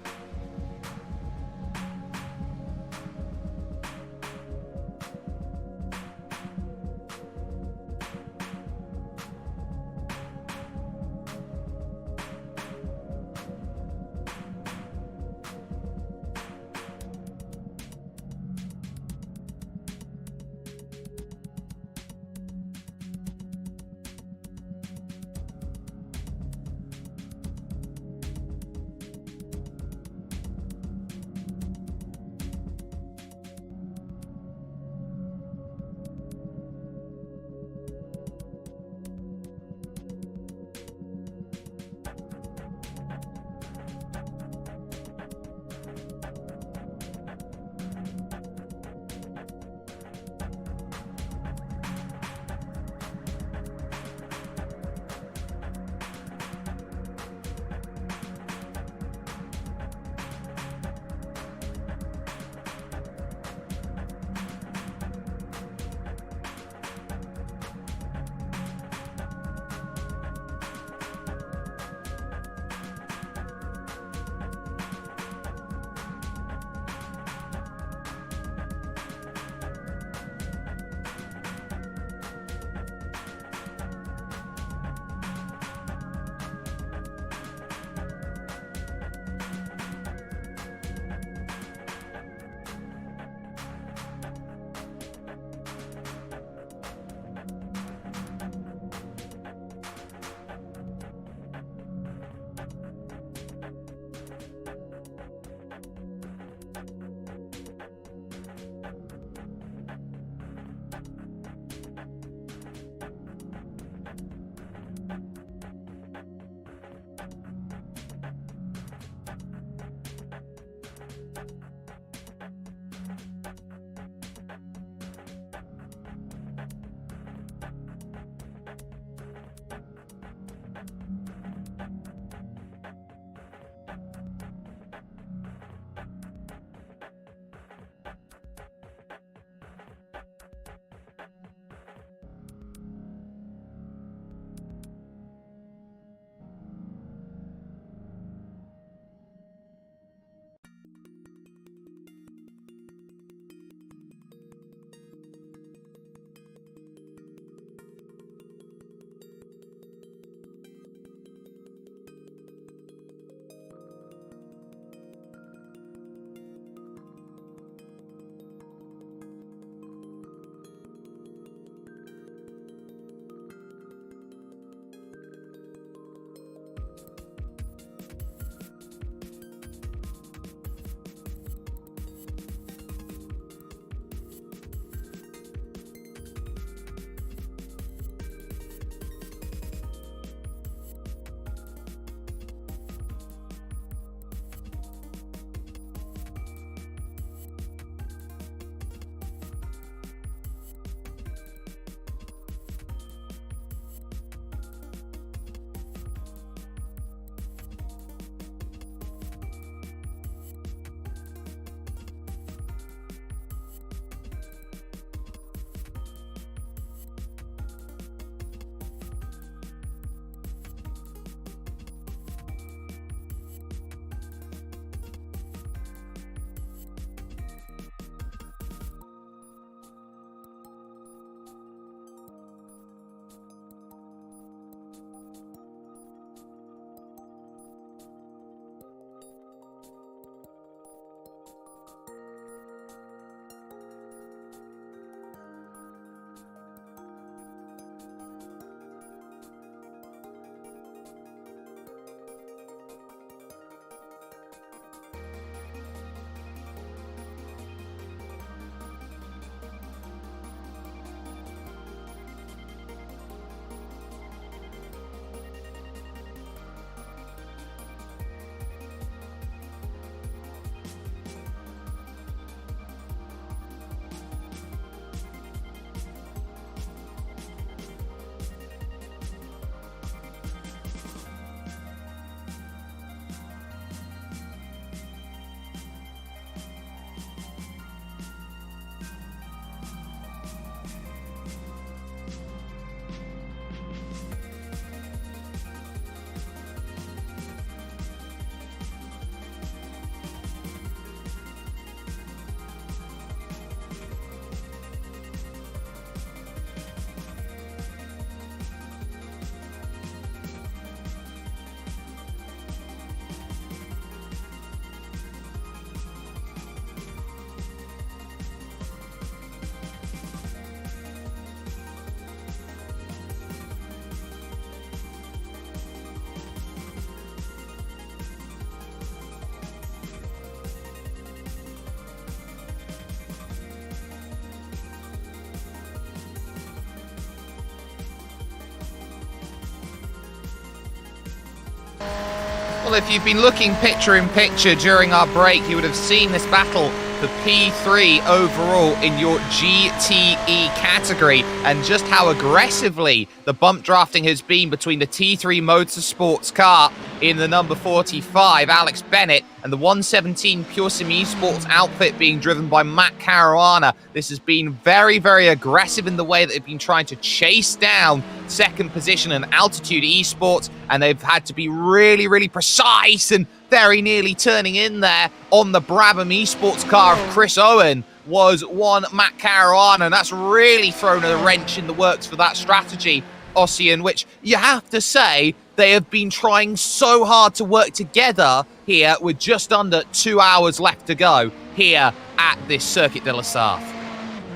if you've been looking picture in picture during our break, you would have seen this battle for P3 overall in your GTE category, and just how aggressively the bump drafting has been between the T3 Motorsports car in the number 45, Alex Bennett, and the 117 Pure Sim Esports outfit being driven by Matt Caruana. This has been very, very aggressive in the way that they've been trying to chase down second position and Altitude Esports, and they've had to be really, really precise and very nearly turning in there on the Brabham Esports car of Chris Owen was one Matt Caruana, and that's really thrown a wrench in the works for that strategy, Ossian, which you have to say they have been trying so hard to work together here with just under 2 hours left to go here at this Circuit de la Sarthe.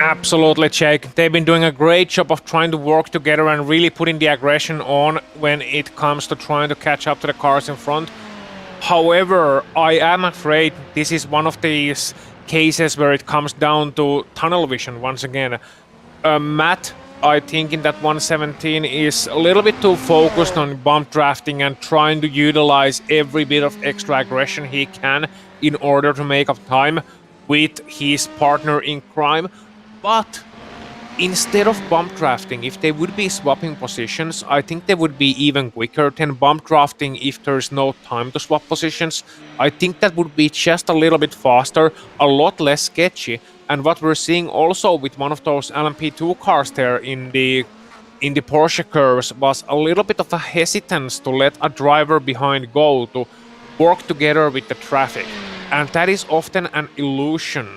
Absolutely, Jake. They've been doing a great job of trying to work together and really putting the aggression on when it comes to trying to catch up to the cars in front. However, I am afraid this is one of these cases where it comes down to tunnel vision once again. Matt, I think in that 117 is a little bit too focused on bump drafting and trying to utilize every bit of extra aggression he can in order to make up time with his partner in crime. But instead of bump drafting, if they would be swapping positions, I think they would be even quicker than bump drafting if there's no time to swap positions. I think that would be just a little bit faster, a lot less sketchy. And what we're seeing also with one of those LMP2 cars there in the Porsche curves was a little bit of a hesitance to let a driver behind go to work together with the traffic. And that is often an illusion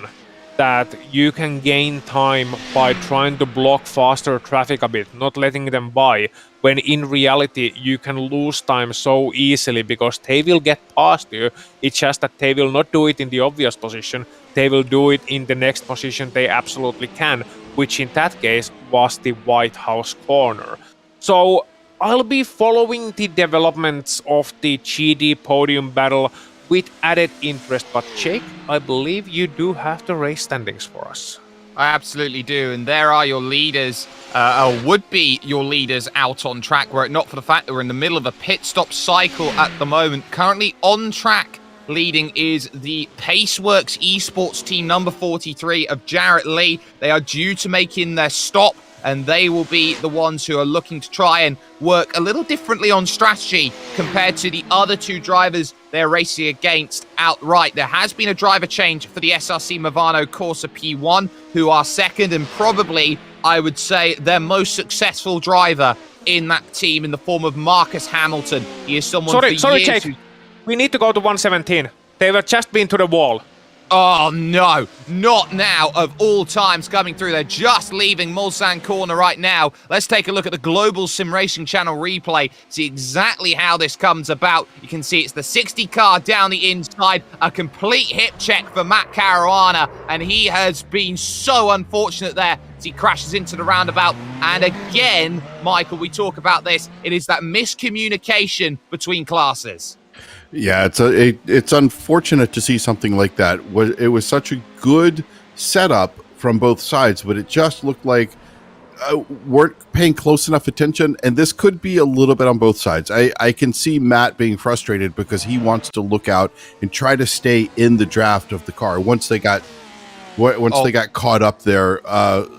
that you can gain time by trying to block faster traffic a bit, not letting them by, when in reality you can lose time so easily because they will get past you. It's just that they will not do it in the obvious position, they will do it in the next position they absolutely can, which in that case was the White House corner. So I'll be following the developments of the GD podium battle with added interest, but Jake, I believe you do have the race standings for us. I absolutely do, and there are your leaders, or would be your leaders out on track, were it not for the fact that we're in the middle of a pit stop cycle at the moment. Currently on track leading is the Paceworks Esports team number 43 of Jarrett Lee. They are due to make in their stop, and they will be the ones who are looking to try and work a little differently on strategy compared to the other two drivers they're racing against outright. There has been a driver change for the SRC Movano Corsa P1, who are second and probably, I would say, their most successful driver in that team in the form of Marcus Hamilton. He is someone Sorry, Jake. We need to go to 117. They were just been to the wall. Oh no, not now of all times coming through. They're just leaving Mulsanne corner right now. Let's take a look at the Global SimRacing channel replay, see exactly how this comes about. You can see it's the 60 car down the inside, a complete hip check for Matt Caruana, and he has been so unfortunate there as he crashes into the roundabout. And again, Michael, we talk about this, it is that miscommunication between classes. Yeah, it's unfortunate to see something like that. It was such a good setup from both sides, but it just looked like weren't paying close enough attention, and this could be a little bit on both sides. I can see Matt being frustrated because he wants to look out and try to stay in the draft of the car once they got caught up there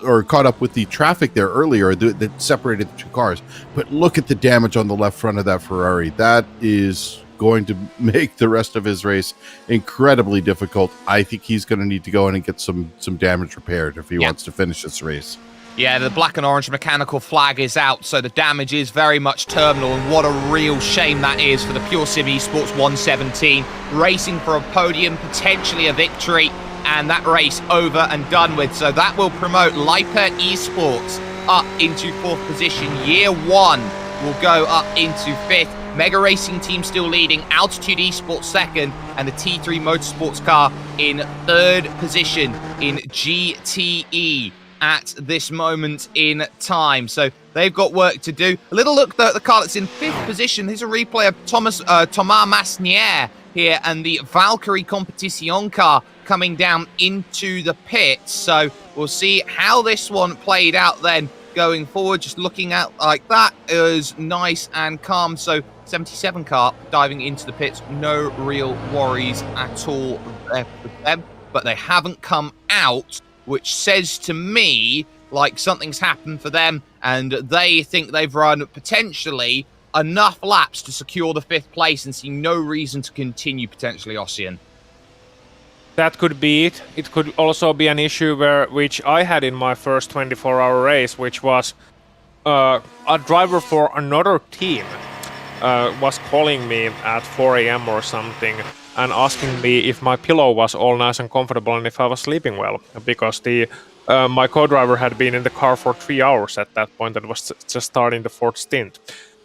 or caught up with the traffic there earlier that separated the two cars. But look at the damage on the left front of that Ferrari. That is going to make the rest of his race incredibly difficult. I think he's going to need to go in and get some damage repaired if he wants to finish this race. Yeah, the black and orange mechanical flag is out, so the damage is very much terminal, and what a real shame that is for the Pure Sim Esports 117, racing for a podium, potentially a victory, and that race over and done with. So that will promote Lmp1 Esports up into 4th position. Year 1 will go up into 5th. Mega Racing team still leading, Altitude Esports 2nd, and the T3 Motorsports car in 3rd position in GTE at this moment in time. So they've got work to do. A little look at the car that's in 5th position. Here's a replay of Thomas Masnier here and the Valkyrie Competition car coming down into the pits. So we'll see how this one played out then going forward. Just looking out like that is nice and calm. So 77 car diving into the pits. No real worries at all there for them, but they haven't come out, which says to me like something's happened for them, and they think they've run potentially enough laps to secure the 5th place and see no reason to continue potentially, Ossian. That could be it. It could also be an issue which I had in my first 24-hour race, which was a driver for another team was calling me at 4 a.m. or something and asking me if my pillow was all nice and comfortable and if I was sleeping well, because my co-driver had been in the car for 3 hours at that point and was just starting the 4th stint.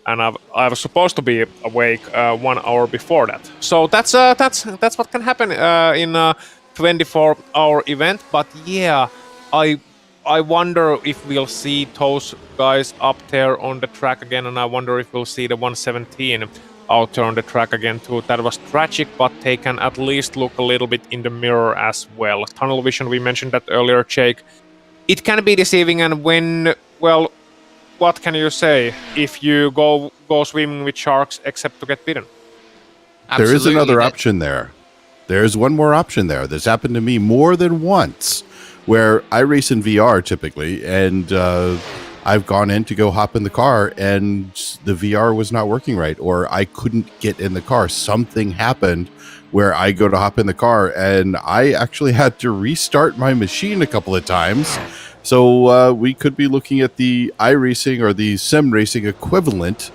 And I was supposed to be awake 1 hour before that. So that's what can happen in a 24-hour event. But yeah, I wonder if we'll see those guys up there on the track again, and I wonder if we'll see the 117 out there on the track again too. That was tragic, but they can at least look a little bit in the mirror as well. Tunnel vision, we mentioned that earlier, Jake. It can be deceiving, and well, what can you say if you go swimming with sharks except to get bitten? Absolutely. There is another option there. There's one more option there. This happened to me more than once, where I race in VR typically, and I've gone in to go hop in the car, and the VR was not working right, or I couldn't get in the car. Something happened where I go to hop in the car, and I actually had to restart my machine a couple of times. So we could be looking at the iRacing or the SimRacing equivalent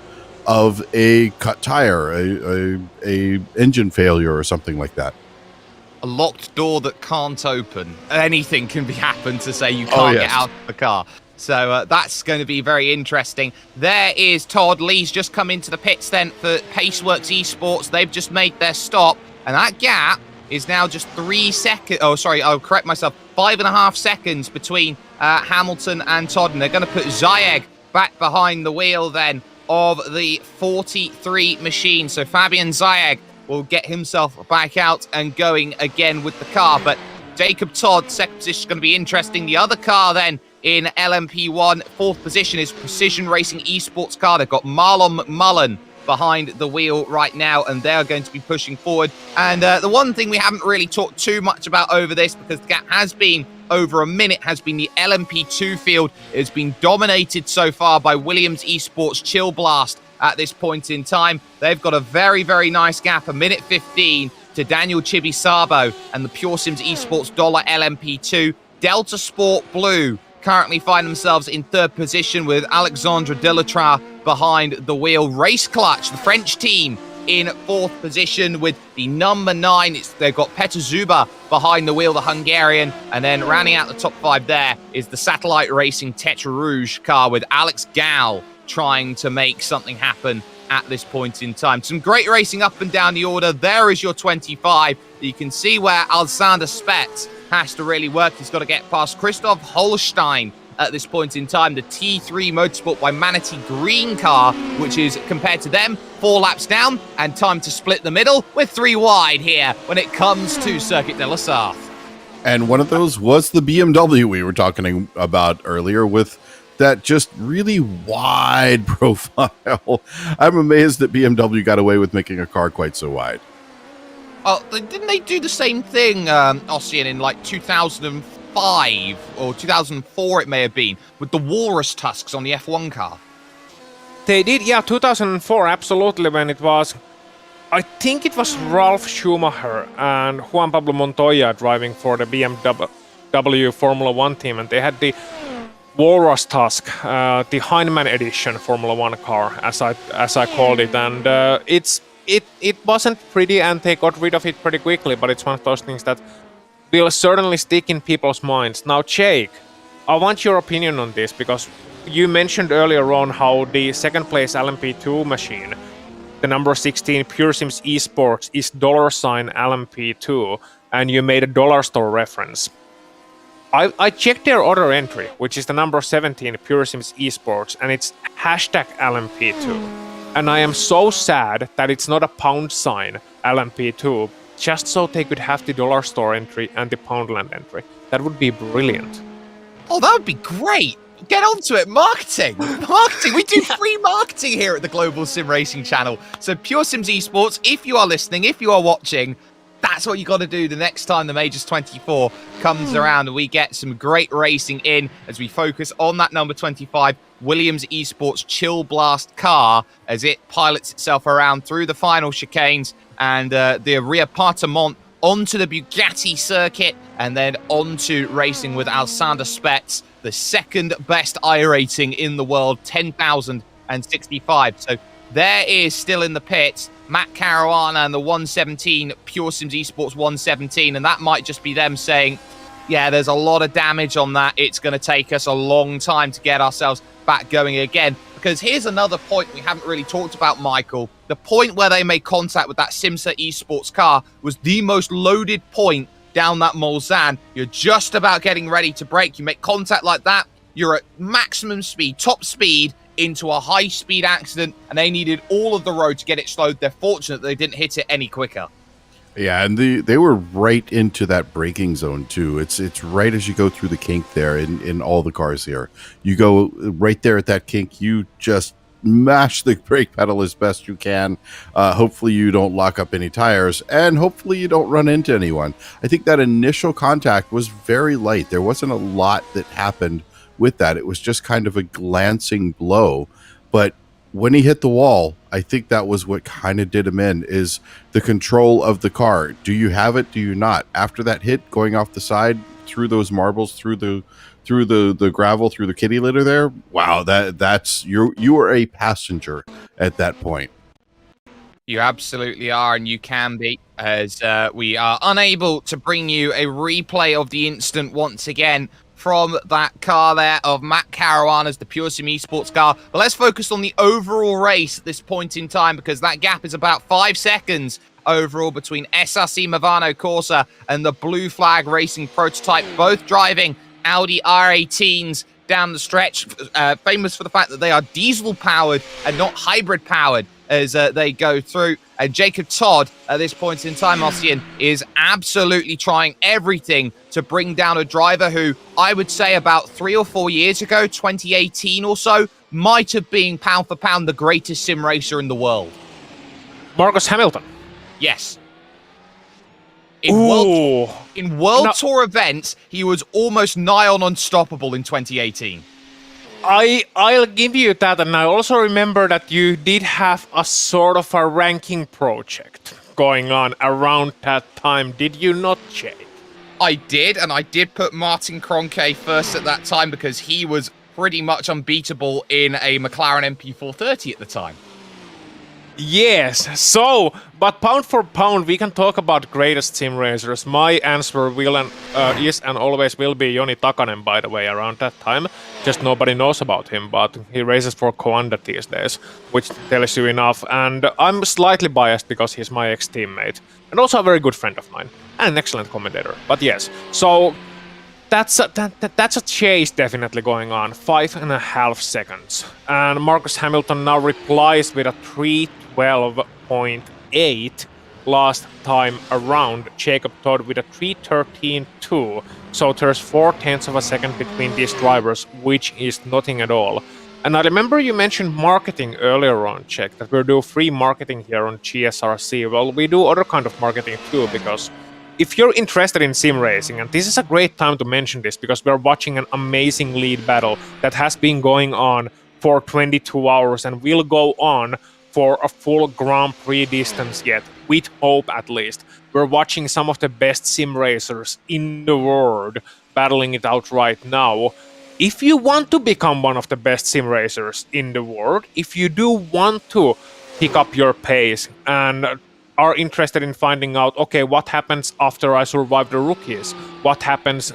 of a cut tire, a engine failure or something like that. A locked door that can't open. Anything can happen to say you can't get out of the car. So that's going to be very interesting. There is Todd Lee's just come into the pits then for Paceworks Esports. They've just made their stop, and that gap is now just 3 seconds. Oh, sorry, I'll correct myself. 5.5 seconds between Hamilton and Todd, and they're going to put Zayek back behind the wheel then of the 43 machine. So Fabian Zayek will get himself back out and going again with the car. But Jacob Todd, second position, is going to be interesting. The other car then in LMP1, 4th position, is Precision Racing Esports car. They've got Marlon McMullen behind the wheel right now, and they're going to be pushing forward. And the one thing we haven't really talked too much about over this, because the gap has been over a minute, has been the LMP2 field. It's been dominated so far by Williams Esports Chill Blast at this point in time. They've got a very, very nice gap, a minute 15 to Daniel Chibi Sabo and the Pure Sims Esports Dollar LMP2. Delta Sport Blue currently find themselves in 3rd position with Alexandre Delatra behind the wheel. Race Clutch, the French team, in 4th position with the number 9. They've got Petr Zuba behind the wheel, the Hungarian. And then rounding out the top 5 there is the Satellite Racing Tetra Rouge car with Alex Gal trying to make something happen at this point in time. Some great racing up and down the order. There is your 25. You can see where Alexander Spetz has to really work. He's got to get past Christoph Holstein at this point in time. The T3 Motorsport by Manatee Green car, which is, compared to them, 4 laps down, and time to split the middle with 3 wide here when it comes to Circuit de la Sarthe. And one of those was the BMW we were talking about earlier, with that just really wide profile. I'm amazed that BMW got away with making a car quite so wide. Oh, didn't they do the same thing, Ossian, in like 2005 or 2004 it may have been, with the walrus tusks on the F1 car? They did, yeah, 2004, absolutely, when it was, I think it was Ralf Schumacher and Juan Pablo Montoya driving for the BMW Formula 1 team, and they had the Walrus Tusk, the Heinemann edition Formula 1 car, as I called it, and it wasn't pretty, and they got rid of it pretty quickly, but it's one of those things that will certainly stick in people's minds. Now, Jake, I want your opinion on this, because you mentioned earlier on how the second place LMP2 machine, the number 16 Pure Sims Esports, is $LMP2, and you made a dollar store reference. I checked their other entry, which is the number 17 Pure Sims Esports, and it's #LMP2. And I am so sad that it's not a pound sign LMP2, just so they could have the dollar store entry and the Poundland entry. That would be brilliant. Oh, that would be great. Get onto it. Marketing. We do free marketing here at the Global Sim Racing channel. So Pure Sims Esports, if you are listening, if you are watching, that's what you got to do the next time the Majors 24 comes around and we get some great racing in as we focus on that number 25 Williams Esports Chill Blast car as it pilots itself around through the final chicanes and the reappartement onto the Bugatti circuit and then onto racing with Alexander Spets, the second best iRacing in the world, 10,065. So there is still in the pits Matt Caruana and the 117 Pure Sims Esports 117, and that might just be them saying, yeah, there's a lot of damage on that. It's going to take us a long time to get ourselves back going again. Because here's another point we haven't really talked about, Michael. The point where they made contact with that Simsa Esports car was the most loaded point down that Mulsanne. You're just about getting ready to brake. You make contact like that, you're at maximum speed, top speed, into a high-speed accident, and they needed all of the road to get it slowed. They're fortunate they didn't hit it any quicker. Yeah, and they were right into that braking zone too. It's right as you go through the kink there in all the cars here. You go right there at that kink, you just mash the brake pedal as best you can. Hopefully you don't lock up any tires, and hopefully you don't run into anyone. I think that initial contact was very light. There wasn't a lot that happened with that. It was just kind of a glancing blow, but when he hit the wall, I think that was what kind of did him in, is the control of the car. Do you have it? Do you not? After that hit, going off the side, through those marbles, through the gravel, through the kitty litter there, wow, that's you are a passenger at that point. You absolutely are, and you can be, as we are unable to bring you a replay of the incident once again from that car there of Matt Caruana's, the Pure Sim Esports car. But let's focus on the overall race at this point in time, because that gap is about 5 seconds overall between SRC Movano Corsa and the Blue Flag Racing prototype, both driving Audi R18s down the stretch, famous for the fact that they are diesel-powered and not hybrid-powered as they go through. And Jacob Todd, at this point in time, Ossian, is absolutely trying everything to bring down a driver who, I would say about 3 or 4 years ago, 2018 or so, might have been pound for pound the greatest sim racer in the world. Marcus Hamilton. Yes. In World Tour events, he was almost nigh on unstoppable in 2018. I'll give you that, and I also remember that you did have a sort of a ranking project going on around that time. Did you not, Jake? I did, and I did put Martin Kroenke first at that time because he was pretty much unbeatable in a McLaren MP430 at the time. Yes, so, but pound for pound, we can talk about greatest sim racers. My answer is and always will be Joni Takanen, by the way, around that time. Just nobody knows about him, but he races for Coanda these days, which tells you enough. And I'm slightly biased because he's my ex-teammate, and also a very good friend of mine, and an excellent commentator. But yes, so that's a chase definitely going on, 5.5 seconds. And Marcus Hamilton now replies with a 3:12.8 last time around. Jacob Todd with a 3:13.2. So there's 0.4 of a second between these drivers, which is nothing at all. And I remember you mentioned marketing earlier on, Czech, that we do free marketing here on GSRC. Well, we do other kind of marketing too, because if you're interested in sim racing, and this is a great time to mention this because we're watching an amazing lead battle that has been going on for 22 hours and will go on for a full Grand Prix distance yet, with hope at least. We're watching some of the best sim racers in the world battling it out right now. If you want to become one of the best sim racers in the world, if you do want to pick up your pace and are interested in finding out, okay, what happens after I survive the rookies? What happens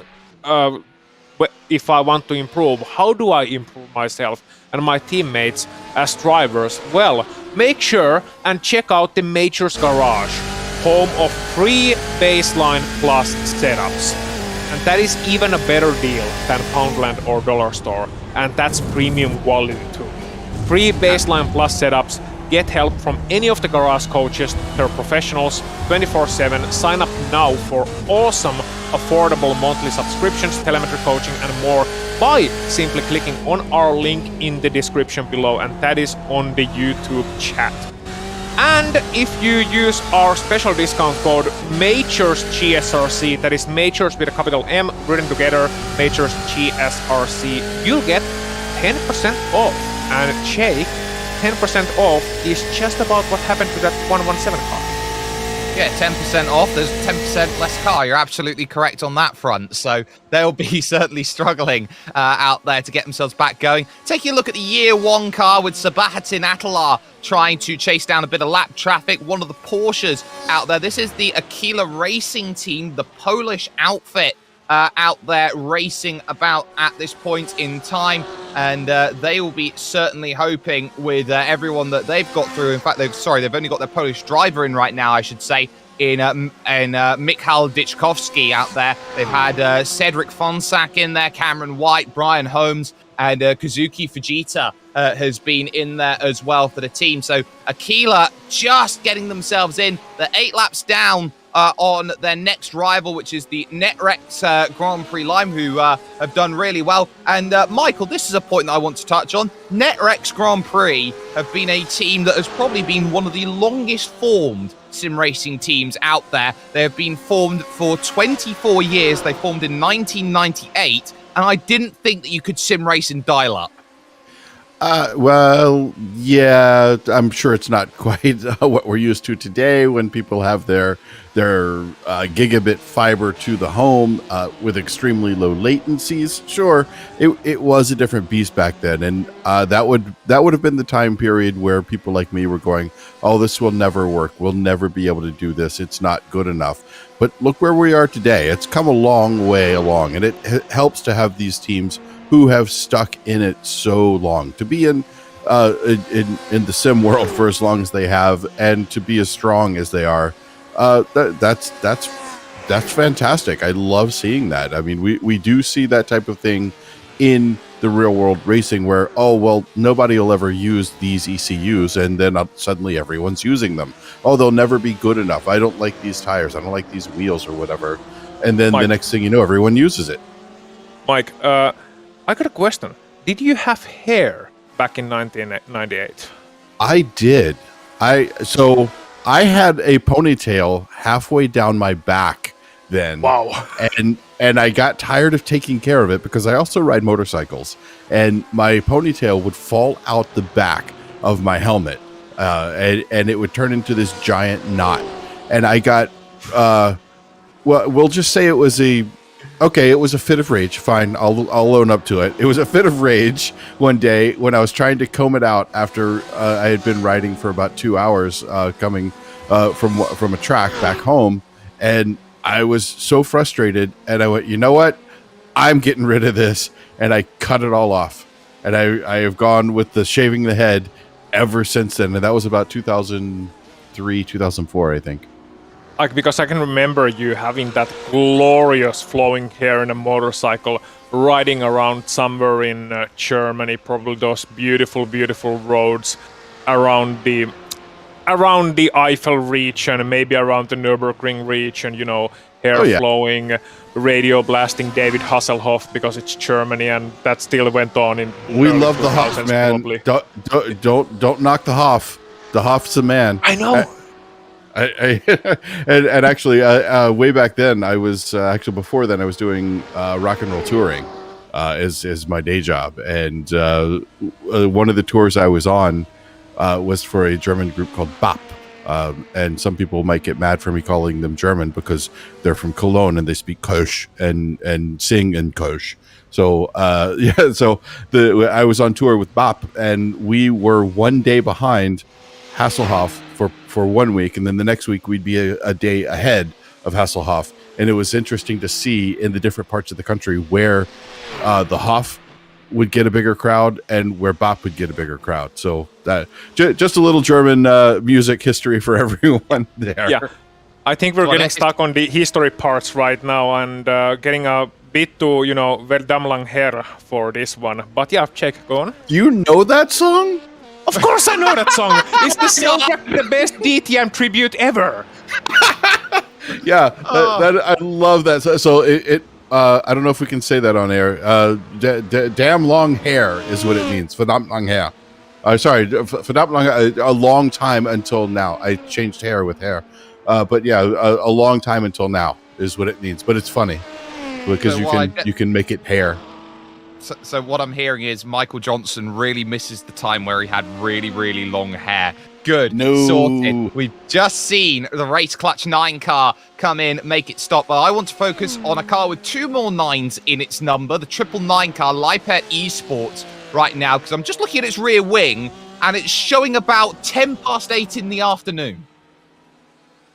if I want to improve? How do I improve myself and my teammates as drivers? Well, make sure and check out the Majors Garage, home of free baseline plus setups. And that is even a better deal than Poundland or Dollar Store, and that's premium quality too. Free baseline plus setups. Get help from any of the garage coaches. They're professionals, 24/7. Sign up now for awesome, affordable monthly subscriptions, telemetry coaching, and more. by simply clicking on our link in the description below, and that is on the YouTube chat. And if you use our special discount code MAJORSGSRC, that is Majors with a capital M written together, MAJORSGSRC, you'll get 10% off. And Jake, 10% off is just about what happened to that 117 car. Yeah, 10% off. There's 10% less car. You're absolutely correct on that front. So they'll be certainly struggling out there to get themselves back going. Taking a look at the year one car with Sabahattin Atalar trying to chase down a bit of lap traffic. One of the Porsches out there. This is the Aquila Racing team, the Polish outfit out there racing about at this point in time. And they will be certainly hoping with everyone that they've got through. In fact, they've only got their Polish driver in right now, I should say, in Michal Dichkowski out there. They've had Cedric Fonsack in there, Cameron White, Brian Holmes, and Kazuki Fujita has been in there as well for the team. So Aquila just getting themselves in. They're 8 laps down on their next rival, which is the Netrex Grand Prix Lime, who have done really well. And Michael, this is a point that I want to touch on. Netrex Grand Prix have been a team that has probably been one of the longest formed sim racing teams out there. They have been formed for 24 years. They formed in 1998, and I didn't think that you could sim race in dial-up. Well, yeah, I'm sure it's not quite what we're used to today when people have their gigabit fiber to the home with extremely low latencies. Sure, it was a different beast back then, and that would have been the time period where people like me were going, "Oh, this will never work. We'll never be able to do this. It's not good enough." But look where we are today. It's come a long way along, and it helps to have these teams who have stuck in it so long, to be in the sim world for as long as they have, and to be as strong as they are. That's fantastic. I love seeing that. I mean, we do see that type of thing in the real world racing where, oh, well, nobody will ever use these ECUs, and then suddenly everyone's using them. Oh, they'll never be good enough. I don't like these tires. I don't like these wheels or whatever. And then the next thing you know, everyone uses it. Mike, I got a question. Did you have hair back in 1998? I did. So I had a ponytail halfway down my back then. Wow. And I got tired of taking care of it because I also ride motorcycles, and my ponytail would fall out the back of my helmet, and it would turn into this giant knot. And I got, well, we'll just say it was a fit of rage. Fine, I'll own up to it. It was a fit of rage one day when I was trying to comb it out after I had been riding for about 2 hours coming from a track back home, and I was so frustrated, and I went, you know what? I'm getting rid of this, and I cut it all off. And I have gone with the shaving the head ever since then, and that was about 2003, 2004, I think. Because I can remember you having that glorious flowing hair in a motorcycle, riding around somewhere in Germany, probably those beautiful, beautiful roads around the Eiffel region, maybe around the Nürburgring region, hair flowing, radio blasting David Hasselhoff because it's Germany, and that still went on in. We love the Hoff, man. Don't knock the Hoff. The Hoff's a man. I know. And actually, way back then, I was before then I was doing rock and roll touring as my day job, and one of the tours I was on was for a German group called BAP, and some people might get mad for me calling them German because they're from Cologne and they speak Kölsch and sing in Kölsch. So I was on tour with BAP, and we were one day behind Hasselhoff for 1 week, and then the next week we'd be a day ahead of Hasselhoff. And it was interesting to see in the different parts of the country where the Hoff would get a bigger crowd and where BAP would get a bigger crowd. So that just a little German music history for everyone there. Yeah, I think we're getting stuck on the history parts right now and getting a bit to, Verdam lang her for this one. But yeah, Jake, go on. You know that song? Of course I know that song. It's the best DTM tribute ever. Yeah, I love that. So it I don't know if we can say that on air. Damn long hair is what it means. Verdammt lang hair. Sorry, verdammt lang, a long time until now. I changed hair with hair. But yeah, a long time until now is what it means. But it's funny because you can make it hair. So what I'm hearing is Michael Johnson really misses the time where he had really, really long hair. Good. No. Sorted. We've just seen the Race Clutch 9 car come in, make it stop. But I want to focus on a car with 2 more 9s in its number, the 999 car, Lmp1 Esports, right now, because I'm just looking at its rear wing, and it's showing about 8:10 in the afternoon.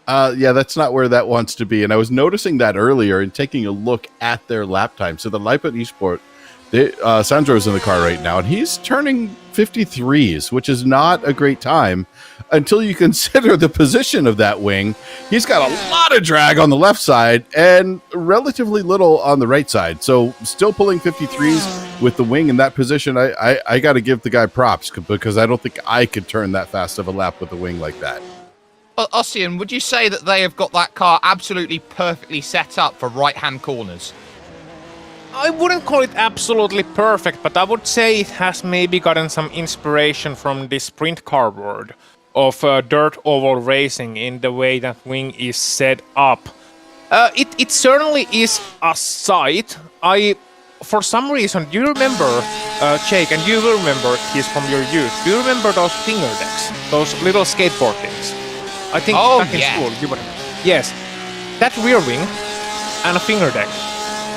Yeah, that's not where that wants to be. And I was noticing that earlier and taking a look at their lap time. So the Lmp1 Esports, Sandro's in the car right now, and he's turning 53s, which is not a great time until you consider the position of that wing. He's got a lot of drag on the left side and relatively little on the right side. So still pulling 53s with the wing in that position. I got to give the guy props because I don't think I could turn that fast of a lap with a wing like that. Ossian, would you say that they have got that car absolutely perfectly set up for right-hand corners? I wouldn't call it absolutely perfect, but I would say it has maybe gotten some inspiration from the sprint car world of dirt oval racing in the way that wing is set up. It certainly is a sight. For some reason, do you remember, Jake, and you will remember this from your youth, do you remember those finger decks? Those little skateboard things? I think back in school, you would. Yes, that rear wing and a finger deck.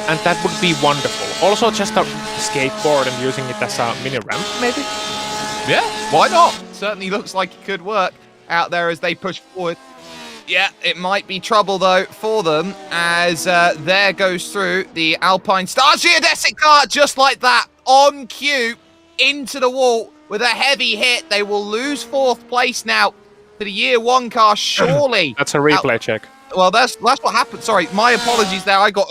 And that would be wonderful. Also, just a skateboard and using it as a mini ramp, maybe? Yeah, why not? Certainly looks like it could work out there as they push forward. Yeah, it might be trouble, though, for them as there goes through the Alpine Stars geodesic car, just like that, on cue, into the wall with a heavy hit. They will lose 4th place now to the Year 1 car, surely. That's a replay check. Well, that's what happened. Sorry, my apologies there. I got...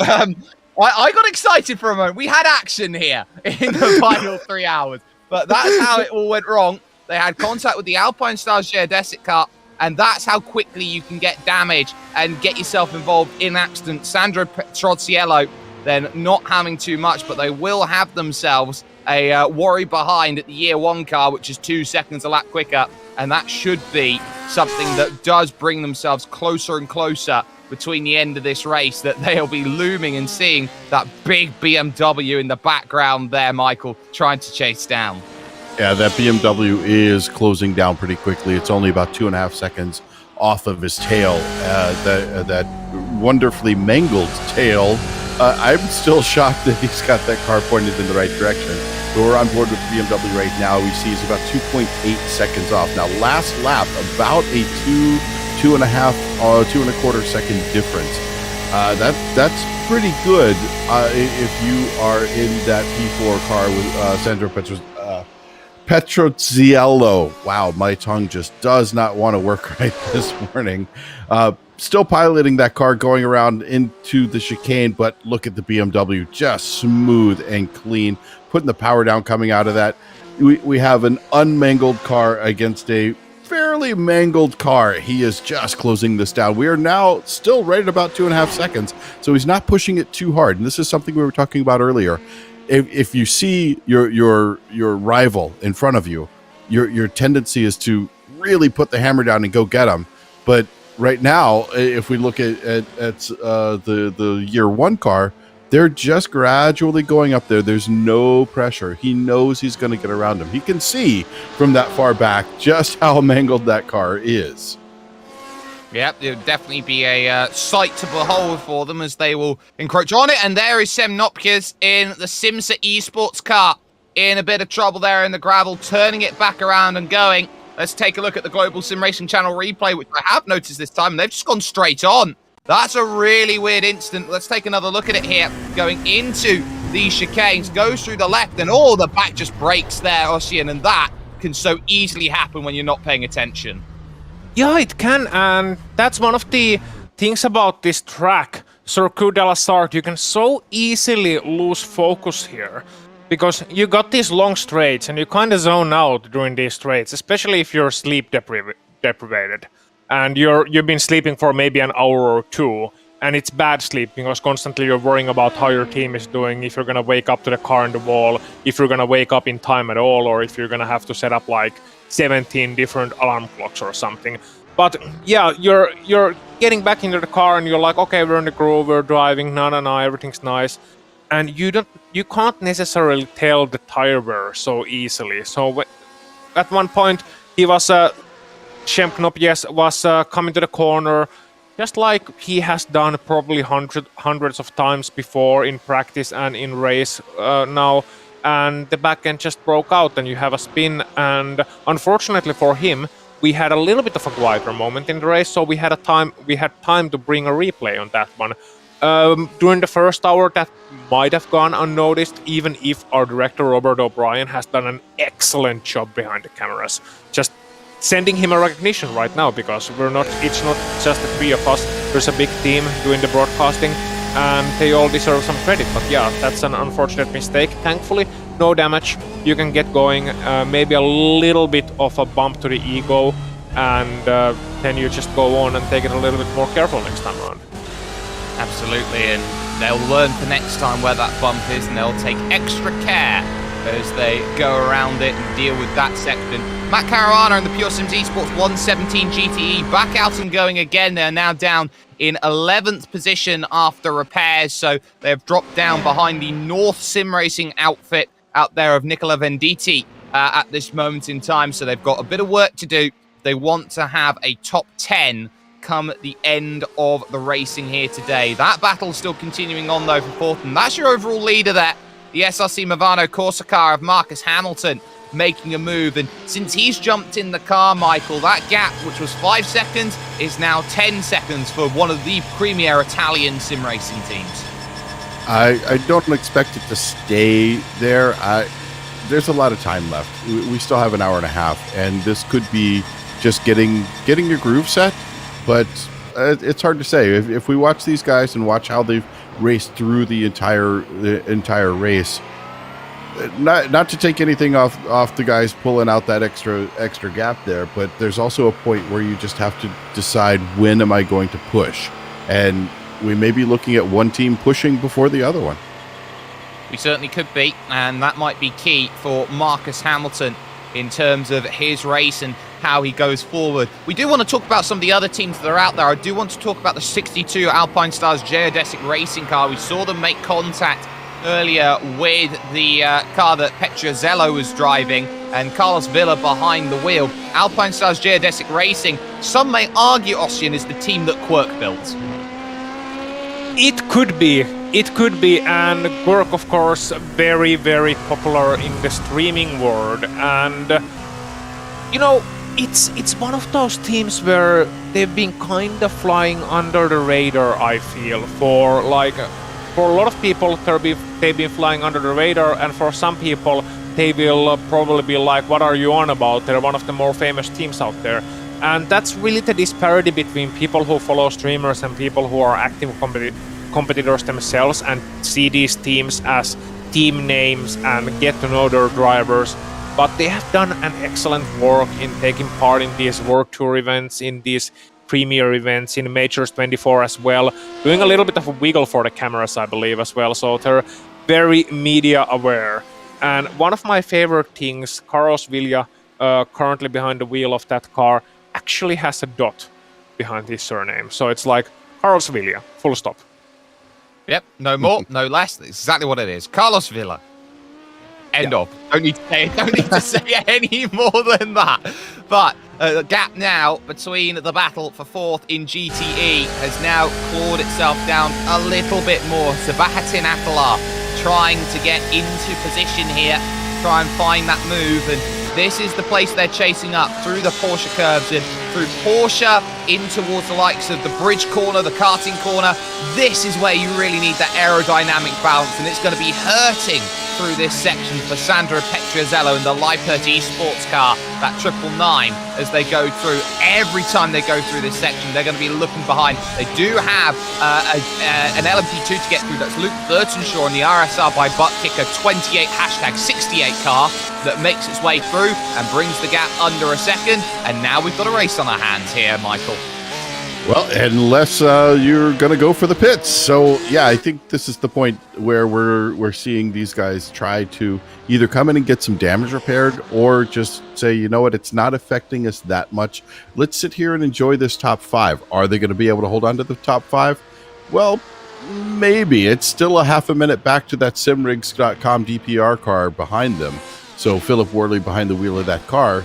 I got excited for a moment. We had action here in the final 3 hours. But that's how it all went wrong. They had contact with the Alpine Stars geodesic car, and that's how quickly you can get damage and get yourself involved in accident. Sandro Petrozziello then not having too much, but they will have themselves a worry behind at the Year 1 car, which is 2 seconds a lap quicker. And that should be something that does bring themselves closer and closer between the end of this race, that they'll be looming and seeing that big BMW in the background there, Michael, trying to chase down. Yeah, that BMW is closing down pretty quickly. It's only about 2.5 seconds off of his tail, that wonderfully mangled tail. I'm still shocked that he's got that car pointed in the right direction. But we're on board with BMW right now. We see he's about 2.8 seconds off. Now, last lap, about a 2.25 second difference. That's pretty good if you are in that P4 car with Sandro Petrozziello. Wow, my tongue just does not want to work right this morning. Still piloting that car, going around into the chicane, but look at the BMW, just smooth and clean, putting the power down coming out of that. We have an unmangled car against a fairly mangled car. He is just closing this down. We are now still right at about 2.5 seconds, so he's not pushing it too hard. And this is something we were talking about earlier. If you see your rival in front of you, your tendency is to really put the hammer down and go get him. But right now, if we look at the Year 1 car, they're just gradually going up there. There's no pressure. He knows he's going to get around him. He can see from that far back just how mangled that car is. Yep, it would definitely be a sight to behold for them as they will encroach on it. And there is Sem Nopkes in the Simsa Esports car. In a bit of trouble there in the gravel, turning it back around and going. Let's take a look at the Global SimRacing channel replay, which I have noticed this time, and they've just gone straight on. That's a really weird instant. Let's take another look at it here. Going into these chicanes, goes through the left, and the back just breaks there, Ossian, and that can so easily happen when you're not paying attention. Yeah, it can, and that's one of the things about this track, Circuit de la Sarthe. You can so easily lose focus here, because you got these long straights, and you kind of zone out during these straights, especially if you're sleep deprivated. And you've been sleeping for maybe an hour or two, And it's bad sleep because constantly you're worrying about how your team is doing, if you're going to wake up to the car in the wall, if you're going to wake up in time at all, or if you're going to have to set up like 17 different alarm clocks or something. But yeah, you're getting back into the car and you're like, okay, we're in the groove, we're driving, no, everything's nice. And you can't necessarily tell the tire wear so easily. So at one point, he was, Shemknop, yes, was coming to the corner, just like he has done probably hundreds of times before in practice and in race now, and the back end just broke out and you have a spin, and unfortunately for him, we had a little bit of a quieter moment in the race, so we had time to bring a replay on that one. During the first hour, that might have gone unnoticed, even if our director Robert O'Brien has done an excellent job behind the cameras. Just sending him a recognition right now, because it's not just the three of us. There's a big team doing the broadcasting, and they all deserve some credit. But yeah, that's an unfortunate mistake. Thankfully, no damage. You can get going. Maybe a little bit of a bump to the ego, and then you just go on and take it a little bit more careful next time around. Absolutely, and they'll learn for next time where that bump is, and they'll take extra care as they go around it and deal with that section. Matt Caruana and the Pure Sims Esports 117 GTE back out and going again. They're now down in 11th position after repairs, so they have dropped down behind the North SimRacing outfit out there of Nicola Venditti at this moment in time, so they've got a bit of work to do. They want to have a top 10 come the end of the racing here today. That battle's still continuing on though for fourth, and that's your overall leader there, the SRC Movano Corsa car of Marcus Hamilton, making a move. And since he's jumped in the car, Michael, that gap, which was 5 seconds, is now 10 seconds for one of the premier Italian sim racing teams. I don't expect it to stay there. There's a lot of time left. We still have an hour and a half, and this could be just getting your groove set. But it's hard to say. If we watch these guys and watch how they've raced through the entire race, not to take anything off the guys pulling out that extra gap there, but there's also a point where you just have to decide, when am I going to push? And we may be looking at one team pushing before the other one. We certainly could be, and that might be key for Marcus Hamilton in terms of his race and how he goes forward. We do want to talk about some of the other teams that are out there. I do want to talk about the 62 Alpine Stars Geodesic racing car. We saw them make contact earlier with the car that Petrozello was driving, and Carlos Villa behind the wheel. Alpine Stars Geodesic Racing, some may argue, Ossian, is the team that Quirk built. It could be, and Quirk, of course, very, very popular in the streaming world, and you know, it's one of those teams where they've been kind of flying under the radar, I feel. For a lot of people, they've been flying under the radar, and for some people, they will probably be like, what are you on about? They're one of the more famous teams out there. And that's really the disparity between people who follow streamers and people who are active competitors themselves and see these teams as team names and get to know their drivers. But they have done an excellent work in taking part in these World Tour events, in these premier events, in Majors 24 as well, doing a little bit of a wiggle for the cameras, I believe, as well. So they're very media aware. And one of my favorite things, Carlos Villa, currently behind the wheel of that car, actually has a dot behind his surname. So it's like Carlos Villa, full stop. Yep, no more, no less. That's exactly what it is. Carlos Villa. End of. Don't need to say any more than that. But the gap now between the battle for fourth in GTE has now clawed itself down a little bit more. Sabahattin Atalar trying to get into position here, try and find that move, and this is the place they're chasing up through the Porsche curves and through Porsche in towards the likes of the bridge corner, the karting corner. This is where you really need that aerodynamic balance, and it's going to be hurting through this section for Sandra Petrozello and the Lmp1 Esports car, that 999, as they go through. Every time they go through this section, they're going to be looking behind. They do have an LMP2 to get through. That's Luke Burtonshaw on the RSR by Butt Kicker 28 #68 car that makes its way through and brings the gap under a second. And now we've got a race on our hands here, Michael. Well, unless you're going to go for the pits. So, yeah, I think this is the point where we're seeing these guys try to either come in and get some damage repaired or just say, you know what, it's not affecting us that much. Let's sit here and enjoy this top 5. Are they going to be able to hold on to the top 5? Well, maybe. It's still a half a minute back to that simrigs.com DPR car behind them. So Philip Worley behind the wheel of that car.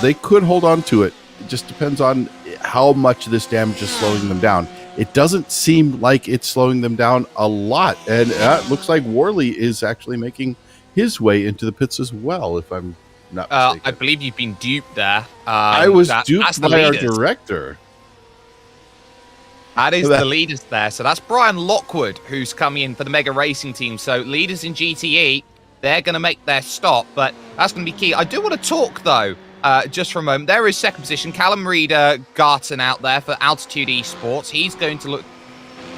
They could hold on to it. It just depends on how much this damage is slowing them down. It doesn't seem like it's slowing them down a lot. And it looks like Worley is actually making his way into the pits as well, if I'm not mistaken. I believe you've been duped there. I was duped by our director. That is the leaders there. So that's Brian Lockwood, who's coming in for the Mega Racing team. So leaders in GTE, they're going to make their stop, but that's going to be key. I do want to talk, though, just for a moment. There is second position. Callum Reeder-Garton out there for Altitude Esports. He's going to look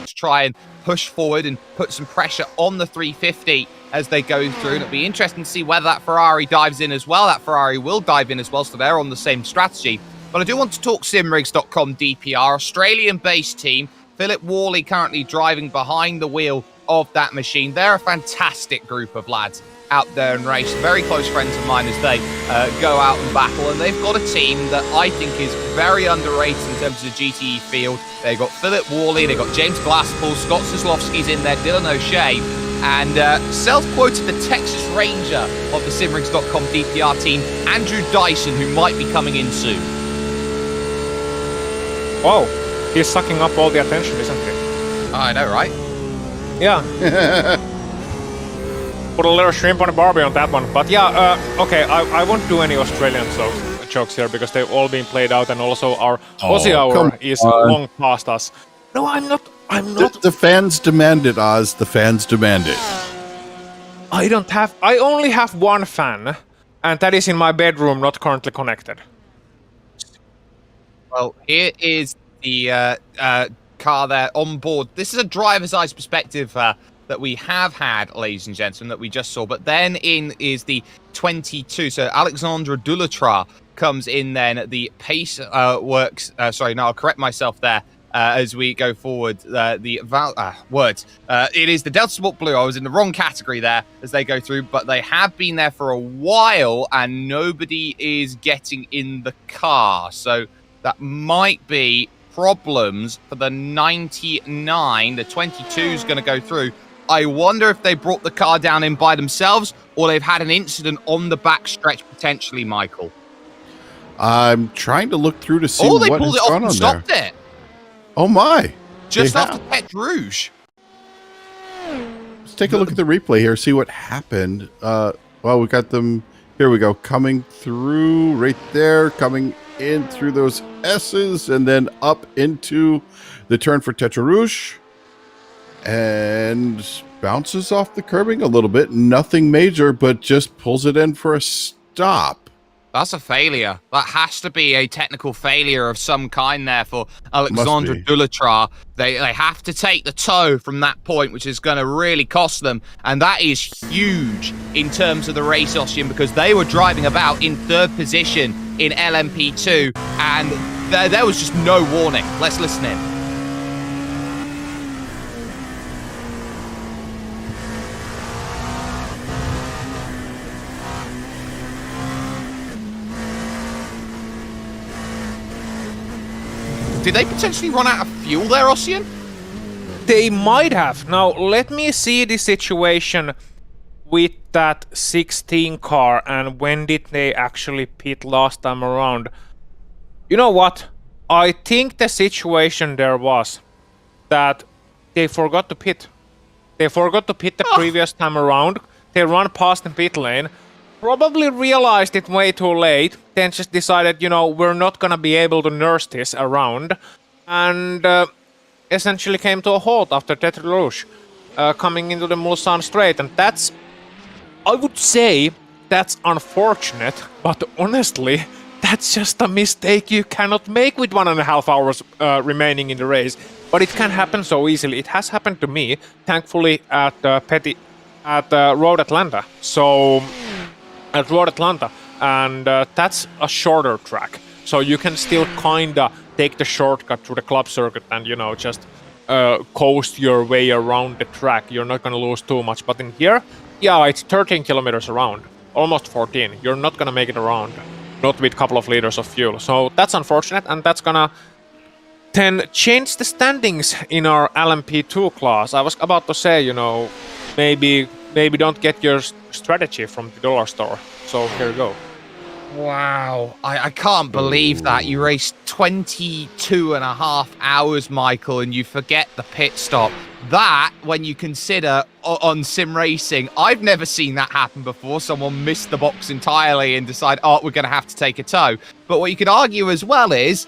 to try and push forward and put some pressure on the 350 as they go through. And it'll be interesting to see whether that Ferrari dives in as well. That Ferrari will dive in as well, so they're on the same strategy. But I do want to talk simrigs.com DPR, Australian-based team. Philip Worley currently driving behind the wheel of that machine. They're a fantastic group of lads out there and race. Very close friends of mine as they go out and battle. And they've got a team that I think is very underrated in terms of the GTE field. They've got Philip Worley, they've got James Glasspool, Scott Soslovsky's in there, Dylan O'Shea, and self-quoted the Texas Ranger of the simrigs.com DPR team, Andrew Dyson, who might be coming in soon. Wow, he's sucking up all the attention, isn't he? I know, right? Yeah. Put a little shrimp on a Barbie on that one. But yeah, okay, I won't do any Australian jokes here because they've all been played out, and also our Aussie hour is long past us. No, I'm not. The fans demand it, Oz. The fans demand it. I only have one fan, and that is in my bedroom, not currently connected. Well, here is the car there on board. This is a driver's eyes perspective that we have had, ladies and gentlemen, that we just saw. But then in is the 22. So Alexandre Dulatrar comes in then. The pace works. Sorry, no, I'll correct myself there as we go forward. It is the Delta Sport Blue. I was in the wrong category there as they go through, but they have been there for a while and nobody is getting in the car. So that might be problems for the 99. The 22 is going to go through. I wonder if they brought the car down in by themselves or they've had an incident on the backstretch potentially, Michael. I'm trying to look through to see they what pulled has it off gone and on stopped there. it. Oh my! Just They after have. Pet Rouge. Let's take a look at the replay here, see what happened. Well, we got them. Here we go, coming through right there, coming in through those S's, and then up into the turn for Tetra Rouge. And bounces off the curbing a little bit. Nothing major, but just pulls it in for a stop. That's a failure. That has to be a technical failure of some kind there for Alexandre Dulatrar. They have to take the toe from that point, which is going to really cost them. And that is huge in terms of the race, Ossian, because they were driving about in third position in LMP2, and there was just no warning. Let's listen in. Did they potentially run out of fuel there, Ossian? They might have. Now, let me see the situation with that 16 car and when did they actually pit last time around. You know what? I think the situation there was that they forgot to pit. They forgot to pit the previous time around. They ran past the pit lane. Probably realized it way too late, then just decided, you know, we're not gonna be able to nurse this around, and essentially came to a halt after Tetra Rouge coming into the Mulsanne Strait, and that's, I would say, that's unfortunate, but honestly, that's just a mistake you cannot make with 1.5 hours remaining in the race, but it can happen so easily. It has happened to me, thankfully, at Road Atlanta, and that's a shorter track, so you can still kinda take the shortcut through the club circuit and just coast your way around the track. You're not gonna lose too much. But in here, yeah, it's 13 kilometers around, almost 14. You're not gonna make it around, not with a couple of liters of fuel. So that's unfortunate, and that's gonna then change the standings in our LMP2 class. I was about to say, maybe don't get your strategy from the dollar store. So here you go. Wow, I can't believe that. You raced 22 and a half hours, Michael, and you forget the pit stop. That, when you consider on SimRacing, I've never seen that happen before. Someone missed the box entirely and decide, oh, we're going to have to take a tow. But what you could argue as well is,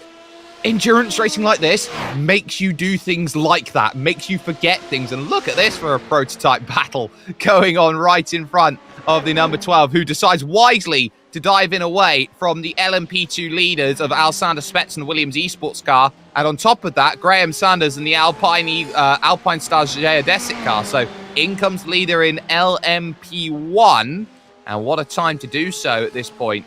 endurance racing like this makes you do things like that, makes you forget things. And look at this for a prototype battle going on right in front of the number 12, who decides wisely to dive in away from the LMP2 leaders of Alexander Spets and Williams esports car. And on top of that, Graham Sanders and the Alpine Stars geodesic car. So in comes leader in LMP1. And what a time to do so at this point.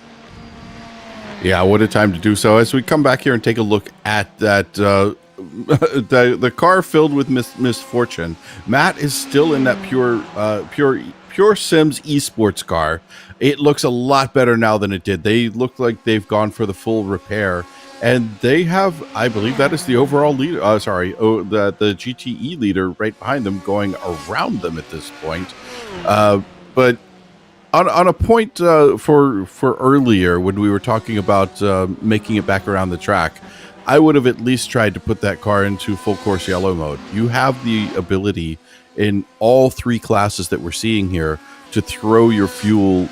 Yeah, what a time to do so. As we come back here and take a look at that, the car filled with misfortune. Matt is still in that pure Sims esports car. It looks a lot better now than it did. They look like they've gone for the full repair, and they have, I believe, that is the overall leader. The GTE leader right behind them, going around them at this point. But on a point for earlier when we were talking about making it back around the track, I would have at least tried to put that car into full course yellow mode. You have the ability in all three classes that we're seeing here to throw your fuel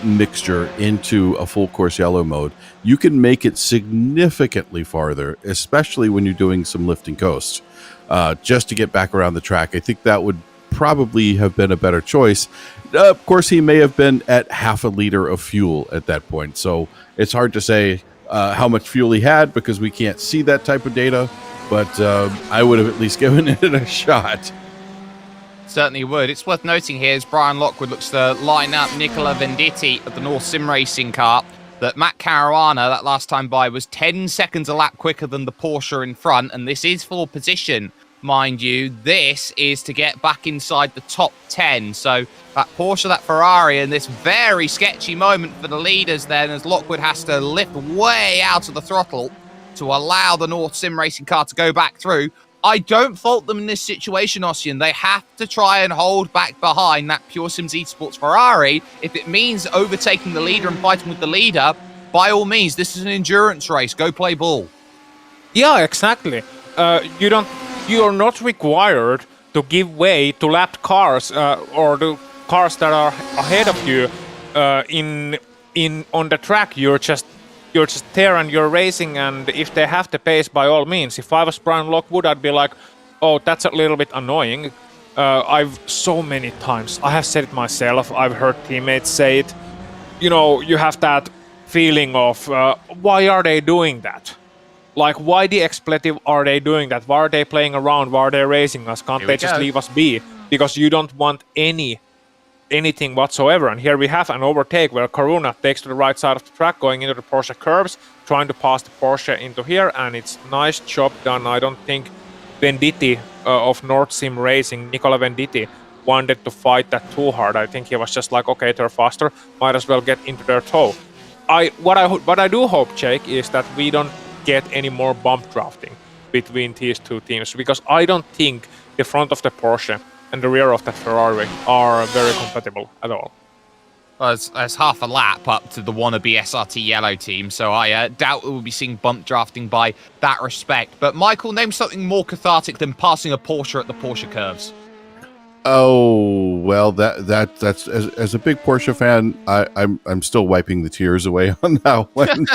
mixture into a full course yellow mode. You can make it significantly farther, especially when you're doing some lifting coast, just to get back around the track. I think that would probably have been a better choice. Of course, he may have been at half a liter of fuel at that point, so it's hard to say how much fuel he had because we can't see that type of data, but I would have at least given it a shot. Certainly would. It's worth noting here as Brian Lockwood looks to line up Nicola Venditti of the North SimRacing car, that Matt Caruana, that last time by, was 10 seconds a lap quicker than the Porsche in front, and this is for position, mind you. This is to get back inside the top 10. So that Porsche, that Ferrari, and this very sketchy moment for the leaders then, as Lockwood has to lift way out of the throttle to allow the North SimRacing car to go back through. I don't fault them in this situation, Ossian. They have to try and hold back behind that Pure Sims Esports Ferrari. If it means overtaking the leader and fighting with the leader, by all means, this is an endurance race. Go play ball. Yeah, exactly. You are not required to give way to lapped cars or the cars that are ahead of you on the track. You're just there and you're racing, and if they have the pace, by all means. If I was Brian Lockwood, I'd be like, oh, that's a little bit annoying. I've so many times, I have said it myself, I've heard teammates say it. You have that feeling of, why are they doing that? Like, why the expletive are they doing that? Why are they playing around? Why are they racing us? Can't they just leave us be? Because you don't want anything whatsoever. And here we have an overtake where Karuna takes to the right side of the track, going into the Porsche curves, trying to pass the Porsche into here, and it's nice job done. I don't think Venditti of North Sim Racing, Nicola Venditti, wanted to fight that too hard. I think he was just like, okay, they're faster, might as well get into their toe. What I do hope, Jake, is that we don't get any more bump drafting between these two teams, because I don't think the front of the Porsche and the rear of that Ferrari are very compatible at all. Well, it's half a lap up to the wannabe SRT yellow team, so I doubt we'll be seeing bump drafting by that respect. But Michael, name something more cathartic than passing a Porsche at the Porsche curves. Oh, well, that's as a big Porsche fan, I'm still wiping the tears away on that one.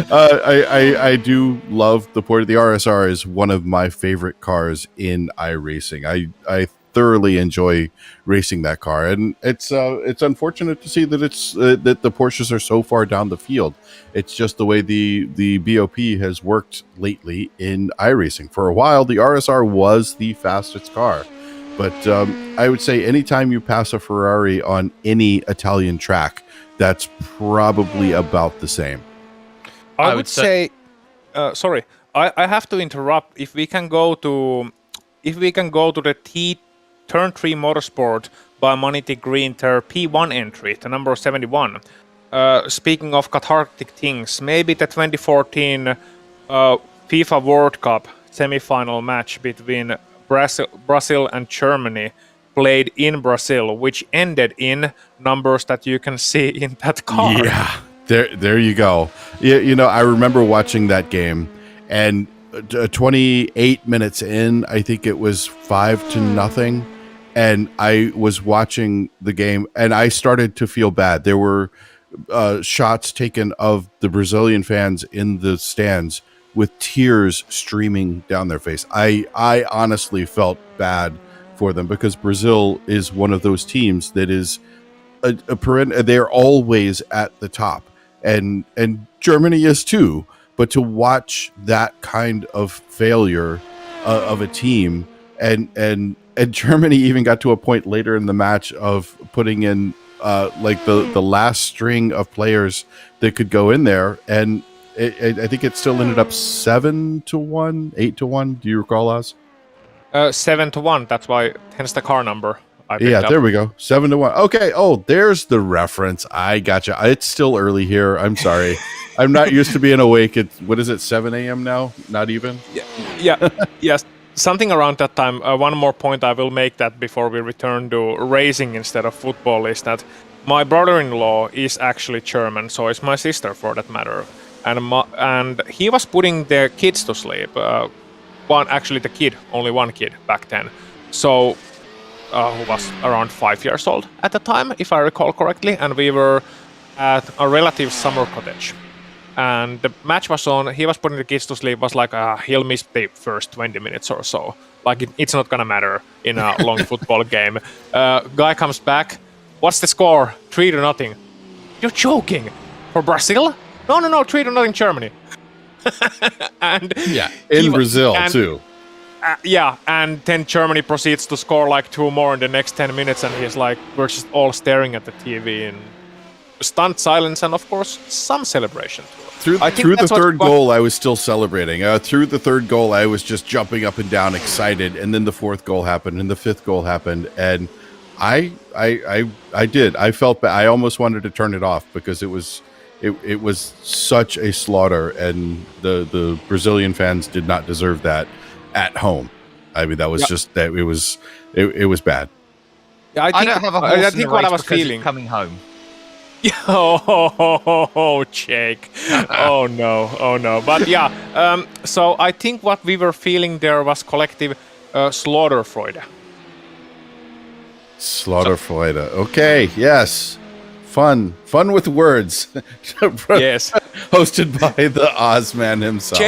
I do love the Porsche. The RSR is one of my favorite cars in iRacing. I thoroughly enjoy racing that car, and it's unfortunate to see that that the Porsches are so far down the field. It's just the way the BOP has worked lately in iRacing. For a while, the RSR was the fastest car. But I would say anytime you pass a Ferrari on any Italian track, that's probably about the same. I would say sorry, I have to interrupt. If we can go to the Turn 3 Motorsport by Manity Green, their P1 entry, the number 71. Speaking of cathartic things, maybe the 2014 FIFA World Cup semi-final match between Brazil and Germany played in Brazil, which ended in numbers that you can see in that car. Yeah, there you go. Yeah, I remember watching that game, and 28 minutes in, I think it was 5-0, and I was watching the game, and I started to feel bad. There were shots taken of the Brazilian fans in the stands with tears streaming down their face. I honestly felt bad for them, because Brazil is one of those teams that is they're always at the top, and Germany is too. But to watch that kind of failure of a team, and Germany even got to a point later in the match of putting in like the last string of players that could go in there, and I think it still ended up 7-1, 8-1. Do you recall, Oz? 7-1. That's why, hence the car number. Yeah, there we go. 7-1. Okay. Oh, there's the reference. I gotcha. It's still early here. I'm sorry. I'm not used to being awake at, what is it, 7 a.m. now? Not even? Yeah. Yes. Something around that time. One more point I will make that before we return to racing instead of football is that my brother-in-law is actually German, so is my sister for that matter. And he was putting their kids to sleep. Only one kid back then. So who was around 5 years old at the time, if I recall correctly, and we were at a relative's summer cottage. And the match was on, he was putting the kids to sleep, was like, he'll miss the first 20 minutes or so. Like, it's not gonna matter in a long football game. Guy comes back, what's the score? 3-0. You're joking? For Brazil? No, 3-0 Germany. And yeah, in Brazil too. Yeah, and then Germany proceeds to score like 2 more in the next 10 minutes, and he's like, we're just all staring at the TV in stunned silence, and of course, some celebration. Through the third goal, I was still celebrating. Through the third goal, I was just jumping up and down, excited, and then the fourth goal happened, and the fifth goal happened, and I did. I felt bad. I almost wanted to turn it off because it was such a slaughter, and the Brazilian fans did not deserve that at home. I mean, that was just that it was bad. Yeah, I don't have a horse in the race because it's coming home. Oh, Jake. Oh no. But yeah, so I think what we were feeling there was collective Slaughterfreude. Slaughterfreude. Okay, yes. Fun with words. Yes. Hosted by the Ozman himself.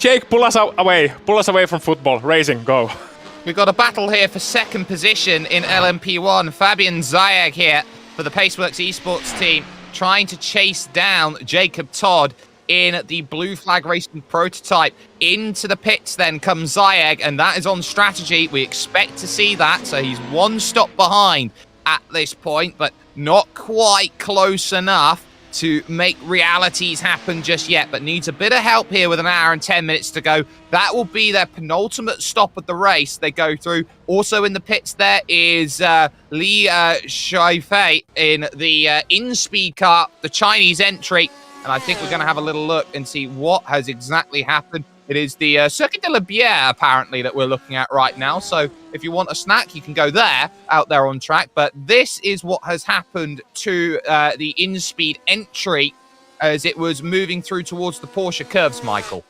Jake, pull us away from football. Racing, go. We've got a battle here for second position in LMP1. Fabian Zayag here for the Paceworks Esports team, trying to chase down Jacob Todd in the Blue Flag Racing prototype. Into the pits then comes Zayag, and that is on strategy. We expect to see that, so he's one stop behind at this point, but not quite close enough to make realities happen just yet, but needs a bit of help here with 1 hour and 10 minutes to go. That will be their penultimate stop of the race they go through. Also in the pits there is Li Shaifei in the in-speed car, the Chinese entry, and I think we're going to have a little look and see what has exactly happened. It is the Circuit de la Bière, apparently, that we're looking at right now. So if you want a snack, you can go there, out there on track. But this is what has happened to the in-speed entry as it was moving through towards the Porsche curves, Michael.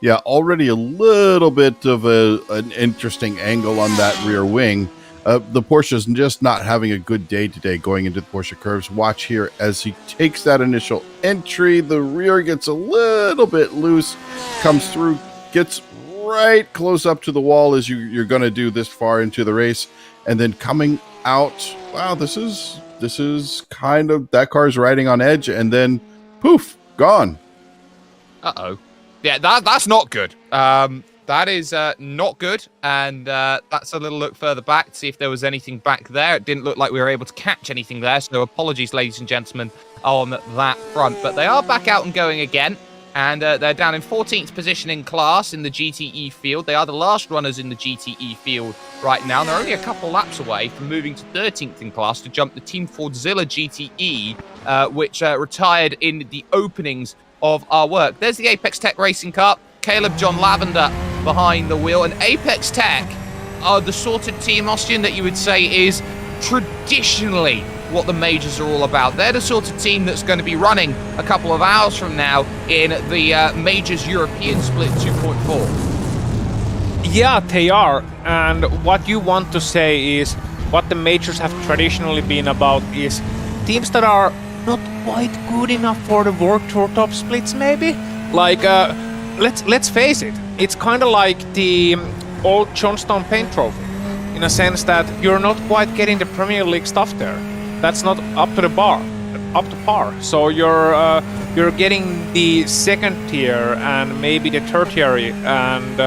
Yeah, already a little bit of an interesting angle on that rear wing. The Porsche's just not having a good day today going into the Porsche curves. Watch here as he takes that initial entry. The rear gets a little bit loose, comes through, gets right close up to the wall as you're going to do this far into the race. And then coming out, wow, this is kind of, that car's riding on edge, and then poof, gone. Uh-oh. Yeah, that's not good. That is not good, and that's a little look further back to see if there was anything back there. It didn't look like we were able to catch anything there, so apologies, ladies and gentlemen, on that front. But they are back out and going again. And they're down in 14th position in class in the GTE field. They are the last runners in the GTE field right now. And they're only a couple laps away from moving to 13th in class to jump the Team Fordzilla GTE, which retired in the openings of our work. There's the Apex Tech Racing Cup. Caleb John Lavender behind the wheel. And Apex Tech are the sort of team, Austin, that you would say is traditionally what the majors are all about. They're the sort of team that's going to be running a couple of hours from now in the majors European split 2.4. Yeah, they are. And what you want to say is what the majors have traditionally been about is teams that are not quite good enough for the World Tour top splits, maybe. Like, let's face it, it's kind of like the old Johnstone Paint Trophy, in a sense that you're not quite getting the Premier League stuff there. That's not up to par. So you're getting the second tier and maybe the tertiary and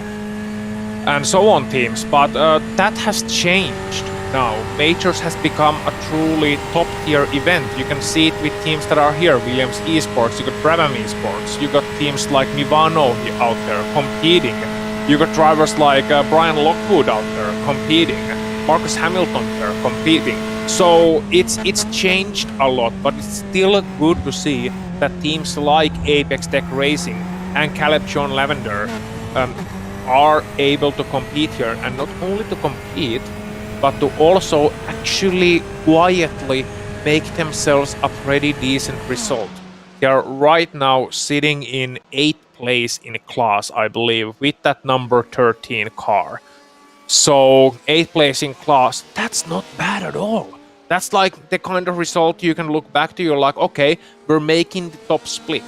so on teams, but that has changed now. Majors has become a truly top tier event. You can see it with teams that are here. Williams Esports, you got Brabham Esports, you got teams like Mivano out there competing. You got drivers like Brian Lockwood out there competing, Marcus Hamilton there competing. So it's changed a lot, but it's still good to see that teams like Apex Tech Racing and Caleb John Lavender are able to compete here, and not only to compete, but to also actually quietly make themselves a pretty decent result. They are right now sitting in 8th place in class, I believe, with that number 13 car. So 8th place in class, that's not bad at all. That's like the kind of result you can look back to. You're like, okay, we're making the top split.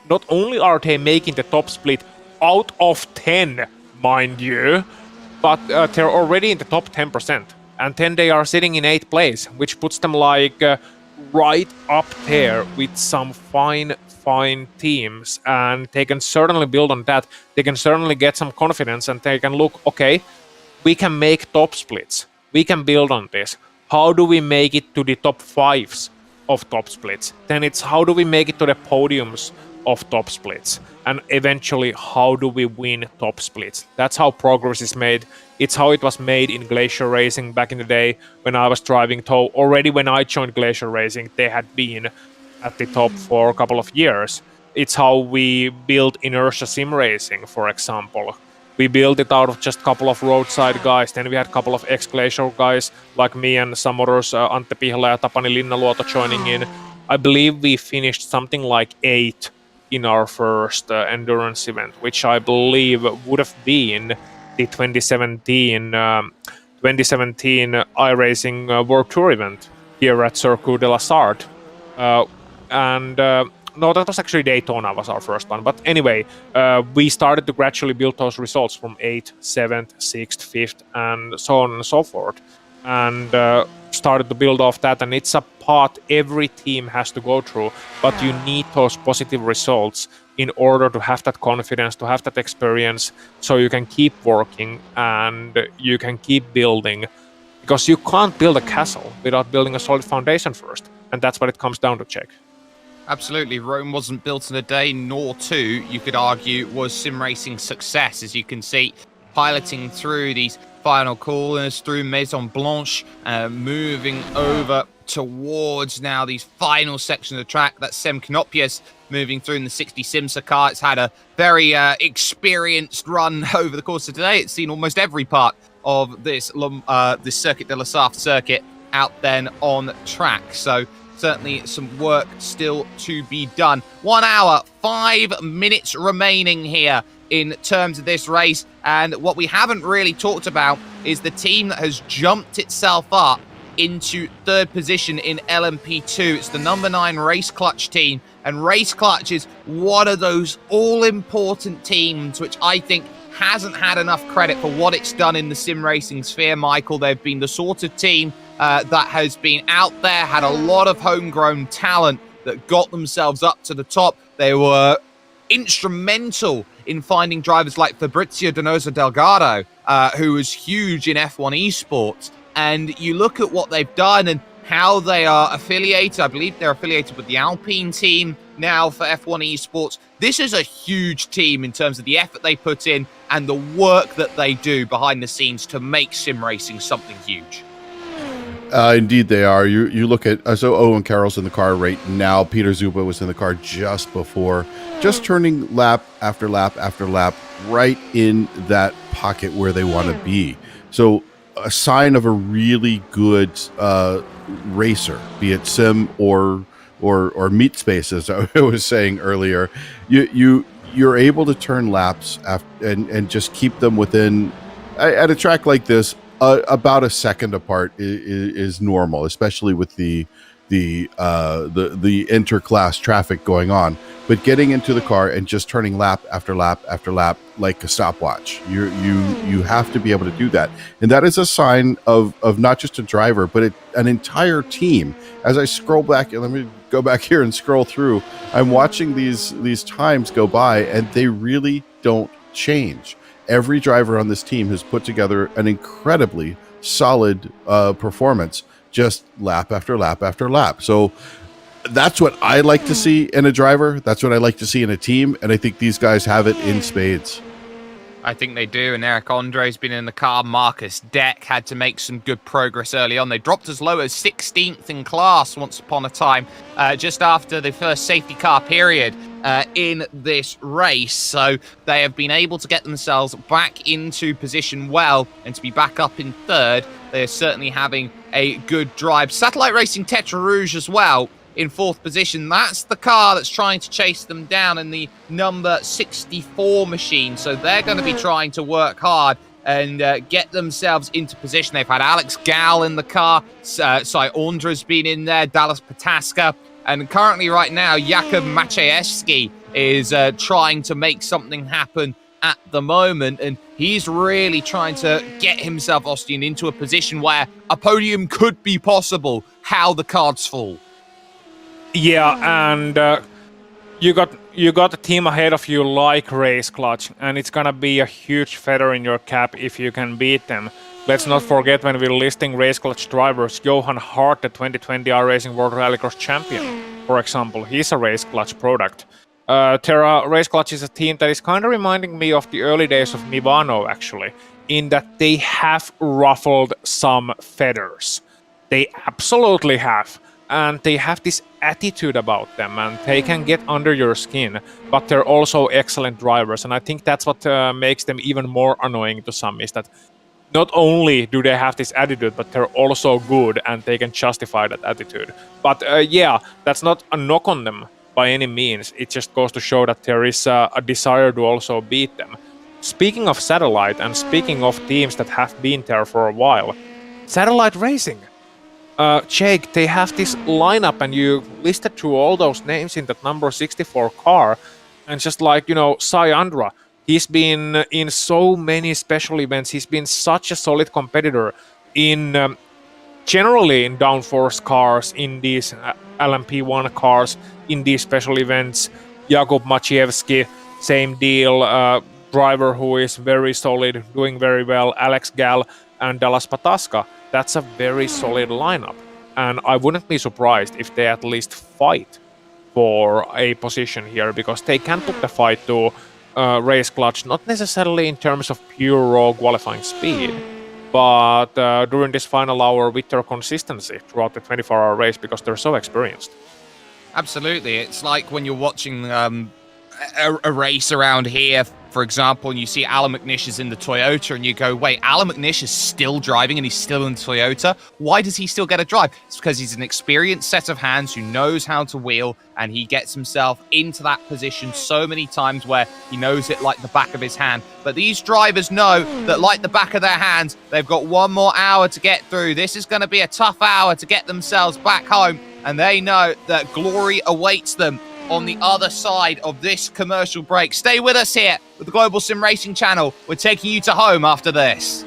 Not only are they making the top split out of 10, mind you, but they're already in the top 10%. And then they are sitting in 8th place, which puts them like right up there with some fine teams. And they can certainly build on that. They can certainly get some confidence, and they can look, okay, we can make top splits. We can build on this. How do we make it to the top 5s of top splits? Then it's how do we make it to the podiums of top splits? And eventually, how do we win top splits? That's how progress is made. It's how it was made in Glacier Racing back in the day when I was driving tow. Already when I joined Glacier Racing, they had been at the top for a couple of years. It's how we built Inertia SimRacing, for example. We built it out of just a couple of roadside guys. Then we had a couple of ex-Glacier guys like me and some others, Antti Pihla and Tapani Linnaluoto joining in. I believe we finished something like 8 in our first endurance event, which I believe would have been the 2017 iRacing World Tour event here at Circuit de la Sarthe. No, that was actually Daytona was our first one. But anyway, we started to gradually build those results from 8th, 7th, 6th, 5th, and so on and so forth. And started to build off that. And it's a path every team has to go through. But you need those positive results in order to have that confidence, to have that experience, so you can keep working and you can keep building. Because you can't build a castle without building a solid foundation first. And that's what it comes down to, Czech. Absolutely. Rome wasn't built in a day, nor two, you could argue, was SimRacing's success. As you can see, piloting through these final corners, through Maison Blanche, moving over towards now these final sections of the track. That's Sem Knopius moving through in the 60 Simsa car. It's had a very experienced run over the course of today. It's seen almost every part of this Circuit de la Sarthe circuit out then on track. So certainly some work still to be done. 1 hour, 5 minutes remaining here in terms of this race. And what we haven't really talked about is the team that has jumped itself up into 3rd position in LMP2. It's the number 9 Race Clutch team. And Race Clutch is one of those all-important teams which I think hasn't had enough credit for what it's done in the sim racing sphere, Michael. They've been the sort of team that has been out there, had a lot of homegrown talent that got themselves up to the top. They were instrumental in finding drivers like Fabrizio Donoso Delgado, who was huge in F1 esports. And you look at what they've done and how they are affiliated. I believe they're affiliated with the Alpine team now for F1 esports. This is a huge team in terms of the effort they put in and the work that they do behind the scenes to make sim racing something huge. Indeed, they are. You look at so Owen Carroll's in the car right now. Peter Zuba was in the car just before, just turning lap after lap after lap, right in that pocket where they want to be. So a sign of a really good racer, be it sim or meat space, as I was saying earlier. You're able to turn laps and just keep them within at a track like this. About a second apart is normal, especially with the interclass traffic going on. But getting into the car and just turning lap after lap after lap like a stopwatch, you have to be able to do that, and that is a sign of not just a driver but an entire team. As I scroll back, and let me go back here and scroll through, I'm watching these times go by, and they really don't change. Every driver on this team has put together an incredibly solid performance, just lap after lap after lap. So that's what I like to see in a driver. That's what I like to see in a team. And I think these guys have it in spades. I think they do, and Eric Andre's been in the car. Marcus Deck had to make some good progress early on. They dropped as low as 16th in class once upon a time, just after the first safety car period in this race. So they have been able to get themselves back into position well, and to be back up in third, they're certainly having a good drive. Satellite Racing Tetra Rouge as well in fourth position. That's the car that's trying to chase them down in the number 64 machine. So they're going to be trying to work hard and get themselves into position. They've had Alex Gal in the car. Sai Ondra's been in there. Dallas Pataska. And currently right now, Jakub Maciejewski is trying to make something happen at the moment. And he's really trying to get himself, Austin, into a position where a podium could be possible. How the cards fall. Yeah, and you got a team ahead of you like Race Clutch, and it's gonna be a huge feather in your cap if you can beat them. Let's not forget, when we're listing Race Clutch drivers, Johan Hart, the 2020 iRacing World Rallycross Champion, for example, he's a Race Clutch product. Terra Race Clutch is a team that is kind of reminding me of the early days of Mivano, actually, in that they have ruffled some feathers. They absolutely have. And they have this attitude about them, and they can get under your skin, but they're also excellent drivers. And I think that's what makes them even more annoying to some, is that not only do they have this attitude, but they're also good, and they can justify that attitude. But yeah, that's not a knock on them by any means. It just goes to show that there is a desire to also beat them. Speaking of Satellite, and speaking of teams that have been there for a while, Satellite Racing. Jake, they have this lineup, and you listed through all those names in that number 64 car, and just like, Sai Andra, he's been in so many special events. He's been such a solid competitor in generally in downforce cars, in these Lmp1 cars, in these special events. Jakub Maciejewski, same deal, driver who is very solid, doing very well. Alex Gal and Dallas Pataska. That's a very solid lineup, and I wouldn't be surprised if they at least fight for a position here, because they can put the fight to Race Clutch, not necessarily in terms of pure raw qualifying speed, but during this final hour with their consistency throughout the 24-hour race, because they're so experienced. Absolutely. It's like when you're watching a race around here, for example, and you see Alan McNish is in the Toyota, and you go, wait, Alan McNish is still driving and he's still in the Toyota? Why does he still get a drive? It's because he's an experienced set of hands who knows how to wheel, and he gets himself into that position so many times where he knows it like the back of his hand. But these drivers know that, like the back of their hands, they've got one more hour to get through. This is going to be a tough hour to get themselves back home, and they know that glory awaits them on the other side of this commercial break. Stay with us here with the Global Sim Racing channel. We're taking you to home after this.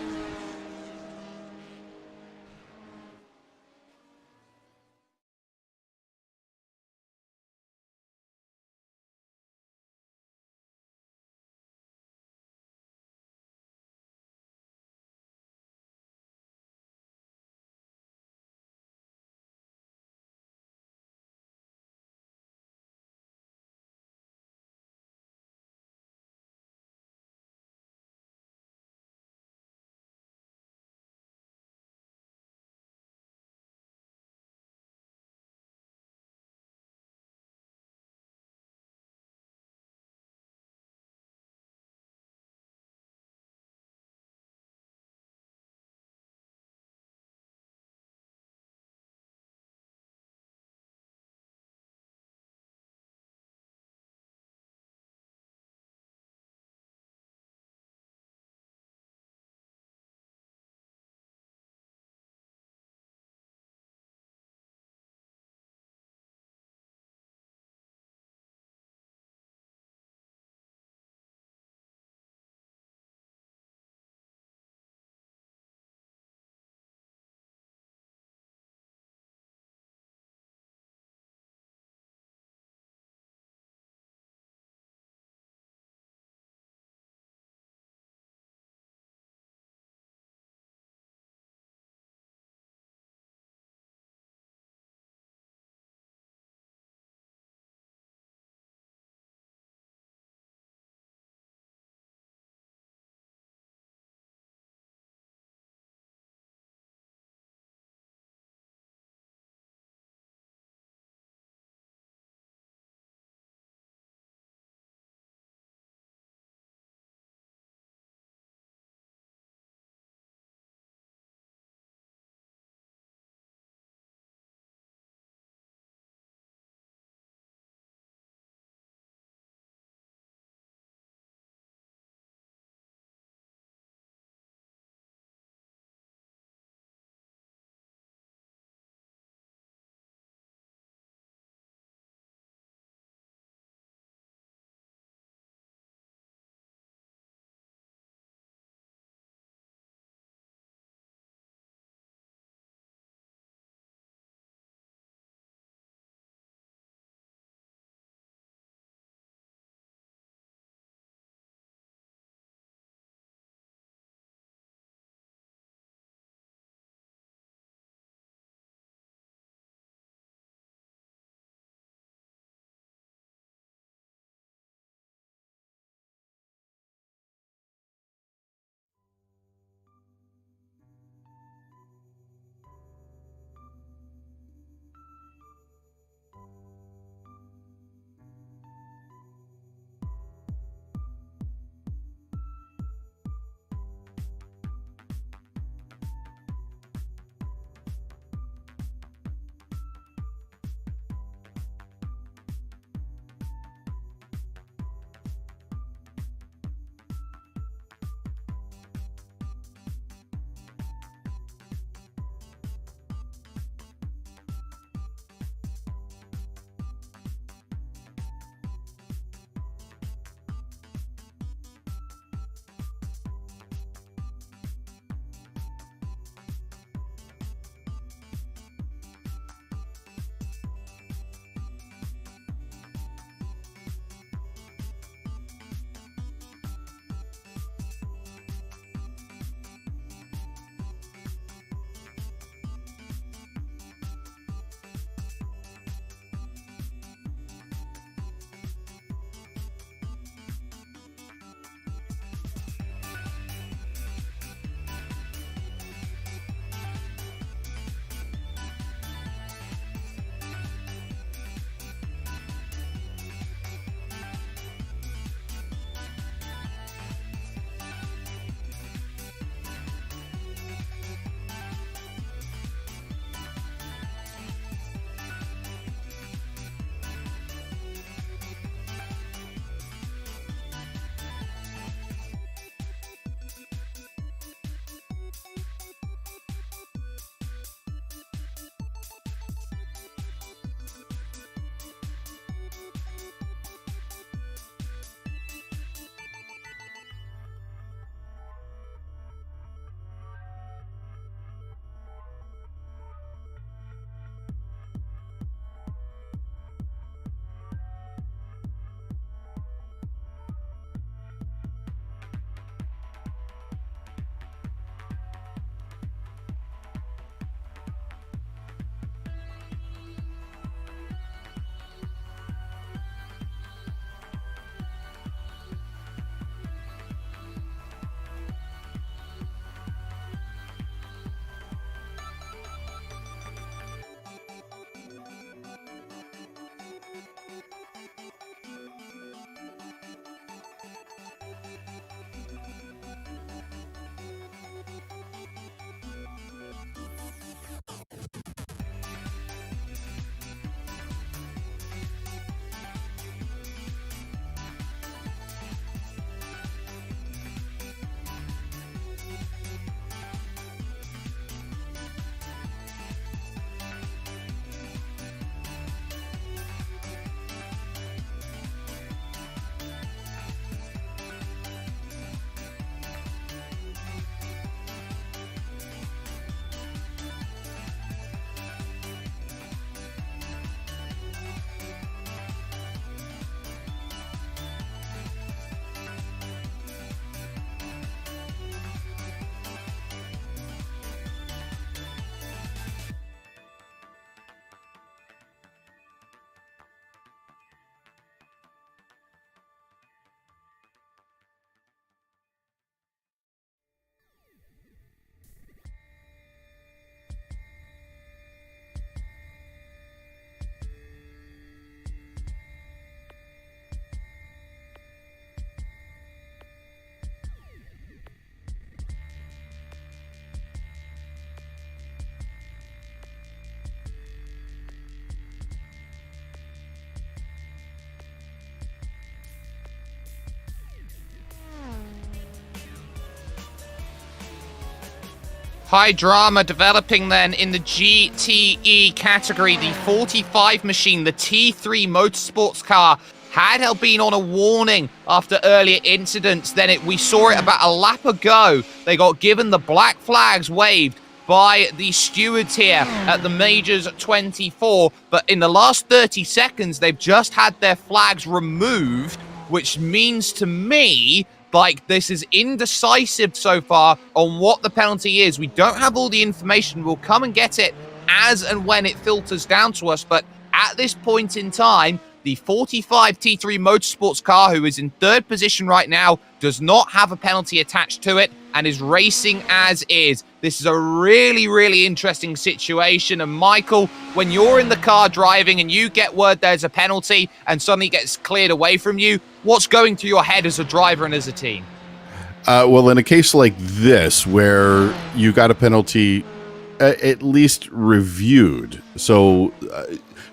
High drama developing then in the GTE category. The 45 machine, the T3 Motorsports car, had been on a warning after earlier incidents. Then we saw it about a lap ago. They got given the black flags waved by the stewards here at the Majors 24. But in the last 30 seconds, they've just had their flags removed, which means to me, like, this is indecisive so far on what the penalty is. We don't have all the information. We'll come and get it as and when it filters down to us. But at this point in time, the 45 T3 Motorsports car, who is in third position right now, does not have a penalty attached to it and is racing as is. This is a really, really interesting situation. And Michael, when you're in the car driving and you get word there's a penalty and suddenly it gets cleared away from you, what's going through your head as a driver and as a team? Well, in a case like this, where you got a penalty at least reviewed, so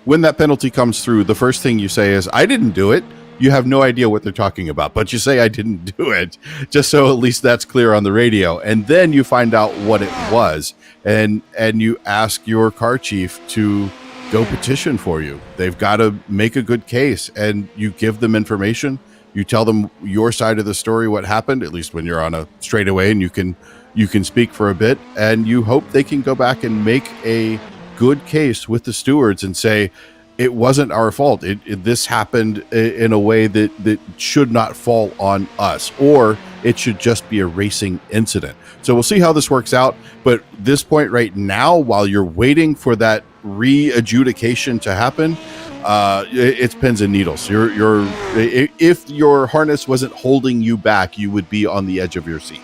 when that penalty comes through, the first thing you say is, I didn't do it. You have no idea what they're talking about, but you say I didn't do it, just so at least that's clear on the radio. And then you find out what it was, and you ask your car chief to go petition for you. They've got to make a good case, and you give them information. You tell them your side of the story, what happened, at least when you're on a straightaway and you can speak for a bit, and you hope they can go back and make a good case with the stewards and say, it wasn't our fault. This happened in a way that should not fall on us, or it should just be a racing incident. So we'll see how this works out. But this point right now, while you're waiting for that re-adjudication to happen, it's pins and needles. If your harness wasn't holding you back, you would be on the edge of your seat.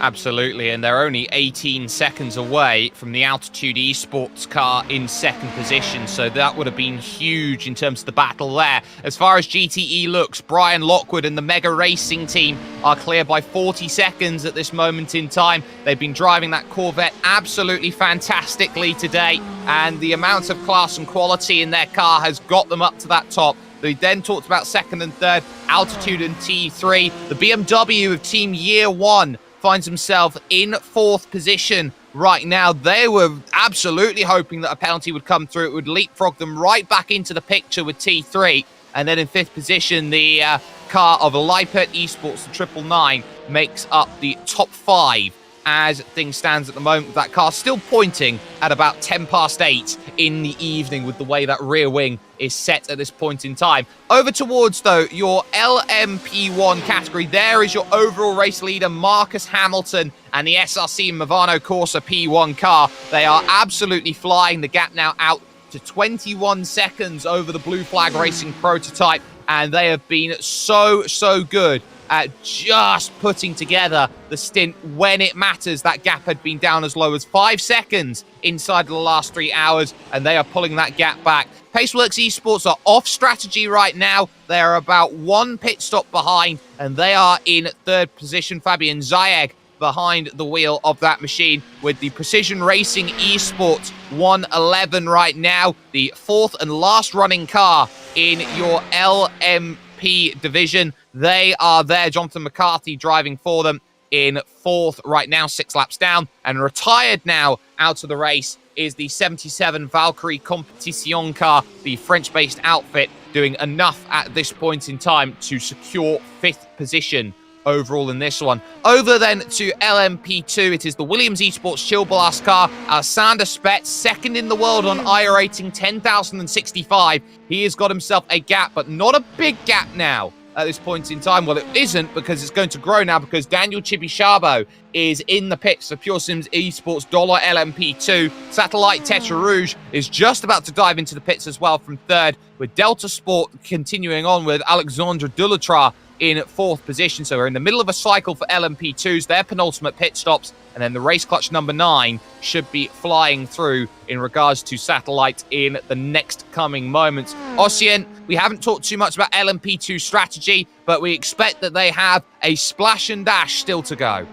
Absolutely, and they're only 18 seconds away from the Altitude Esports car in second position, so that would have been huge in terms of the battle there. As far as GTE looks, Brian Lockwood and the Mega Racing team are clear by 40 seconds at this moment in time. They've been driving that Corvette absolutely fantastically today, and the amount of class and quality in their car has got them up to that top. They then talked about second and third, Altitude and T3. The BMW of Team Year 1 finds himself in fourth position right now. They were absolutely hoping that a penalty would come through. It would leapfrog them right back into the picture with T3. And then in fifth position, the car of Lmp1 Esports, the 999, makes up the top 5 as things stands at the moment. That car still pointing at about 10 past 8 in the evening with the way that rear wing is set at this point in time. Over towards, though, your LMP1 category. There is your overall race leader, Marcus Hamilton, and the SRC Movano Corsa P1 car. They are absolutely flying. The gap now out to 21 seconds over the Blue Flag Racing prototype, and they have been so good at just putting together the stint when it matters. That gap had been down as low as 5 seconds inside the last 3 hours, and they are pulling that gap back. Paceworks Esports are off strategy right now. They are about 1 pit stop behind, and they are in third position. Fabian Zayek behind the wheel of that machine with the Precision Racing Esports 111 right now, the fourth and last running car in your LMP division. They are there. Jonathan McCarthy driving for them in fourth right now, 6 laps down. And retired now out of the race is the 77 Valkyrie Competition car, the French-based outfit, doing enough at this point in time to secure 5th position overall in this one. Over then to LMP2, it is the Williams Esports Chill Blast car. Alexander Spetz, second in the world on iRacing, 10,065. He has got himself a gap, but not a big gap now at this point in time. Well, it isn't, because it's going to grow now, because Daniel Chibishabo is in the pits for Pure Sims Esports Dollar LMP2. Satellite Tetra Rouge is just about to dive into the pits as well from third, with Delta Sport continuing on with Alexandre Dulatra in fourth position. So we're in the middle of a cycle for LMP2s, their penultimate pit stops, and then the race clutch number 9 should be flying through in regards to Satellite in the next coming moments. Ossian, we haven't talked too much about LMP2 strategy, but we expect that they have a splash and dash still to go.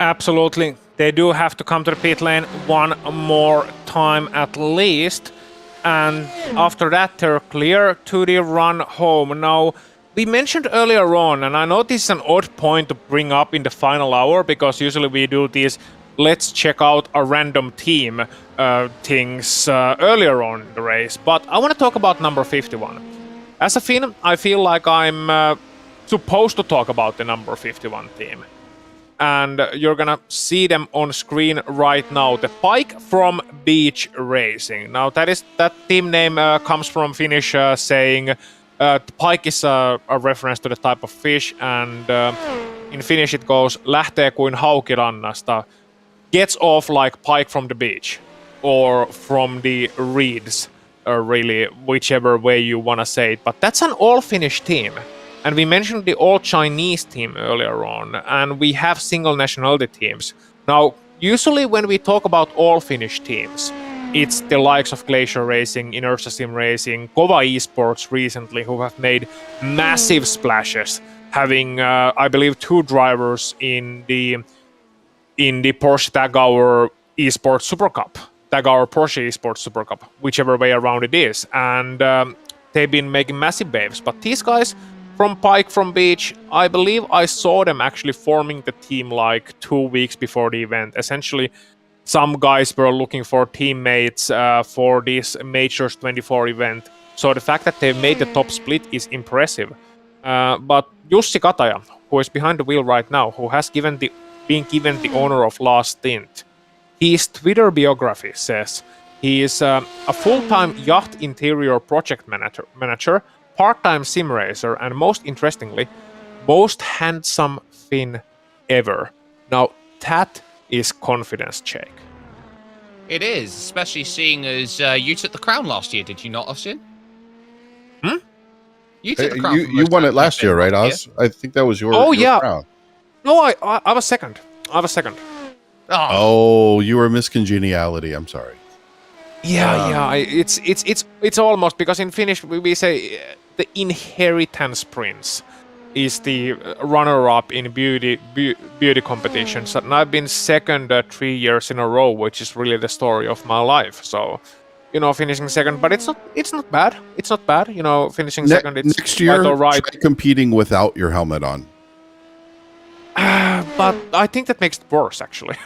Absolutely. They do have to come to the pit lane one more time at least. And after that, they're clear to the run home. Now, we mentioned earlier on, and I know this is an odd point to bring up in the final hour, because usually we do these let's check out a random team things earlier on in the race. But I want to talk about number 51. As a Finn, I feel like I'm supposed to talk about the number 51 team. And you're gonna see them on screen right now. The Pike from Beach Racing. Now that team name comes from Finnish saying pike is a reference to the type of fish, and in Finnish it goes lähtee kuin hauki rannasta, gets off like pike from the beach, or from the reeds, really, whichever way you wanna say it. But that's an all-Finnish team. And we mentioned the all-Chinese team earlier on, and we have single nationality teams. Now, usually when we talk about all-Finnish teams, it's the likes of Glacier Racing, Inertia Sim Racing, Kova Esports recently, who have made massive splashes, having, I believe, 2 drivers in the Porsche Tag Heuer Esports Super Cup, Tag Heuer Porsche Esports Super Cup, whichever way around it is. And they've been making massive waves. But these guys from Pike from Beach, I believe I saw them actually forming the team like 2 weeks before the event. Essentially, some guys were looking for teammates for this Majors 24 event. So the fact that they made the top split is impressive. But Jussi Kataja, who is behind the wheel right now, who has been given the honor of last stint, his Twitter biography says he is a full-time yacht interior project manager, part-time sim racer, and most interestingly, most handsome Finn ever. Now, that is confidence check. It is, especially seeing as you took the crown last year, did you not, Austin? You took the crown. You won it last year, right, Oz? I think that was your crown. No, I was second. Oh, you were Miss Congeniality. I'm sorry. Yeah. It's almost, because in Finnish we say the inheritance prince is the runner-up in beauty competitions, and I've been second 3 years in a row, which is really the story of my life. So, finishing second, but it's not bad. It's not bad, finishing second. It's next year, quite all right. try competing without your helmet on. But I think that makes it worse, actually.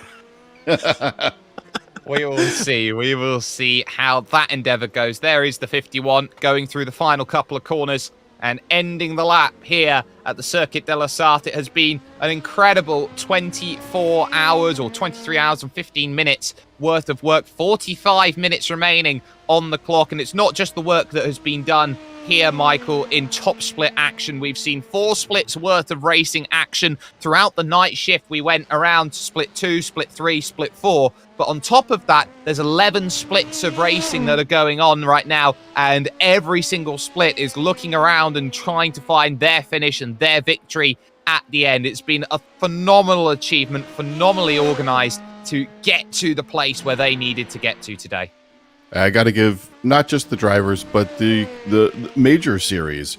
We will see. We will see how that endeavour goes. There is the 51 going through the final couple of corners and ending the lap here at the Circuit de la Sarthe. It has been an incredible 24 hours or 23 hours and 15 minutes worth of work. 45 minutes remaining on the clock. And it's not just the work that has been done here, Michael, in top split action. We've seen 4 splits worth of racing action throughout the night shift. We went around to split 2, split 3, split 4. But on top of that, there's 11 splits of racing that are going on right now. And every single split is looking around and trying to find their finish and their victory at the end. It's been a phenomenal achievement, phenomenally organized to get to the place where they needed to get to today. I got to give not just the drivers, but the major series,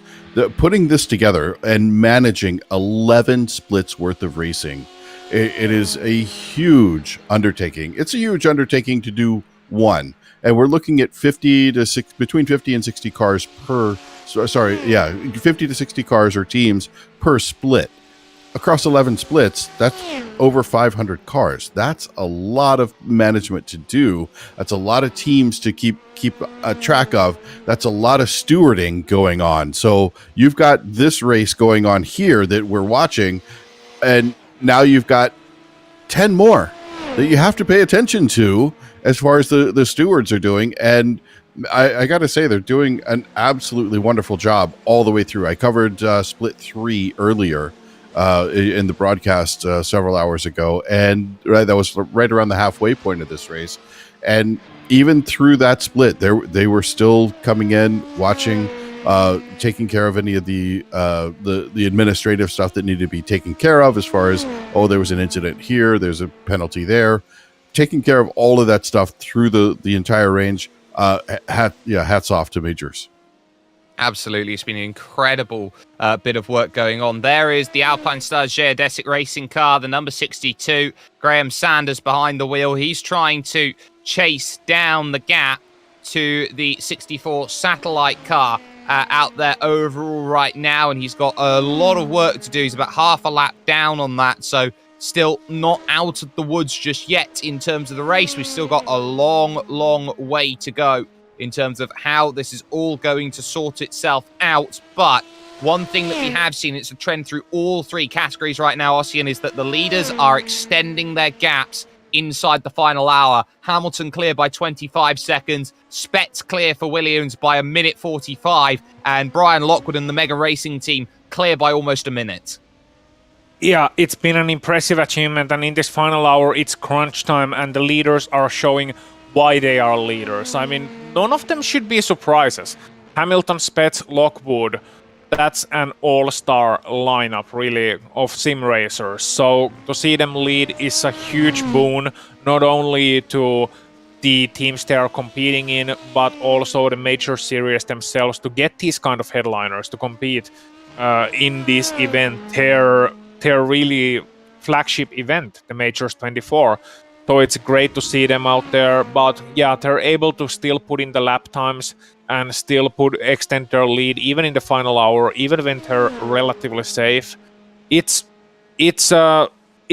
putting this together and managing 11 splits worth of racing. It is a huge undertaking. It's a huge undertaking to do one, and we're looking at between 50 and 60 cars per. 50 to 60 cars or teams per split. Across 11 splits, that's over 500 cars. That's a lot of management to do. That's a lot of teams to keep track of. That's a lot of stewarding going on. So you've got this race going on here that we're watching, and now you've got 10 more that you have to pay attention to as far as the stewards are doing. And I got to say, they're doing an absolutely wonderful job all the way through. I covered split 3 earlier in the broadcast several hours ago, and that was right around the halfway point of this race. And even through that split, they were still coming in, watching, taking care of any of the administrative stuff that needed to be taken care of, as far as, there was an incident here, there's a penalty there, taking care of all of that stuff through the entire range. Hats off to Majors. Absolutely. It's been an incredible bit of work going on. There is the Alpine Stars Geodesic racing car, the number 62, Graham Sanders behind the wheel. He's trying to chase down the gap to the 64 satellite car out there overall right now, and he's got a lot of work to do. He's about half a lap down on that, so still not out of the woods just yet in terms of the race. We've still got a long, long way to go in terms of how this is all going to sort itself out. But one thing that we have seen, it's a trend through all three categories right now, Ossian, is that the leaders are extending their gaps inside the final hour. Hamilton clear by 25 seconds, Spets clear for Williams by 1:45, and Brian Lockwood and the Mega Racing team clear by almost a minute. Yeah, it's been an impressive achievement, and in this final hour, it's crunch time, and the leaders are showing why they are leaders. I mean, none of them should be surprises. Hamilton, Spets, Lockwood, that's an all-star lineup, really, of sim racers. So to see them lead is a huge boon, not only to the teams they are competing in, but also the major series themselves to get these kind of headliners to compete in this event, their really flagship event, the Majors 24. So it's great to see them out there, but yeah, they're able to still put in the lap times and still extend their lead even in the final hour, even when they're relatively safe. It's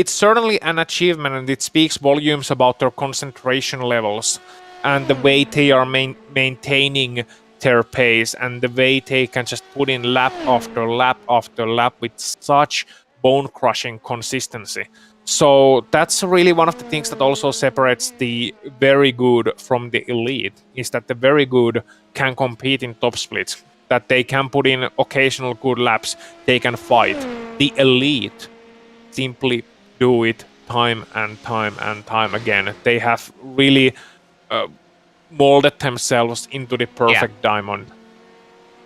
certainly an achievement, and it speaks volumes about their concentration levels and the way they are maintaining their pace and the way they can just put in lap after lap after lap with such bone-crushing consistency. So that's really one of the things that also separates the very good from the elite, is that the very good can compete in top splits, that they can put in occasional good laps, they can fight. The elite simply do it time and time and time again. They have really molded themselves into the perfect diamond.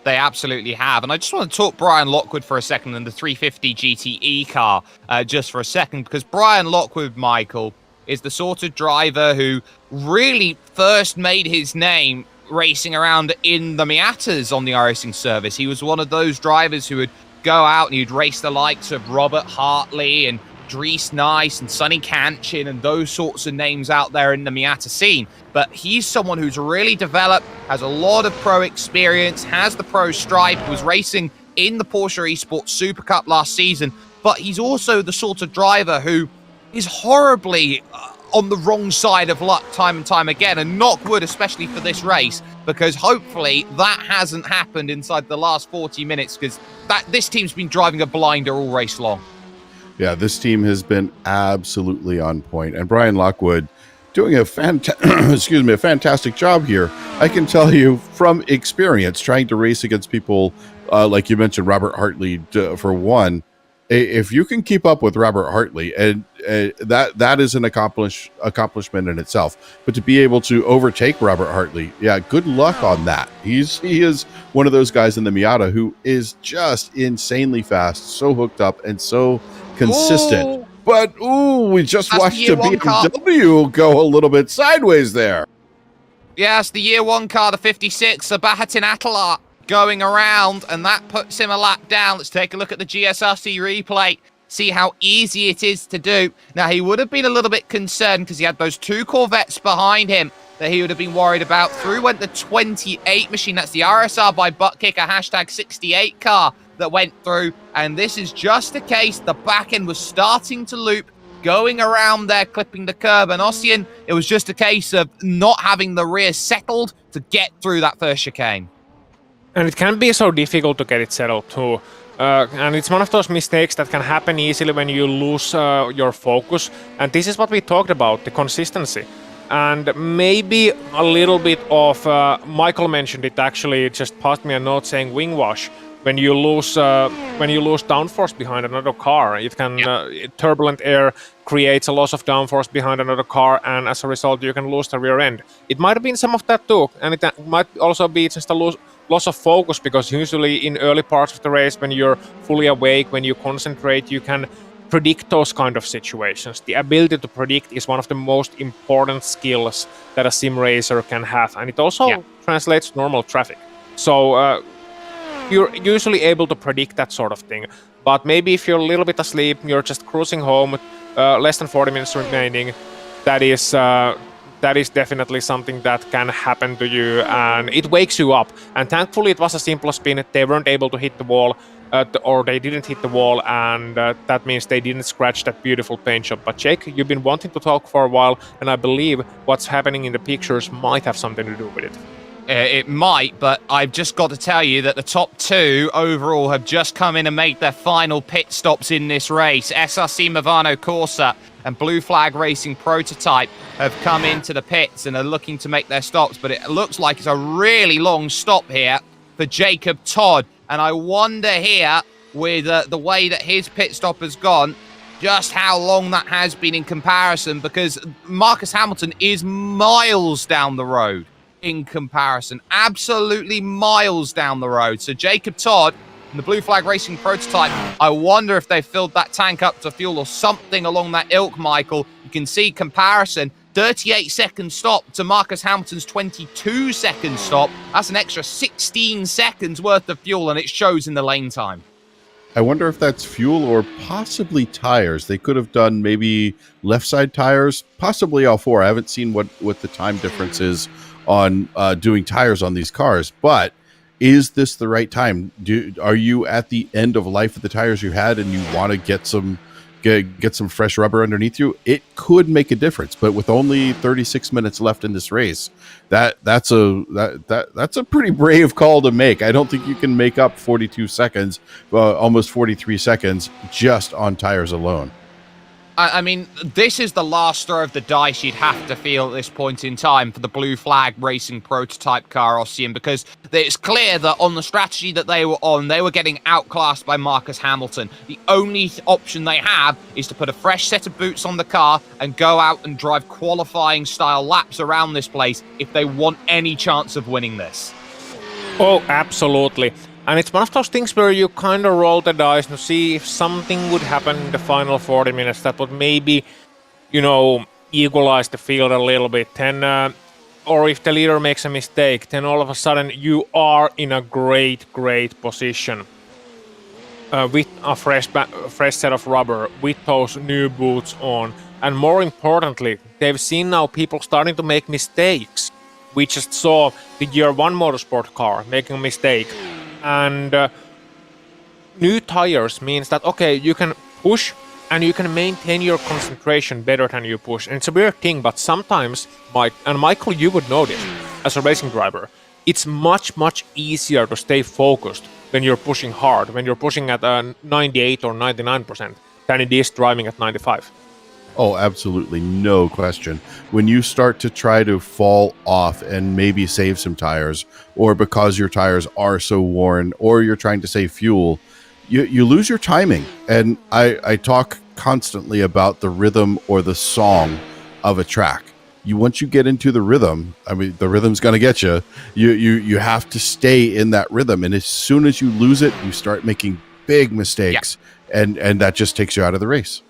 They absolutely have. And I just want to talk Brian Lockwood for a second and the 350 GTE car just for a second, because Brian Lockwood, Michael, is the sort of driver who really first made his name racing around in the Miatas on the iRacing service. He was one of those drivers who would go out and he'd race the likes of Robert Hartley and Dries Nice and Sonny Kanchin and those sorts of names out there in the Miata scene. But he's someone who's really developed, has a lot of pro experience, has the pro stripe, was racing in the Porsche Esports Super Cup last season. But he's also the sort of driver who is horribly on the wrong side of luck time and time again, and knock wood, especially for this race, because hopefully that hasn't happened inside the last 40 minutes, because this team's been driving a blinder all race long. Yeah, this team has been absolutely on point, and Brian Lockwood doing a fantastic job here. I can tell you from experience, trying to race against people like you mentioned, Robert Hartley for one. If you can keep up with Robert Hartley, and that is an accomplishment in itself. But to be able to overtake Robert Hartley, yeah, good luck on that. He is one of those guys in the Miata who is just insanely fast, so hooked up, and so consistent. Ooh. But we just watched a BMW go a little bit sideways there. Yes, the year one car, the 56, the Bahatin Atalar, going around, and that puts him a lap down. Let's take a look at the GSRC replay, see how easy it is to do. Now, he would have been a little bit concerned because he had those two Corvettes behind him that he would have been worried about. Through went the 28 machine. That's the RSR by Buttkicker, #68 car that went through. And this is just a case. The back end was starting to loop, going around there, clipping the curb. And Ossian, it was just a case of not having the rear settled to get through that first chicane. And it can be so difficult to get it settled too. And it's one of those mistakes that can happen easily when you lose your focus. And this is what we talked about, the consistency. And maybe a little bit of, Michael mentioned it actually, just passed me a note saying wing wash. When you lose downforce behind another car, it can turbulent air creates a loss of downforce behind another car, and as a result, you can lose the rear end. It might have been some of that too, and it might also be just a loss of focus, because usually in early parts of the race, when you're fully awake, when you concentrate, you can predict those kind of situations. The ability to predict is one of the most important skills that a sim racer can have, and it also translates to normal traffic. So you're usually able to predict that sort of thing. But maybe if you're a little bit asleep, you're just cruising home, less than 40 minutes remaining, that is definitely something that can happen to you, and it wakes you up. And thankfully it was a simple spin. They weren't able to hit the wall. or they didn't hit the wall, and that means they didn't scratch that beautiful paint job. But Jake, you've been wanting to talk for a while, and I believe what's happening in the pictures might have something to do with it. It might, but I've just got to tell you that the top 2 overall have just come in and made their final pit stops in this race. SRC Movano Corsa and Blue Flag Racing Prototype have come into the pits and are looking to make their stops, but it looks like it's a really long stop here for Jacob Todd. And I wonder here, with the way that his pit stop has gone, just how long that has been in comparison, because Marcus Hamilton is miles down the road. In comparison, absolutely miles down the road. So Jacob Todd and the Blue Flag Racing Prototype, I wonder if they filled that tank up to fuel or something along that ilk, Michael. You can see comparison, 38-second stop to Marcus Hamilton's 22-second stop. That's an extra 16 seconds worth of fuel, and it shows in the lane time. I wonder if that's fuel or possibly tires. They could have done maybe left side tires, possibly all 4. I haven't seen what the time difference is on doing tires on these cars, but is this the right time? Are you at the end of life of the tires you had and you want to get some fresh rubber underneath you? It could make a difference, but with only 36 minutes left in this race, that's a pretty brave call to make. I don't think you can make up 42 seconds, almost 43 seconds just on tires alone. I mean, this is the last throw of the dice you'd have to feel at this point in time for the Blue Flag Racing Prototype car, Ossian, because it's clear that on the strategy that they were on, they were getting outclassed by Marcus Hamilton. The only option they have is to put a fresh set of boots on the car and go out and drive qualifying style laps around this place if they want any chance of winning this. Oh, absolutely. And it's one of those things where you kind of roll the dice to see if something would happen in the final 40 minutes that would maybe, equalize the field a little bit. And, or if the leader makes a mistake, then all of a sudden you are in a great position. With a fresh set of rubber, with those new boots on. And more importantly, they've seen now people starting to make mistakes. We just saw the Year 1 Motorsport car making a mistake. And new tires means that, okay, you can push and you can maintain your concentration better than you push. And it's a weird thing, but sometimes, Michael, you would know this as a racing driver, it's much easier to stay focused when you're pushing hard, when you're pushing at 98 or 99% than it is driving at 95. Oh, absolutely. No question. When you start to try to fall off and maybe save some tires, or because your tires are so worn, or you're trying to save fuel, you lose your timing. And I talk constantly about the rhythm or the song of a track. Once you get into the rhythm, I mean, the rhythm's going to get you. You have to stay in that rhythm. And as soon as you lose it, you start making big mistakes. Yeah. And that just takes you out of the race.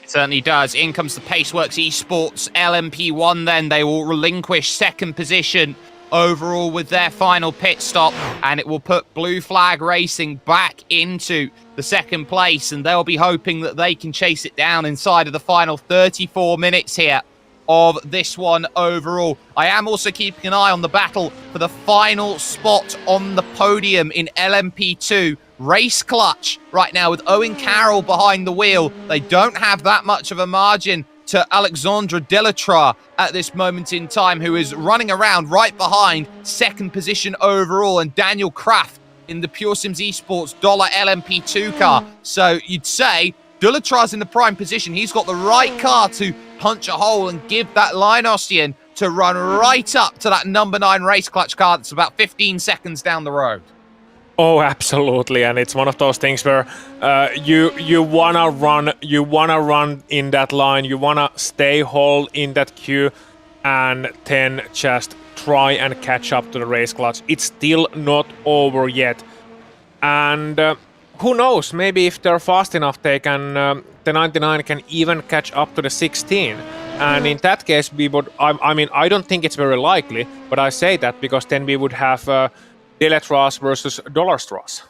It certainly does. In comes the Paceworks Esports Lmp1 then. They will relinquish second position overall with their final pit stop, and it will put Blue Flag Racing back into the second place, and they'll be hoping that they can chase it down inside of the final 34 minutes here of this one overall. I am also keeping an eye on the battle for the final spot on the podium in LMP2. Race clutch right now with Owen Carroll behind the wheel. They don't have that much of a margin to Alexandre Delatra at this moment in time, who is running around right behind second position overall, and Daniel Kraft in the Pure Sims Esports Dollar LMP2 car. So you'd say Delatra's in the prime position. He's got the right car to punch a hole and give that line Ossian to run right up to that number 9 race clutch car that's about 15 seconds down the road. Oh, absolutely, and it's one of those things where you wanna run in that line, you wanna stay hold in that queue, and then just try and catch up to the race clutch. It's still not over yet, and who knows? Maybe if they're fast enough, they can the 99 can even catch up to the 16. And in that case, we would. I mean, I don't think it's very likely, but I say that because then we would have. Delatras versus Dollarstras.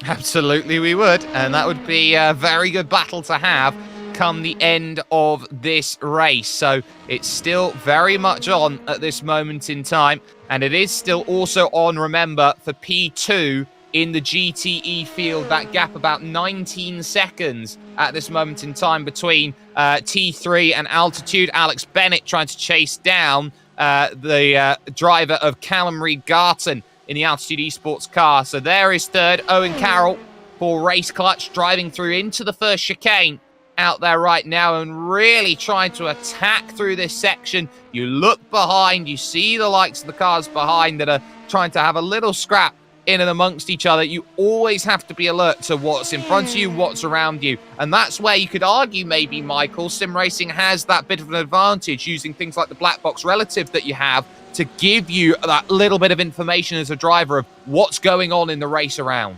Absolutely we would, and that would be a very good battle to have come the end of this race. So it's still very much on at this moment in time, and it is still also on, remember, for P2 in the GTE field. That gap about 19 seconds at this moment in time between T3 and Altitude. Alex Bennett trying to chase down the driver of Callum Reed-Garton in the Altitude Esports car. So there is third. Owen Carroll for Race Clutch driving through into the first chicane out there right now and really trying to attack through this section. You look behind, you see the likes of the cars behind that are trying to have a little scrap in and amongst each other. You always have to be alert to what's in front of you, what's around you. And that's where you could argue maybe, Michael, SimRacing has that bit of an advantage using things like the black box relative that you have to give you that little bit of information as a driver of what's going on in the race around.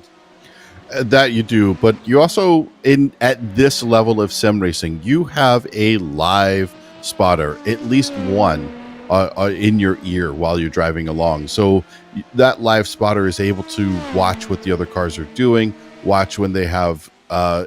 That you do, but you also, at this level of sim racing, you have a live spotter, at least one, in your ear while you're driving along. So that live spotter is able to watch what the other cars are doing, watch when they have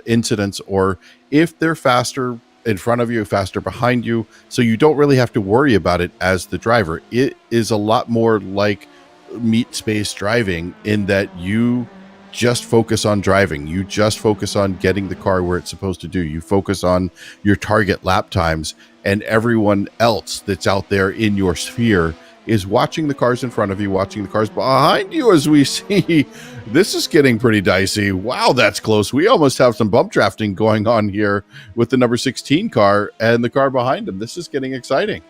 incidents, or if they're faster in front of you, faster behind you. So you don't really have to worry about it as the driver. It is a lot more like meat space driving in that you just focus on driving. You just focus on getting the car where it's supposed to do. You focus on your target lap times, and everyone else that's out there in your sphere is watching the cars in front of you, watching the cars behind you. As we see, this is getting pretty dicey. Wow, that's close. We almost have some bump drafting going on here with the number 16 car and the car behind him. This is getting exciting.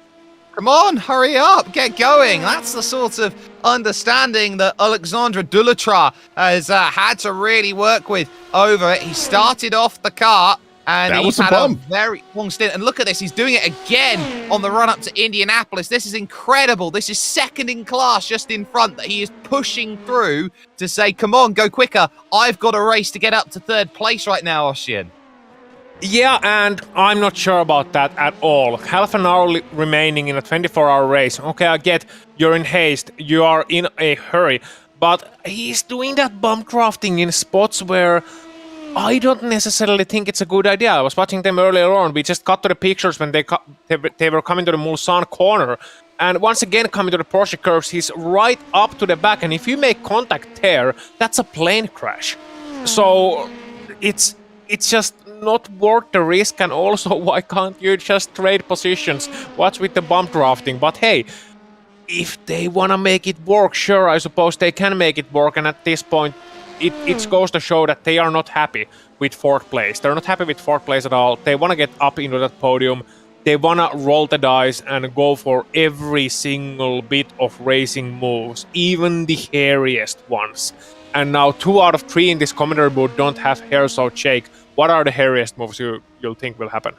Come on, hurry up, get going. That's the sort of understanding that Alexandre Dulatrat has had to really work with over it. He started off the car and he's had a very long stint. And look at this, he's doing it again on the run up to Indianapolis. This is incredible. This is second in class just in front that he is pushing through to say, come on, go quicker. I've got a race to get up to third place right now, Ossian. Yeah, and I'm not sure about that at all. Half an hour remaining in a 24-hour race. Okay, I get you're in haste, you are in a hurry, but he's doing that bump drafting in spots where I don't necessarily think it's a good idea. I was watching them earlier on. We just got to the pictures when they were coming to the Mulsanne corner. And once again, coming to the Porsche curves, he's right up to the back. And if you make contact there, that's a plane crash. So it's just not worth the risk. And also, why can't you just trade positions? What's with the bump drafting? But hey, if they want to make it work, sure, I suppose they can make it work. And at this point, it goes to show that they are not happy with fourth place. They're not happy with fourth place at all. They want to get up into that podium. They want to roll the dice and go for every single bit of racing moves, even the hairiest ones. And now 2 out of 3 in this commentary booth don't have hair, so Jake, what are the hairiest moves you'll think will happen?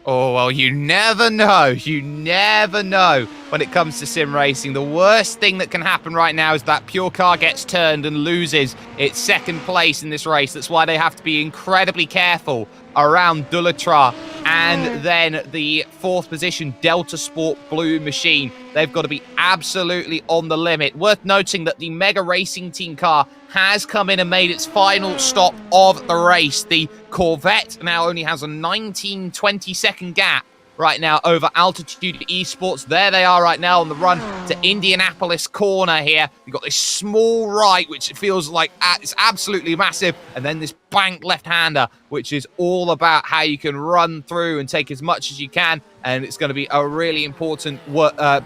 Oh, well, you never know. You never know when it comes to sim racing. The worst thing that can happen right now is that Pure Car gets turned and loses its second place in this race. That's why they have to be incredibly careful around Dulatrat and then the 4th position Delta Sport Blue Machine. They've got to be absolutely on the limit. Worth noting that the Mega Racing Team car has come in and made its final stop of the race. The Corvette now only has a 19-20 second gap right now over Altitude Esports. There they are right now on the run to Indianapolis corner here. You've got this small right, which feels like it's absolutely massive, and then this banked left-hander, which is all about how you can run through and take as much as you can, and it's going to be a really important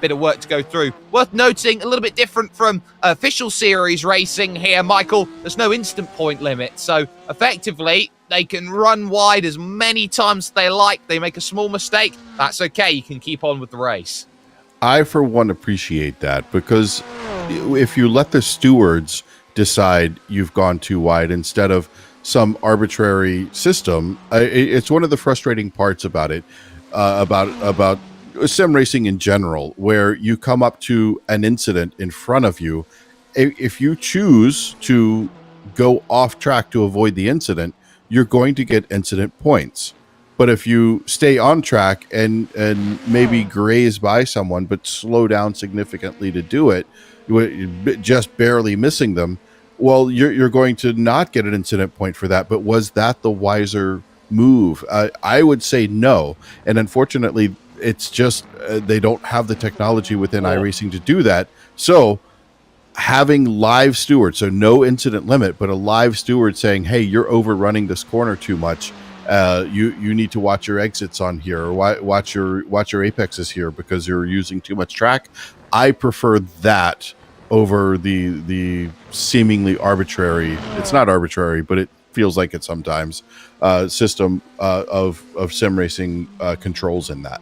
bit of work to go through. Worth noting, a little bit different from official series racing here, Michael, there's no instant point limit, so effectively they can run wide as many times as they like. They make a small mistake, that's okay, you can keep on with the race. I, for one, appreciate that, because if you let the stewards decide you've gone too wide instead of some arbitrary system, it's one of the frustrating parts about it, about sim racing in general, where you come up to an incident in front of you. If you choose to go off track to avoid the incident, you're going to get incident points. But if you stay on track and maybe graze by someone, but slow down significantly to do it, just barely missing them, well, you're going to not get an incident point for that. But was that the wiser move? I would say no. And unfortunately, it's just they don't have the technology within iRacing to do that. So having live stewards, so no incident limit, but a live steward saying, hey, you're overrunning this corner too much. You need to watch your exits on here, or watch your apexes here because you're using too much track. I prefer that over the seemingly arbitrary, it's not arbitrary, but it feels like it sometimes, system of sim racing controls in that.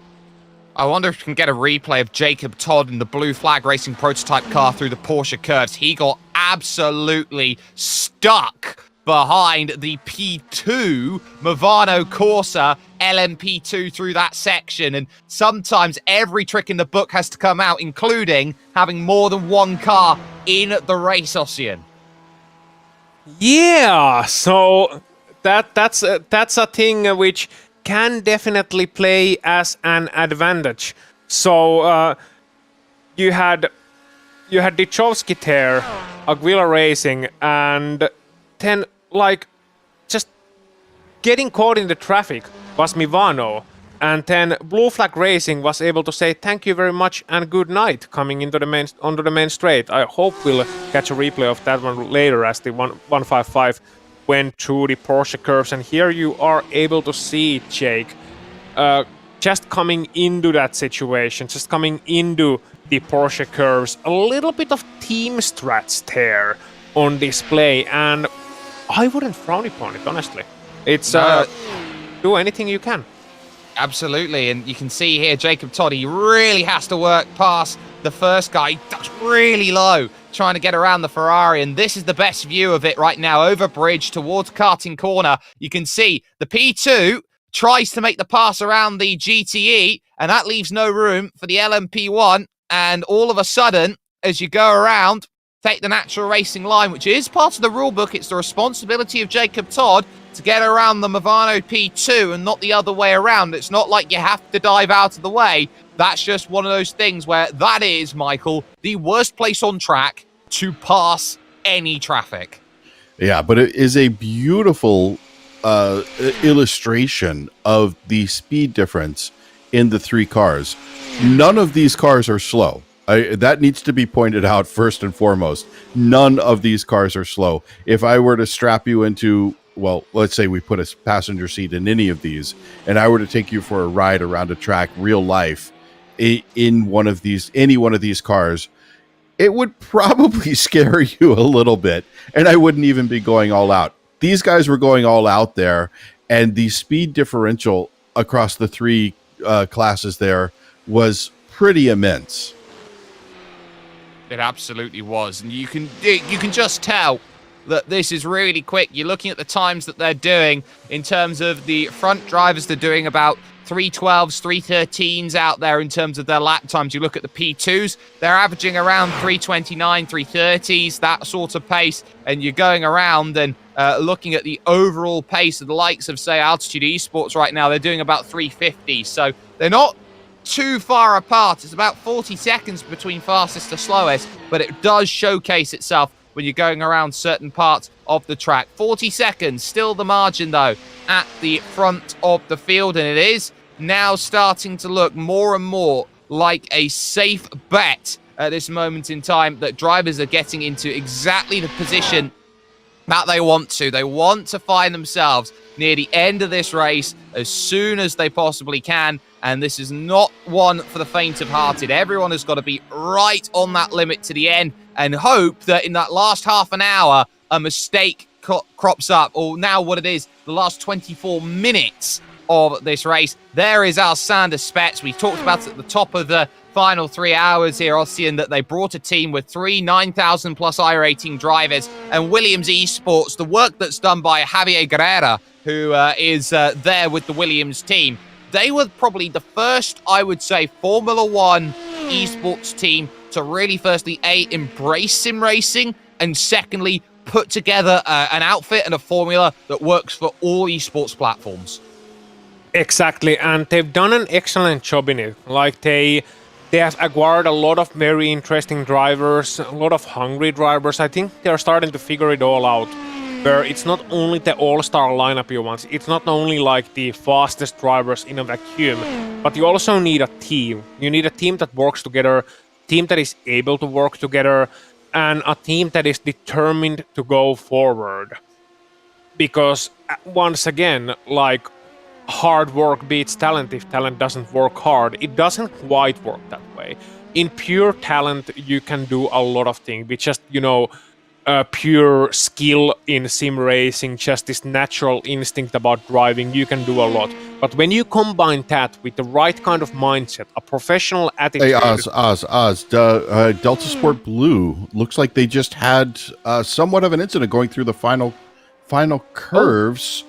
I wonder if we can get a replay of Jacob Todd in the Blue Flag Racing prototype car through the Porsche curves. He got absolutely stuck behind the P2 Movano Corsa LMP2 through that section, and sometimes every trick in the book has to come out, including having more than one car in the race, Ossian. Yeah, so that's a thing which can definitely play as an advantage. So you had Dichovsky there, Aguila Racing, and then like just getting caught in the traffic was Mivano, and then Blue Flag Racing was able to say thank you very much and good night coming onto the main straight. I hope we'll catch a replay of that one later as the 155 went through the Porsche curves, and here you are able to see Jake just coming into that situation, just coming into the Porsche curves, a little bit of team strats there on display, and I wouldn't frown upon it, honestly. It's do anything you can. Absolutely, and you can see here Jacob Todd, he really has to work past the first guy. He ducks really low, trying to get around the Ferrari, and this is the best view of it right now, over bridge towards karting corner. You can see the P2 tries to make the pass around the GTE, and that leaves no room for the LMP1, and all of a sudden, as you go around, take the natural racing line, which is part of the rule book. It's the responsibility of Jacob Todd to get around the Movano P2 and not the other way around. It's not like you have to dive out of the way. That's just one of those things where that is, Michael, the worst place on track to pass any traffic. Yeah, but it is a beautiful illustration of the speed difference in the three cars. None of these cars are slow. That needs to be pointed out first and foremost. None of these cars are slow. If I were to strap you into, well, let's say we put a passenger seat in any of these, and I were to take you for a ride around a track, real life, in any one of these cars, it would probably scare you a little bit, and I wouldn't even be going all out. These guys were going all out there, and the speed differential across the three classes there was pretty immense. It absolutely was, and you can just tell that this is really quick. You're looking at the times that they're doing in terms of the front drivers. They're doing about 312s, 313s out there in terms of their lap times. You look at the P2s, they're averaging around 329, 330s, that sort of pace, and you're going around and looking at the overall pace of the likes of, say, Altitude Esports right now, they're doing about 350, so they're not too far apart. It's about 40 seconds between fastest to slowest, but it does showcase itself when you're going around certain parts of the track. 40 seconds, still the margin though at the front of the field, and it is now starting to look more and more like a safe bet at this moment in time that drivers are getting into exactly the position that they want to. They want to find themselves near the end of this race as soon as they possibly can, and this is not one for the faint of hearted. Everyone has got to be right on that limit to the end and hope that in that last half an hour a mistake crops up, or now what it is, the last 24 minutes of this race. There is our Sander Spets. We talked about it at the top of the final 3 hours here, Ossian, that they brought a team with 3 9,000 plus iRacing drivers, and Williams Esports, the work that's done by Javier Guerrera, who is there with the Williams team. They were probably the first, I would say, Formula One esports team to really, firstly, embrace sim racing, and secondly, put together an outfit and a formula that works for all esports platforms. Exactly, and they've done an excellent job in it. Like they have acquired a lot of very interesting drivers, a lot of hungry drivers. I think they're starting to figure it all out, where it's not only the all-star lineup you want, it's not only like the fastest drivers in a vacuum, but you also need a team. You need a team that works together, team that is able to work together, and a team that is determined to go forward. Because once again, like, hard work beats talent if talent doesn't work hard. It doesn't quite work that way. In pure talent, you can do a lot of things. With just, pure skill in sim racing, just this natural instinct about driving, you can do a lot. But when you combine that with the right kind of mindset, a professional attitude... Hey, Oz, Delta Sport Blue looks like they just had somewhat of an incident going through the final curves.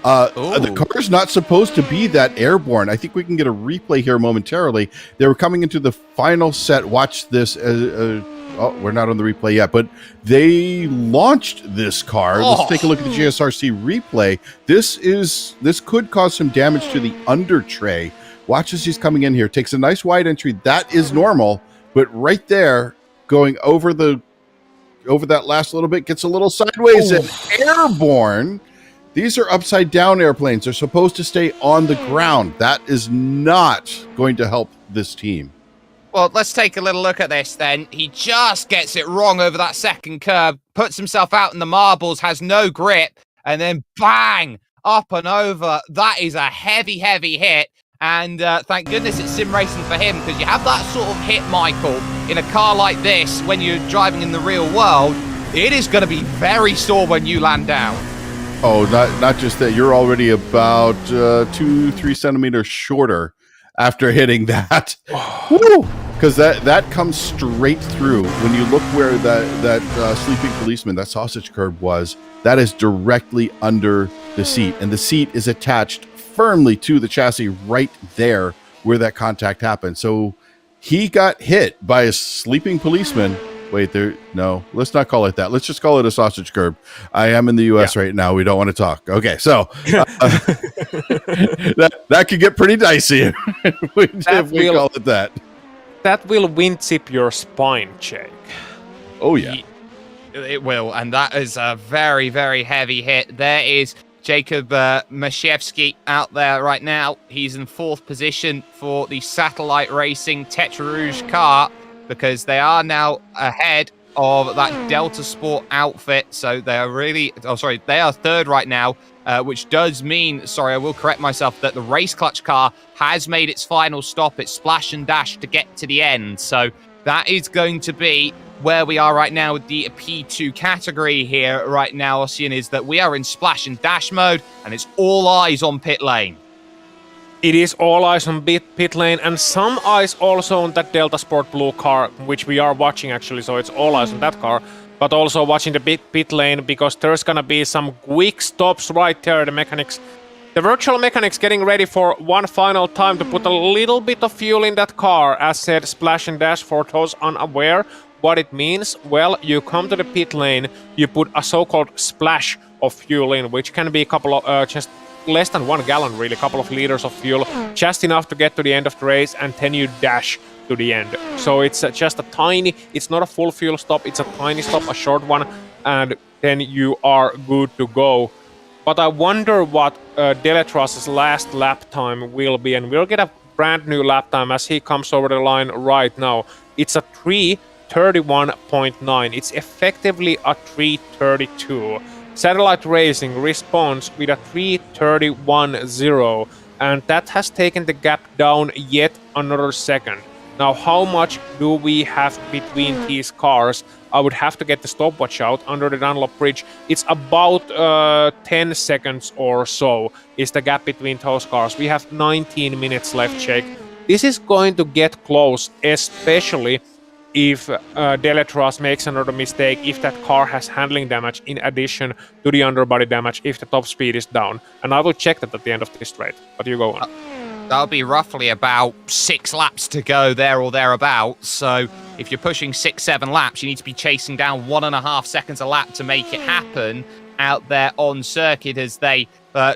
The car's not supposed to be that airborne. I think we can get a replay here momentarily. They were coming into the final set. Watch this. We're not on the replay yet, but they launched this car. Let's take a look at the GSRC replay. This could cause some damage to the under tray. Watch as he's coming in here. Takes a nice wide entry. That is normal, but right there, going over that last little bit, gets a little sideways and airborne. These are upside down airplanes. They're supposed to stay on the ground. That is not going to help this team. Well, let's take a little look at this then. He just gets it wrong over that second curve, puts himself out in the marbles, has no grip, and then bang, up and over. That is a heavy, heavy hit. And thank goodness it's sim racing for him, because you have that sort of hit, Michael, in a car like this when you're driving in the real world. It is going to be very sore when you land down. Oh, not just that. You're already about 2-3 centimeters shorter after hitting that. Because that comes straight through. When you look where that sleeping policeman, that sausage curb was, that is directly under the seat. And the seat is attached firmly to the chassis right there where that contact happened. So he got hit by a sleeping policeman. Wait, no, let's not call it that. Let's just call it a sausage curb. I am in the U.S. right now. We don't want to talk. Okay, so that could get pretty dicey if we call it that. That will wind-chip your spine, Jake. Oh, yeah. It will, and that is a very, very heavy hit. There is Jacob Mashevsky out there right now. He's in 4th position for the Satellite Racing Tetra Rouge car, because they are now ahead of that Delta Sport outfit. So they are they are 3rd right now, which does mean, I will correct myself, that the Race Clutch car has made its final stop. It's splash and dash to get to the end. So that is going to be where we are right now with the P2 category here right now, Ossian, is that we are in splash and dash mode, and it's all eyes on pit lane. It is all eyes on pit lane, and some eyes also on that Delta Sport Blue car, which we are watching actually, so it's all eyes on that car, but also watching the pit lane, because there's gonna be some quick stops right there. The virtual mechanics getting ready for one final time to put a little bit of fuel in that car. As said, splash and dash, for those unaware what it means. Well, you come to the pit lane, you put a so-called splash of fuel in, which can be a couple of just less than 1 gallon, really, a couple of liters of fuel, just enough to get to the end of the race, and then you dash to the end. So it's just a tiny, it's not a full fuel stop, it's a tiny stop, a short one, and then you are good to go. But I wonder what Deletras's last lap time will be, and we'll get a brand new lap time as he comes over the line right now. It's a 3:31.9. It's effectively a 3:32. Satellite Racing responds with a 3:31.0, and that has taken the gap down yet another second. Now, how much do we have between these cars? I would have to get the stopwatch out under the Dunlop bridge. It's about 10 seconds or so is the gap between those cars. We have 19 minutes left, Jake. This is going to get close, especially if Deletras makes another mistake, if that car has handling damage in addition to the underbody damage, if the top speed is down. And I will check that at the end of this straight. But you go on. That'll be roughly about 6 laps to go there or thereabouts. So if you're pushing 6-7 laps, you need to be chasing down 1.5 seconds a lap to make it happen out there on circuit as they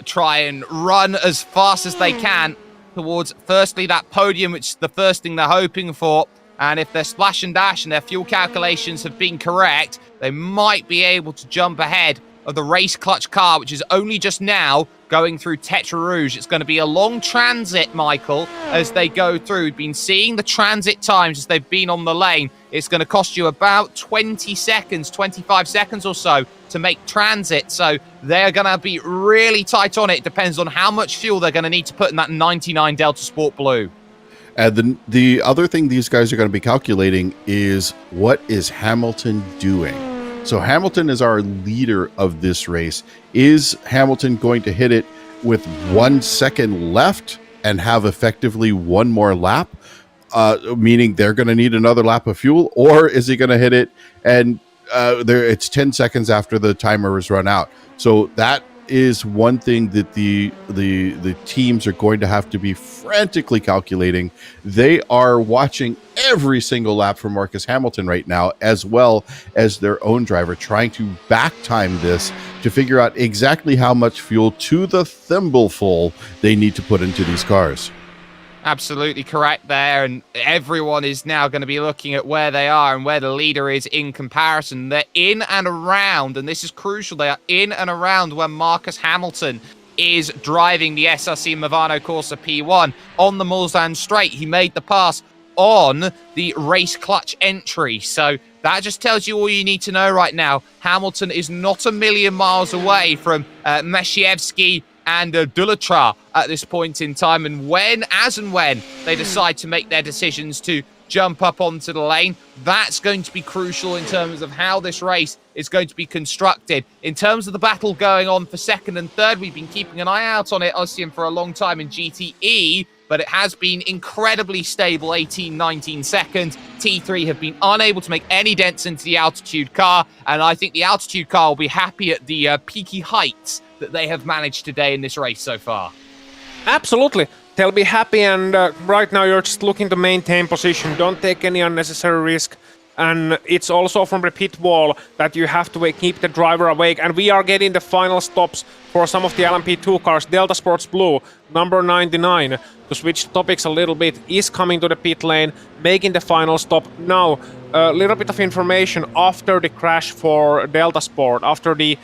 try and run as fast as they can towards, firstly, that podium, which is the first thing they're hoping for. And if their splash and dash and their fuel calculations have been correct, they might be able to jump ahead of the race clutch car, which is only just now going through Tetra Rouge. It's going to be a long transit, Michael, as they go through. We've been seeing the transit times as they've been on the lane. It's going to cost you about 20 seconds, 25 seconds or so to make transit. So they're going to be really tight on it. It depends on how much fuel they're going to need to put in that 99 Delta Sport Blue. And the other thing these guys are going to be calculating is, what is Hamilton doing? So Hamilton is our leader of this race. Is Hamilton going to hit it with 1 second left and have effectively one more lap? Meaning they're going to need another lap of fuel, or is he going to hit it and it's 10 seconds after the timer is run out? So that is one thing that the teams are going to have to be frantically calculating. They are watching every single lap from Marcus Hamilton right now, as well as their own driver, trying to back time this to figure out exactly how much fuel to the thimbleful they need to put into these cars. Absolutely correct there, and everyone is now going to be looking at where they are and where the leader is in comparison. They're in and around, and this is crucial, they are in and around where Marcus Hamilton is driving the SRC Movano Corsa P1 on the Mulsanne Straight. He made the pass on the race clutch entry, so that just tells you all you need to know right now. Hamilton is not a million miles away from Masiewski and Dullatra at this point in time, and when they decide to make their decisions to jump up onto the lane, that's going to be crucial in terms of how this race is going to be constructed. In terms of the battle going on for second and third, we've been keeping an eye out on it, Ossian, for a long time in GTE, but it has been incredibly stable, 18, 19 seconds. T3 have been unable to make any dents into the altitude car, and I think the altitude car will be happy at the peaky heights that they have managed today in this race so far. Absolutely. They'll be happy, and right now you're just looking to maintain position. Don't take any unnecessary risk. And it's also from the pit wall that you have to keep the driver awake. And we are getting the final stops for some of the LMP2 cars. Delta Sports Blue, number 99, to switch topics a little bit, is coming to the pit lane, making the final stop. Now, a little bit of information after the crash for Delta Sport, after the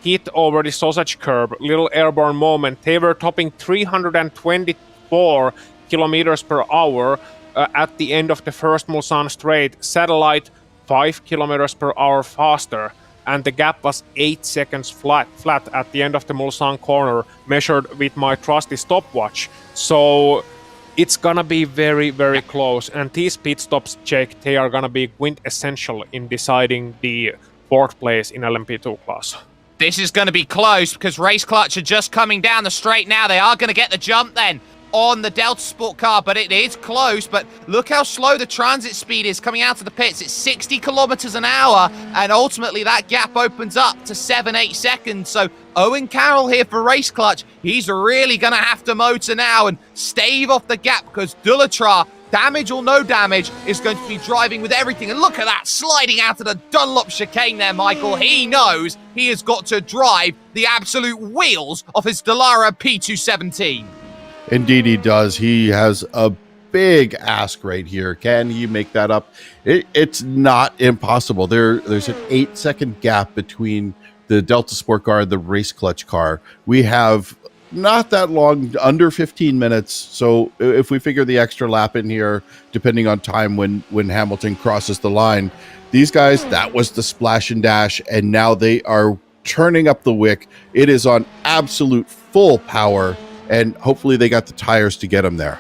hit over the sausage curb, little airborne moment, they were topping 324 kilometers per hour at the end of the first Mulsanne Straight. Satellite 5 kilometers per hour faster, and the gap was 8 seconds flat at the end of the Mulsanne corner, measured with my trusty stopwatch. So it's gonna be very, very close, and these pit stops, Jake, they are gonna be quintessential in deciding the fourth place in LMP2 class. This is going to be close because Race Clutch are just coming down the straight now. They are going to get the jump then on the Delta Sport car, but it is close. But look how slow the transit speed is coming out of the pits. It's 60 kilometers an hour, and ultimately that gap opens up to 7-8 seconds. So Owen Carroll here for Race Clutch, he's really going to have to motor now and stave off the gap, because Dullatra, damage or no damage, is going to be driving with everything. And look at that, sliding out of the Dunlop chicane there, Michael. He knows he has got to drive the absolute wheels off his Dallara P217. Indeed he does. He has a big ask right here. Can he make that up? It's not impossible. There's an 8-second gap between the Delta Sport car and the Race Clutch car. We have not that long, under 15 minutes. So if we figure the extra lap in here, depending on time when Hamilton crosses the line, these guys, that was the splash and dash, and now they are turning up the wick. It is on absolute full power, and hopefully they got the tires to get them there.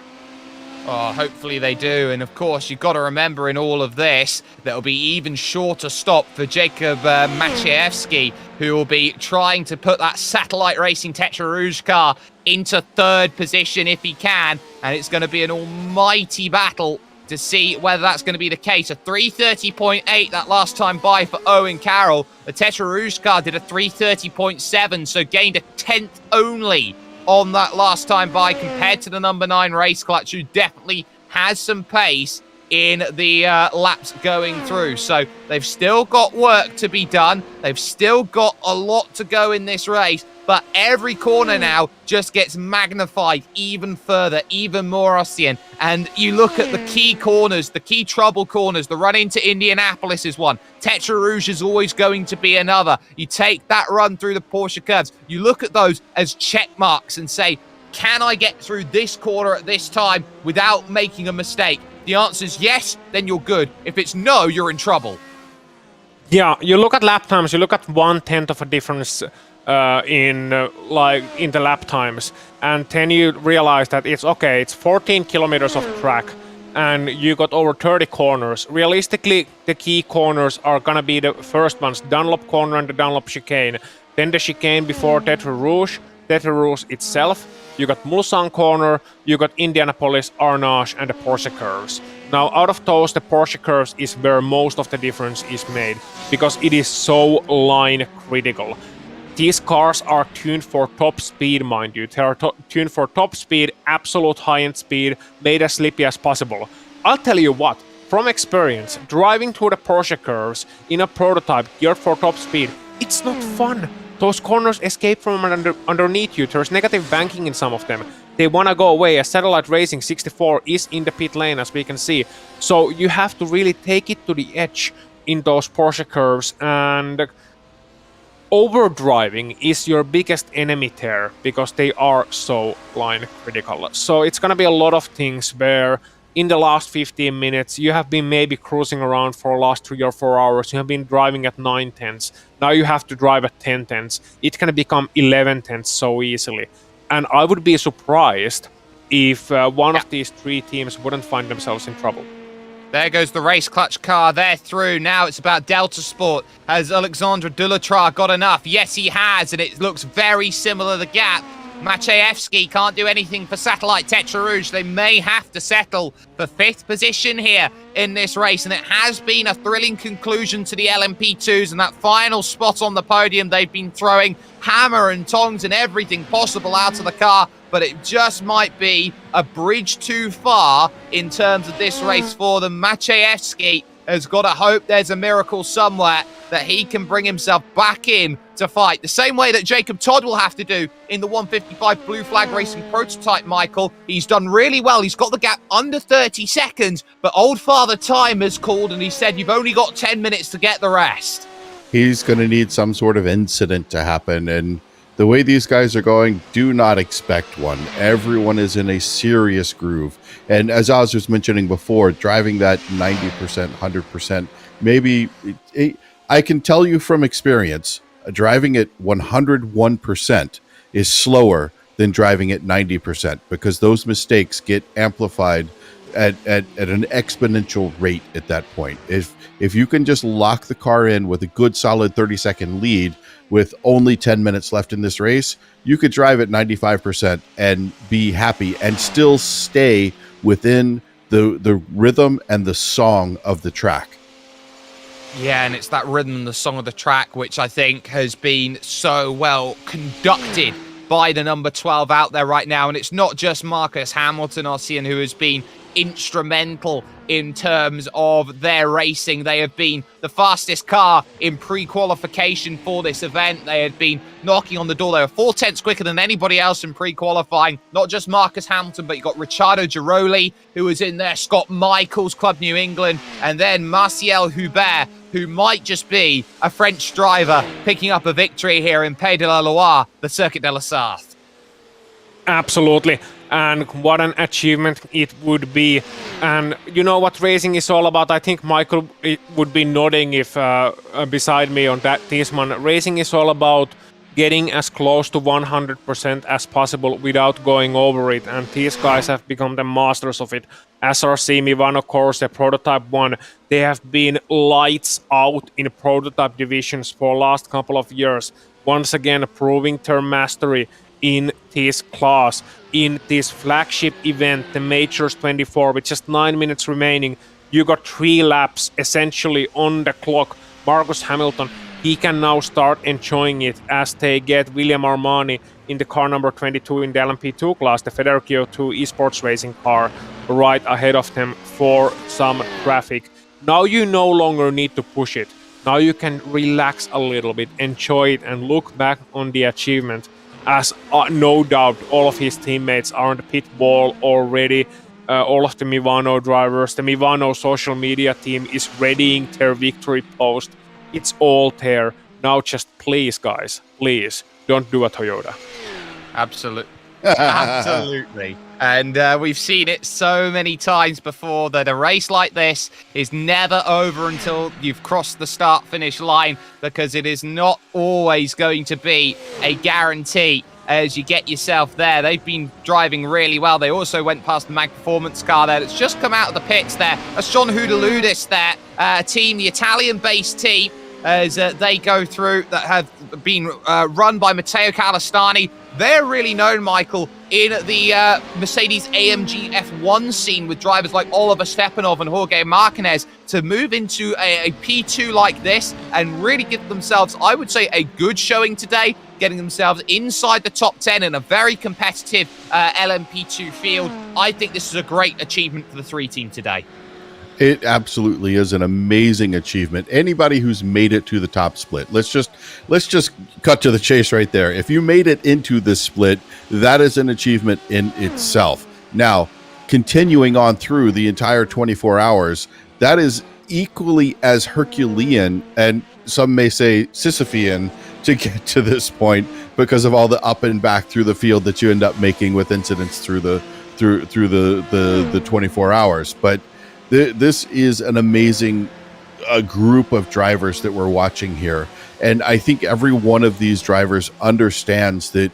Oh, hopefully they do. And of course, you've got to remember in all of this, there'll be even shorter stop for Jacob Maciejewski, who will be trying to put that Satellite Racing Tetra Rouge car into third position if he can. And it's going to be an almighty battle to see whether that's going to be the case. A 3:30.8 that last time by for Owen Carroll. The Tetra Rouge car did a 3:30.7, so gained a tenth only on that last time by compared to the number 9 Race Clutch, who definitely has some pace in the laps going through. So they've still got work to be done. They've still got a lot to go in this race. but every corner now just gets magnified even further, even more, Ossian. And you look at the key corners, the key trouble corners. The run into Indianapolis is one. Tetra Rouge is always going to be another. You take that run through the Porsche curves. You look at those as check marks and say, can I get through this corner at this time without making a mistake? The answer is yes, then you're good. If it's no, you're in trouble. Yeah, you look at lap times, you look at 1/10 of a difference in the lap times, and then you realize that it's 14 kilometers of track, and you got over 30 corners. Realistically, the key corners are gonna be the first ones, Dunlop corner and the Dunlop chicane, then the chicane before Tetra Rouge itself. You got Mulsanne corner, you got Indianapolis, Arnage, and the Porsche curves. Now, out of those, the Porsche curves is where most of the difference is made, because it is so line critical. These cars are tuned for top speed, mind you. They are tuned for top speed, absolute high-end speed, made as slippy as possible. I'll tell you what, from experience, driving through the Porsche curves in a prototype geared for top speed, it's not fun. Those corners escape from underneath you. There's negative banking in some of them. They want to go away. As Satellite Racing 64 is in the pit lane, as we can see. So you have to really take it to the edge in those Porsche curves, and overdriving is your biggest enemy there, because they are so line critical. So it's going to be a lot of things where in the last 15 minutes, you have been maybe cruising around for the last 3 or 4 hours. You have been driving at 9/10. Now you have to drive at 10/10. It can become 11/10 so easily. And I would be surprised if one of these three teams wouldn't find themselves in trouble. There goes the race clutch car. They're through. Now it's about Delta Sport. Has Alexandre Delatrar got enough? Yes, he has, and it looks very similar, the gap. Maciejewski can't do anything for Satellite Tetra Rouge. They may have to settle for 5th position here in this race, and it has been a thrilling conclusion to the LMP2s, and that final spot on the podium, they've been throwing hammer and tongs and everything possible out of the car, but it just might be a bridge too far in terms of this race for them. Maciejewski has got to hope there's a miracle somewhere that he can bring himself back in to fight. The same way that Jacob Todd will have to do in the 155 Blue Flag Racing prototype, Michael. He's done really well. He's got the gap under 30 seconds, but old Father Time has called and he said, you've only got 10 minutes to get the rest. He's going to need some sort of incident to happen, and the way these guys are going, do not expect one. Everyone is in a serious groove. And as Oz was mentioning before, driving that 90%, 100%, maybe I can tell you from experience, driving at 101% is slower than driving at 90%, because those mistakes get amplified at an exponential rate at that point. If you can just lock the car in with a good solid 30-second lead with only 10 minutes left in this race, you could drive at 95% and be happy and still stay within the rhythm and the song of the track. Yeah, and it's that rhythm and the song of the track, which I think has been so well conducted by the number 12 out there right now. And it's not just Marcus Hamilton, Ossian, who has been instrumental in terms of their racing. They have been the fastest car in pre-qualification for this event. They had been knocking on the door. They were 4/10 quicker than anybody else in pre-qualifying. Not just Marcus Hamilton, but you got Ricciardo Giroli, who was in there, Scott Michaels, Club New England, and then Martial Hubert, who might just be a French driver picking up a victory here in Pays de la Loire, the Circuit de la Sarthe. Absolutely. And what an achievement it would be. And you know what racing is all about? I think Michael would be nodding if beside me on this one. Racing is all about getting as close to 100% as possible without going over it. And these guys have become the masters of it. SRC Mivano, of course, the prototype one. They have been lights out in prototype divisions for the last couple of years. Once again, proving their mastery in this class, in this flagship event, the Majors 24, with just 9 minutes remaining. You got 3 laps essentially on the clock. Marcus Hamilton, he can now start enjoying it as they get William Armani in the car number 22 in the LMP2 class, the Federicchio 2 esports racing car, right ahead of them for some traffic. Now you no longer need to push it. Now you can relax a little bit, enjoy it, and look back on the achievement as no doubt all of his teammates are on the pit wall already. All of the Mivano drivers, the Mivano social media team is readying their victory post. It's all there. Now just please, guys, please, don't do a Toyota. Absolutely. Absolutely. And we've seen it so many times before that a race like this is never over until you've crossed the start-finish line, because it is not always going to be a guarantee as you get yourself there. They've been driving really well. They also went past the Mag Performance car there that's just come out of the pits there. That's John Houdeludis there, the Italian-based team, as they go through, that have been run by Matteo Calistani. They're really known, Michael, in the Mercedes AMG F1 scene with drivers like Oliver Stepanov and Jorge Martinez to move into a P2 like this and really give themselves, I would say, a good showing today, getting themselves inside the top 10 in a very competitive LMP2 field. I think this is a great achievement for the 3 team today. It absolutely is an amazing achievement. Anybody who's made it to the top split, let's just cut to the chase right there. If you made it into this split, that is an achievement in itself. Now, continuing on through the entire 24 hours, that is equally as Herculean, and some may say Sisyphean, to get to this point because of all the up and back through the field that you end up making with incidents through the 24 hours. But this is an amazing group of drivers that we're watching here. And I think every one of these drivers understands that,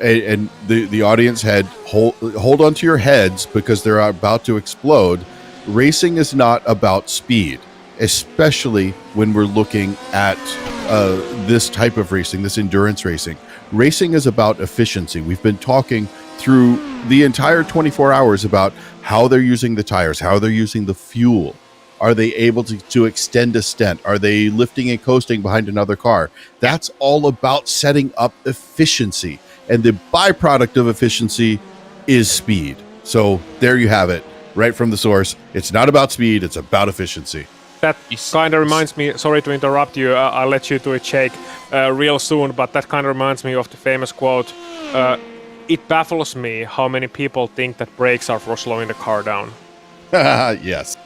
and the audience head, hold onto your heads because they're about to explode. Racing is not about speed, especially when we're looking at this type of racing, this endurance racing. Racing is about efficiency. We've been talking through the entire 24 hours about how they're using the tires, how they're using the fuel. Are they able to extend a stint? Are they lifting and coasting behind another car? That's all about setting up efficiency. And the byproduct of efficiency is speed. So there you have it, right from the source. It's not about speed, it's about efficiency. That kind of reminds me, sorry to interrupt you, I'll let you do it, Jake, real soon, but that kind of reminds me of the famous quote, it baffles me how many people think that brakes are for slowing the car down. Yes.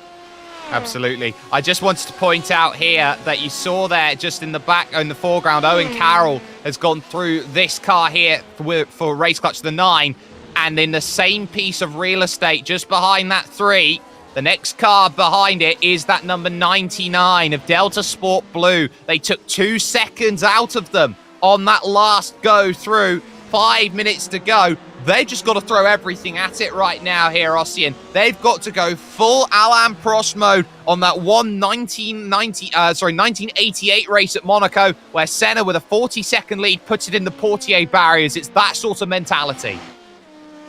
Absolutely. I just wanted to point out here that you saw there just in the back, in the foreground, Owen Carroll has gone through this car here for Race Clutch the 9, and in the same piece of real estate just behind that 3, the next car behind it is that number 99 of Delta Sport Blue. They took 2 seconds out of them on that last go through. 5 minutes to go. They've just got to throw everything at it right now here, Ossian. They've got to go full Alain Prost mode on that 1988 race at Monaco, where Senna, with a 40-second lead, puts it in the Portier barriers. It's that sort of mentality.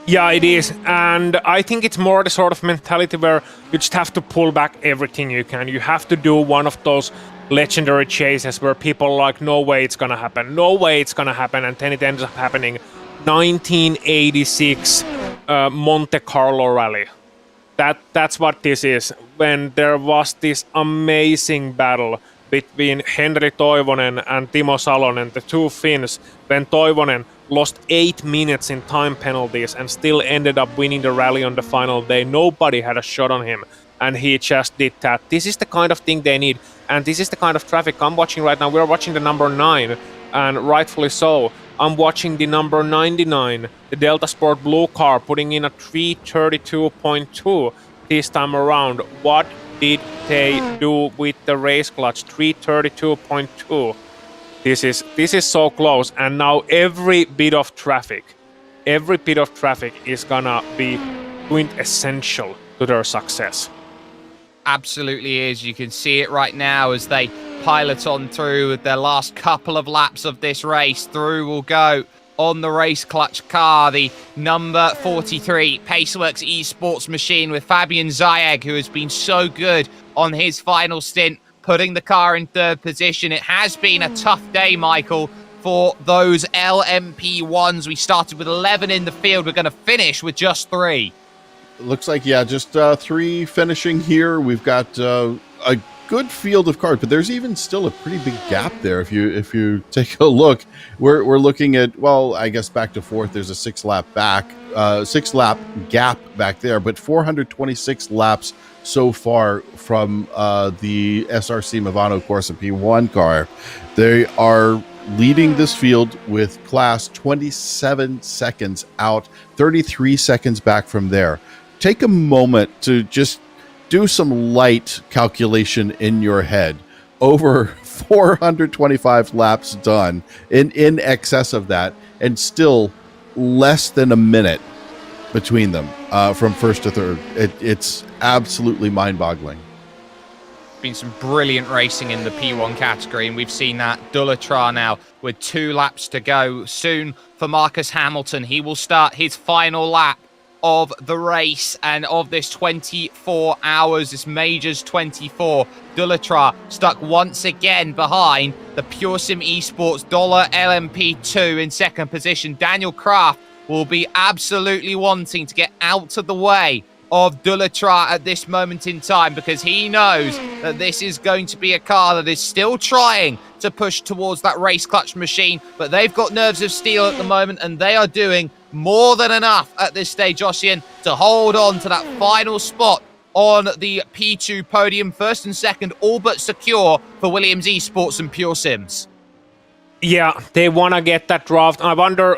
Yeah, it is. And I think it's more the sort of mentality where you just have to pull back everything you can. You have to do one of those legendary chases where people are like, no way it's gonna happen, no way it's gonna happen, and then it ends up happening. 1986 Monte Carlo rally. That's what this is. When there was this amazing battle between Henri Toivonen and Timo Salonen, the 2 Finns, when Toivonen lost 8 minutes in time penalties and still ended up winning the rally on the final day. Nobody had a shot on him, and he just did that. This is the kind of thing they need, and this is the kind of traffic I'm watching right now. We're watching the number 9, and rightfully so. I'm watching the number 99, the Delta Sport Blue car, putting in a 332.2 this time around. What did they do with the race clutch? 332.2. This is so close, and now every bit of traffic is gonna be quintessential to their success. Absolutely is. You can see it right now as they pilot on through with their last couple of laps of this race. Through will go on the race clutch car, the number 43 Paceworks eSports machine with Fabian Zayag, who has been so good on his final stint, putting the car in 3rd position. It has been a tough day, Michael, for those LMP1s. We started with 11 in the field. We're going to finish with just 3. Looks like, yeah, just 3 finishing here. We've got a good field of cars, but there's even still a pretty big gap there. If you take a look, we're looking at, well, I guess back to fourth, there's a 6-lap gap back there, but 426 laps so far from the SRC Movano Corsa P1 car. They are leading this field with class 27 seconds out, 33 seconds back from there. Take a moment to just do some light calculation in your head. Over 425 laps done, in excess of that, and still less than a minute between them from first to third. It's absolutely mind-boggling. Been some brilliant racing in the P1 category, and we've seen that Dullatra now with 2 laps to go. Soon for Marcus Hamilton, he will start his final lap of the race and of this 24 hours, this Majors 24. Dullatra stuck once again behind the PureSim Esports Lmp1 in second position. Daniel Kraft will be absolutely wanting to get out of the way of Dullatra at this moment in time, because he knows that this is going to be a car that is still trying to push towards that race clutch machine, but they've got nerves of steel at the moment, and they are doing more than enough at this stage, Ossian, to hold on to that final spot on the P2 podium. First and second, all but secure for Williams Esports and Pure Sims. Yeah, they want to get that draft. I wonder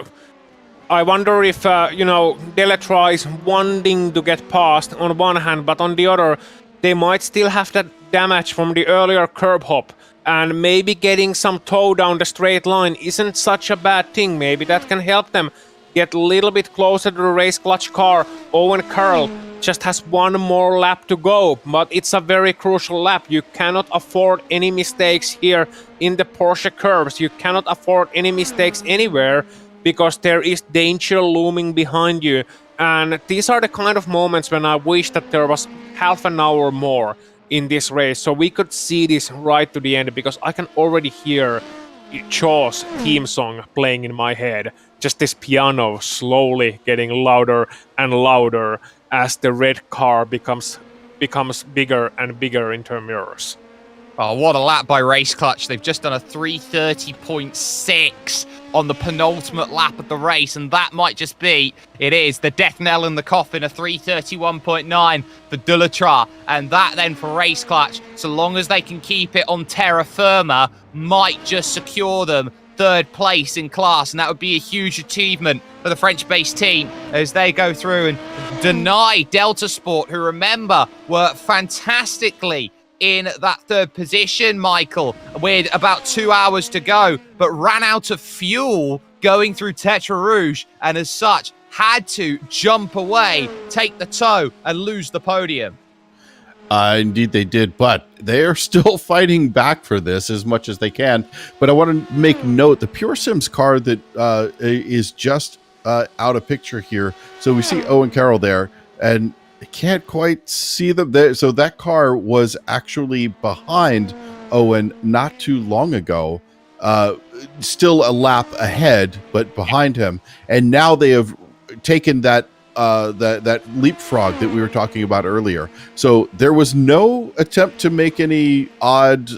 if, Dullatra is wanting to get past on one hand, but on the other, they might still have that damage from the earlier curb hop. And maybe getting some toe down the straight line isn't such a bad thing. Maybe that can help them get a little bit closer to the race clutch car. Owen Carroll just has one more lap to go, but it's a very crucial lap. You cannot afford any mistakes here in the Porsche curves. You cannot afford any mistakes anywhere, because there is danger looming behind you. And these are the kind of moments when I wish that there was half an hour more in this race, so we could see this right to the end, because I can already hear Jaws theme song playing in my head. Just this piano slowly getting louder and louder as the red car becomes bigger and bigger in turn mirrors. Oh, what a lap by Race Clutch. They've just done a 3:30.6 on the penultimate lap of the race, and that might just be, it is, the death knell in the coffin, a 3:31.9 for Dullatra, and that then for Race Clutch, so long as they can keep it on terra firma, might just secure them third place in class, and that would be a huge achievement for the French-based team as they go through and deny Delta Sport, who, remember, were fantastically in that third position, Michael, with about 2 hours to go, but ran out of fuel going through Tetra Rouge, and as such, had to jump away, take the tow, and lose the podium. Indeed they did, but they're still fighting back for this as much as they can. But I want to make note, the Pure Sims car that is just out of picture here. So we see Owen Carroll there, and I can't quite see them there. So that car was actually behind Owen not too long ago, still a lap ahead, but behind him. And now they have taken that that leapfrog that we were talking about earlier. So there was no attempt to make any odd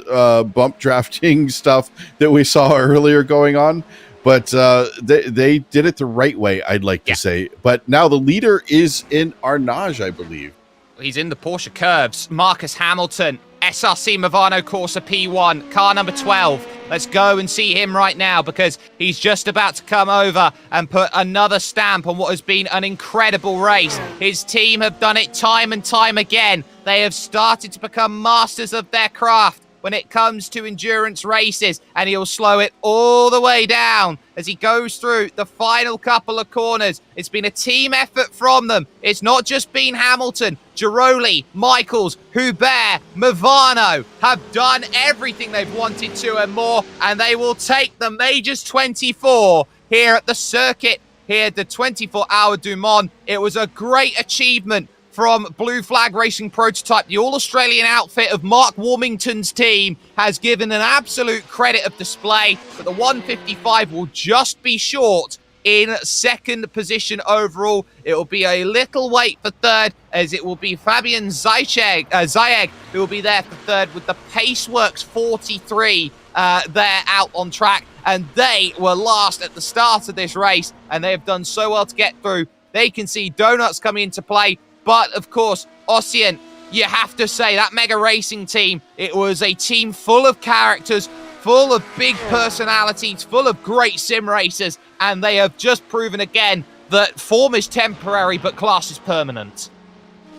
bump drafting stuff that we saw earlier going on. But they did it the right way, I'd like to say. But now the leader is in Arnage, I believe. He's in the Porsche curves. Marcus Hamilton, SRC Movano Corsa P1, car number 12. Let's go and see him right now, because he's just about to come over and put another stamp on what has been an incredible race. His team have done it time and time again. They have started to become masters of their craft when it comes to endurance races, and he'll slow it all the way down as he goes through the final couple of corners. It's been a team effort from them. It's not just been Hamilton. Giroli, Michaels, Hubert, Movano have done everything they've wanted to and more, and they will take the Majors 24 here at the circuit, here at the 24-hour Du Mans. It was a great achievement from Blue Flag Racing Prototype. The All-Australian outfit of Mark Warmington's team has given an absolute credit of display, but the 155 will just be short in second position overall. It will be a little wait for third, as it will be Fabian Zayeg who will be there for third with the Paceworks 43 there out on track. And they were last at the start of this race, and they have done so well to get through. They can see Donuts coming into play, but of course, Ossian, you have to say that Mega Racing team, it was a team full of characters, full of big personalities, full of great sim racers, and they have just proven again that form is temporary, but class is permanent.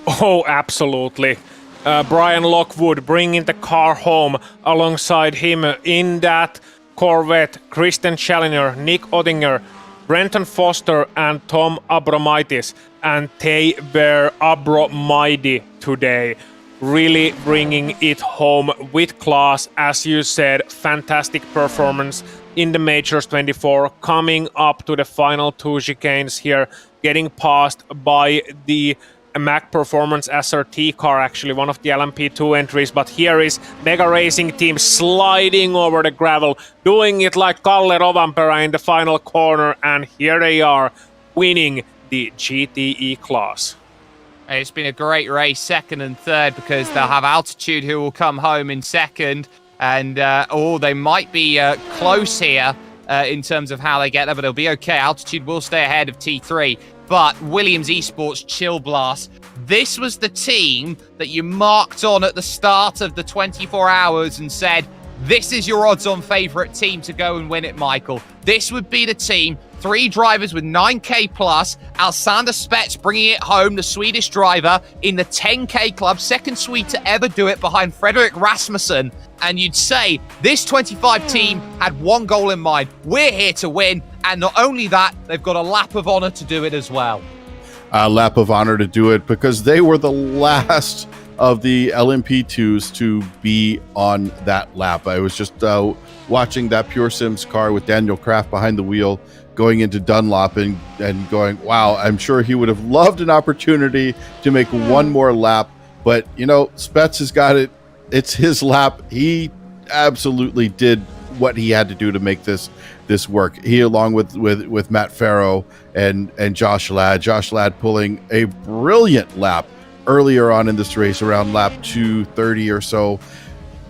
Oh, absolutely. Brian Lockwood bringing the car home alongside him in that Corvette, Christian Challenger, Nick Ottinger, Brenton Foster and Tom Abromaitis, and they were Abromighty today, really bringing it home with class. As you said, fantastic performance in the Majors 24, coming up to the final two chicanes here, getting passed by the Mac Performance SRT car, actually one of the LMP2 entries, but here is Mega Racing team sliding over the gravel, doing it like Kalle Rovanperä in the final corner, and here they are winning the GTE class. It's been a great race, second and third, because they'll have Altitude who will come home in second, and they might be close here in terms of how they get there, but it'll be okay. Altitude will stay ahead of T3. But Williams Esports Chill Blast, this was the team that you marked on at the start of the 24 hours and said, this is your odds-on favourite team to go and win it, Michael. This would be the team, 3 drivers with 9k plus, Alexander Spets bringing it home, the Swedish driver, in the 10k club, second Swede to ever do it behind Frederick Rasmussen. And you'd say this 25 team had one goal in mind. We're here to win. And not only that, they've got a lap of honor to do it as well. A lap of honor to do it because they were the last of the LMP2s to be on that lap. I was just watching that Pure Sims car with Daniel Kraft behind the wheel going into Dunlop and going, wow, I'm sure he would have loved an opportunity to make one more lap. But, you know, Spets has got it. It's his lap. He absolutely did what he had to do to make this work. He, along with Matt Farrow and Josh Ladd pulling a brilliant lap earlier on in this race, around lap 230 or so,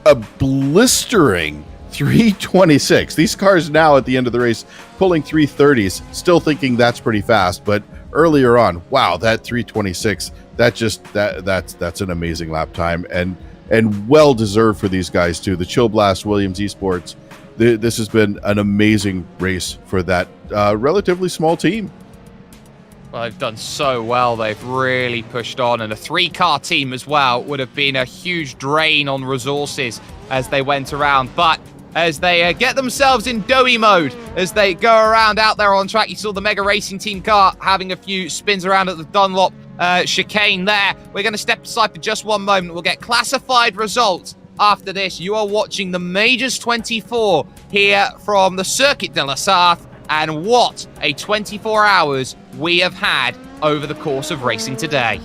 a blistering 326. These cars now at the end of the race pulling 330s, still thinking that's pretty fast, but earlier on, wow, that 326, that's an amazing lap time, and well deserved for these guys too. The Chill Blast Williams Esports, this has been an amazing race for that relatively small team. Well, they've done so well. They've really pushed on. And a 3-car team as well would have been a huge drain on resources as they went around. But as they get themselves in doughy mode, as they go around out there on track, you saw the Mega Racing Team car having a few spins around at the Dunlop chicane there. We're going to step aside for just one moment. We'll get classified results after this. You are watching the Majors 24 here from the Circuit de la Sarthe. And what a 24 hours we have had over the course of racing today.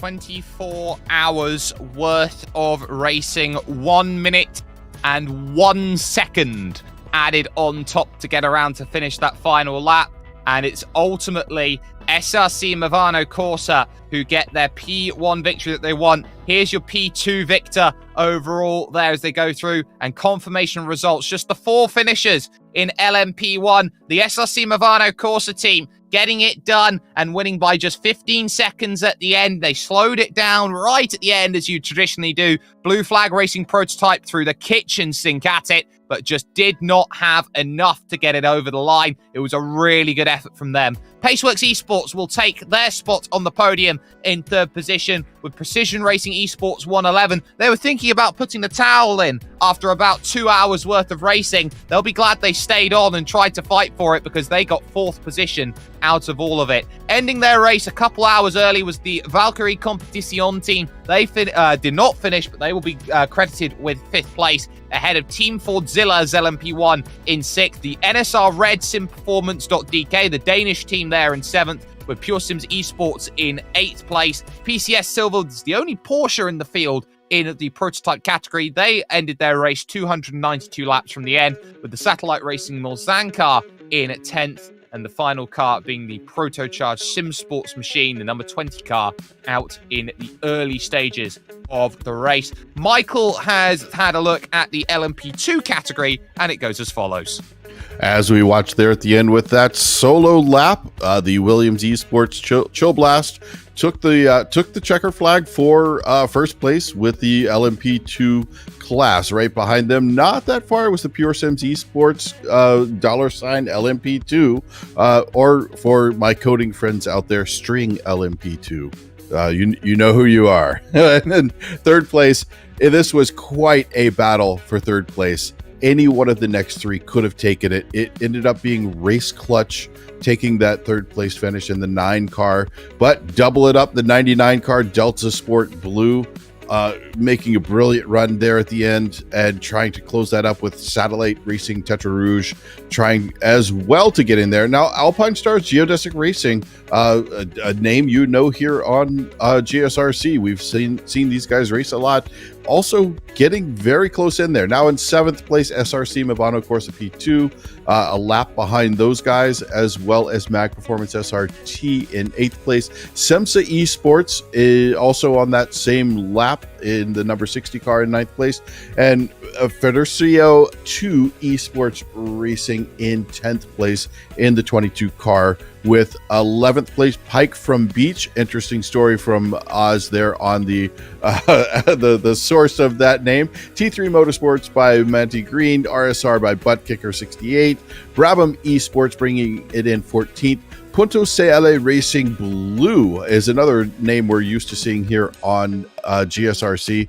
24 hours worth of racing, 1 minute and 1 second added on top to get around to finish that final lap. And it's ultimately SRC Movano Corsa who get their P1 victory that they want. Here's your P2 victor overall there as they go through, and confirmation results. Just the 4 finishers in LMP1. The SRC Movano Corsa team getting it done and winning by just 15 seconds at the end. They slowed it down right at the end, as you traditionally do. Blue Flag Racing Prototype threw the kitchen sink at it, but just did not have enough to get it over the line. It was a really good effort from them. Paceworks Esports will take their spot on the podium in 3rd position with Precision Racing Esports 111. They were thinking about putting the towel in after about 2 hours worth of racing. They'll be glad they stayed on and tried to fight for it, because they got 4th position out of all of it. Ending their race a couple hours early was the Valkyrie Competition team. They did not finish, but they will be credited with 5th place ahead of Team Fordzilla's LMP1 in 6th. The NSR Red SimPerformance.dk, the Danish team there in 7th, with Pure Sims Esports in 8th place. PCS Silver is the only Porsche in the field in the prototype category. They ended their race 292 laps from the end, with the Satellite Racing Mulsanne car in 10th, and the final car being the proto-charged Sim Sports machine, the number 20 car, out in the early stages of the race. Michael has had a look at the LMP2 category, and it goes as follows. As we watch there at the end with that solo lap, the Williams Esports Chill Blast took the checker flag for first place with the LMP2 class. Right behind them, not that far, was the Pure Sims Esports $LMP2, or for my coding friends out there, string LMP2. You know who you are. And then 3rd place, this was quite a battle for 3rd place. Any one of the next 3 could have taken it. It ended up being Race Clutch taking that 3rd place finish in the 9 car, but double it up, the 99 car Delta Sport Blue, making a brilliant run there at the end and trying to close that up with Satellite Racing Tetra Rouge trying as well to get in there. Now, Alpine Stars Geodesic Racing, a name you know here on GSRC. We've seen these guys race a lot. Also getting very close in there. Now in 7th place, SRC Movano Corsa P2, a lap behind those guys, as well as Mag Performance SRT in 8th place. SEMSA Esports is also on that same lap in the number 60 car in 9th place. And Federacio 2 Esports Racing in 10th place in the 22 car, with 11th place Pike from Beach. Interesting story from Oz there on the source of that name. T3 Motorsports by Manti Green, RSR by Buttkicker 68, Brabham Esports bringing it in 14th. Punto CL Racing Blue is another name we're used to seeing here on GSRC.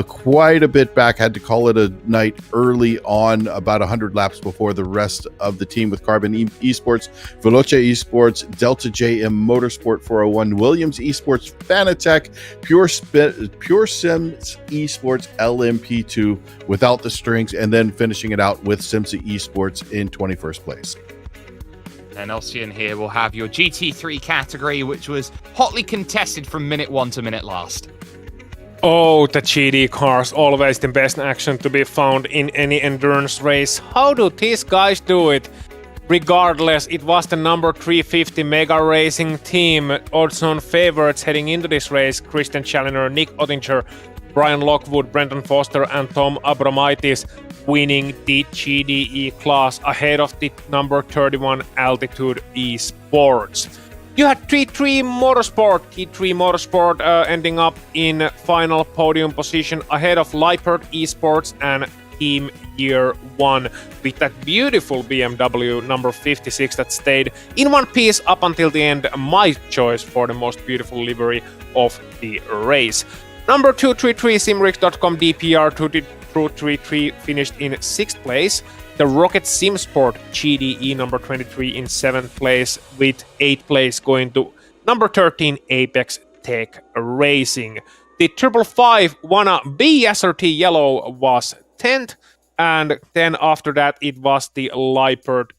Quite a bit back, had to call it a night early on, about 100 laps before the rest of the team, with Carbon Esports, Veloce Esports, Delta JM Motorsport 401, Williams Esports, Fanatec, Pure Sims Esports LMP2 without the strings, and then finishing it out with SimSA Esports in 21st place. And Ossian here will have your GT3 category, which was hotly contested from minute 1 to minute last. Oh, the GT cars, always the best action to be found in any endurance race. How do these guys do it? Regardless, it was the number 350 Mega Racing team, odds-on favorites heading into this race: Christian Challenger, Nick Ottinger, Brian Lockwood, Brendan Foster, and Tom Abramaitis, winning the GDE class ahead of the number 31 Altitude Esports. You had T3 Motorsport ending up in final podium position ahead of Leopard Esports and Team Year 1, with that beautiful BMW number 56 that stayed in one piece up until the end. My choice for the most beautiful livery of the race. Number 233 Simrix.com DPR 233 finished in 6th place. The Rocket SimSport GDE number 23 in 7th place, with 8th place going to number 13 Apex Tech Racing. The 555 Wanna BSRT Yellow was 10th, and then after that it was the Leopard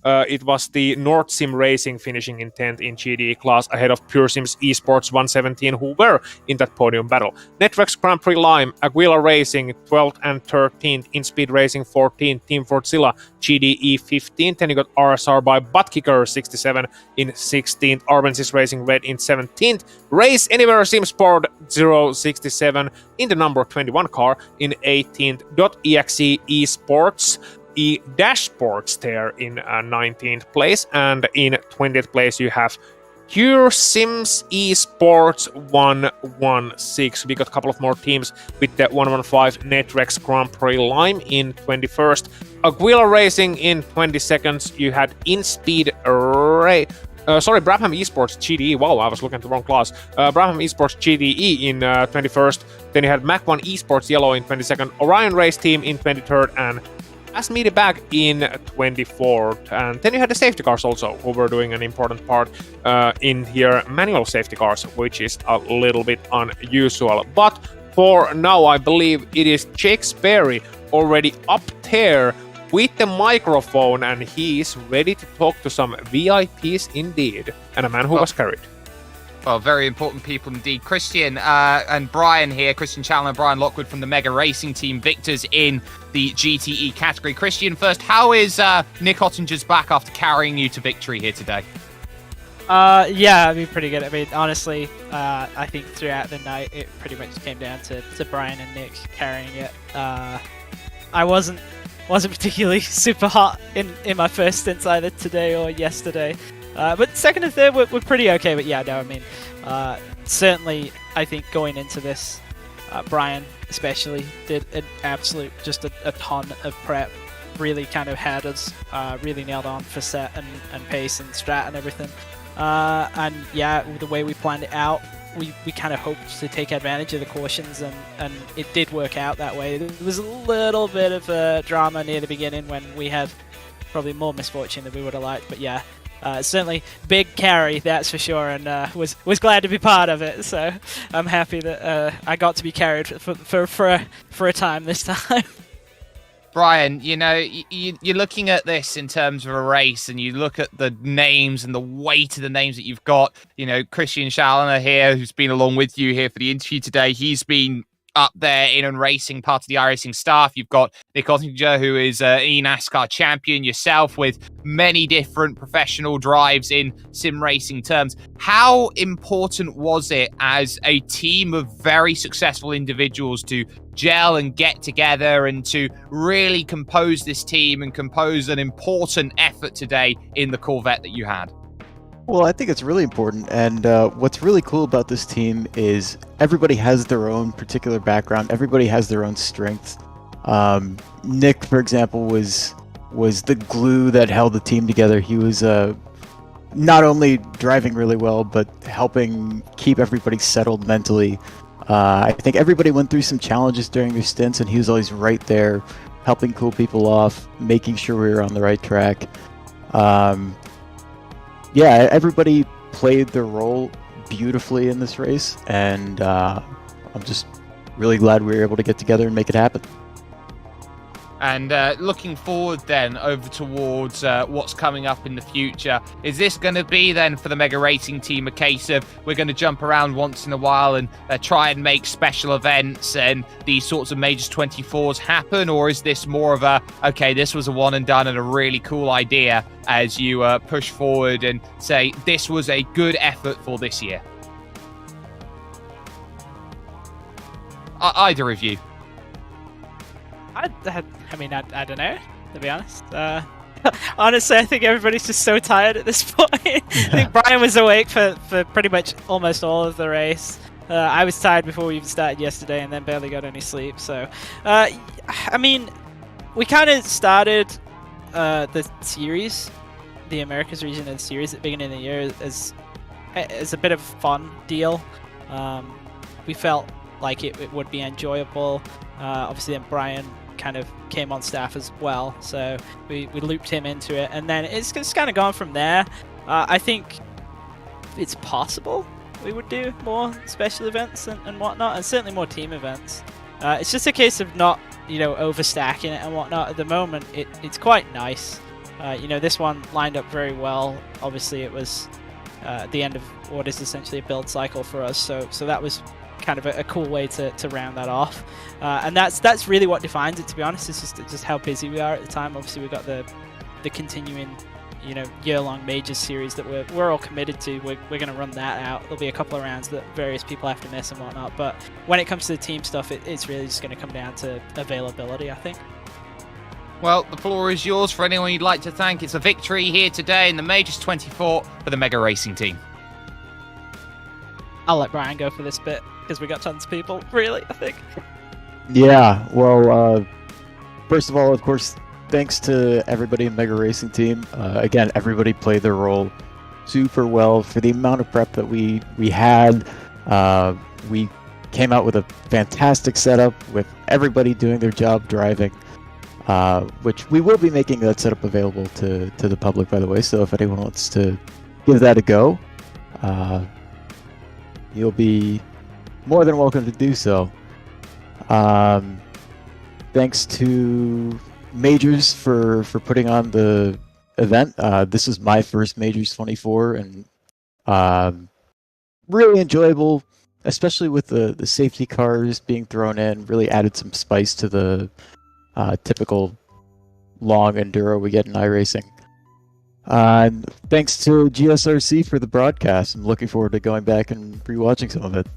it was the North SimRacing finishing in 10th in GDE class ahead of Pure Sims Esports 117, who were in that podium battle. Networks Grand Prix Lime, Aguila Racing 12th and 13th, InSpeed Racing 14th, Team Fortzilla GDE 15th, then you got RSR by Buttkicker 67 in 16th, Arbensis Racing Red in 17th, Race Anywhere SimSport 067 in the number 21 car in 18th, .exe Esports E-Sports there in 19th place, and in 20th place you have Pure Sims Esports 116. We got a couple of more teams with the 115 Netrex Grand Prix Lime in 21st, Aguila Racing in 22nd. You had InSpeed Brabham Esports GDE. Wow, I was looking at the wrong class. Brabham Esports GDE in 21st. Then you had Mac1 Esports Yellow in 22nd, Orion Race Team in 23rd, and As Meaty Bag in 24th. And then you had the safety cars also, who were doing an important part in here, manual safety cars, which is a little bit unusual. But for now, I believe it is Jake Sperry already up there with the microphone, and he is ready to talk to some VIPs indeed, and a man who was carried. Well, very important people indeed. Christian and Brian here, Christian Chandler and Brian Lockwood from the Mega Racing team, victors in the GTE category. Christian, first, how is Nick Ottinger's back after carrying you to victory here today? Yeah, I mean, pretty good. I mean, honestly, I think throughout the night, it pretty much came down to Brian and Nick carrying it. I wasn't particularly super hot in my first stints either today or yesterday. But second and third were pretty okay. But yeah, no, I mean, certainly I think going into this, Brian especially did an absolute, just a ton of prep. Really kind of had us really nailed on for set and pace and strat and everything. And yeah, the way we planned it out, we kind of hoped to take advantage of the cautions, and it did work out that way. There was a little bit of drama near the beginning when we had probably more misfortune than we would have liked, but yeah. Certainly big carry, that's for sure, and was glad to be part of it. So I'm happy that I got to be carried for a time this time. Brian, you know, you're looking at this in terms of a race, and you look at the names and the weight of the names that you've got. You know, Christian Challoner here, who's been along with you here for the interview today, he's been up there in and racing, part of the iRacing staff. You've got Nick Ottinger, who is an eNASCAR champion, yourself with many different professional drives in sim racing terms. How important was it as a team of very successful individuals to gel and get together and to really compose this team and compose an important effort today in the Corvette that you had? Well, I think it's really important, and what's really cool about this team is everybody has their own particular background. Everybody has their own strengths. Nick, for example, was the glue that held the team together. He was not only driving really well, but helping keep everybody settled mentally. I think everybody went through some challenges during their stints, and he was always right there, helping cool people off, making sure we were on the right track. Yeah, everybody played their role beautifully in this race, and I'm just really glad we were able to get together and make it happen. And looking forward then over towards what's coming up in the future, is this going to be then for the Mega Racing team a case of we're going to jump around once in a while and try and make special events and these sorts of Majors 24s happen? Or is this more of a, okay, this was a one and done and a really cool idea as you push forward and say this was a good effort for this year? Either of you. I mean, I don't know, to be honest. Honestly, I think everybody's just so tired at this point. I think Brian was awake for pretty much almost all of the race. I was tired before we even started yesterday and then barely got any sleep. So, I mean, we kind of started the series, the Americas region of the series at the beginning of the year as a bit of a fun deal. We felt like it would be enjoyable. Obviously, then Brian kind of came on staff as well, so we looped him into it, and then it's just kind of gone from there. I think it's possible we would do more special events and whatnot, and certainly more team events. It's just a case of not, overstacking it and whatnot. At the moment, it's quite nice. This one lined up very well. Obviously, it was the end of what is essentially a build cycle for us, so that was kind of a cool way to round that off. And that's really what defines it, to be honest. It's just how busy we are at the time. Obviously, we've got the continuing year-long majors series that we're all committed to. We're going to run that out. There'll be a couple of rounds that various people have to miss and whatnot, but when it comes to the team stuff, it's really just going to come down to availability, I think. Well, the floor is yours for anyone you'd like to thank. It's a victory here today in the Majors 24 for the Mega Racing team. I'll let Brian go for this bit because we got tons of people, really, I think. Yeah, well, first of all, of course, thanks to everybody in Mega Racing team. Again, everybody played their role super well for the amount of prep that we had. We came out with a fantastic setup with everybody doing their job driving, which we will be making that setup available to the public, by the way. So if anyone wants to give that a go, you'll be more than welcome to do so. Thanks to Majors for putting on the event. This is my first Majors 24, and really enjoyable, especially with the safety cars being thrown in. Really added some spice to the typical long enduro we get in iRacing. Thanks to GSRC for the broadcast. I'm looking forward to going back and rewatching some of it.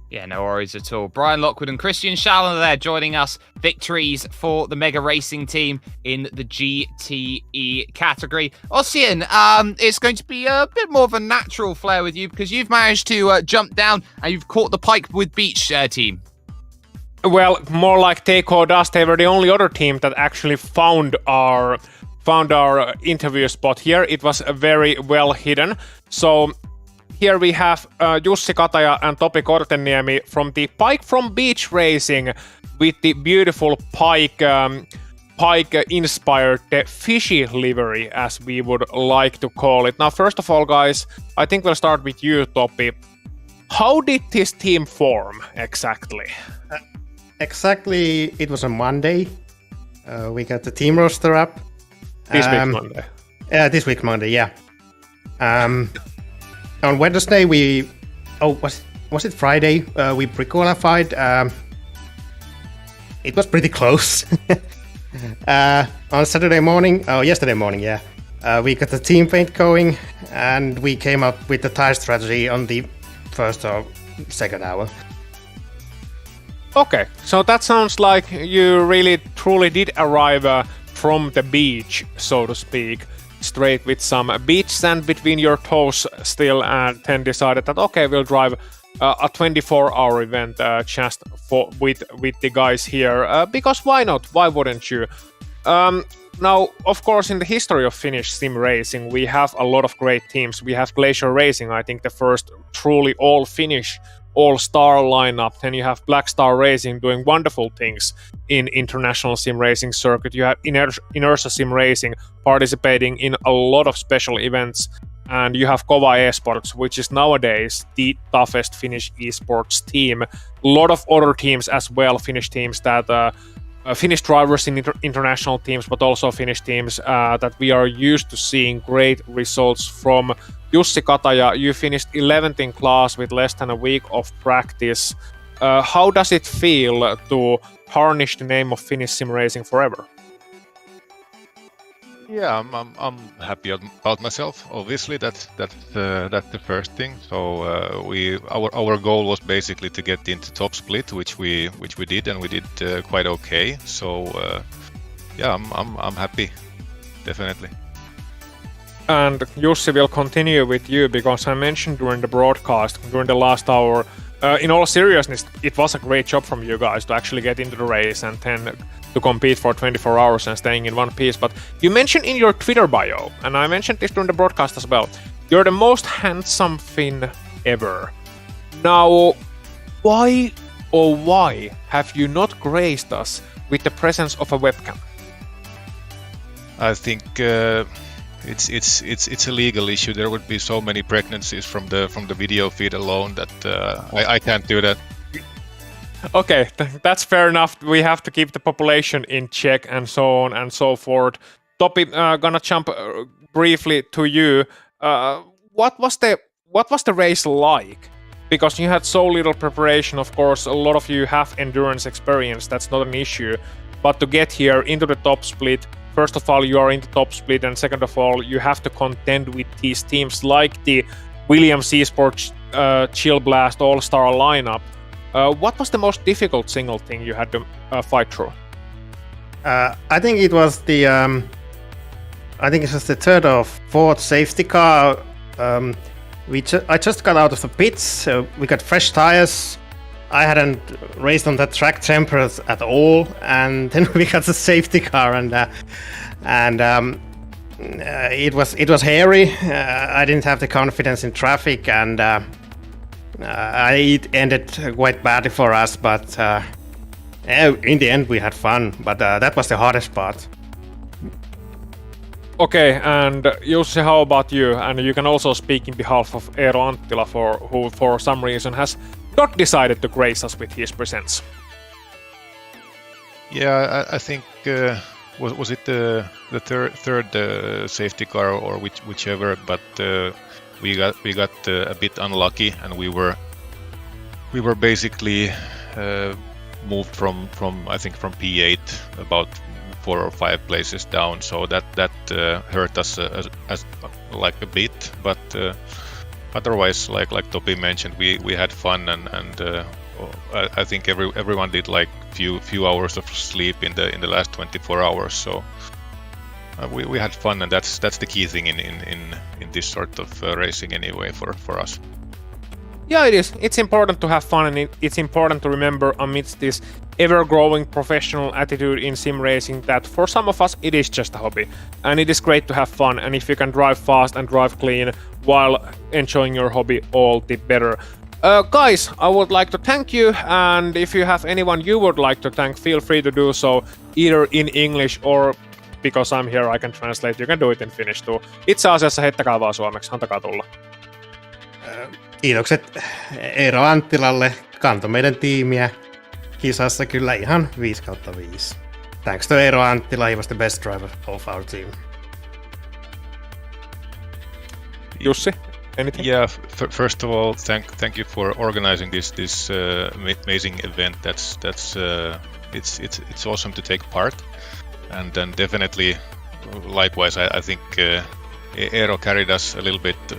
Yeah, no worries at all. Brian Lockwood and Christian Schaller there joining us. Victories for the Mega Racing team in the GTE category. Ossian, it's going to be a bit more of a natural flair with you because you've managed to jump down and you've caught the pike with Beach team. Well, more like take or dust. They were the only other team that actually found our interview spot here. It was very well hidden. So here we have Jussi Kataja and Topi Korteniemi from the Pike from Beach Racing with the beautiful Pike-inspired fishy livery, as we would like to call it. Now, first of all, guys, I think we'll start with you, Topi. How did this team form exactly? Exactly, it was on Monday. We got the team roster up. This week Monday. This week Monday, yeah. On Wednesday, was it Friday? We pre-qualified. It was pretty close. On yesterday morning, yeah. We got the team paint going, and we came up with the tire strategy on the first or second hour. Okay, so that sounds like you really truly did arrive from the beach, so to speak, straight with some beach sand between your toes still, and then decided that okay, we'll drive a 24-hour event just with the guys here, because why not? Why wouldn't you? Now, of course, in the history of Finnish sim racing, we have a lot of great teams. We have Glacier Racing, I think the first truly all-Finnish all-star lineup. Then you have Black Star Racing doing wonderful things in international sim racing circuit. You have Inertia Sim Racing participating in a lot of special events. And you have Kova Esports, which is nowadays the toughest Finnish esports team. A lot of other teams as well, Finnish teams that Finnish drivers in international teams, but also Finnish teams that we are used to seeing great results from. Jussi Kataja, you finished 11th in class with less than a week of practice. How does it feel to tarnish the name of Finnish sim racing forever? Yeah, I'm happy about myself. Obviously, that's the first thing. So our goal was basically to get into top split, which we did, and we did quite okay. So yeah, I'm happy, definitely. And Jussi, will continue with you because I mentioned during the broadcast, during the last hour, in all seriousness, it was a great job from you guys to actually get into the race and then to compete for 24 hours and staying in one piece. But you mentioned in your Twitter bio, and I mentioned this during the broadcast as well, you're the most handsome Finn ever. Now, why have you not graced us with the presence of a webcam? I think it's a legal issue. There would be so many pregnancies from the video feed alone that I can't do that. Okay, that's fair enough. We have to keep the population in check and so on and so forth. Topi, gonna jump briefly to you. What was the race like? Because you had so little preparation. Of course, a lot of you have endurance experience. That's not an issue. But to get here into the top split, first of all, you are in the top split, and second of all, you have to contend with these teams like the Williams Esports Chill Blast All-Star lineup. What was the most difficult single thing you had to fight through? I think it was the third or fourth safety car. I just got out of the pits, so we got fresh tires. I hadn't raced on that track temperatures at all, and then we got the safety car, and it was hairy. I didn't have the confidence in traffic, and it ended quite badly for us. But in the end, we had fun. But that was the hardest part. Okay, and Jussi, how about you? And you can also speak in behalf of Eero Anttila, who for some reason has not decided to grace us with his presence. Yeah, I think was it the third safety car or whichever, but we got a bit unlucky, and we were basically moved from I think from P8 about 4 or 5 places down, so that hurt us as like a bit, but otherwise, like Topi mentioned, we had fun, and I think everyone did like few hours of sleep in the last 24 hours, so we had fun, and that's the key thing in this sort of racing anyway for us. Yeah, it is. It's important to have fun, and it's important to remember amidst this ever-growing professional attitude in sim racing that for some of us it is just a hobby, and it is great to have fun, and if you can drive fast and drive clean while enjoying your hobby, all the better. Guys, I would like to thank you, and if you have anyone you would like to thank, feel free to do so either in English or, because I'm here, I can translate. You can do it in Finnish too. Itse asiassa heittäkää vaan suomeksi, antakaa tulla. Kiitokset Eero Anttilalle, kantoi meidän tiimiä kisassa kyllä ihan 5/5. Thanks to Eero Anttila, he was the best driver of our team. Jussi, anything? Yeah, first of all, thank you for organizing this amazing event. It's awesome to take part, and then definitely, likewise, I think Eero carried us a little bit,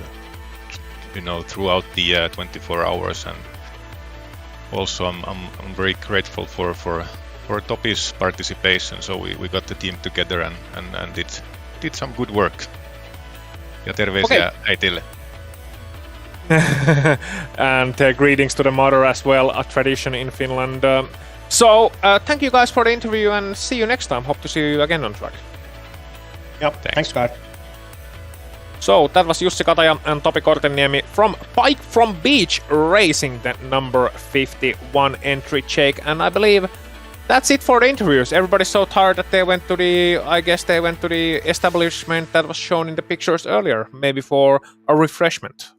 throughout the 24 hours, and also I'm very grateful for Topi's participation. So we got the team together and did some good work. Ja terveisiä äitille. And greetings to the mother as well, a tradition in Finland. Thank you guys for the interview, and see you next time. Hope to see you again on track. Yep, thanks guys. So that was Jussi Kataja and Topi Korteniemi from Bike from Beach Racing, the number 51 entry check, and I believe that's it for the interviews. Everybody's so tired that they went to the establishment that was shown in the pictures earlier, maybe for a refreshment.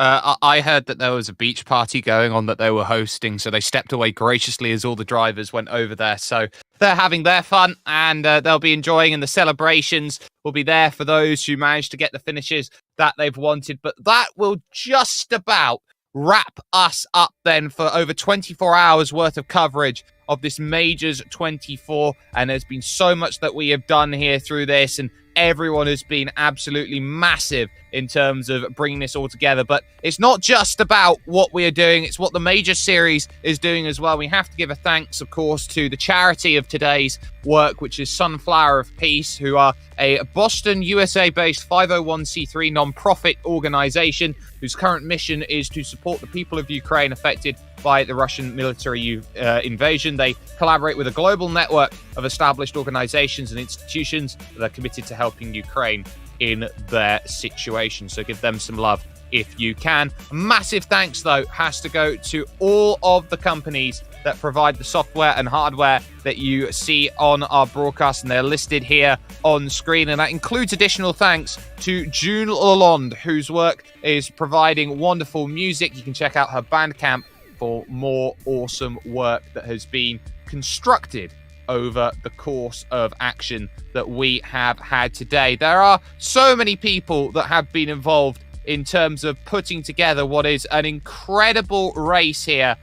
I heard that there was a beach party going on that they were hosting, so they stepped away graciously as all the drivers went over there. So they're having their fun, and they'll be enjoying, and the celebrations will be there for those who managed to get the finishes that they've wanted. But that will just about wrap us up then for over 24 hours worth of coverage of this Majors 24, and there's been so much that we have done here through this, and everyone has been absolutely massive in terms of bringing this all together. But it's not just about what we are doing, it's what the Major Series is doing as well. We have to give a thanks, of course, to the charity of today's work, which is Sunflower of Peace, who are a Boston, USA-based 501c3 non-profit organization whose current mission is to support the people of Ukraine affected by the Russian military invasion. They collaborate with a global network of established organizations and institutions that are committed to helping Ukraine in their situation. So give them some love if you can. Massive thanks, though, has to go to all of the companies that provide the software and hardware that you see on our broadcast, and they're listed here on screen. And that includes additional thanks to June Lalonde, whose work is providing wonderful music. You can check out her Bandcamp for more awesome work that has been constructed over the course of action that we have had today. There are so many people that have been involved in terms of putting together what is an incredible race here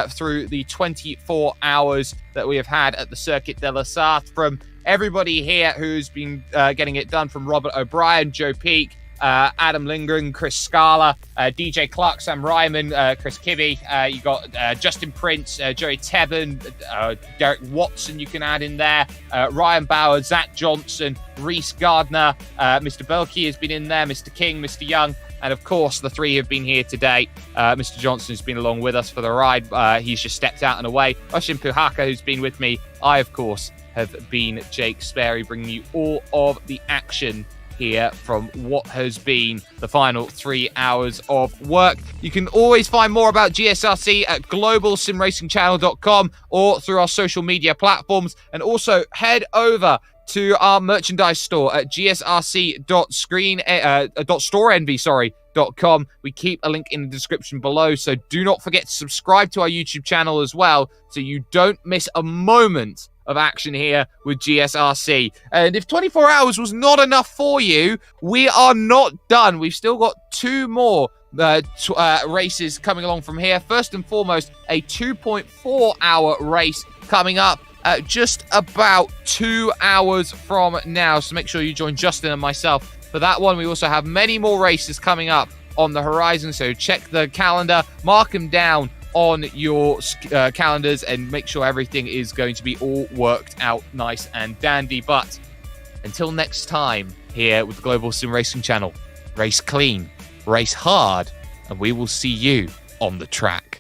through the 24 hours that we have had at the Circuit de la Sarthe. From everybody here who's been getting it done, from Robert O'Brien, Joe Peak, Adam Lindgren, Chris Scala, DJ Clark, Sam Ryman, Chris Kibbe. You got Justin Prince, Joey Tebben, Derek Watson you can add in there, Ryan Bauer, Zach Johnson, Reese Gardner, Mr. Belkey has been in there, Mr. King, Mr. Young, and of course the three have been here today. Mr. Johnson's been along with us for the ride. He's just stepped out and away. Oshin Puhaka, who's been with me. I, of course, have been Jake Sperry, bringing you all of the action here from what has been the final 3 hours of work. You can always find more about GSRC at globalsimracingchannel.com or through our social media platforms, and also head over to our merchandise store at gsrc.storeenvy.com. We keep a link in the description below, so do not forget to subscribe to our YouTube channel as well, so you don't miss a moment of action here with GSRC. And if 24 hours was not enough for you, we are not done. We've still got two more races coming along from here. First and foremost, a 2.4 hour race coming up just about 2 hours from now. So make sure you join Justin and myself for that one. We also have many more races coming up on the horizon, so check the calendar, mark them down on your calendars, and make sure everything is going to be all worked out nice and dandy. But until next time, here with the Global Sim Racing Channel, race clean, race hard, and we will see you on the track.